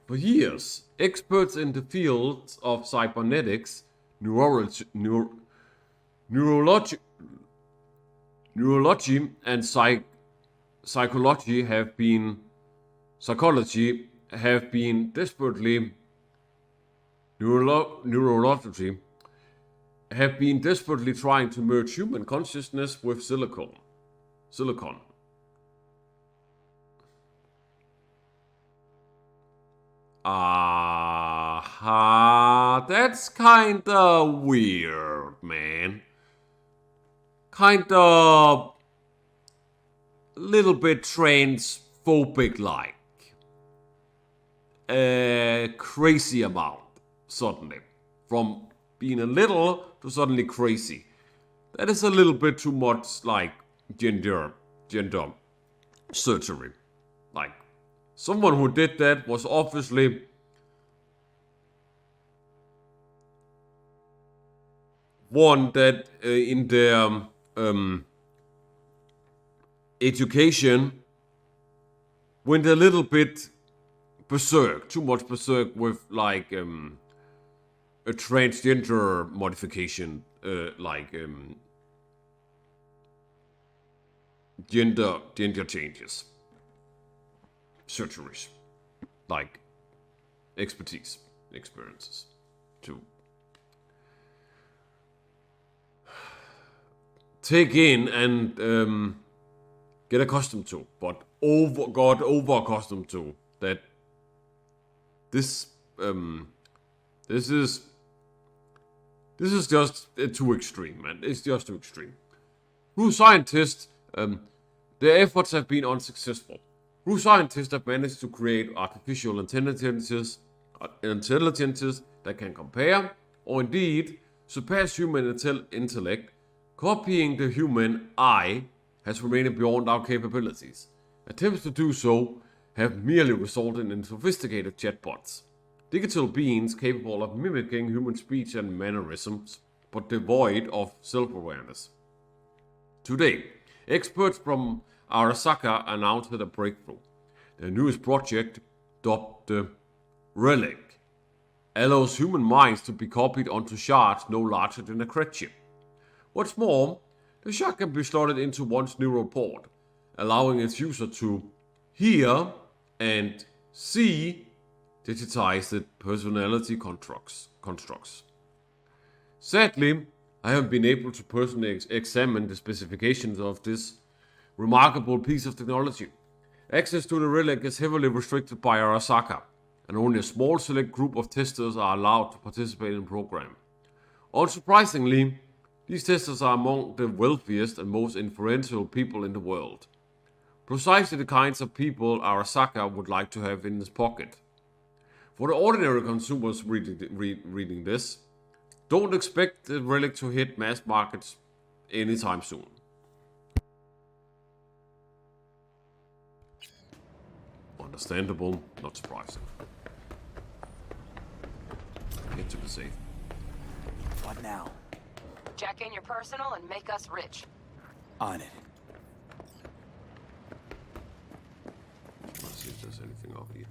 For years, experts in the fields of cybernetics, neurology and psychology have been desperately trying to merge human consciousness with silicon. That's kinda weird, man. Kinda little bit transphobic like. A crazy amount, suddenly. From being a little to suddenly crazy. That is a little bit too much like gender surgery. Like, someone who did that was obviously one that in their education went a little bit berserk, too much berserk with like a transgender modification, gender changes, surgeries, like experiences to take in and get accustomed to, but got over accustomed to that. This is just too extreme, man. It's just too extreme. Through scientists, their efforts have been unsuccessful. Through scientists have managed to create artificial intelligences that can compare, or indeed surpass human intellect. Copying the human eye has remained beyond our capabilities. Attempts to do so have merely resulted in sophisticated chatbots, digital beings capable of mimicking human speech and mannerisms, but devoid of self-awareness. Today, experts from Arasaka announced a breakthrough. Their newest project, dubbed the Relic, allows human minds to be copied onto shards no larger than a cred chip. What's more, the shard can be slotted into one's neural port, allowing its user to hear and see digitized personality constructs. Sadly, I haven't been able to personally examine the specifications of this remarkable piece of technology. Access to the relic is heavily restricted by Arasaka, and only a small select group of testers are allowed to participate in the program. Unsurprisingly, these testers are among the wealthiest and most influential people in the world. Precisely the kinds of people Arasaka would like to have in his pocket. For the ordinary consumers reading this, don't expect the relic to hit mass markets anytime soon. Understandable, not surprising. Get to be safe. What now? Jack in your personal and make us rich. On it. Let's see if there's anything over here.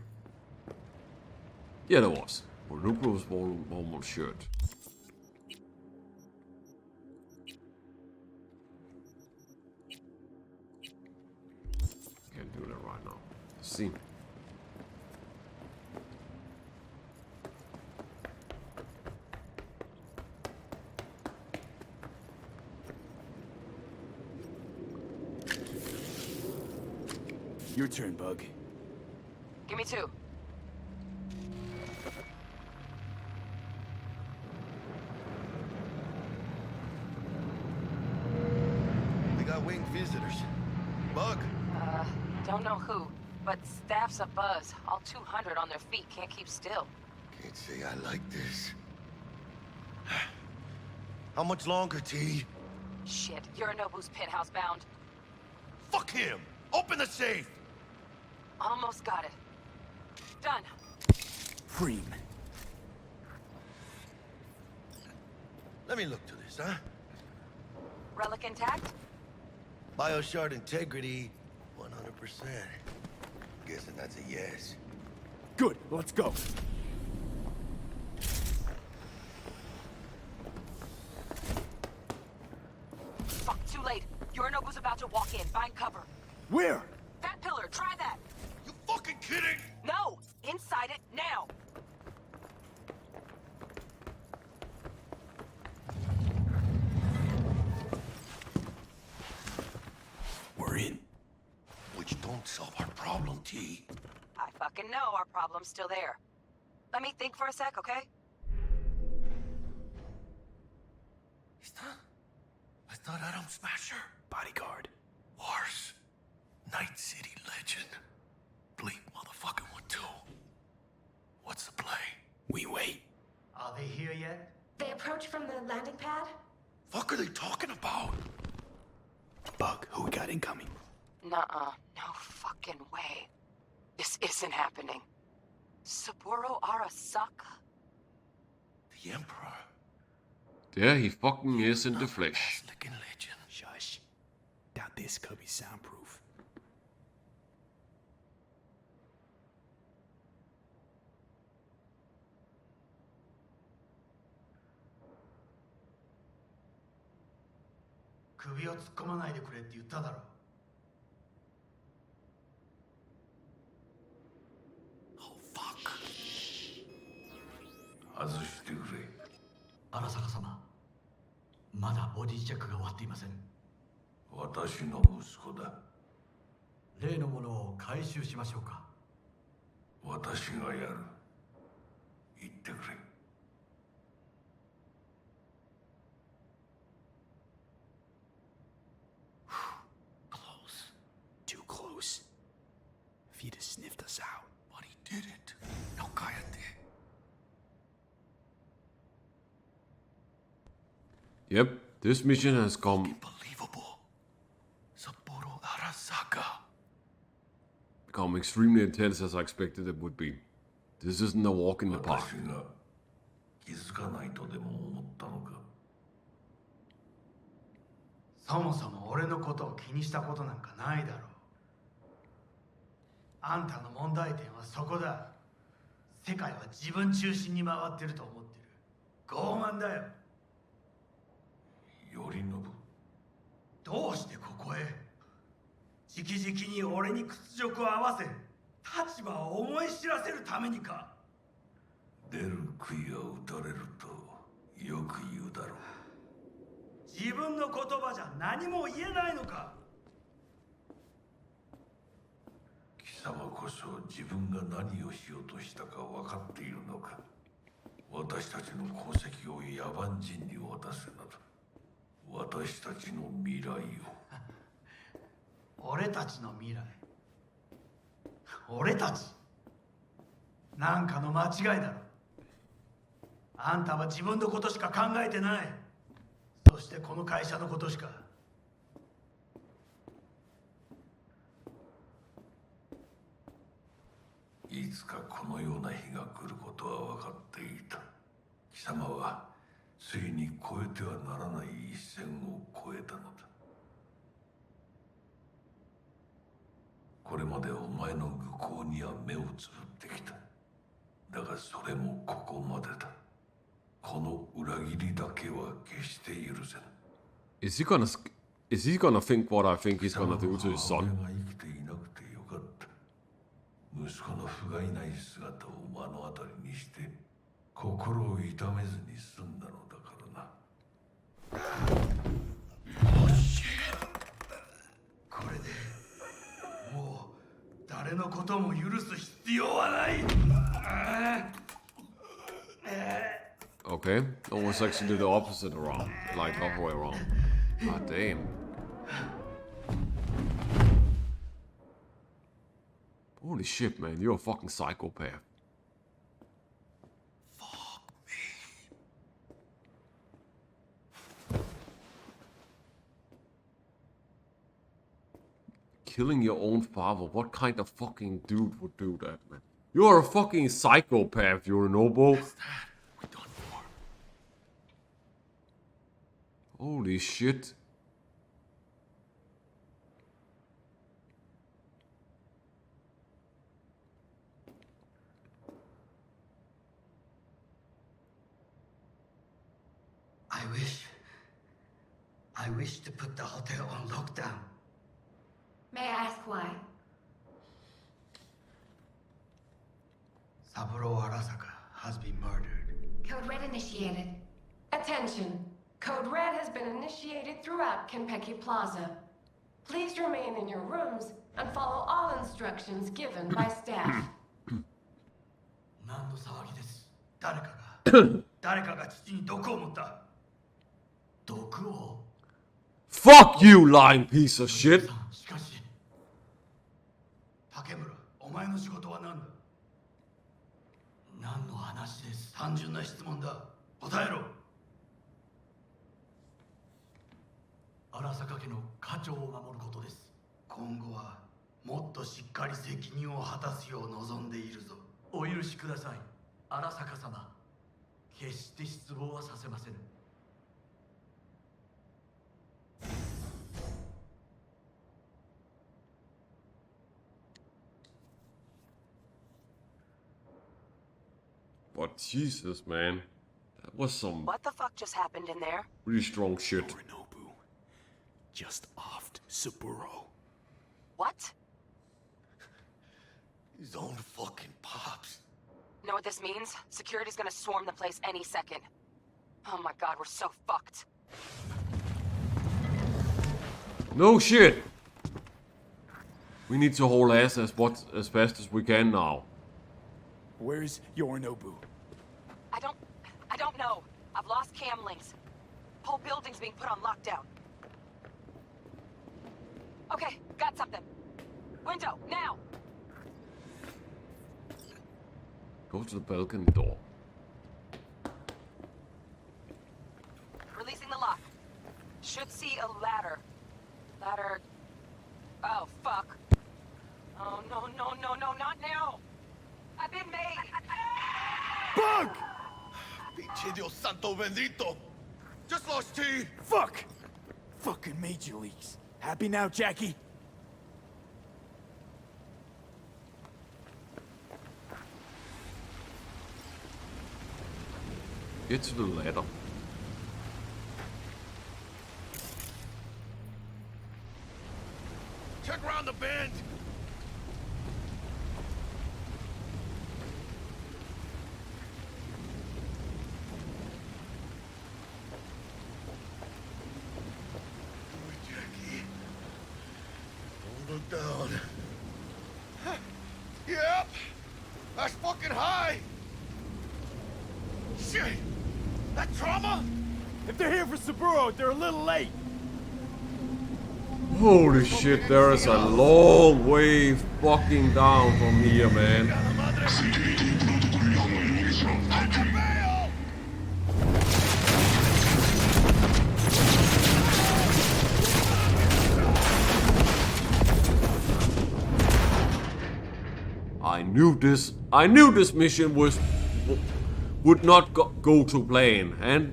Yeah, there was. For Nucleus normal shirt. Can't do that right now. Let's see. Your turn, Bug. Give me 2. We got winged visitors. Bug. Don't know who, but staff's a buzz. All 200 on their feet, can't keep still. Can't say I like this. How much longer, T? Shit, Yorinobu's penthouse bound. Fuck him! Open the safe! Almost got it. Done. Freem. Let me look to this, huh? Relic intact? Bioshard integrity, 100%. Guessing that's a yes. Good, let's go. Fuck, too late. Yorinobu's about to walk in. Find cover. Where? That pillar, try that. You fucking kidding? No! Inside it, now! We're in. Which don't solve our problem, T. I fucking know our problem's still there. Let me think for a sec, okay? I thought Atom Smasher. Bodyguard. Worse. Night City legend. Bleak motherfucking one too. What's the play? We wait. Are they here yet? They approach from the landing pad? Fuck are they talking about? Bug, who we got incoming? Nuh-uh. No fucking way. This isn't happening. Saburo Arasaka? The Emperor. There he fucking is in the flesh. Shush. Doubt this could be soundproof. Oh fuck. 外してくれ。荒坂様、まだボディチェックが終わっていません。私の息子だ。例のものを回収しましょうか。私がやる。言ってくれ。Close. Too close. If he'd have sniffed us out. But he didn't. No, cállate. Yep, this mission has come. Unbelievable. Saburo Arasaka. Become extremely intense as I expected it would be. This isn't a walk in the park. 私が気づかないとでも思ったのか。そもそも俺のことを気にしたことなんかないだろう。あんたの問題点はそこだ。世界は自分中心に回ってると思ってる。傲慢だよ。頼信。どうしてここへ？直々に俺に屈辱を合わせ、立場を思い知らせるためにか。出る杭は打たれるとよく言うだろう。自分の言葉じゃ何も言えないのか。貴様こそ自分が何をしようとしたか分かっているのか。私たちの功績を野蛮人に渡すなど。私たちの未来を。俺たちの未来。俺たち。なんかの間違いだろ。あんたは自分のことしか考えてない。そしてこの会社のことしか。いつかこのような日が来ることは分かっていた。貴様はついに越えてはならない一線を越えたのだ。これまでお前の愚行には目をつぶってきた。だがそれもここまでだ。この裏切りだけは決して許せぬ。Is he gonna think what I think he's gonna do to his son? 俺が生きていなくてよかった。息子の不甲斐ない姿を目の当たりにして心を痛めずに済んだのだからな。これでもう誰のことも許す必要はない。Okay, almost actually the opposite around, like other way around. God damn. Holy shit, man, you're a fucking psychopath. Fuck me. Killing your own father, what kind of fucking dude would do that, man? You're a fucking psychopath, you're a noble. Holy shit. I wish to put the hotel on lockdown. May I ask why? Saburo Arasaka has been murdered. Code Red initiated. Attention. Code Red has been initiated throughout Kenpeki Plaza. Please remain in your rooms and follow all instructions given by staff. 何の騒ぎです。誰かが父に毒を持った。毒を Fuck you, lying piece of shit! しかし、竹村、お前の仕事は何だ。何の話です。単純な質問だ。答えろ。荒坂家の家長を守ることです。今後はもっとしっかり責任を果たすよう望んでいるぞ。お許しください、荒坂様。決して失望はさせません。But Jesus, man. That was some What the fuck just happened in there? really strong shit. Yorinobu just offed Saburo. What? His own fucking pops. Know what this means? Security's gonna swarm the place any second. Oh my god, we're so fucked. No shit! We need to haul ass as fast as we can now. Where's Yorinobu? I don't know. I've lost cam links. Whole building's being put on lockdown. Okay, got something. Window, now! Go to the balcony door. Releasing the lock. Should see a ladder. Ladder... Oh, fuck. Oh, no, not now! I've been made! Bug! Pinche Dios santo bendito! Just lost T! Fuck! Fucking Major Leagues. Happy now, Jackie? Get to the ladder. Check around the bend! Look down. Yep! That's fucking high! Shit! That trauma? If they're here for Saburo, they're a little late. Holy shit, there is a long way fucking down from here, man. I knew this mission would not go to plan, and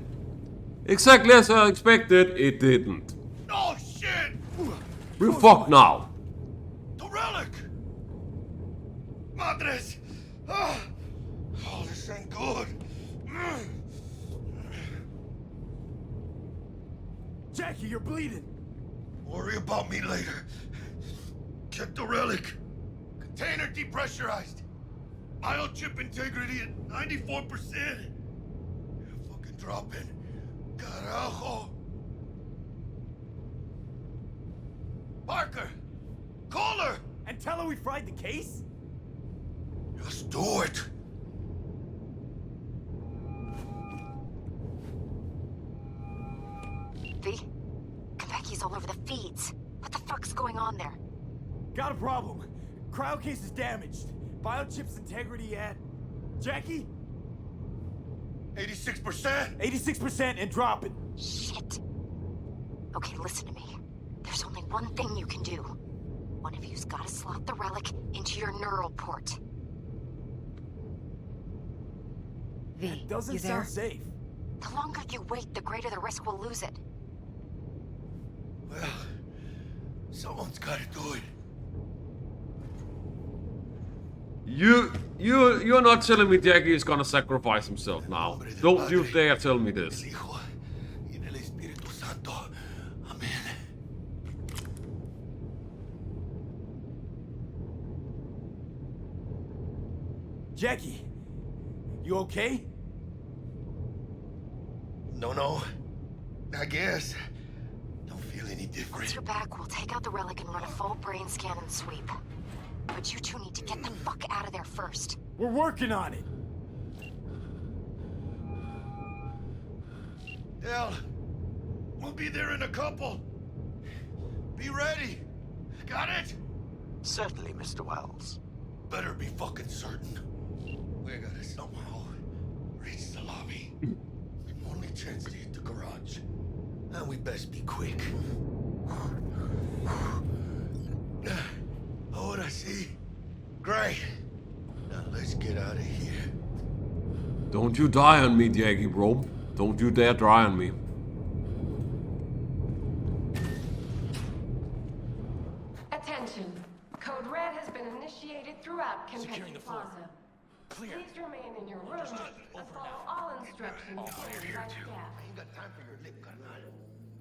exactly as I expected, it didn't. Oh shit! We're fucked now. The relic! madres! Oh, this ain't good. Jackie, you're bleeding. Worry about me later. Check the relic. Container depressurized. Biochip integrity at 94%. Fucking dropping. Carajo. Parker! Call her! And tell her we fried the case? Just do it. V? Konpeki's all over the feeds. What the fuck's going on there? Got a problem. Cryo case is damaged. Biochip's integrity at... Jackie? 86%? 86% and dropping. Shit. Okay, listen to me. There's only one thing you can do. One of you's gotta slot the relic into your neural port. V, That doesn't you there? sound safe. The longer you wait, the greater the risk we'll lose it. Well, someone's gotta do it. You're not telling me Jackie is gonna sacrifice himself now. Don't you dare tell me this. Jackie, you okay? No. I guess. Don't feel any different. Once you're back, we'll take out the relic and run a full brain scan and sweep. But you two need to get the fuck out of there first. We're working on it. Hell, we'll be there in a couple. Be ready. Got it? Certainly, Mr. Wells. Better be fucking certain. We gotta somehow reach the lobby. Only chance to hit the garage. And we best be quick. Ahora sí. Great. Now let's get out of here. Don't you die on me, Jackie, bro. Don't you dare die on me. Attention. Code Red has been initiated throughout Konpeki Plaza. Clear. Please remain in your rooms and follow all instructions given by staff. I ain't got time for your lip, carnal.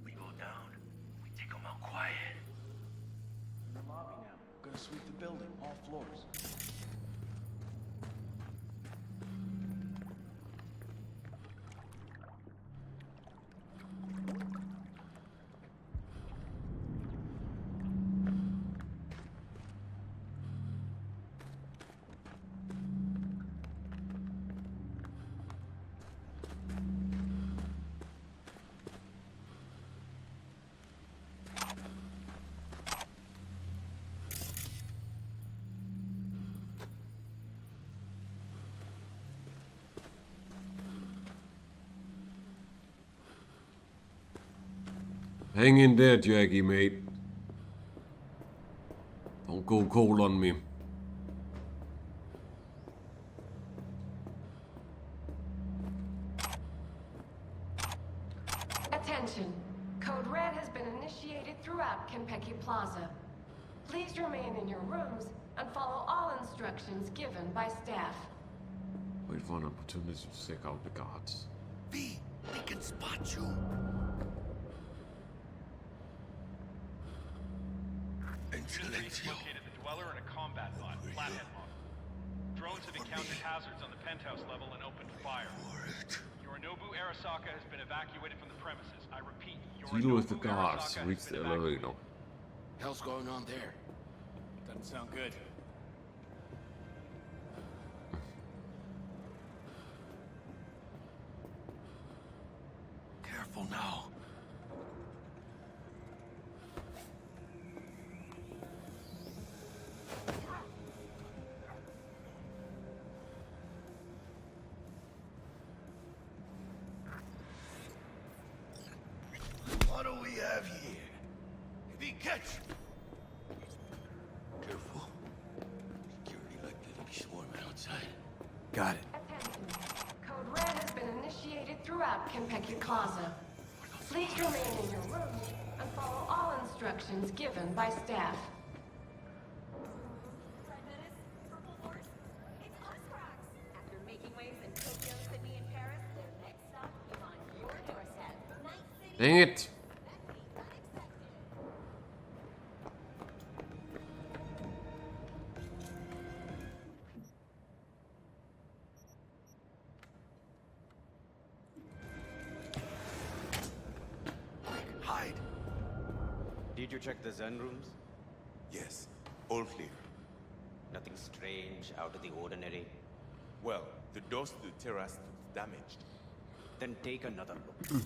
We go down. We take them out quiet. In the lobby now. We're gonna sweep the building, all floors. Hang in there, Jackie, mate. Don't go cold on me. Attention. Code Red has been initiated throughout Konpeki Plaza. Please remain in your rooms and follow all instructions given by staff. Wait for an opportunity to take out the guards. V, they can spot you. Police located the dweller in a combat bot, flathead model. Drones have encountered hazards on the penthouse level and opened fire. Yorinobu Arasaka has been evacuated from the premises. I repeat, Deal with the Yorinobu guards. Arasaka Reach has the been evacuated. elevator. Hell's going on there? Doesn't sound good. Careful now. What do we have here? Be catch! Careful. Security likely to be swarming outside. Got it. Attention. Code Red has been initiated throughout Konpeki Plaza. Please remain in your rooms and follow all instructions given by staff. Dang it. Hide. Did you check the Zen rooms? Yes, all clear. Nothing strange, out of the ordinary? Well, the doors to the terrace looked damaged. Then take another look.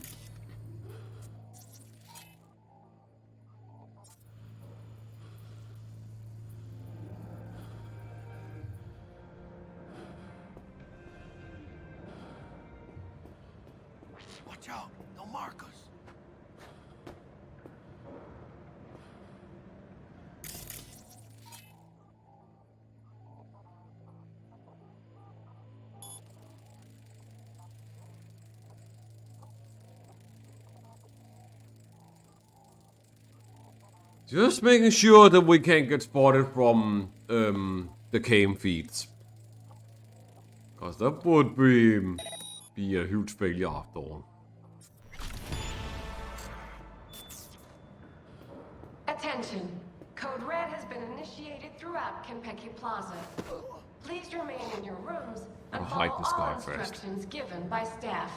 Watch out, they'll mark us. Just making sure that we can't get spotted from the cam feeds. Because that would be a huge failure after all. Attention. Code Red has been initiated throughout Konpeki Plaza. Please remain in your rooms and I'll hide follow this all guy first. instructions given by staff.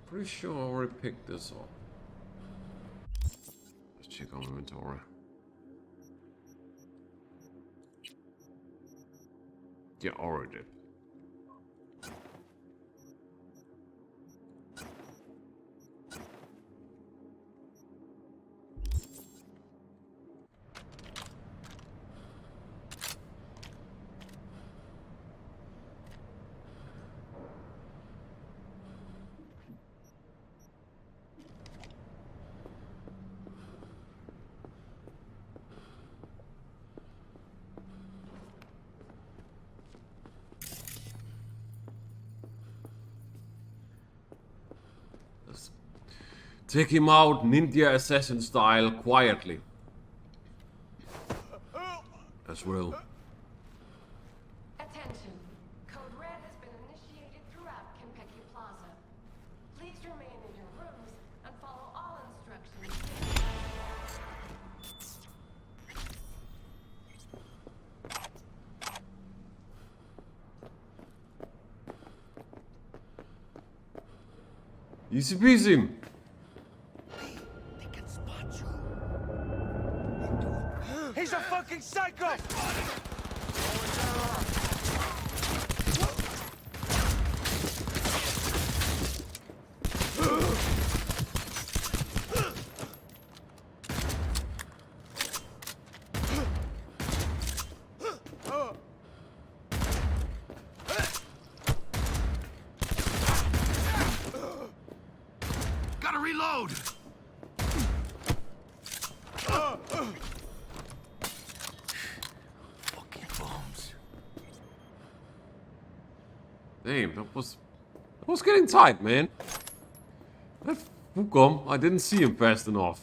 Pretty sure I already picked this up. Let's check our inventory. Yeah, already did. Take him out ninja assassin style quietly. As well. Attention. Code Red has been initiated throughout Konpeki Plaza. Please remain in your rooms and follow all instructions given by staff. Easy peasy. He's a fucking psycho! Gotta reload! Damn, that was getting tight, man. That Fukom, I didn't see him fast enough.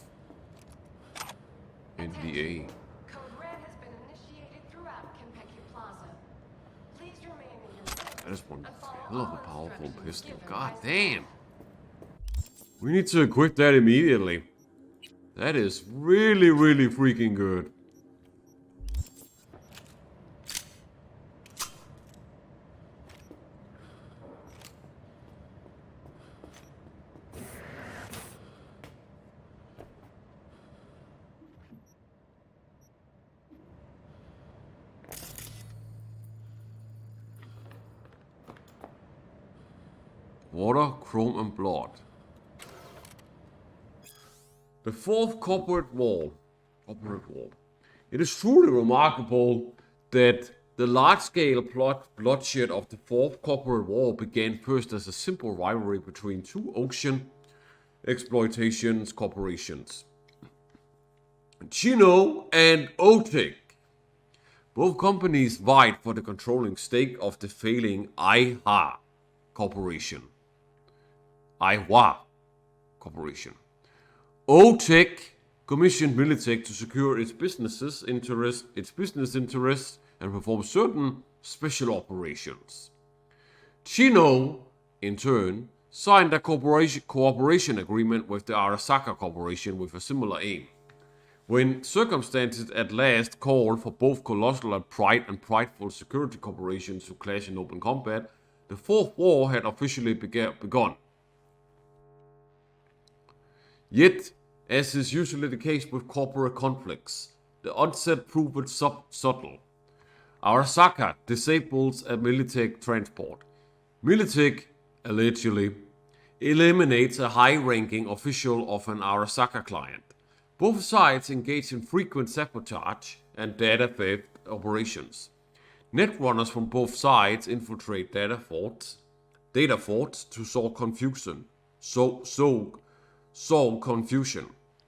NVA. Code Red has been initiated throughout Konpeki Plaza. Please remain in your rooms That is one and follow hell of a all powerful instructions pistol. given God by damn. We need to equip that immediately. That is really, really freaking good. Water, chrome and blood. The fourth corporate wall. It is truly remarkable that the large-scale bloodshed of the fourth corporate war began first as a simple rivalry between two ocean exploitations corporations, Chino and Otek, Both companies vied for the controlling stake of the failing IHA Corporation. IHA Corporation. Projekt commissioned Militech to secure its business interests and perform certain special operations. Chino, in turn, signed a cooperation agreement with the Arasaka Corporation with a similar aim. When circumstances at last called for both colossal and prideful security corporations to clash in open combat, the Fourth War had officially begun. Yet, as is usually the case with corporate conflicts, the onset proved subtle. Arasaka disables a Militech transport. Militech, allegedly, eliminates a high-ranking official of an Arasaka client. Both sides engage in frequent sabotage and data theft operations. Netrunners from both sides infiltrate data forts to solve confusion,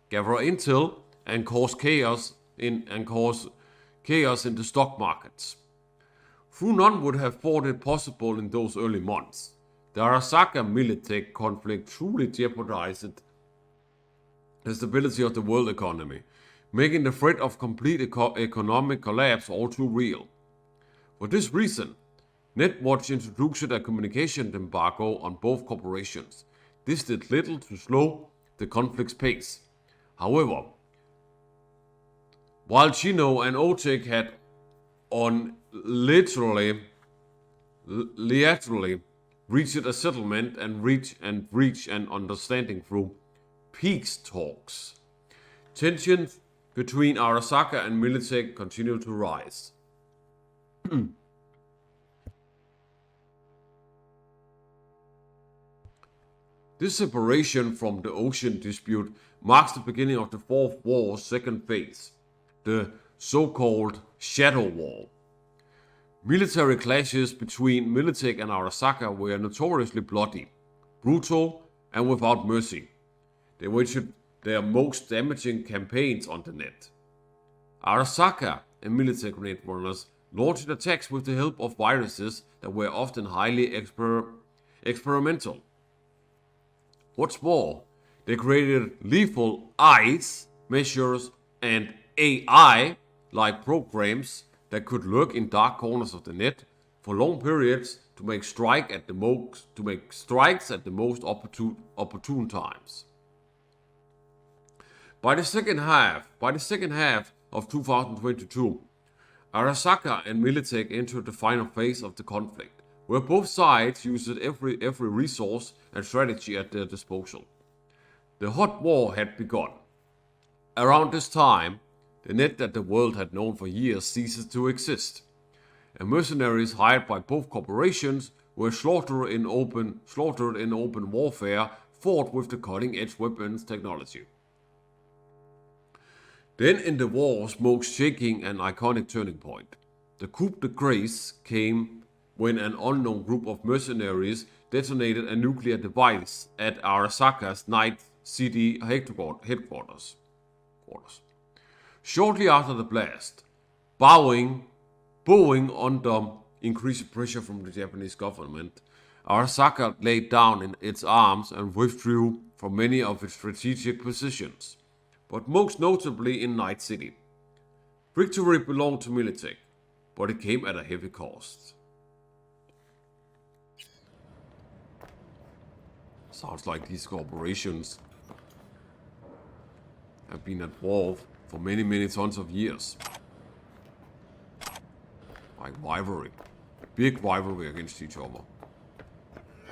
gather intel, and cause chaos in the stock markets. Though none would have thought it possible in those early months, the Arasaka-Militech conflict truly jeopardized the stability of the world economy, making the threat of complete economic collapse all too real. For this reason, Netwatch introduced a communication embargo on both corporations. This did little to slow the conflict's pace. However, while Chino and Projekt had literally reached a settlement and reached an understanding through peace talks, tensions between Arasaka and Militech continued to rise. This separation from the ocean dispute marks the beginning of the Fourth War's second phase, the so-called Shadow War. Military clashes between Militech and Arasaka were notoriously bloody, brutal, and without mercy. They waged their most damaging campaigns on the net. Arasaka and Militech netrunners launched attacks with the help of viruses that were often highly experimental. What's more, they created lethal ICE measures and AI-like programs that could lurk in dark corners of the net for long periods to make strikes at the most opportune times. By the second half of 2022, Arasaka and Militech entered the final phase of the conflict, where both sides used every resource and strategy at their disposal. The hot war had begun. Around this time, the net that the world had known for years ceased to exist, and mercenaries hired by both corporations were slaughtered in open warfare fought with the cutting-edge weapons technology. Then in the war's most shaking and iconic turning point, the coup de grace came when an unknown group of mercenaries detonated a nuclear device at Arasaka's Night City headquarters. Shortly after the blast, bowing under increased pressure from the Japanese government, Arasaka laid down its arms and withdrew from many of its strategic positions, but most notably in Night City. Victory belonged to Militech, but it came at a heavy cost. Sounds like these corporations have been at war for many tons of years. Like rivalry. Big rivalry against each other.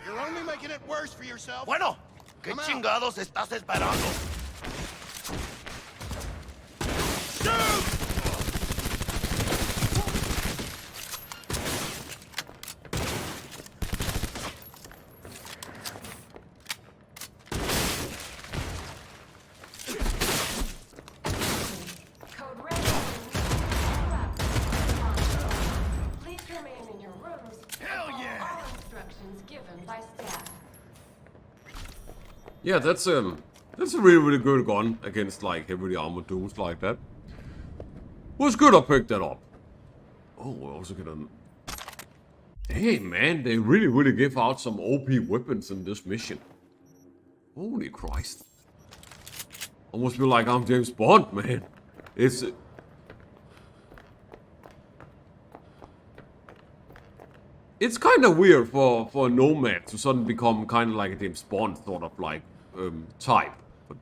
You're only making it worse for yourself. Bueno, ¿qué chingados estás esperando? Yeah, that's a really good gun against like heavily armored dudes like that. Was good I picked that up. Oh, we're also gonna... Hey man, they really give out some OP weapons in this mission. Holy Christ. Almost feel like I'm James Bond, man. It's... It's kind of weird for a nomad to suddenly become kind of like a James Bond sort of like type. But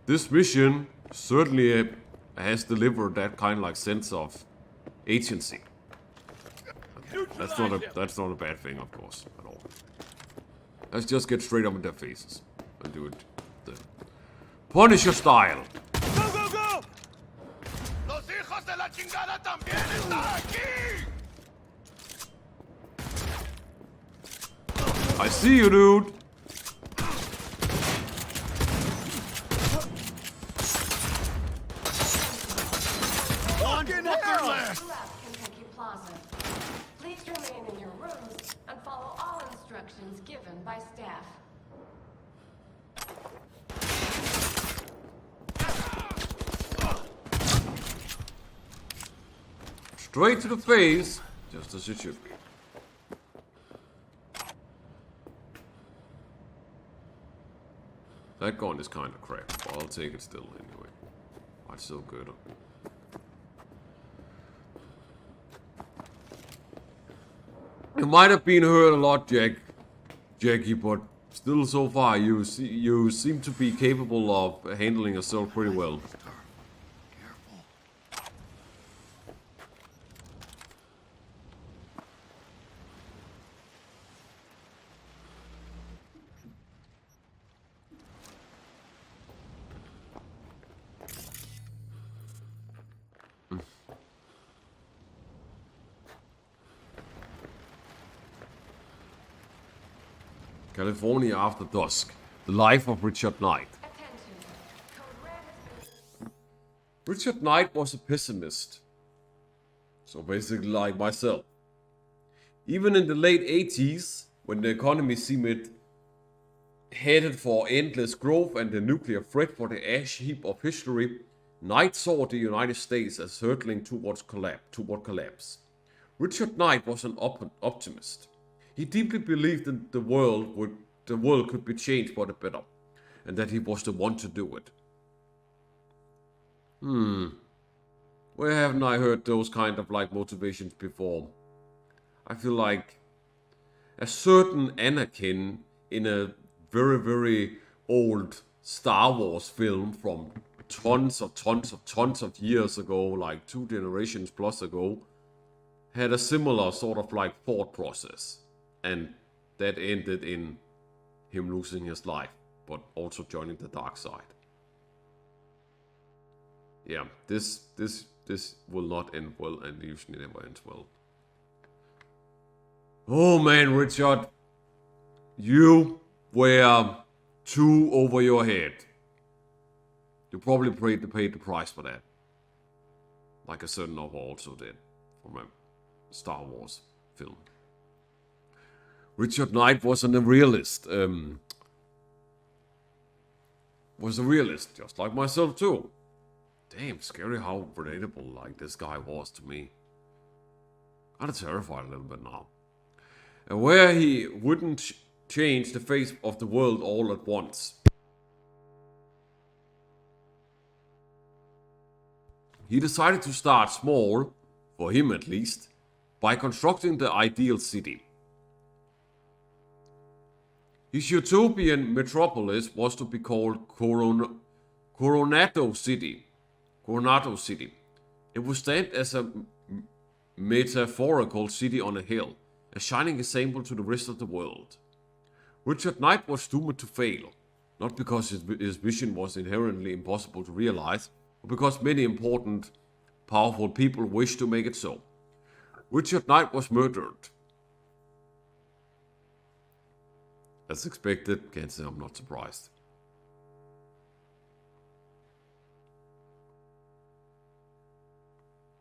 this mission certainly has delivered that kind of like sense of agency. Okay. That's not a bad thing, of course, at all. Let's just get straight up in their faces and do it. Punisher style. Go, go, go! Los hijos de la chingada también están aquí. I see you, dude. Fucking hell! Kentucky Plaza. Please remain in your rooms and follow all instructions given by staff. Straight to the face, just as it should be. That gun is kind of crap, but I'll take it still anyway. It's so good. It might have been hurt a lot, Jackie, but still so far you seem to be capable of handling yourself pretty well. California After Dusk. The Life of Richard Knight. Richard Knight was a pessimist. So basically like myself. Even in the late 80s, when the economy seemed headed for endless growth and the nuclear threat for the ash heap of history, Knight saw the United States as hurtling toward collapse. Richard Knight was an optimist. He deeply believed that the world could be changed for the better, and that he was the one to do it. Where haven't I heard those kind of like motivations before? I feel like a certain Anakin in a very old Star Wars film from tons of years ago, like 2 generations plus ago, had a similar sort of like thought process. And that ended in him losing his life, but also joining the dark side. Yeah, this will not end well, and usually never ends well. Oh man, Richard, you were too over your head. You probably paid the price for that, like a certain Nova also did from a Star Wars film. Richard Knight was a realist, just like myself too. Damn, scary how relatable like this guy was to me. Kinda terrified a little bit now. And where he wouldn't change the face of the world all at once. He decided to start small, for him at least, by constructing the ideal city. His utopian metropolis was to be called Coronado City. It would stand as a metaphorical city on a hill, a shining example to the rest of the world. Richard Knight was doomed to fail, not because his vision was inherently impossible to realize, but because many important, powerful people wished to make it so. Richard Knight was murdered. As expected, can't say I'm not surprised.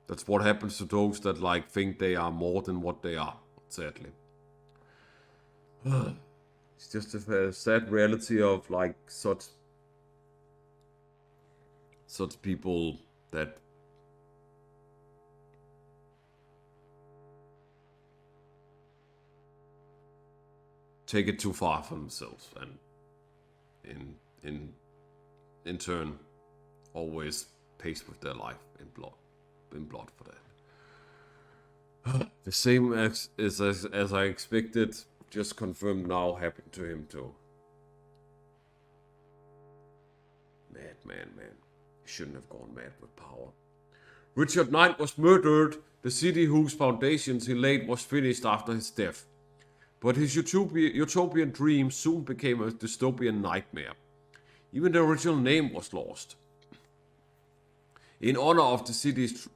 That's what happens to those that like think they are more than what they are, sadly. It's just a sad reality of like such people that take it too far for themselves, and in turn always pays with their life in blood for that. The same as I expected, just confirmed now, happened to him too. Man. He shouldn't have gone mad with power. Richard Knight was murdered. The city whose foundations he laid was finished after his death. But his utopian dream soon became a dystopian nightmare. Even the original name was lost. In honor of the city's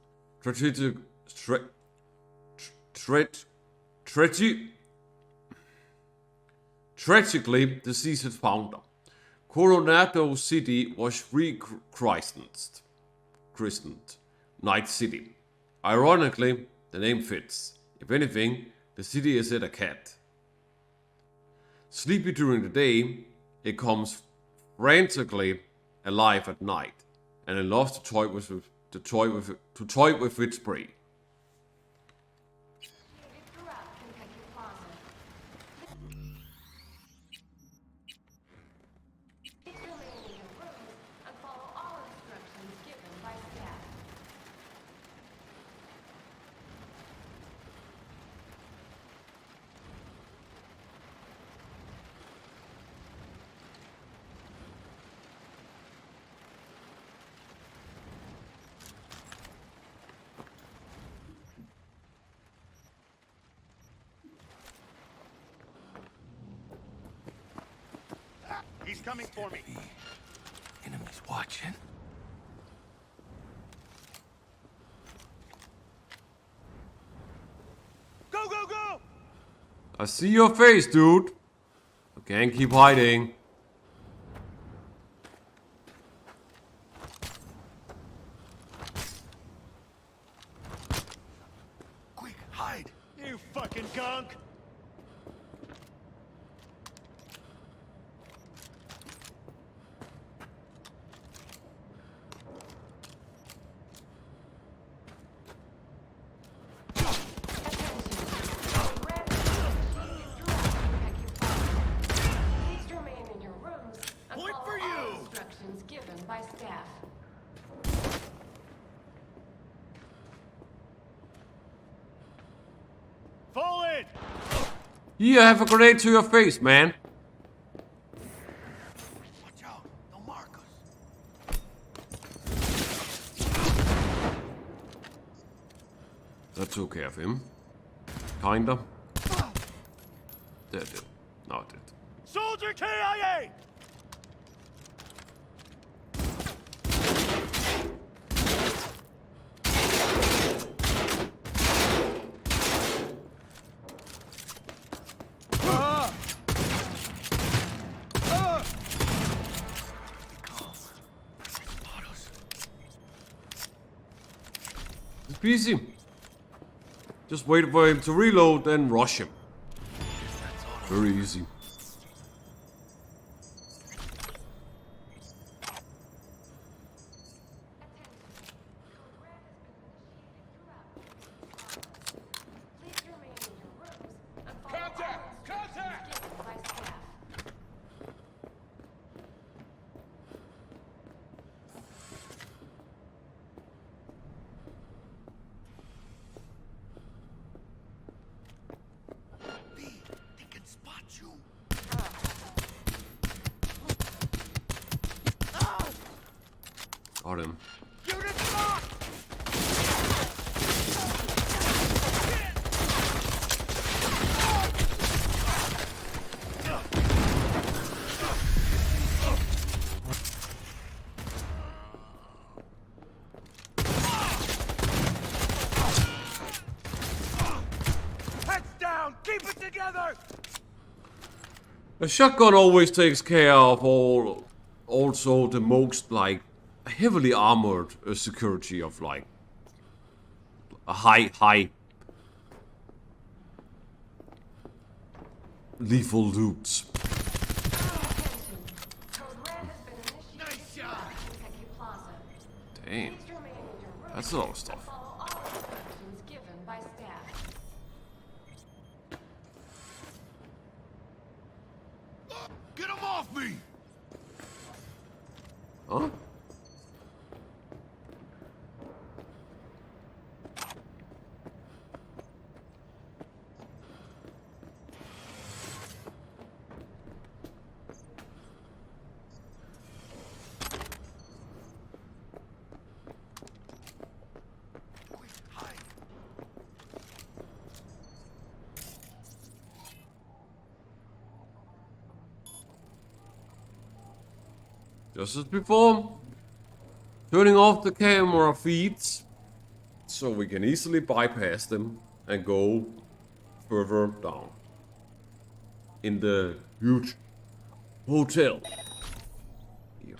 tragically deceased founder, Coronado City was rechristened Night City. Ironically, the name fits. If anything, the city is a cat. Sleepy during the day, it comes frantically alive at night, and it loves to toy with its prey. He's coming for me. Enemies watching. Go, go, go! I see your face, dude. I can't keep hiding. Quick, hide! You fucking gunk! Here, have a grenade to your face, man. Watch out, they'll mark us. That took care of him. Kinda. That did. No, it did. Soldier KIA! Easy. Just wait for him to reload, then rush him. Very easy. Got him. Heads down! Keep it together! A shotgun always takes care of also the most, like, heavily armored security of, like, a high lethal loots. Damn, that's a lot of stuff. off me! Huh? Just as before, turning off the camera feeds so we can easily bypass them and go further down in the huge hotel. Here.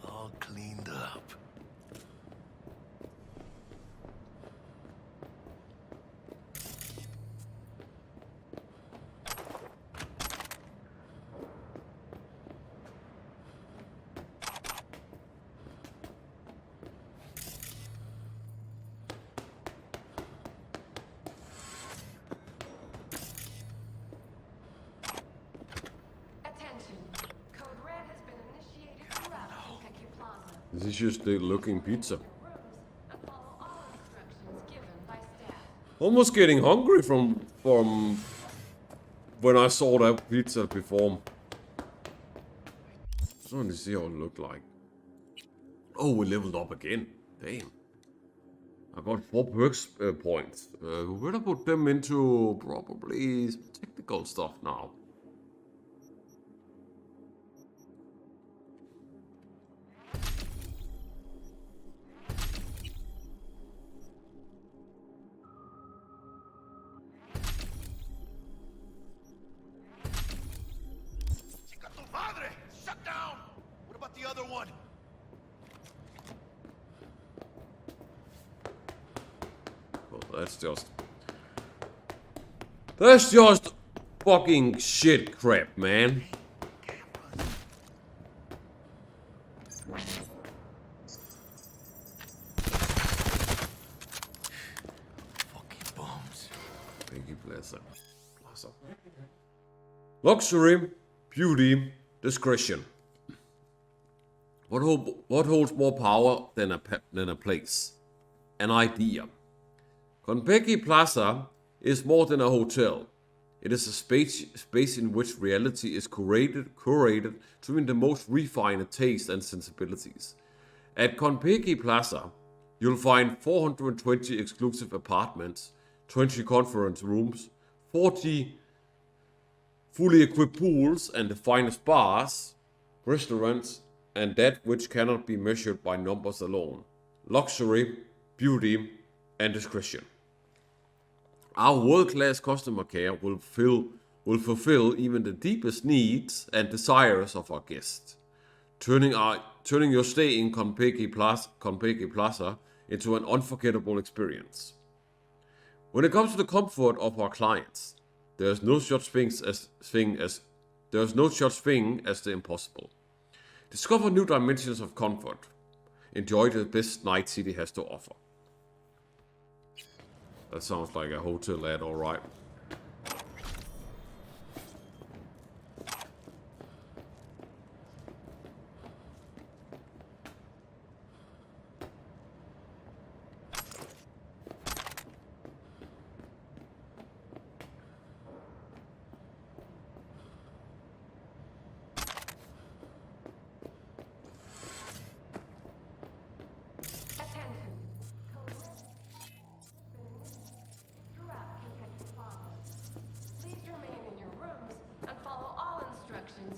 All cleaned up. This is just the looking pizza. Almost getting hungry from when I saw that pizza before. Just want to see how it looked like. Oh, we leveled up again. Damn. I got 4 perks points. We're gonna put them into probably some technical stuff now. Madre! Shut down! What about the other one? Well, that's just fucking shit crap, man. Fucking bums. Thank you, Plaza. Luxury, beauty, discretion. What holds more power than a place? An idea. Konpeki Plaza is more than a hotel. It is a space in which reality is curated to meet the most refined taste and sensibilities. At Konpeki Plaza, you'll find 420 exclusive apartments, 20 conference rooms, 40 fully equipped pools, and the finest bars, restaurants, and that which cannot be measured by numbers alone. Luxury, beauty, and discretion. Our world-class customer care will fulfill even the deepest needs and desires of our guests, turning your stay in Konpeki Plaza into an unforgettable experience. When it comes to the comfort of our clients, there is no such thing as the impossible. Discover new dimensions of comfort. Enjoy the best Night City has to offer. That sounds like a hotel ad, alright.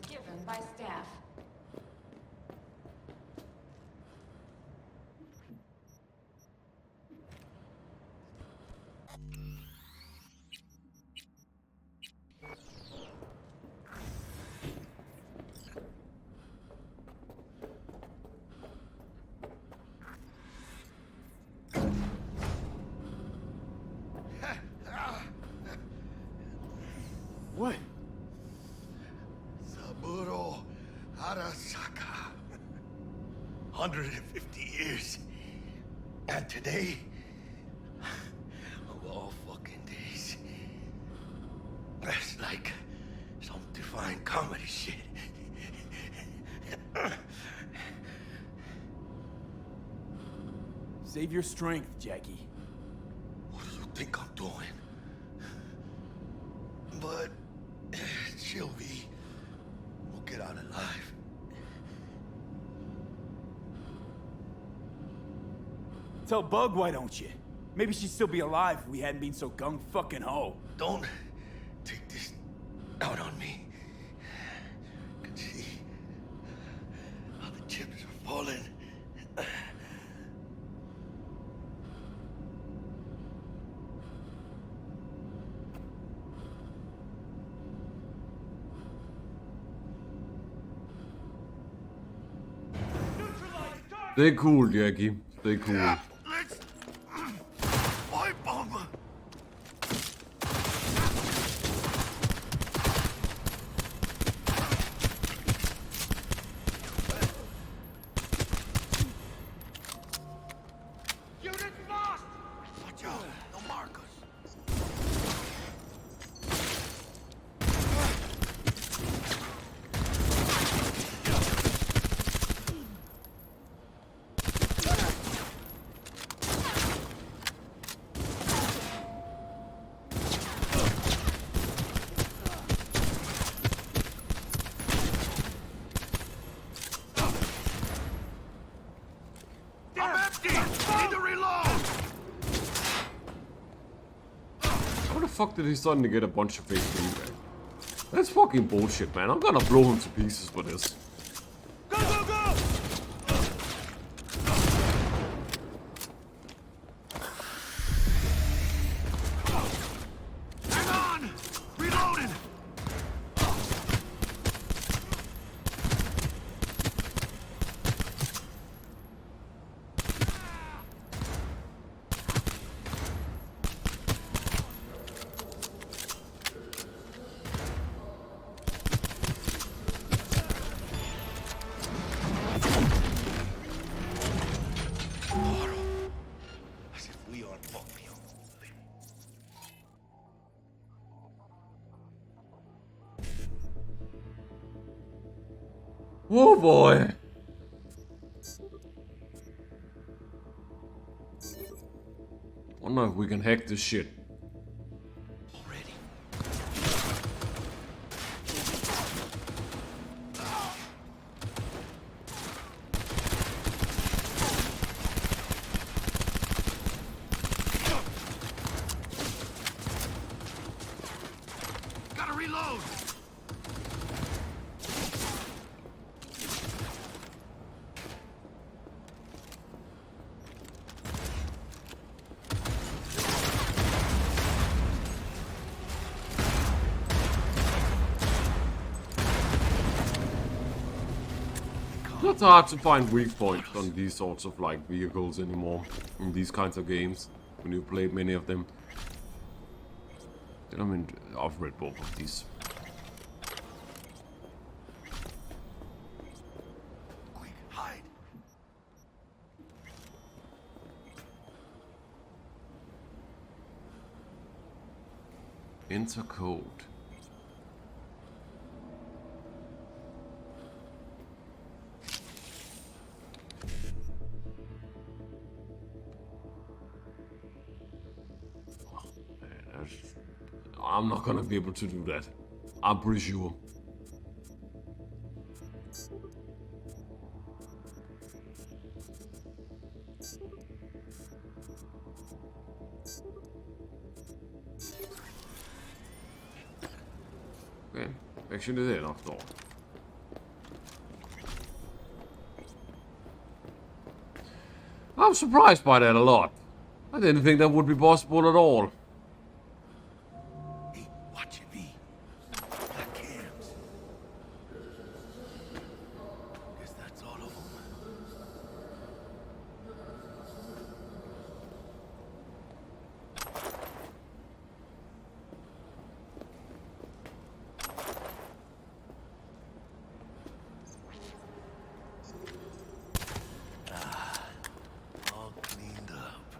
Given by staff. What? Saburo Arasaka. 150 years. And today, of all fucking days, that's like some defined Save your strength, Jackie. What do you think I'm doing? But she'll be. We'll get out alive. Tell Bug, why don't you? Maybe she'd still be alive if we hadn't been so gung-fucking-ho. Don't take this out on me. I can see how the chips are falling. Stay cool, Jackie. Stay cool. Let's wipe 'em. Unit lost! Watch out, they'll mark us. I'm empty! Need to reload! How the fuck did he suddenly get a bunch of HP? That's fucking bullshit, man. I'm gonna blow him to pieces for this. Go, go, go! Hang on! Reloading! As if we aren't Mokpio. Oh boy. Wonder if we can hack this shit. Gotta reload! It's hard to find weak points on these sorts of like vehicles anymore in these kinds of games when you play many of them. I mean, I've read both of these. Quick, hide! Enter code. I'm not gonna be able to do that. I'm pretty sure. Okay, actually det är något då. I'm surprised by that a lot. I didn't think that would be possible at all. Watch it be. Black cams. Guess that's all of them. All cleaned up.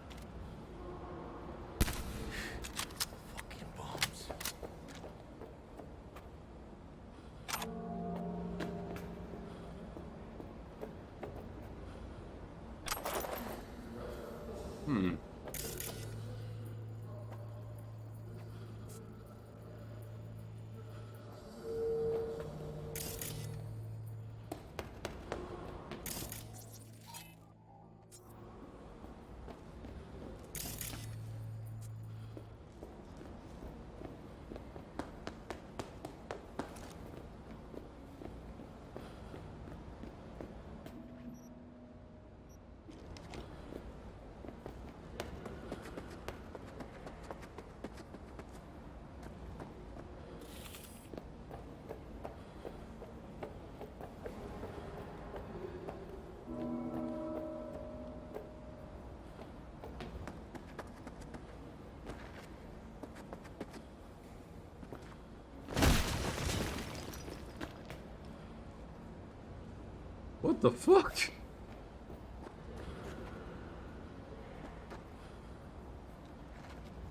What the fuck?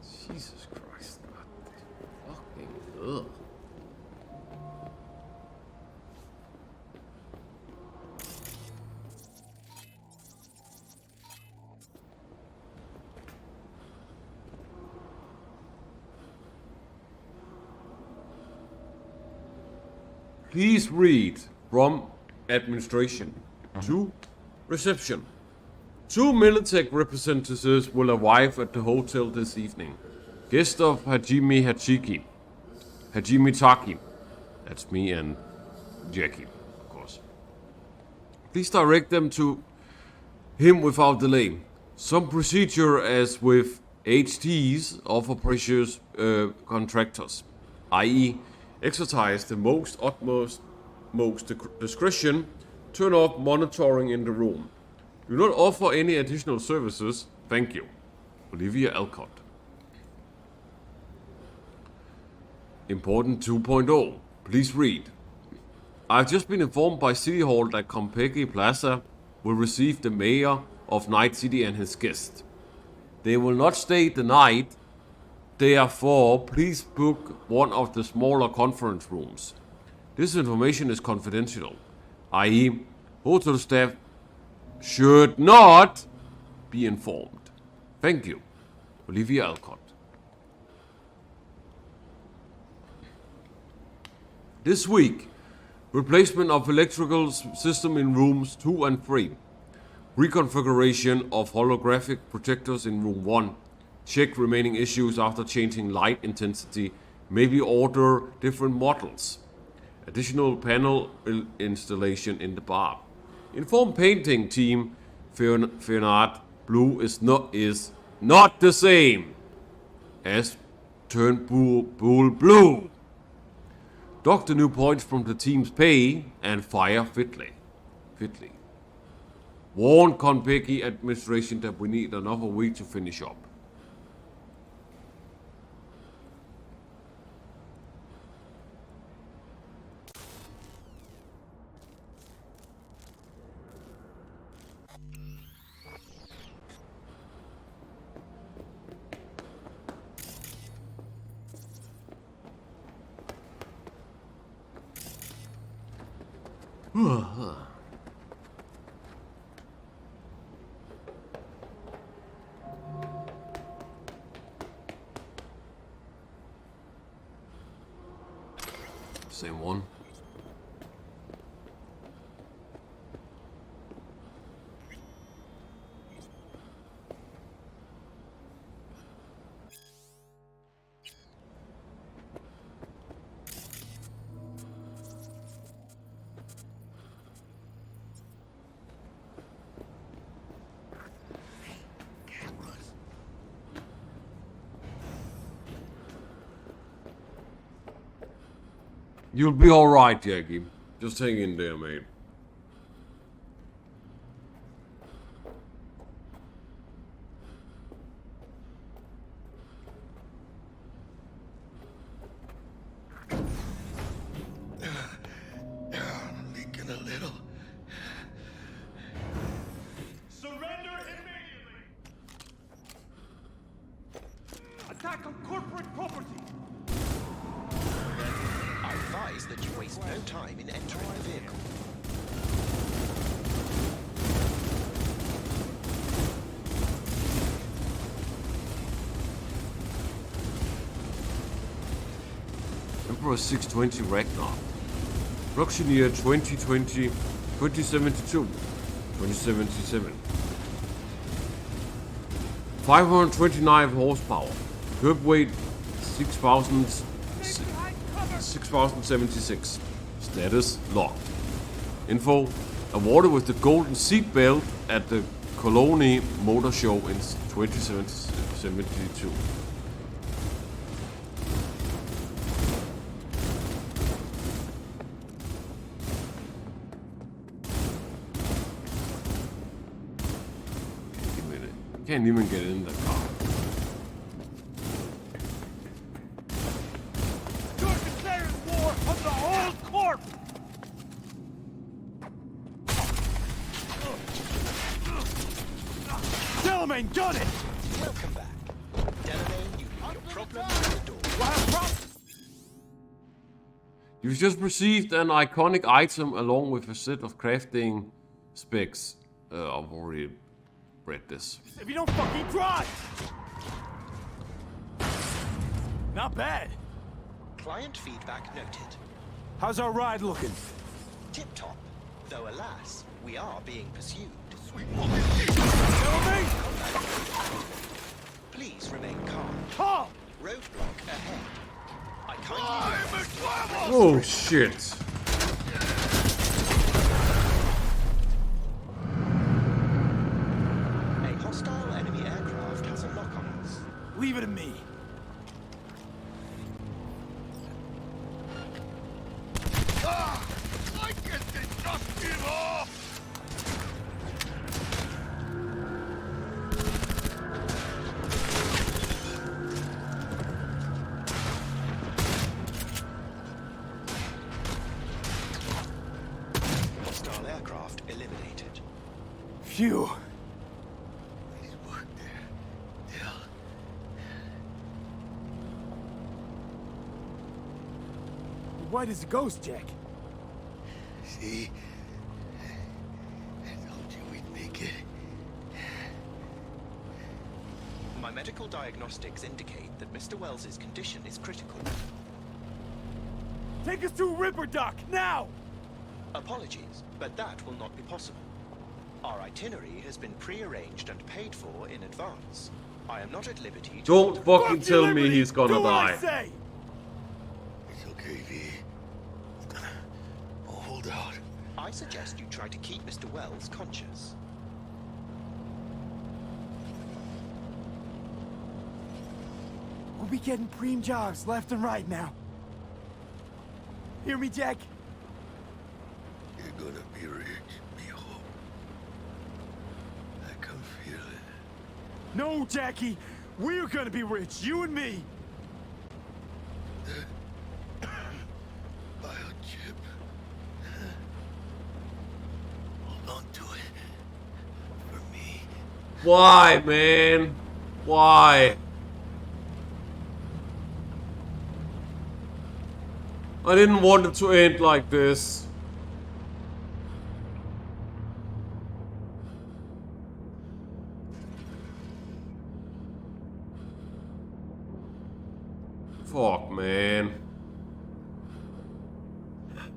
Jesus Christ. What the fucking... Ugh. Please read from administration to reception. 2 Militech representatives will arrive at the hotel this evening. Guest of Hajime Taki. That's me and Jackie, of course. Please direct them to him without delay. Some procedure as with HTs offer precious contractors, i.e. exercise the utmost discretion, turn off monitoring in the room. Do not offer any additional services, thank you. Olivia Alcott. Important 2.0. Please read. I've just been informed by City Hall that Konpeki Plaza will receive the mayor of Night City and his guest. They will not stay the night. Therefore, please book one of the smaller conference rooms. This information is confidential, i.e., hotel staff should not be informed. Thank you. Olivia Alcott. This week, replacement of electrical system in rooms 2 and 3. Reconfiguration of holographic projectors in room 1. Check remaining issues after changing light intensity. Maybe order different models. Additional panel installation in the bar. Inform painting team Fernand blue is not the same as Turnbull blue. Dock the new points from the team's pay and fire Fitley. Warn Konpeki administration that we need another week to finish up. Same one. You'll be alright, Jackie. Just hang in there, mate. Leaking a little. Surrender immediately! Attack on corporate property! I advise that you waste no time in entering the vehicle. Emperor 620 Ragnar. Production year 2020, 2072, 2077. 529 horsepower. Curb weight 6,076. Status locked. Info awarded with the golden seat belt at the Cologne Motor Show in 2072. Can't even get in the car. You're declaring war on the whole corp! try and gun it! Welcome back. Delamain, you leave your problem at the door. You've just received an iconic item along with a set of crafting specs. I've already read this. If you don't fucking drive! Not bad. Client feedback noted. How's our ride looking? Tip-top. Though alas, we are being pursued. Sweet Please remain calm. Calm! Roadblock ahead. I kindly... Oh shit. A hostile enemy aircraft has a lock on us. Leave it to me. I guess they just give off! Hostile aircraft eliminated. Phew. Nice work there, Dell. White as a ghost, Jack. See? I told you we'd make it. My medical diagnostics indicate that Mr. Wells's condition is critical. Take us to Ripper Dock, now! Apologies, but that will not be possible. Our itinerary has been pre-arranged and paid for in advance. I am not at liberty to... Don't fucking tell me he's gonna die. It's okay, V. I'll hold out. I suggest you try to keep Mr. Wells conscious. We'll be getting preem jobs left and right now. Hear me, Jack? You're gonna be rich, mijo. I can feel it. No, Jackie! We're gonna be rich, you and me! Biochip. Hold on to it. For me. Why, man? Why? I didn't want it to end like this. Fuck, man.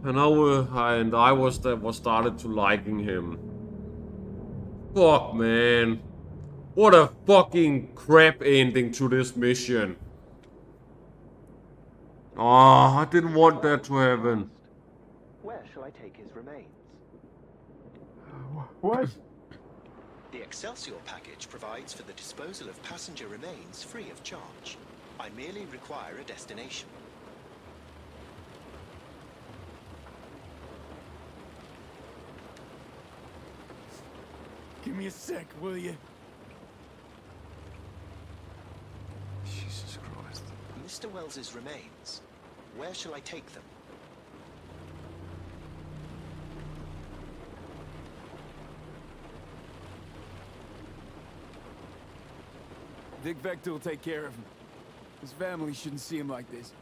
And I was started to liking him. Fuck, man. What a fucking crap ending to this mission. Oh, I didn't want that to happen. Where shall I take his remains? What? The Excelsior package provides for the disposal of passenger remains free of charge. I merely require a destination. Give me a sec, will you? Jesus Christ. Mr. Wells's remains. Where shall I take them? Dick Vector will take care of him. His family shouldn't see him like this.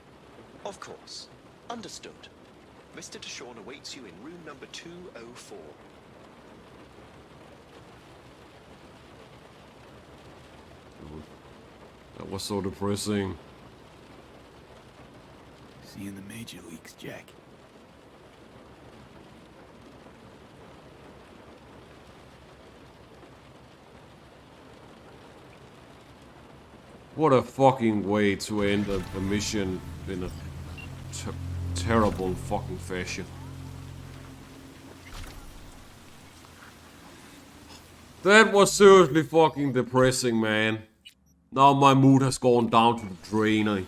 Of course. Understood. Mr. Deshawn awaits you in room number 204. That was so depressing. See you in the major leagues, Jack. What a fucking way to end a mission in a terrible fucking fashion. That was seriously fucking depressing, man. Now my mood has gone down to the drain.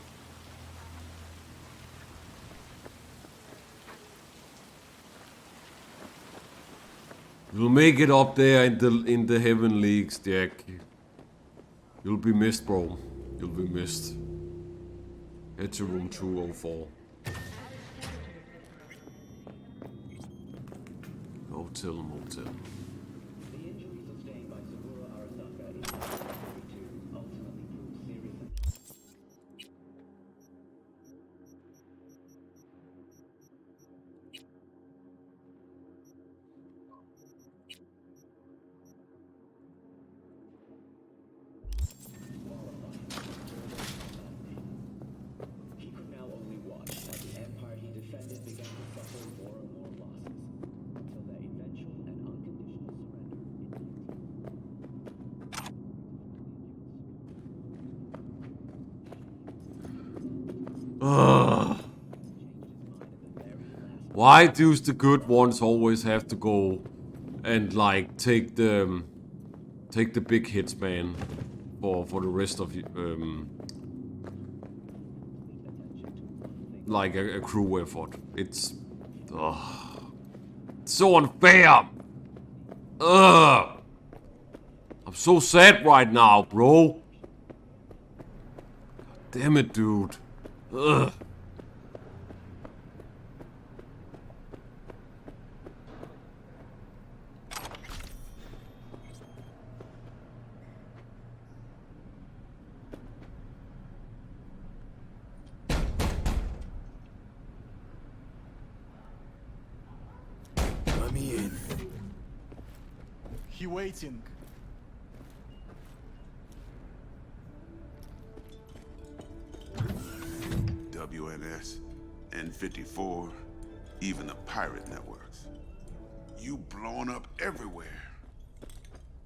You'll make it up there in the heaven leagues, Jack. You'll be missed, bro. You'll be missed. Head to room 204. Hotel, motel. The injury sustained by Saburo Arasaka Ugh. Why do the good ones always have to go and like take the big hits, man, for the rest of like a crew effort? It's so unfair. Ugh. I'm so sad right now, bro. God damn it, dude. Ugh. Let me in. He waiting. WNS, N54, even the pirate networks. You blown up everywhere.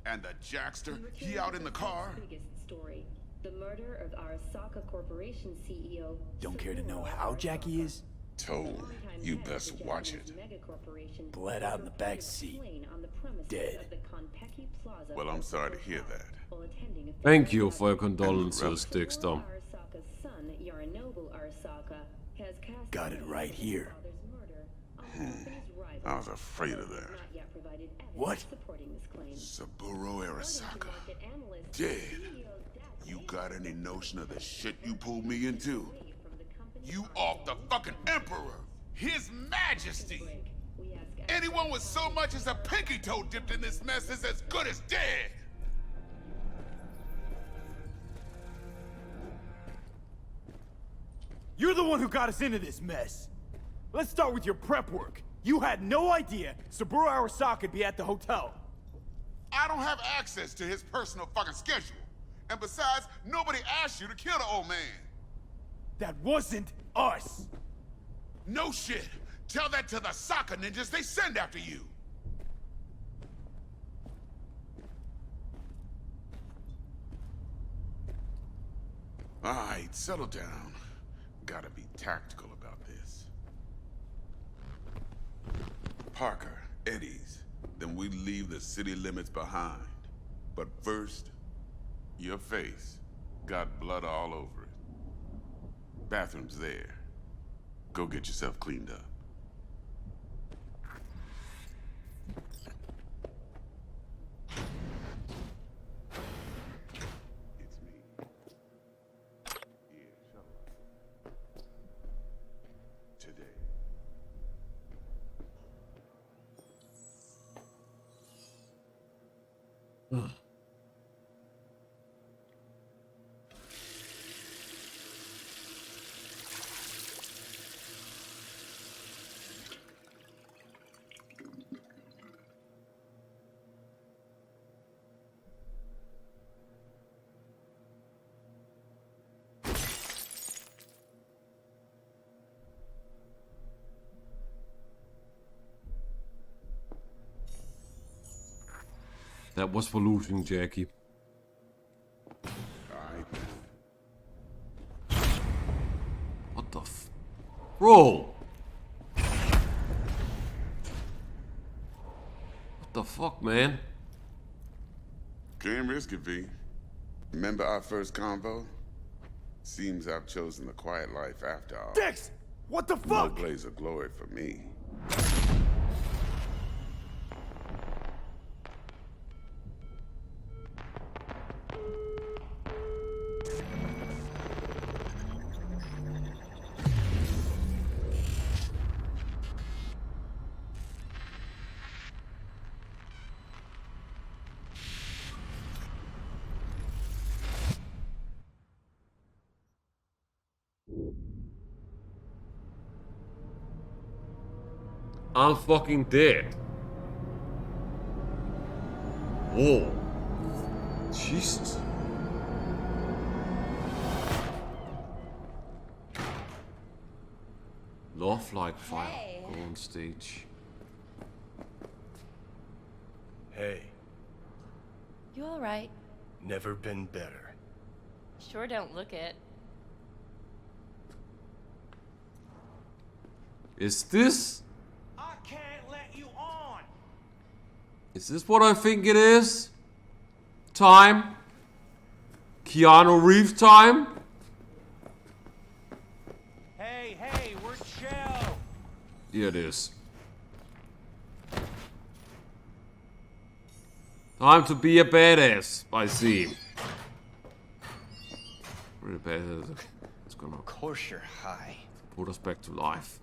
And the Jackster, he out in the car? Biggest story. The murder of Arasaka Corporation CEO. Don't care to know how Jackie is? Told, you best watch it. Bled out in the back seat. Dead. Well, I'm sorry to hear that. Thank you for your condolences, Dexter. Got it right here. I was afraid of that. What? Saburo Arasaka. Dead. You got any notion of the shit you pulled me into? You off the fucking Emperor! His Majesty! Anyone with so much as a pinky toe dipped in this mess is as good as dead! You're the one who got us into this mess. Let's start with your prep work. You had no idea Saburo Arasaka would be at the hotel. I don't have access to his personal fucking schedule. And besides, nobody asked you to kill the old man. That wasn't us. No shit. Tell that to the soccer ninjas they send after you. All right, settle down. Gotta be tactical about this. Parker, Eddie's. Then we leave the city limits behind. But first, your face got blood all over it. Bathroom's there. Go get yourself cleaned up. It's me. Yeah, shut up. Today. That was for losing, Jackie. What the f... Bro! What the fuck, man? Can't risk it, V. Remember our first convo? Seems I've chosen the quiet life after all. Dex! What the No fuck? blaze of glory for me. I'm fucking dead. Whoa. Jesus. Love like fire. Hey. Go on stage. Hey, You alright? never been better. Sure don't look it. Is this? I can't let you on. Is this what I think it is? Time? Keanu Reeves time? Hey, we're chill. Yeah, it is. Time to be a badass, I see. Really badass. It's gonna. Of course you're high. Put us back to life.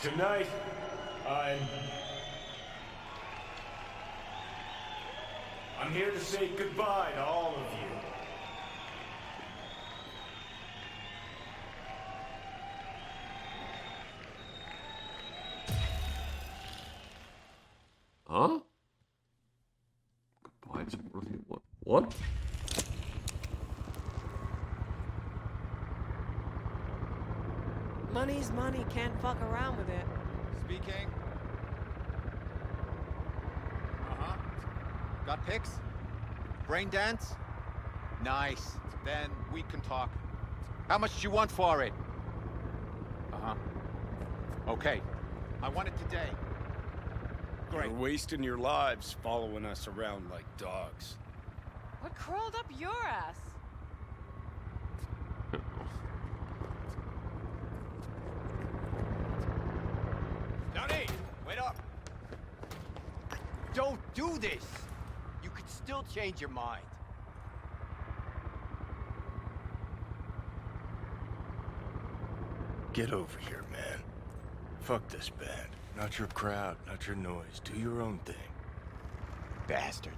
Tonight, I'm here to say goodbye to all of you. Huh? Goodbye to what? What? Money's money, can't fuck around with it. Speaking. Uh-huh. Got pics? Brain dance? Nice. Then we can talk. How much do you want for it? Uh-huh. Okay. I want it today. Great. You're wasting your lives following us around like dogs. What crawled up your ass? Johnny, wait up. Don't do this. You could still change your mind. Get over here, man. Fuck this band. Not your crowd, not your noise. Do your own thing. Bastard.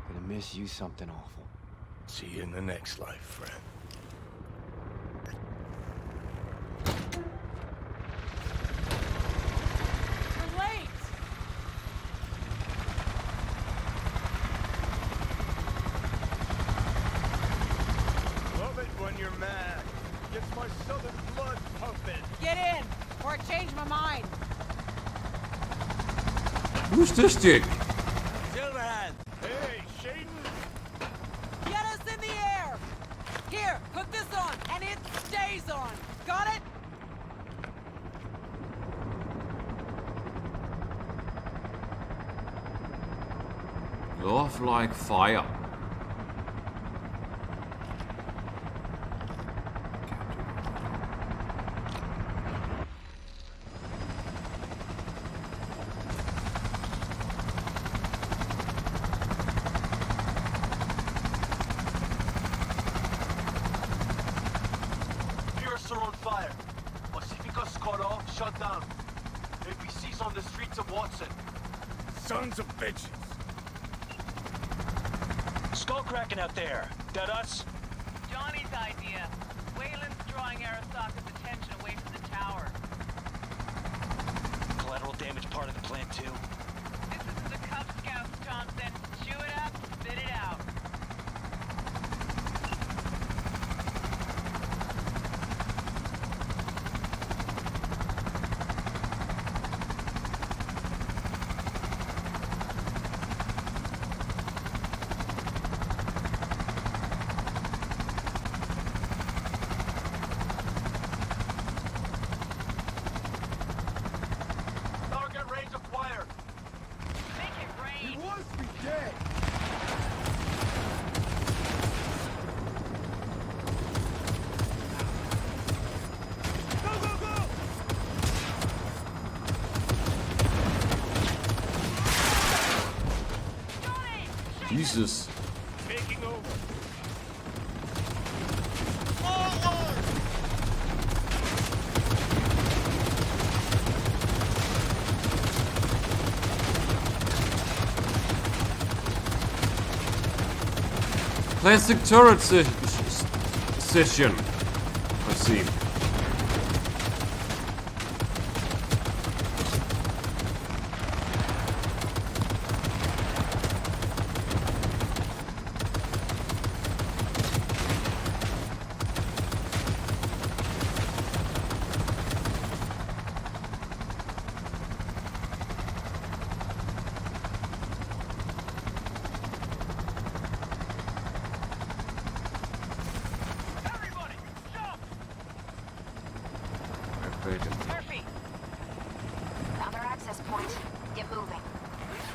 Gonna miss you something awful. See you in the next life, friend. We're late! Love it when you're mad. Gets my southern blood pumping. Get in, or I change my mind. Who's this dick? Silverhand. Hey, Shaden. Get us in the air! Here, put this on, and it stays on. Got it? Love like fire. Pierce are on fire. Pacifica's cut off, shut down. APC's on the streets of Watson. Sons of bitches. Skull cracking out there. That us? Johnny's idea. Wayland's drawing Arasaka's attention away from the tower. Collateral damage part of the plan too. This is for the Cub Scouts, Thompson. Chew it up, spit it out. Target range acquired. Make it rain. He wants me dead. Go, go, go! Jesus. Taking over. Plastic turret session. I see. taken. Murphy! Found our access point. Get moving.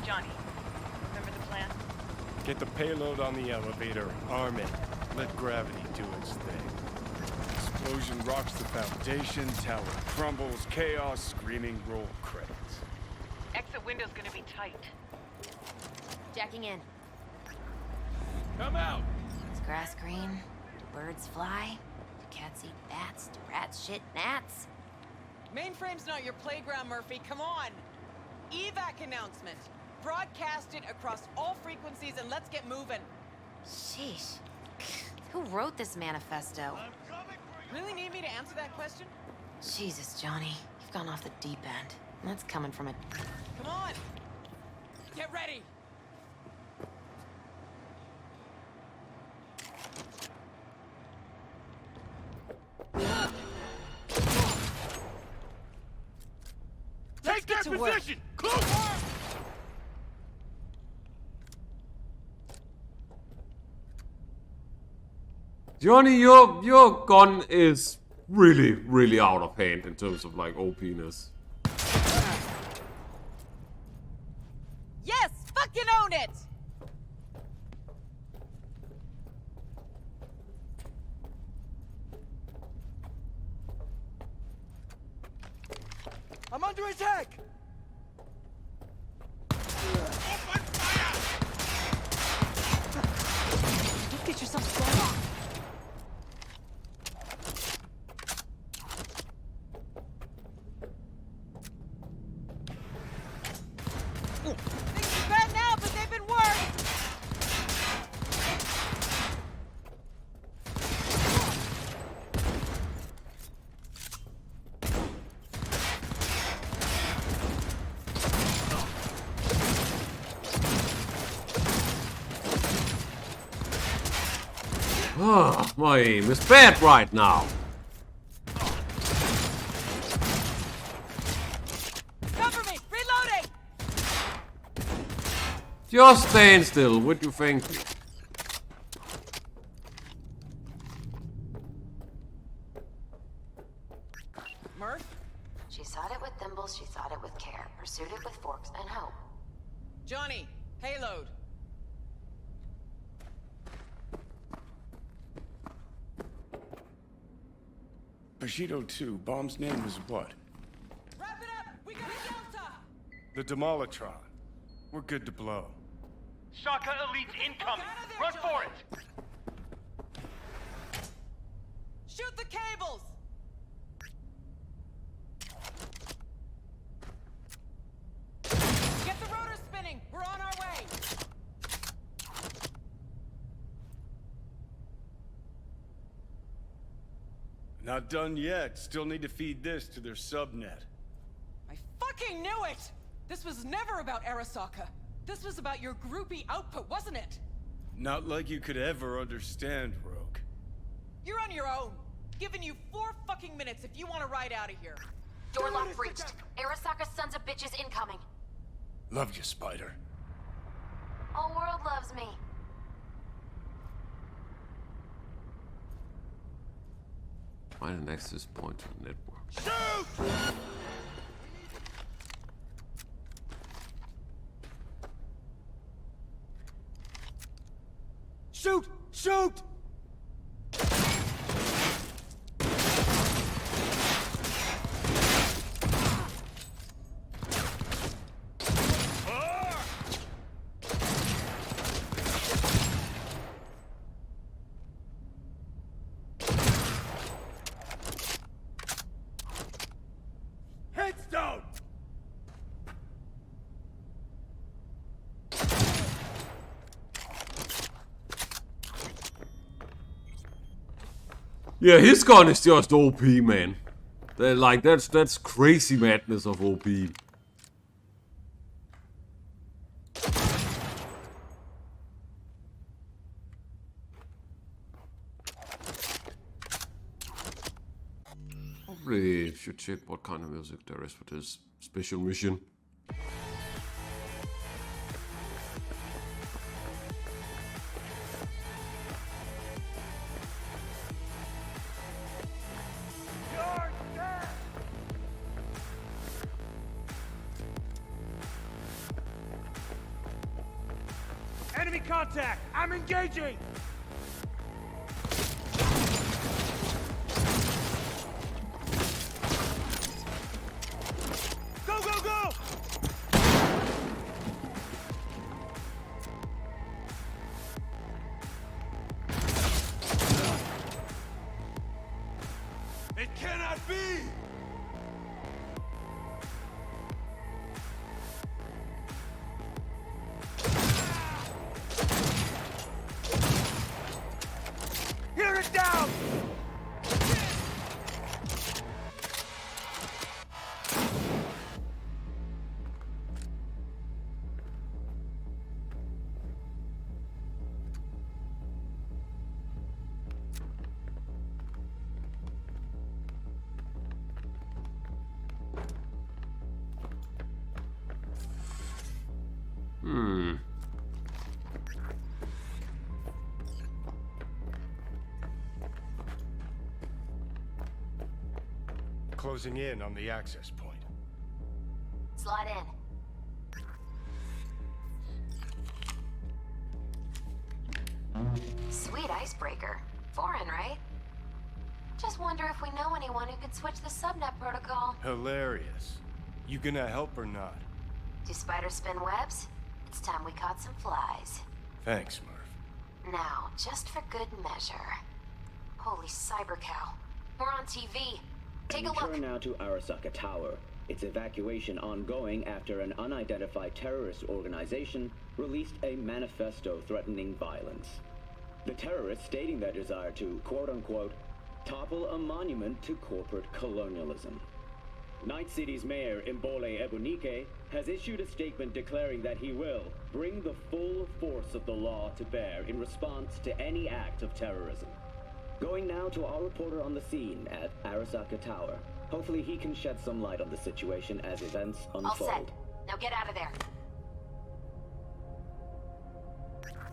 Johnny, remember the plan? Get the payload on the elevator, arm it. Let gravity do its thing. Explosion rocks the foundation, tower crumbles, chaos, screaming, roll credits. Exit window's gonna be tight. Jacking in. Come out! Is grass green? Do birds fly? Do cats eat bats? Do rats shit gnats? Mainframe's not your playground, Murphy. Come on! Evac announcement. Broadcast it across all frequencies and let's get moving. Sheesh. Who wrote this manifesto? Really need me to answer that question? Jesus, Johnny. You've gone off the deep end. And that's coming from a... Come on! Get ready! Take that position! Close! Johnny, your gun is really out of hand in terms of like OP-ness. Yes! Fucking own it! I'm under attack! Don't get yourself thrown off. Things are bad now, but they've been worse! Ah, my aim is bad right now. Cover me! Reloading! Just stand still, what do you think? Murph? She sought it with thimbles, she sought it with care. Pursued it with forks and hope. Johnny, payload. Bushido 2, bomb's name is what? Wrap it up! We got a Delta! The Demolitron. We're good to blow. Shaka Elite incoming! Run for it! Shoot the cables! Get the rotor spinning! We're on our way! Not done yet. Still need to feed this to their subnet. I fucking knew it! This was never about Arasaka. This was about your groupie output, wasn't it? Not like you could ever understand, Rogue. You're on your own. Giving you 4 fucking minutes if you want to ride out of here. Door lock breached. Arasaka's sons of bitches incoming. Love you, Spider. All world loves me. Find an access point to the network. Shoot! Shoot! Shoot! Headstone! Yeah, his gun is just OP, man. Like that's crazy madness of OP. Probably should check what kind of music there is for this special mission. Enemy contact! I'm engaging! Go, go, go! It cannot be! Hear it down! Closing in on the access point. Slide in. Sweet icebreaker. Foreign, right? Just wonder if we know anyone who could switch the subnet protocol. Hilarious. You gonna help or not? Do spiders spin webs? It's time we caught some flies. Thanks, Murph. Now, just for good measure. Holy cyber cow. We're on TV. Take a look. Return now to Arasaka Tower. Its evacuation ongoing after an unidentified terrorist organization released a manifesto threatening violence. The terrorists stating their desire to, quote-unquote, topple a monument to corporate colonialism. Night City's mayor, Imbole Ebunike, has issued a statement declaring that he will bring the full force of the law to bear in response to any act of terrorism. Going now to our reporter on the scene at Arasaka Tower. Hopefully he can shed some light on the situation as events unfold. All set. Now get out of there.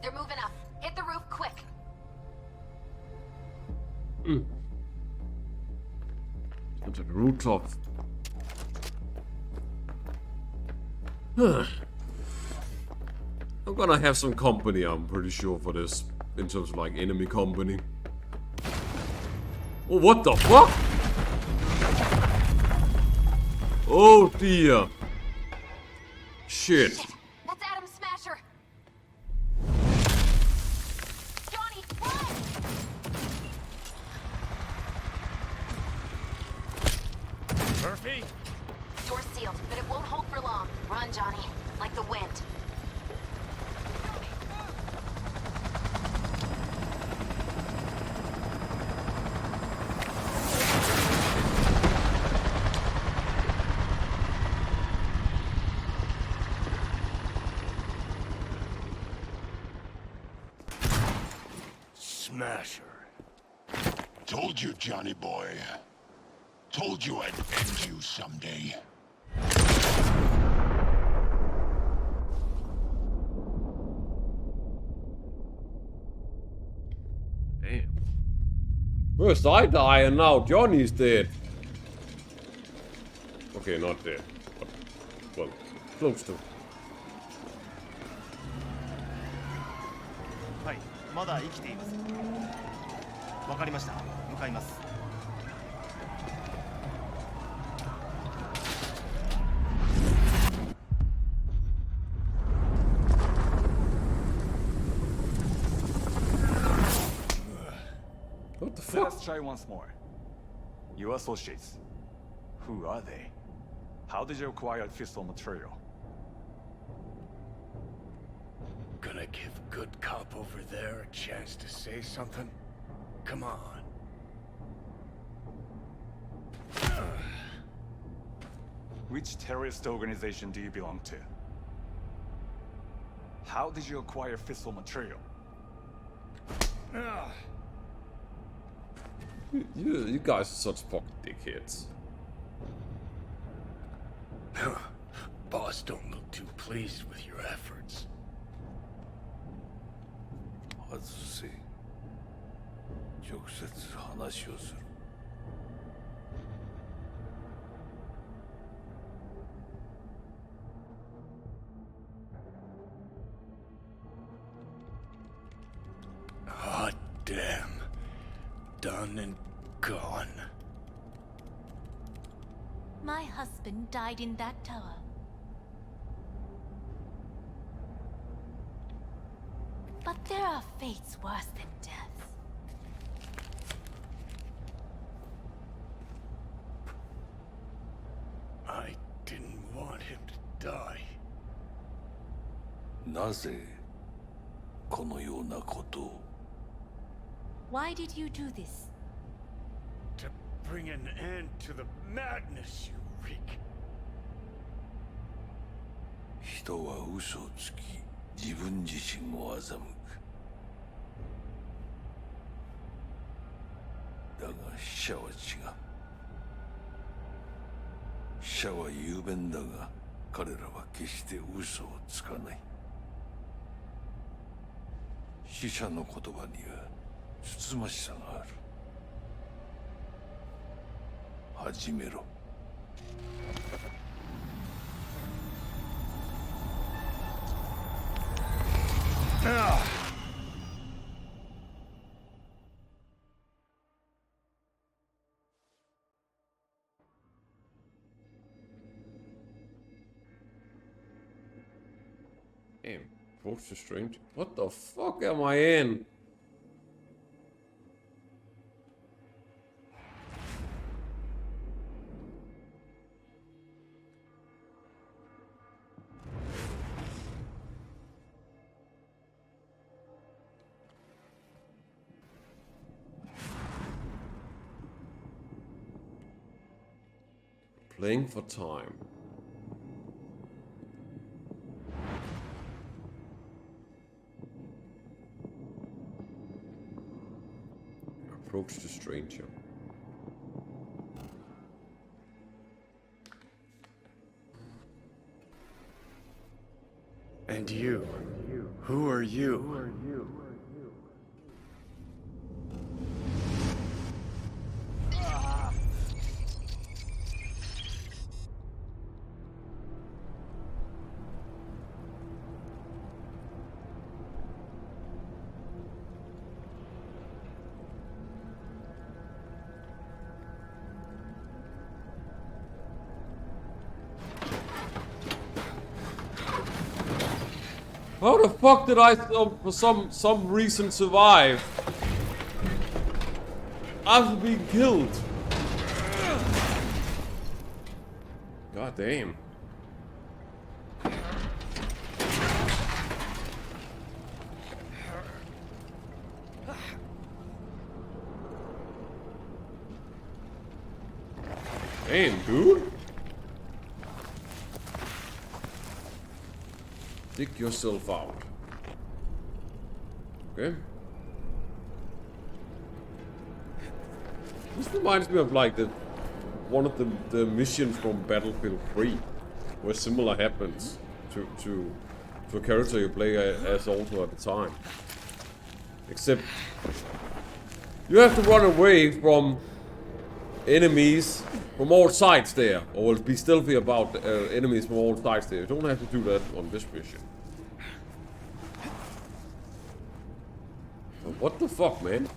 They're moving up. Hit the roof quick. Onto the rooftop. I'm gonna have some company, I'm pretty sure, for this. In terms of like enemy company. Oh, what the fuck? Oh dear. Shit. That's Adam Smasher. Johnny, run! Murphy? Door's sealed, but it won't hold for long. Run, Johnny. Like the wind. Smasher. Told you, Johnny boy. Told you I'd end you someday. Damn. First I die and now Johnny's dead. Okay, not dead. But, well, close to. はい、まだ生きています。わかりました。向かいます。What the fuck? Let's try once more. Your associates. Who are they? How did you acquire fissile material? Gonna give good cop over there a chance to say something? Come on. Which terrorist organization do you belong to? How did you acquire fissile material? You guys are such fucking dickheads. Boss don't look too pleased with your efforts. Let's see. 直接話をする。done and gone. My husband died in that tower. But there are fates worse than death. I didn't want him to die. なぜこのようなことを Why did you do this? To bring an end to the madness you wreak. 人は嘘をつき自分自身を欺くだが死者は違う死者は雄弁だが彼らは決して嘘をつかない死者の言葉にはつつましさがある始めろDamn, approach the strange. What the fuck am I in? Playing for time. Approach the stranger. And you? Who are you? How the fuck did I, for some reason, survive after being killed? God damn. Damn, dude. Dig yourself out. Okay. This reminds me of like one of the missions from Battlefield 3, where similar happens to a character you play as also at the time. Except you have to run away from enemies from all sides there, or be stealthy about enemies from all sides there. You don't have to do that on this mission. But what the fuck, man?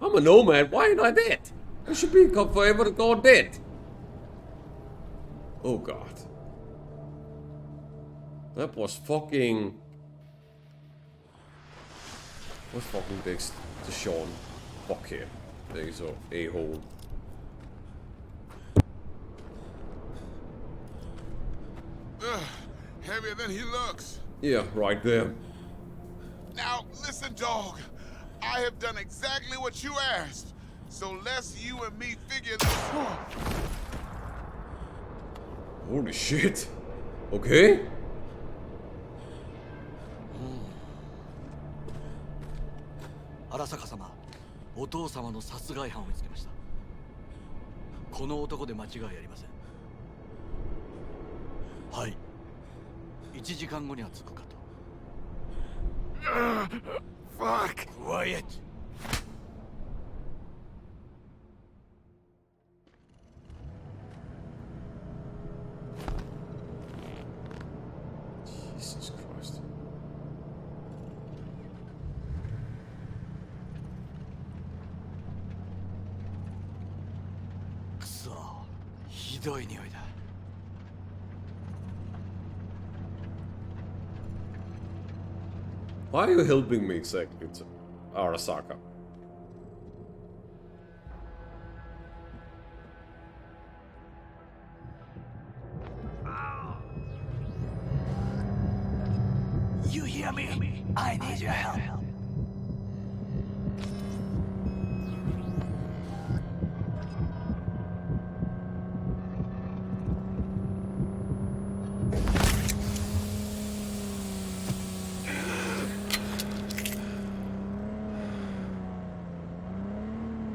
I'm a nomad. Why ain't I dead? I should be forever gone dead. Oh god. That was fucking... What's fucking next to Sean? Fuck him. There you go. A-hole. Heavier than he looks. Yeah, right there. Now, listen, dog. I have done exactly what you asked. So let's you and me figure this out. Holy shit. Okay. 荒坂様、お父様の殺害犯を見つけました。この男で間違いありません。はい。1時間後には着くかと。Fuck! Quiet! Jesus Christ. どういう匂いだ? Why are you helping me exactly, Arasaka? You hear me? I need your help.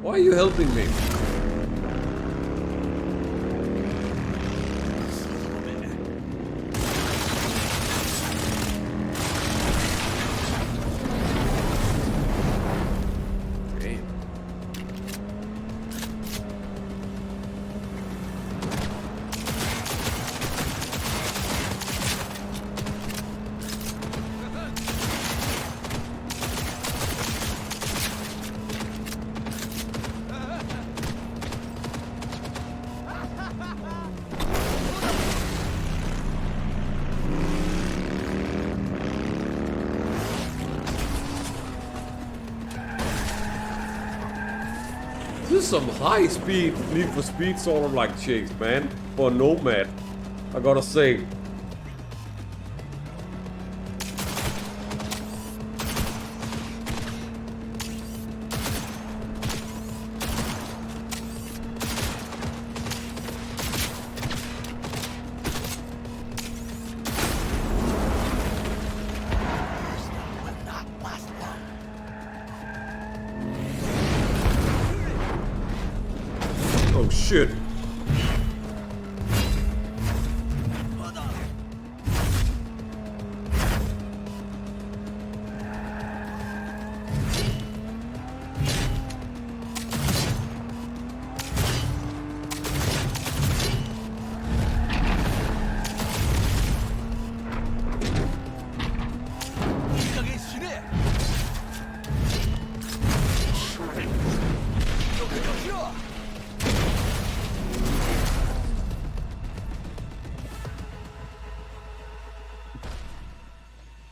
Why are you helping me? This is some high speed, Need for Speed sort of like chase, man. For a nomad, I gotta say. Oh shit.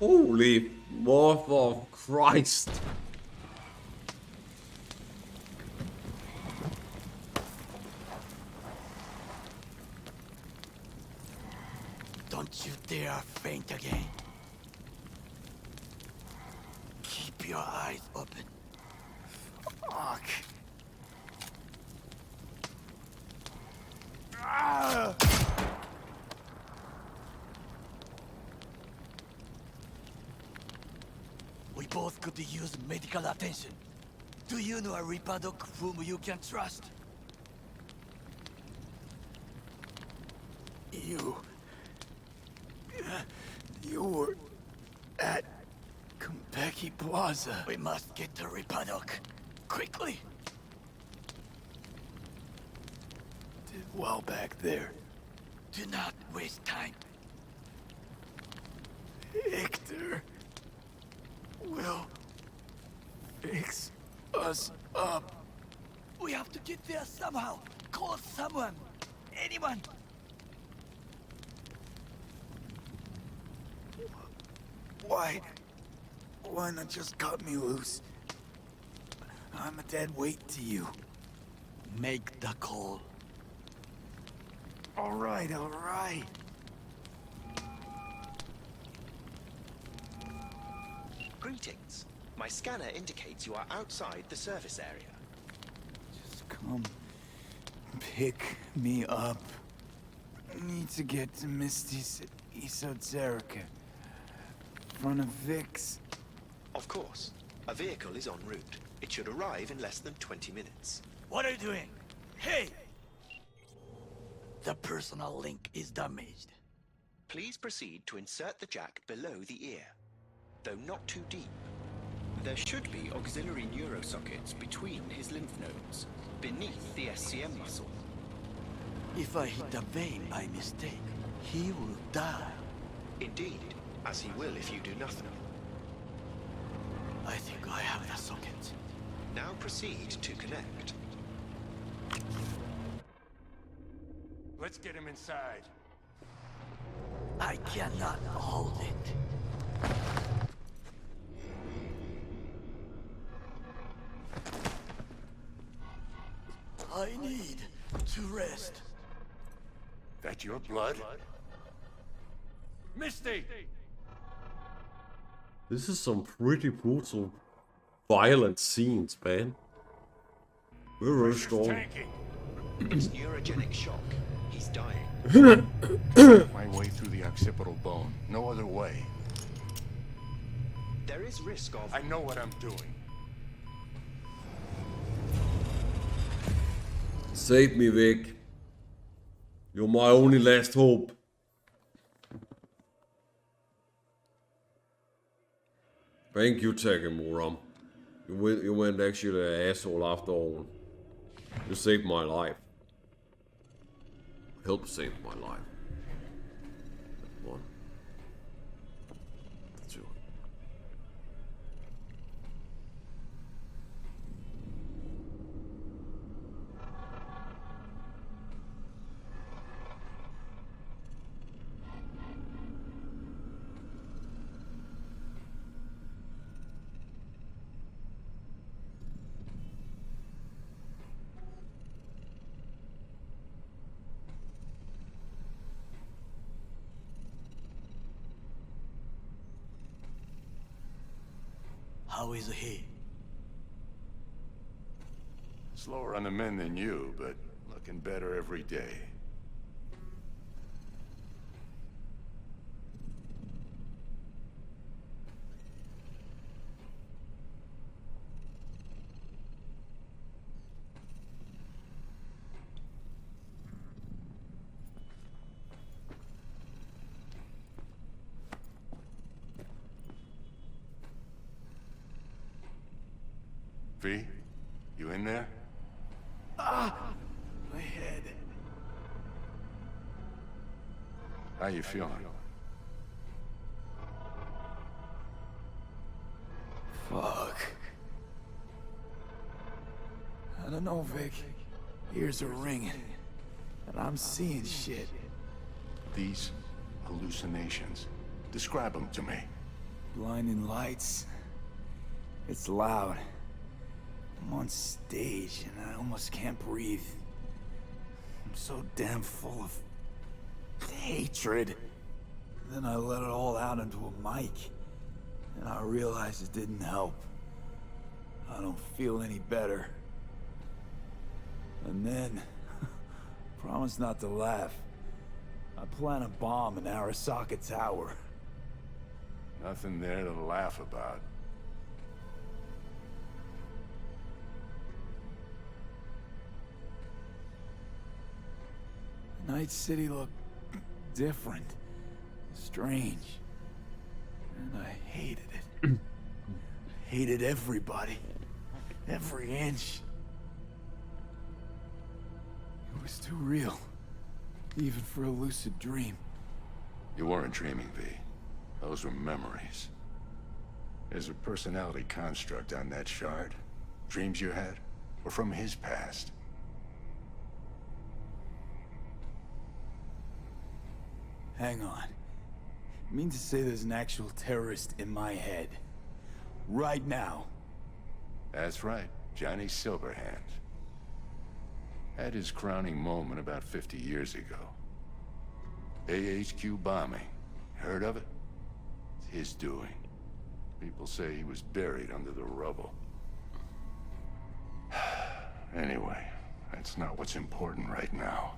Holy mother of Christ. Don't you dare faint again. Keep your eyes open. Fuck. Ah! We both could use medical attention. Do you know a Reaper Doc whom you can trust? You were at Konpeki Plaza. We must get to Reaper Doc quickly. Did well back there. Do not waste time. Victor will fix us up. We have to get there somehow. Call someone. Anyone. Why not just cut me loose? I'm a dead weight to you. Make the call. All right. Greetings. My scanner indicates you are outside the service area. Just come pick me up. Need to get to Misty's esoterica. Front of Vic's. Of course. A vehicle is en route. It should arrive in less than 20 minutes. What are you doing? Hey! The personal link is damaged. Please proceed to insert the jack below the ear, though not too deep. There should be auxiliary neurosockets between his lymph nodes, beneath the SCM muscle. If I hit a vein by mistake, he will die. Indeed, as he will if you do nothing. I think I have the socket. Now proceed to connect. Let's get him inside. I cannot hold it. I need to rest. That your blood? Misty! This is some pretty brutal, violent scenes, man. We're really strong. It's neurogenic shock. He's dying. My way through the occipital bone. No other way. There is risk of... I know what I'm doing. Save me, Vic. You're my only last hope. Thank you, Takemura. You went actually an asshole after all. You saved my life. Help save my life. One. Two. How is he? Slower on the men than you, but looking better every day. V, you in there? Ah! My head. How you feeling? Fuck. I don't know, Vic. Ears are ringing. And I'm seeing shit. These hallucinations. Describe them to me. Blinding lights. It's loud. I'm on stage and I almost can't breathe. I'm so damn full of hatred. Then I let it all out into a mic. And I realized it didn't help. I don't feel any better. And then, promise not to laugh. I plant a bomb in Arasaka Tower. Nothing there to laugh about. Night City looked different, strange, and I hated it. Hated everybody, every inch. It was too real, even for a lucid dream. You weren't dreaming, V. Those were memories. There's a personality construct on that shard. Dreams you had were from his past. Hang on. You mean to say there's an actual terrorist in my head? Right now? That's right, Johnny Silverhand. Had his crowning moment about 50 years ago. AHQ bombing. Heard of it? It's his doing. People say he was buried under the rubble. Anyway, that's not what's important right now.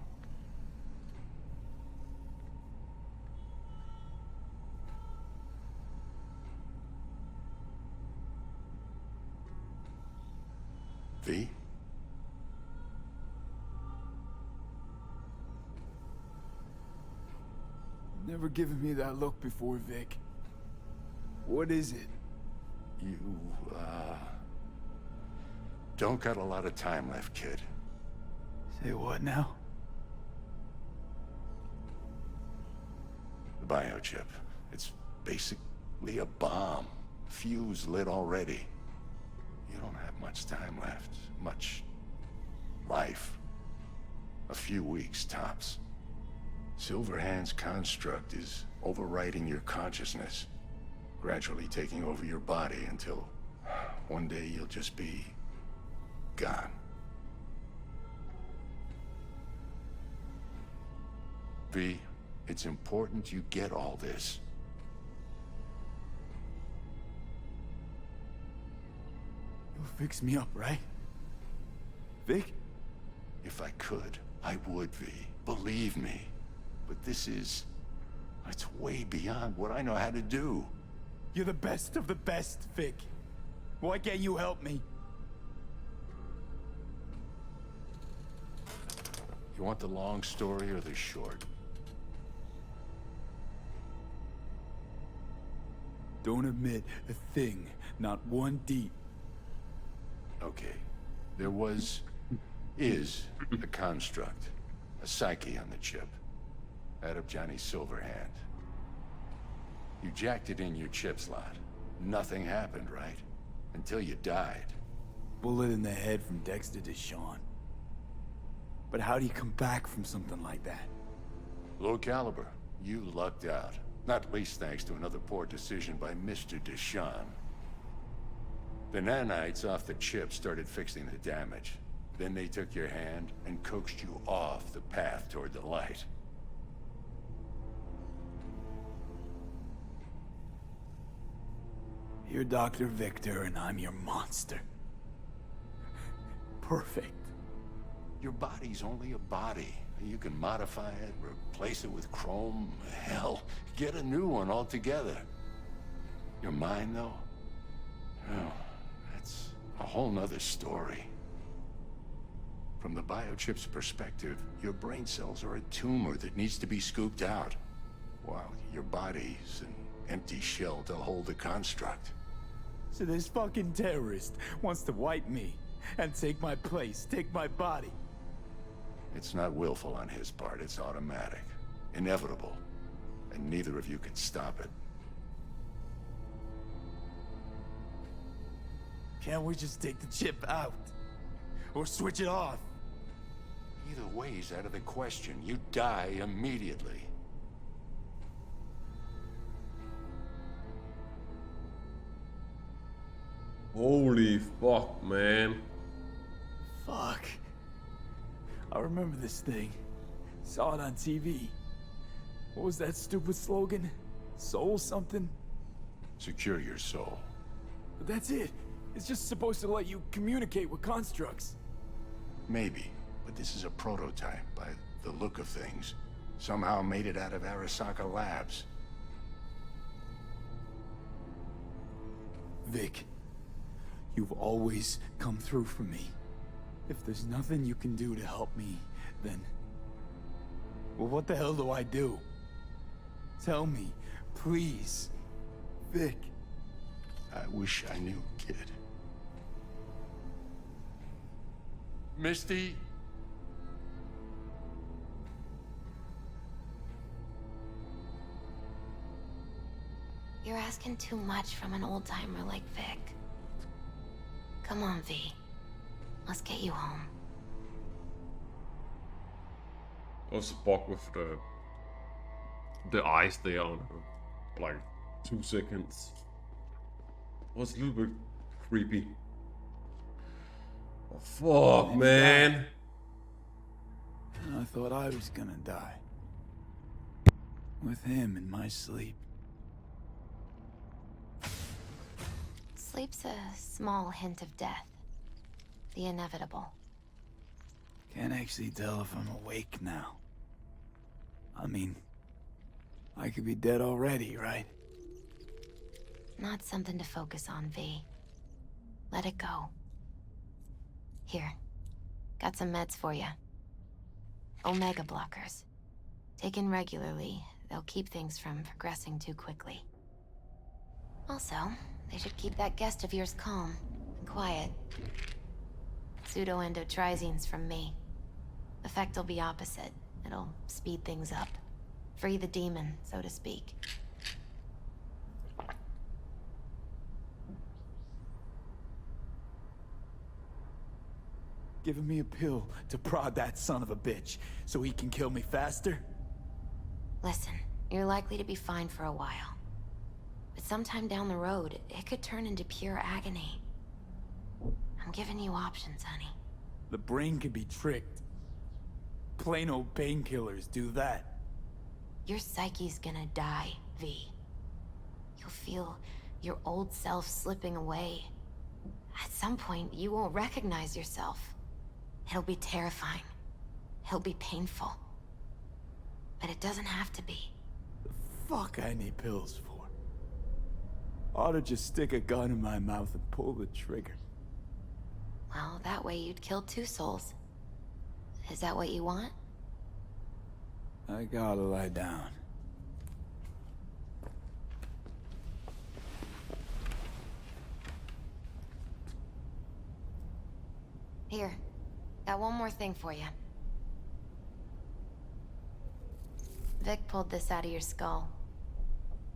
V? Never given me that look before, Vic. What is it? You, don't got a lot of time left, kid. Say what now? The biochip. It's basically a bomb. Fuse lit already. You don't have much time left. Much life. A few weeks, tops. Silverhand's construct is overriding your consciousness, gradually taking over your body until one day you'll just be gone. V, it's important you get all this. You'll fix me up, right? Vic? If I could, I would, V. Believe me. But this is... it's way beyond what I know how to do. You're the best of the best, Vic. Why can't you help me? You want the long story or the short? Don't admit a thing, not one deep. Okay. There is a construct, a psyche on the chip. Out of Johnny Silverhand. You jacked it in your chip slot. Nothing happened, right? Until you died. Bullet in the head from Dexter to Sean. But how do you come back from something like that? Low caliber. You lucked out. Not least thanks to another poor decision by Mr. Deshawn. The nanites off the chip started fixing the damage. Then they took your hand and coaxed you off the path toward the light. You're Dr. Victor and I'm your monster. Perfect. Your body's only a body. You can modify it, replace it with chrome, hell, get a new one altogether. Your mind, though? Oh, that's a whole nother story. From the biochip's perspective, your brain cells are a tumor that needs to be scooped out, while your body's an empty shell to hold the construct. So this fucking terrorist wants to wipe me and take my place, take my body. It's not willful on his part, it's automatic. Inevitable. And neither of you can stop it. Can't we just take the chip out? Or switch it off? Either way's out of the question. You die immediately. Holy fuck, man. Fuck. I remember this thing. Saw it on TV. What was that stupid slogan? Soul something? Secure your soul. But that's it. It's just supposed to let you communicate with constructs. Maybe, but this is a prototype by the look of things. Somehow made it out of Arasaka Labs. Vic, you've always come through for me. If there's nothing you can do to help me, then... well, what the hell do I do? Tell me, please. Vic. I wish I knew, kid. Misty? You're asking too much from an old-timer like Vic. Come on, V. Let's get you home. Also bug with the eyes there on like 2 seconds. Was a little bit creepy. Oh, fuck, man. I thought I was gonna die. With him in my sleep. Sleep's a small hint of death. The inevitable. Can't actually tell if I'm awake now. I mean, I could be dead already, right? Not something to focus on, V. Let it go. Here. Got some meds for you. Omega blockers. Taken regularly, they'll keep things from progressing too quickly. Also, they should keep that guest of yours calm and quiet. Pseudo-endotrizines from me. Effect will be opposite. It'll speed things up. Free the demon, so to speak. Giving me a pill to prod that son of a bitch so he can kill me faster? Listen, you're likely to be fine for a while. But sometime down the road, it could turn into pure agony. I'm giving you options, honey. The brain can be tricked. Plain old painkillers do that. Your psyche's gonna die, V. You'll feel your old self slipping away. At some point, you won't recognize yourself. It'll be terrifying. It'll be painful. But it doesn't have to be. The fuck I need pills for? Ought to just stick a gun in my mouth and pull the trigger. Well, that way you'd kill 2 souls. Is that what you want? I gotta lie down. Here, got one more thing for you. Vic pulled this out of your skull.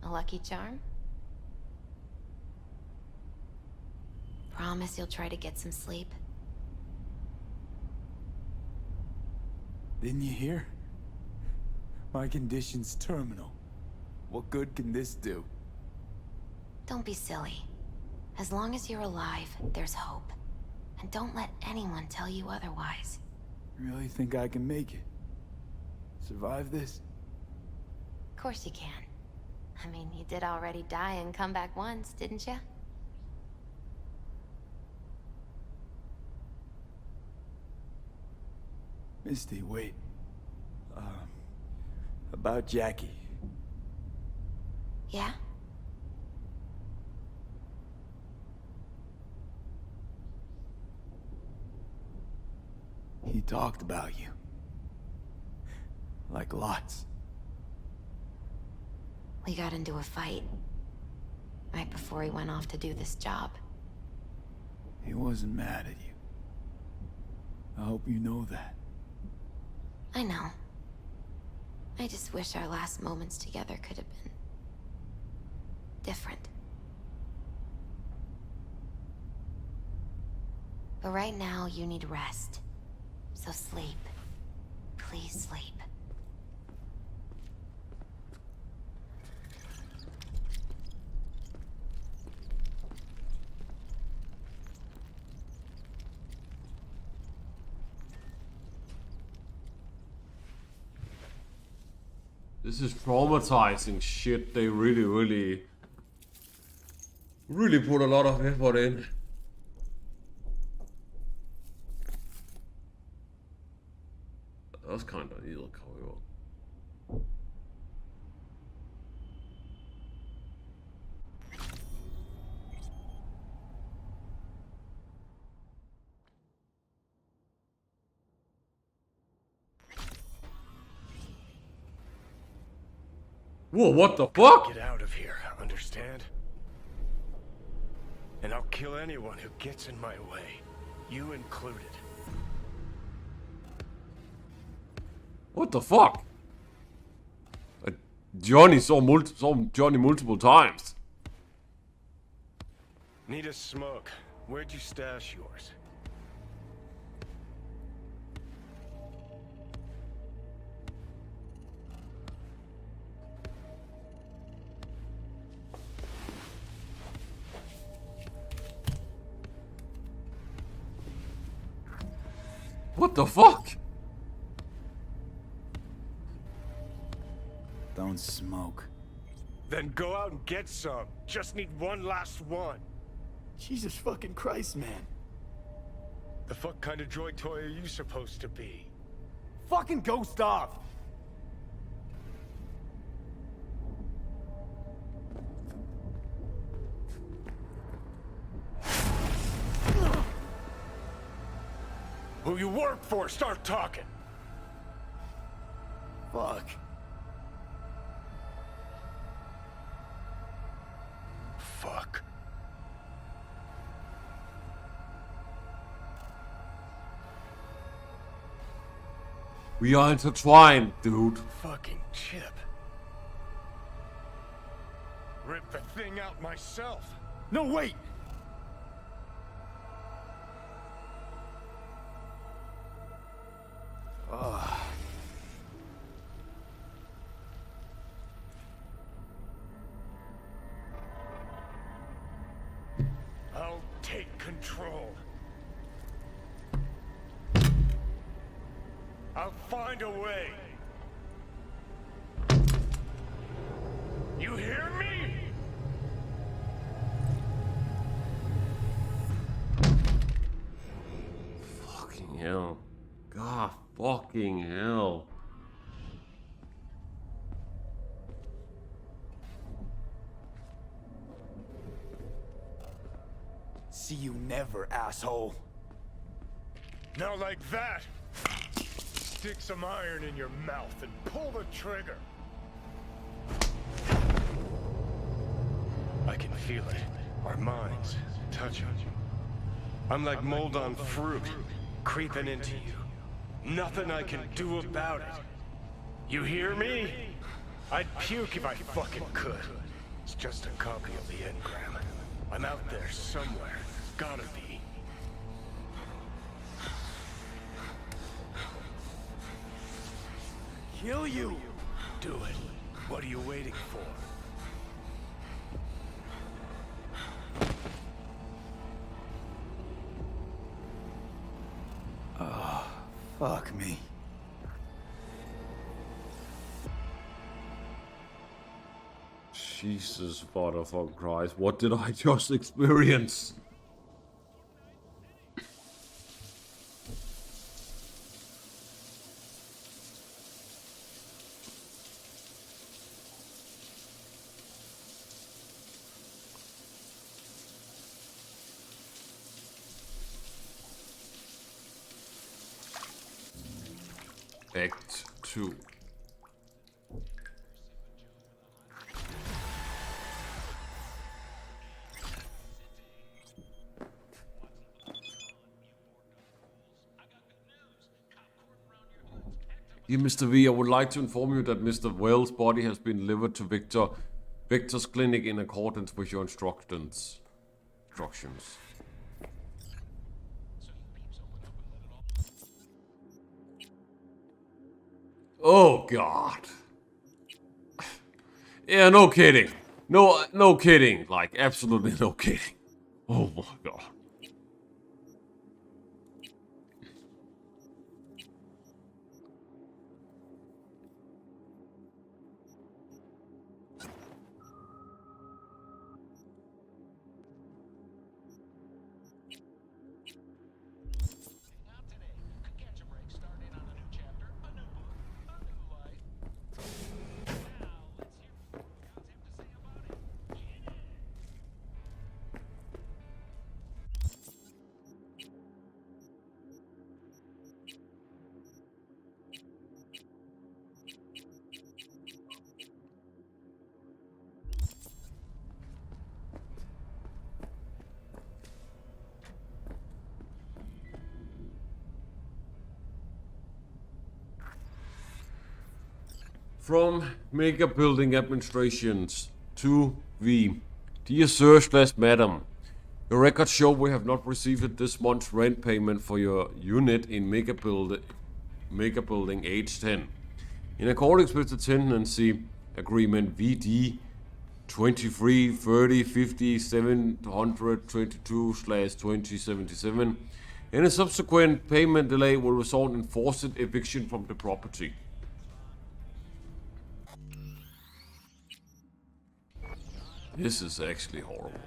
A lucky charm? Promise you'll try to get some sleep? Didn't you hear? My condition's terminal. What good can this do? Don't be silly. As long as you're alive, there's hope. And don't let anyone tell you otherwise. Really think I can make it? Survive this? Of course you can. I mean, you did already die and come back once, didn't you? Misty, wait. About Jackie. Yeah? He talked about you. Like lots. We got into a fight. Right before he went off to do this job. He wasn't mad at you. I hope you know that. I know. I just wish our last moments together could have been... different. But right now, you need rest. So sleep. Please sleep. This is traumatizing shit. They really put a lot of effort in. That was kind of ill, however. Whoa, what the fuck? Get out of here, understand? And I'll kill anyone who gets in my way, you included. What the fuck? Johnny saw Johnny multiple times. Need a smoke. Where'd you stash yours? What the fuck? Don't smoke. Then go out and get some. Just need one last one. Jesus fucking Christ, man. The fuck kind of droid toy are you supposed to be? Fucking ghost off! Who you work for, start talking. Fuck. Fuck. We are intertwined, dude. Fucking chip. Rip the thing out myself. No, wait! take control. I'll find a way. You hear me? Fucking hell. God fucking hell. See you never, asshole. Now like that. Stick some iron in your mouth and pull the trigger. I can feel it. Our minds touching. I'm like mold on fruit, creeping into you. Nothing I can do about it. You hear me? I'd puke if I fucking could. It's just a copy of the engram. I'm out there somewhere. Gotta be. Kill you! Do it. What are you waiting for? Oh, fuck me. Jesus, motherfucking Christ. What did I just experience? Act 2. Dear Mr. V, I would like to inform you that Mr. Wells' body has been delivered to Victor's clinic in accordance with your instructions. Oh God. Yeah, no kidding. No kidding. Like, absolutely no kidding. Oh my God. From Mega Building Administrations to V. Dear Sir / Madam, your records show we have not received this month's rent payment for your unit in Mega Building H10. In accordance with the tenancy agreement VD 23-30-50-722/2077, any subsequent payment delay will result in forced eviction from the property. This is actually horrible.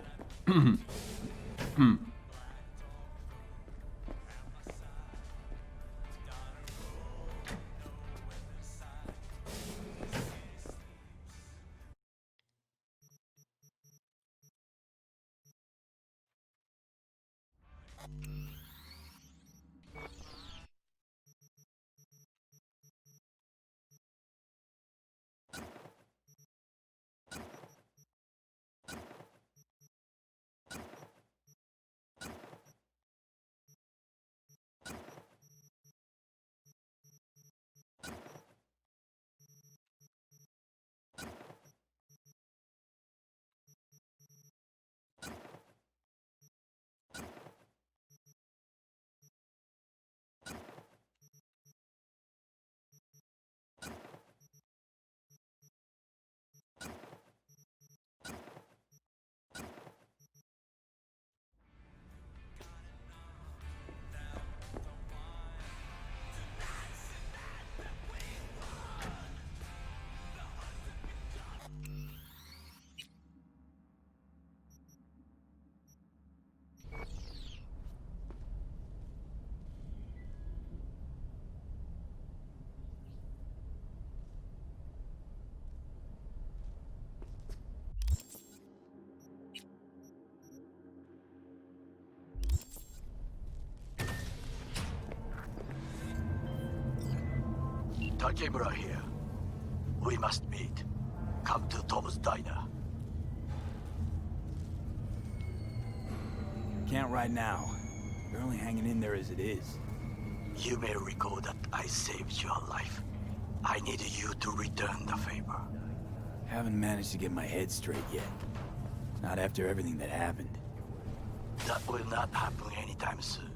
Takemura here. We must meet. Come to Tom's Diner. Can't right now. You're only hanging in there as it is. You may recall that I saved your life. I need you to return the favor. Haven't managed to get my head straight yet. Not after everything that happened. That will not happen anytime soon.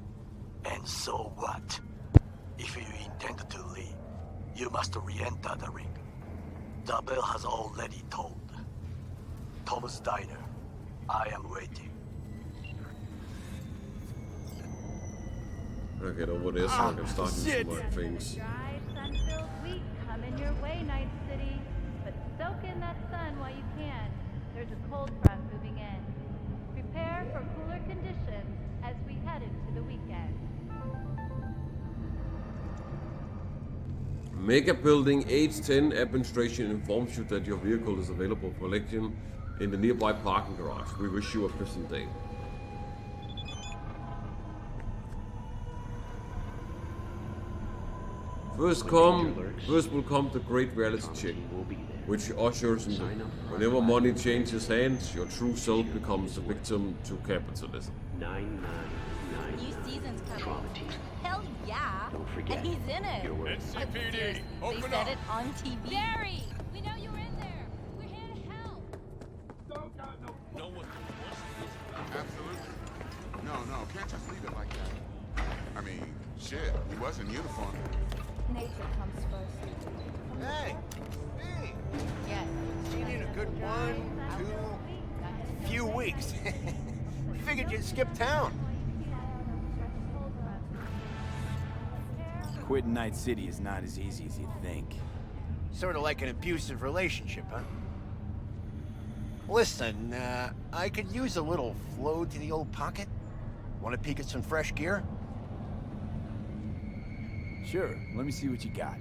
And so what? If you intend to leave, you must re-enter the ring. The bell has already tolled. Tom's Diner. I am waiting. I get over this so I can start using my things. Dry, sun-filled week coming your way, Night City. But soak in that sun while you can. There's a cold front moving in. Prepare for cooler conditions as we head into the weekend. Mega Building H10 administration informs you that your vehicle is available for collection in the nearby parking garage. We wish you a pleasant day. First will come the great reality check, which ushers in the, whenever money changes hands, your true self becomes a victim to capitalism. New season's coming. Hell yeah! And he's in it. NCPD, open they up. said it on TV. Barry, we know you were in there. We're here to help. No one absolutely. No, can't just leave it like that. I mean, shit, he was in uniform. Nature comes first. Hey! Hey! Yes. Seen you in a good 1, 2, few weeks. Figured you'd skip town. Quitting Night City is not as easy as you think. Sort of like an abusive relationship, huh? Listen, I could use a little flow to the old pocket. Want to peek at some fresh gear? Sure, let me see what you got.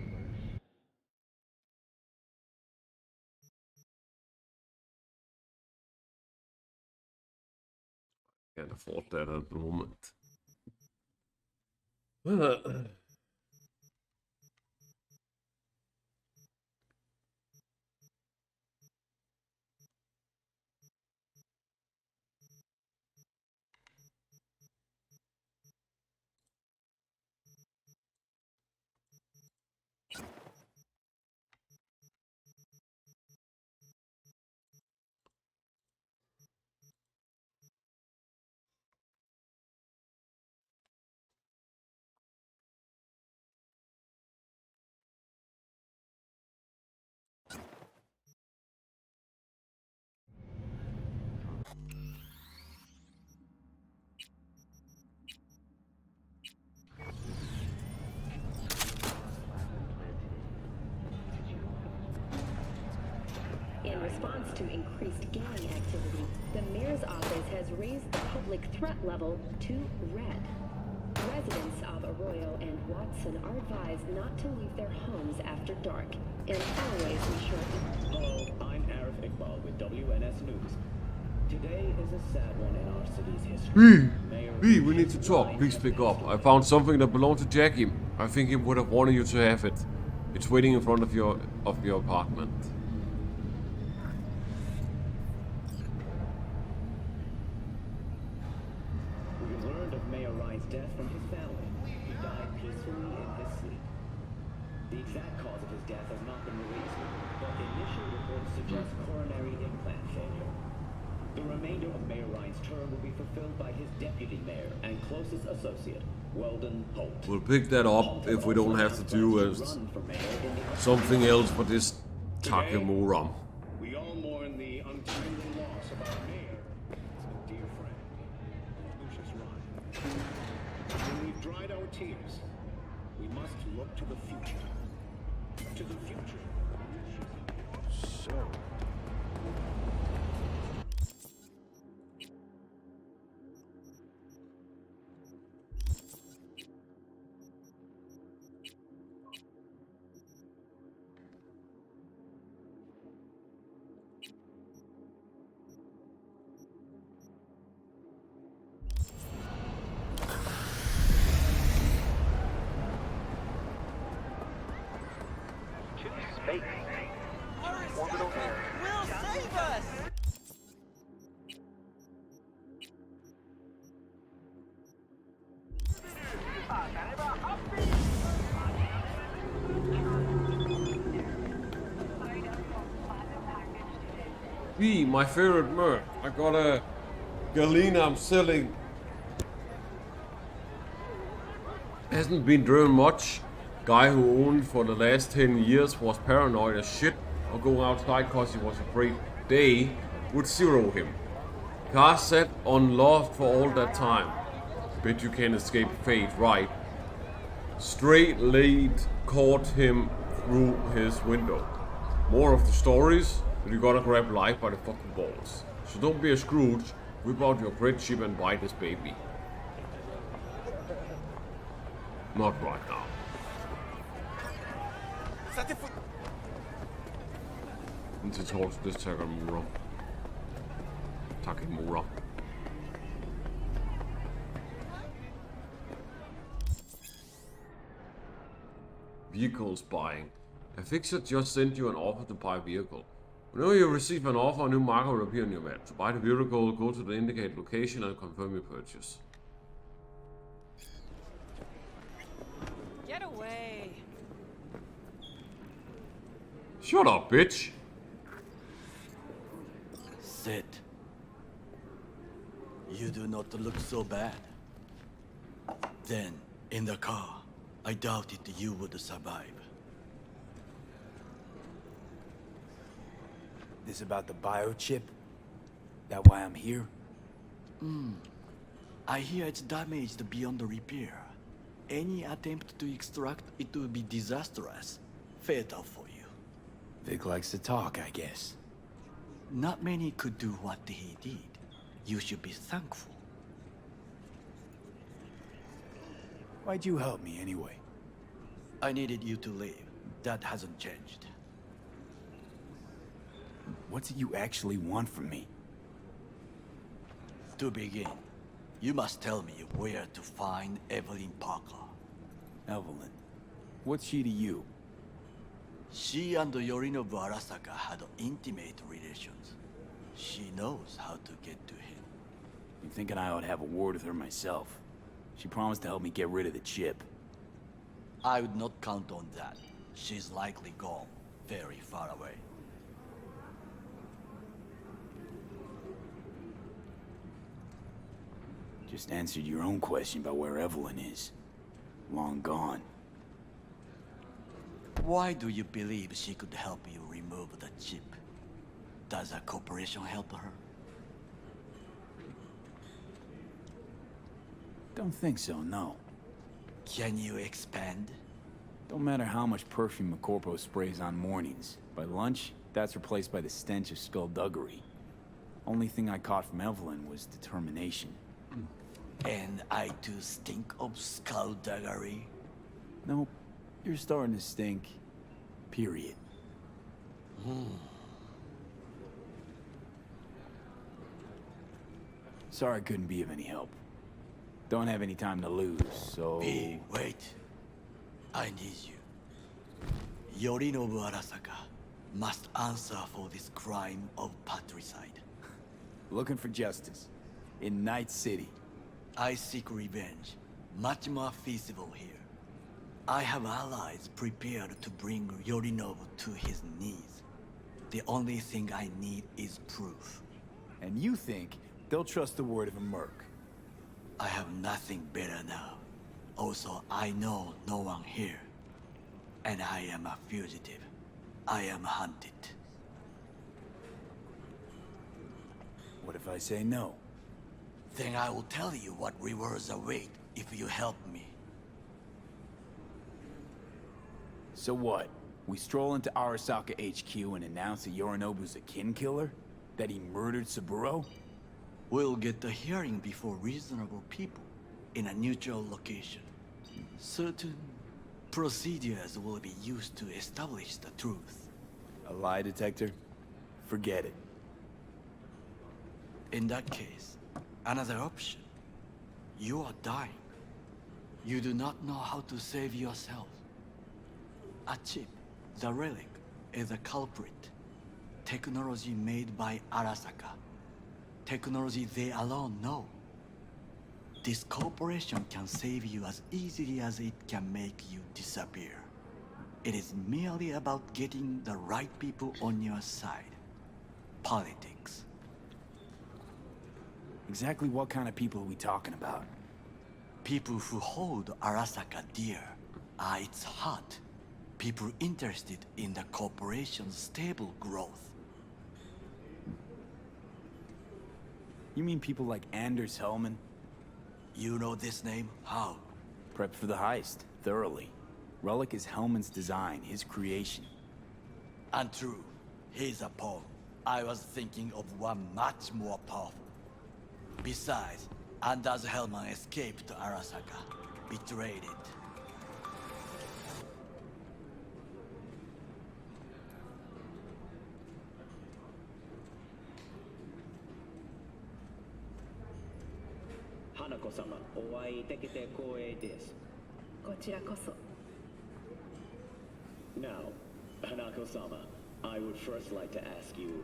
Can't afford that at the moment. In response to increased gang activity, the mayor's office has raised the public threat level to red. Residents of Arroyo and Watson are advised not to leave their homes after dark and always ensure... Hello, I'm Arif Iqbal with WNS News. Today is a sad one in our city's history. B, we need to talk. Please pick up. I found something that belonged to Jackie. I think he would have wanted you to have it. It's waiting in front of your apartment. We've learned of Mayor Ryan's death from his family. He died peacefully in his sleep. The exact cause of his death has not been released, but initial reports suggest coronary implant failure. The remainder of Mayor Ryan's term will be fulfilled by his deputy mayor and closest associate, Weldon Holt. We'll pick that up if we don't have to do something else for this Takemura. We all mourn the untimely loss of our mayor, a dear friend, Lucius Ryan. When we've dried our tears, we must look to the future. To the future. So... Orbital will save us! V, my favorite merc. I got a Galena I'm selling. Hasn't been driven much. Guy who owned for the last 10 years was paranoid as shit or going outside cause he was afraid they would zero him. Car sat on loft for all that time. Bet you can't escape fate, right? Straight late caught him through his window. More of the stories, but you gotta grab life by the fucking balls. So don't be a Scrooge, whip out your great ship and buy this baby. Not right now. Inte tåls det Takamura. Takemura. Vehicles buying. A fixer just sent you an offer to buy a vehicle. Whenever you receive an offer, a new marker will appear on your map. To buy the vehicle, go to the indicated location and confirm your purchase. Get away! Shut up, bitch! Sit. You do not look so bad. Then, in the car, I doubted you would survive. This about the biochip? That why I'm here? I hear it's damaged beyond repair. Any attempt to extract it will be disastrous. Fatal for you. Vic likes to talk, I guess. Not many could do what he did. You should be thankful. Why'd you help me anyway? I needed you to leave. That hasn't changed. What's it you actually want from me? To begin, you must tell me where to find Evelyn Parker. Evelyn? What's she to you? She and Yorinobu Arasaka had intimate relations. She knows how to get to him. I'm thinking I ought to have a word with her myself. She promised to help me get rid of the chip. I would not count on that. She's likely gone, very far away. Just answered your own question about where Evelyn is. Long gone. Why do you believe she could help you remove the chip? Does a corporation help her? Don't think so, no. Can you expand? Don't matter how much perfume a corpo sprays on mornings. By lunch, that's replaced by the stench of skullduggery. Only thing I caught from Evelyn was determination. And I too stink of skullduggery? Nope. You're starting to stink. Period. Sorry I couldn't be of any help. Don't have any time to lose, so... Hey, wait. I need you. Yorinobu Arasaka must answer for this crime of patricide. Looking for justice. In Night City. I seek revenge. Much more feasible here. I have allies prepared to bring Yorinobu to his knees. The only thing I need is proof. And you think they'll trust the word of a merc? I have nothing better now. Also, I know no one here. And I am a fugitive. I am hunted. What if I say no? Then I will tell you what rewards await if you help me. So what? We stroll into Arasaka HQ and announce that Yorinobu's a kin killer? That he murdered Saburo? We'll get the hearing before reasonable people, in a neutral location. Certain procedures will be used to establish the truth. A lie detector? Forget it. In that case, another option. You are dying. You do not know how to save yourself. A chip, the relic, is a culprit. Technology made by Arasaka. Technology they alone know. This corporation can save you as easily as it can make you disappear. It is merely about getting the right people on your side. Politics. Exactly what kind of people are we talking about? People who hold Arasaka dear are its heart. People interested in the corporation's stable growth. You mean people like Anders Hellman? You know this name? How? Prepped for the heist, thoroughly. Relic is Hellman's design, his creation. Untrue. He's a pawn. I was thinking of one much more powerful. Besides, Anders Hellman escaped Arasaka, betrayed it. Hanako-sama, お会いできて光栄です。こちらこそ。Now, Hanako-sama, I would first like to ask you...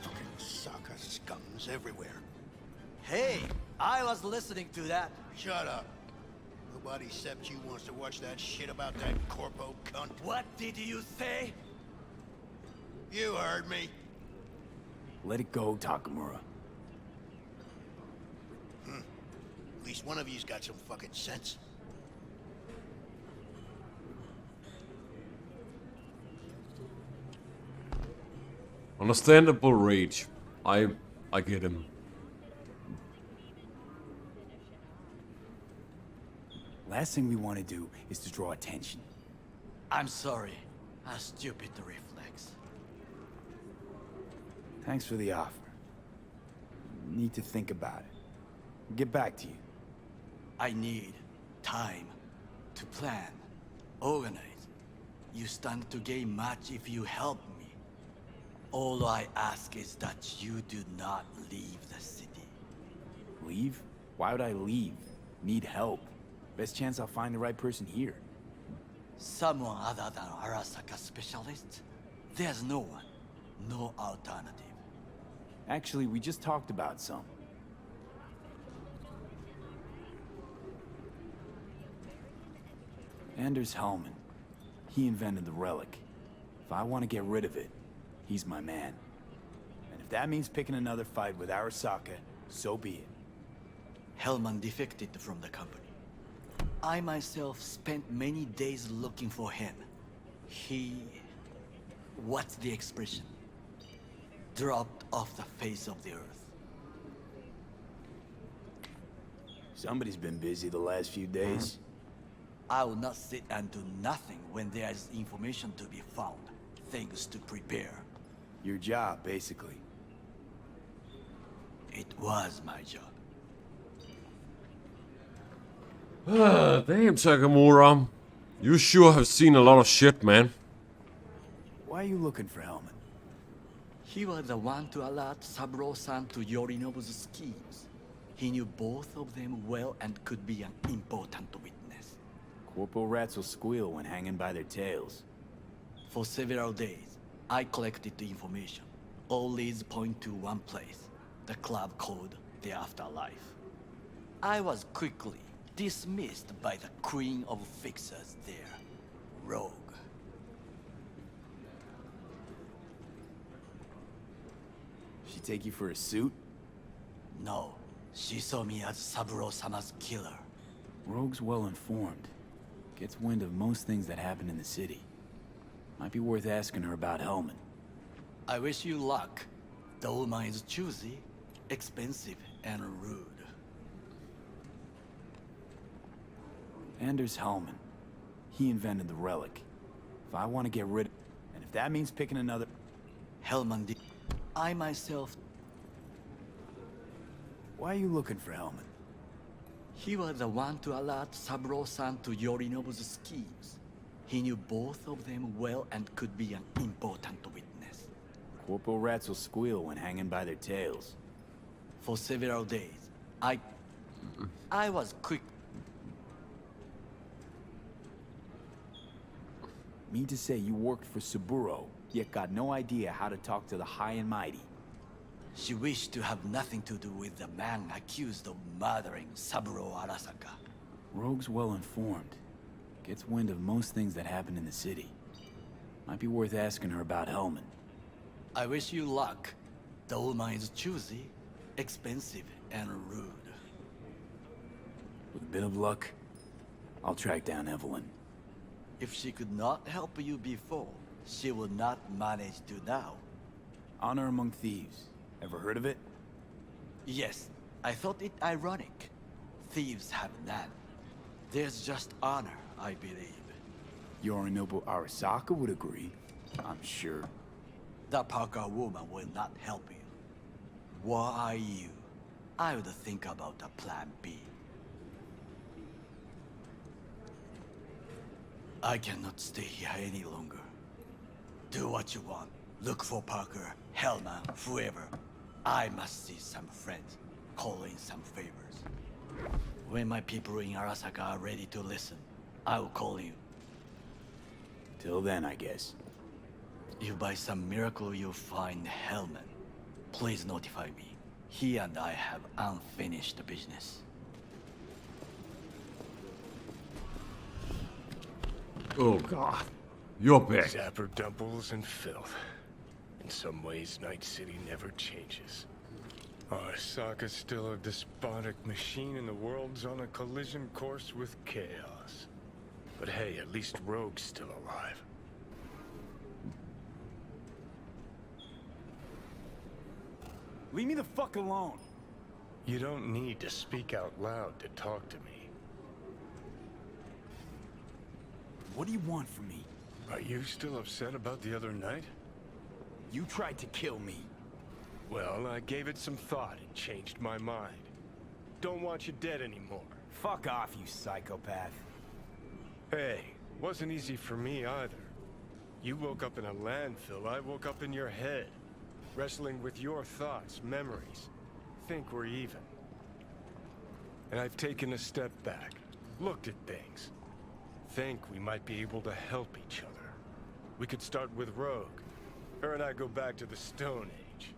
Fucking Saka scums everywhere. Hey, I was listening to that. Shut up. Nobody except you wants to watch that shit about that corpo cunt. What did you say? You heard me. Let it go, Takamura. At least one of you's got some fucking sense. Understandable rage. I get him. Last thing we want to do is to draw attention. I'm sorry. A stupid reflex. Thanks for the offer. Need to think about it. Get back to you. I need time to plan, organize. You stand to gain much if you help me. All I ask is that you do not leave the city. Leave? Why would I leave? Need help. Best chance I'll find the right person here. Someone other than Arasaka specialist? There's no one. No alternative. Actually, we just talked about some. Anders Hellman. He invented the relic. If I want to get rid of it, he's my man. And if that means picking another fight with Arasaka, so be it. Hellman defected from the company. I myself spent many days looking for him. He... what's the expression? Dropped off the face of the earth. Somebody's been busy the last few days. I will not sit and do nothing when there is information to be found. Things to prepare. Your job, basically. It was my job. Damn, Takamura. You sure have seen a lot of shit, man. Why are you looking for Hellman? He was the one to alert Saburo-san to Yorinobu's schemes. He knew both of them well and could be an important witness. Corporal rats will squeal when hanging by their tails. For several days, I collected the information. All leads point to one place, the club called the Afterlife. I was quickly dismissed by the queen of fixers there, Rogue. She take you for a suit? No, she saw me as Saburo-sama's killer. Rogue's well informed. Gets wind of most things that happen in the city. Might be worth asking her about Hellman. I wish you luck. The woman is choosy, expensive, and rude. Anders Hellman. He invented the relic. If I want to get rid of... and if that means picking another... Hellman did... I myself... Why are you looking for Hellman? He was the one to alert Saburo-san to Yorinobu's schemes. He knew both of them well and could be an important witness. Corporal rats will squeal when hanging by their tails. For several days, I was quick... Mean to say you worked for Saburo, yet got no idea how to talk to the high and mighty. She wished to have nothing to do with the man accused of murdering Saburo Arasaka. Rogue's well informed. Gets wind of most things that happen in the city. Might be worth asking her about Hellman. I wish you luck. The woman is choosy, expensive, and rude. With a bit of luck, I'll track down Evelyn. If she could not help you before, she will not manage to now. Honor among thieves. Ever heard of it? Yes, I thought it ironic. Thieves have none. There's just honor, I believe. Yorinobu Arasaka would agree, I'm sure. That Parker woman will not help you. Were I you, I would think about a plan B. I cannot stay here any longer. Do what you want. Look for Parker, Hellman, whoever. I must see some friends, call in some favors. When my people in Arasaka are ready to listen, I will call you. Till then, I guess. If by some miracle you find Hellman, please notify me. He and I have unfinished business. Oh god. You're back. Zapper dumples and filth. In some ways, Night City never changes. Arasaka's still a despotic machine and the world's on a collision course with chaos. But hey, at least Rogue's still alive. Leave me the fuck alone. You don't need to speak out loud to talk to me. What do you want from me? Are you still upset about the other night? You tried to kill me. Well, I gave it some thought and changed my mind. Don't want you dead anymore. Fuck off, you psychopath. Hey, wasn't easy for me either. You woke up in a landfill, I woke up in your head. Wrestling with your thoughts, memories. Think we're even. And I've taken a step back, looked at things. Think we might be able to help each other. We could start with Rogue. Her and I go back to the Stone Age.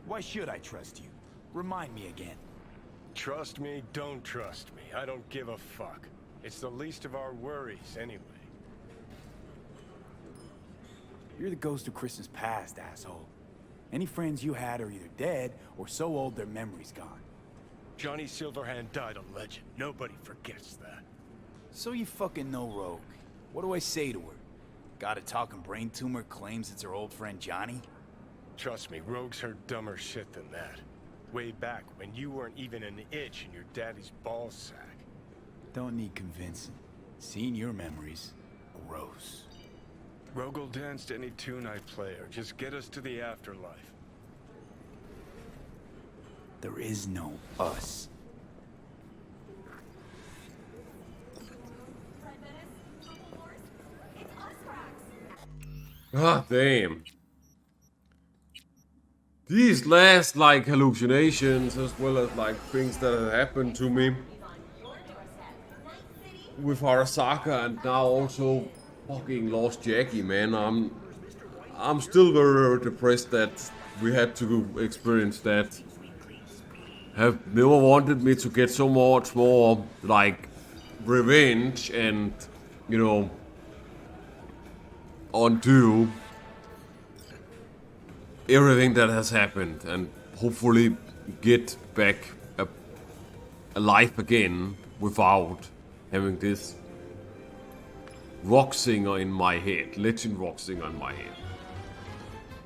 Why should I trust you? Remind me again. Trust me, don't trust me. I don't give a fuck. It's the least of our worries, anyway. You're the ghost of Christmas past, asshole. Any friends you had are either dead or so old their memory's gone. Johnny Silverhand died a legend. Nobody forgets that. So you fucking know Rogue. What do I say to her? Got a talking brain tumor claims it's her old friend Johnny? Trust me, Rogue's heard dumber shit than that. Way back when you weren't even an itch in your daddy's ball sack. Don't need convincing. Seeing your memories, gross. Rogue will dance to any tune I play or just get us to the afterlife. There is no us. Ah, damn. These last, like, hallucinations, as well as, like, things that have happened to me with Arasaka, and now also fucking lost Jackie, man. I'm still very, very depressed that we had to experience that. Have never wanted me to get so much more, like, revenge and, you know, undo everything that has happened and hopefully get back alive again without having this rock singer in my head, legend rock singer in my head.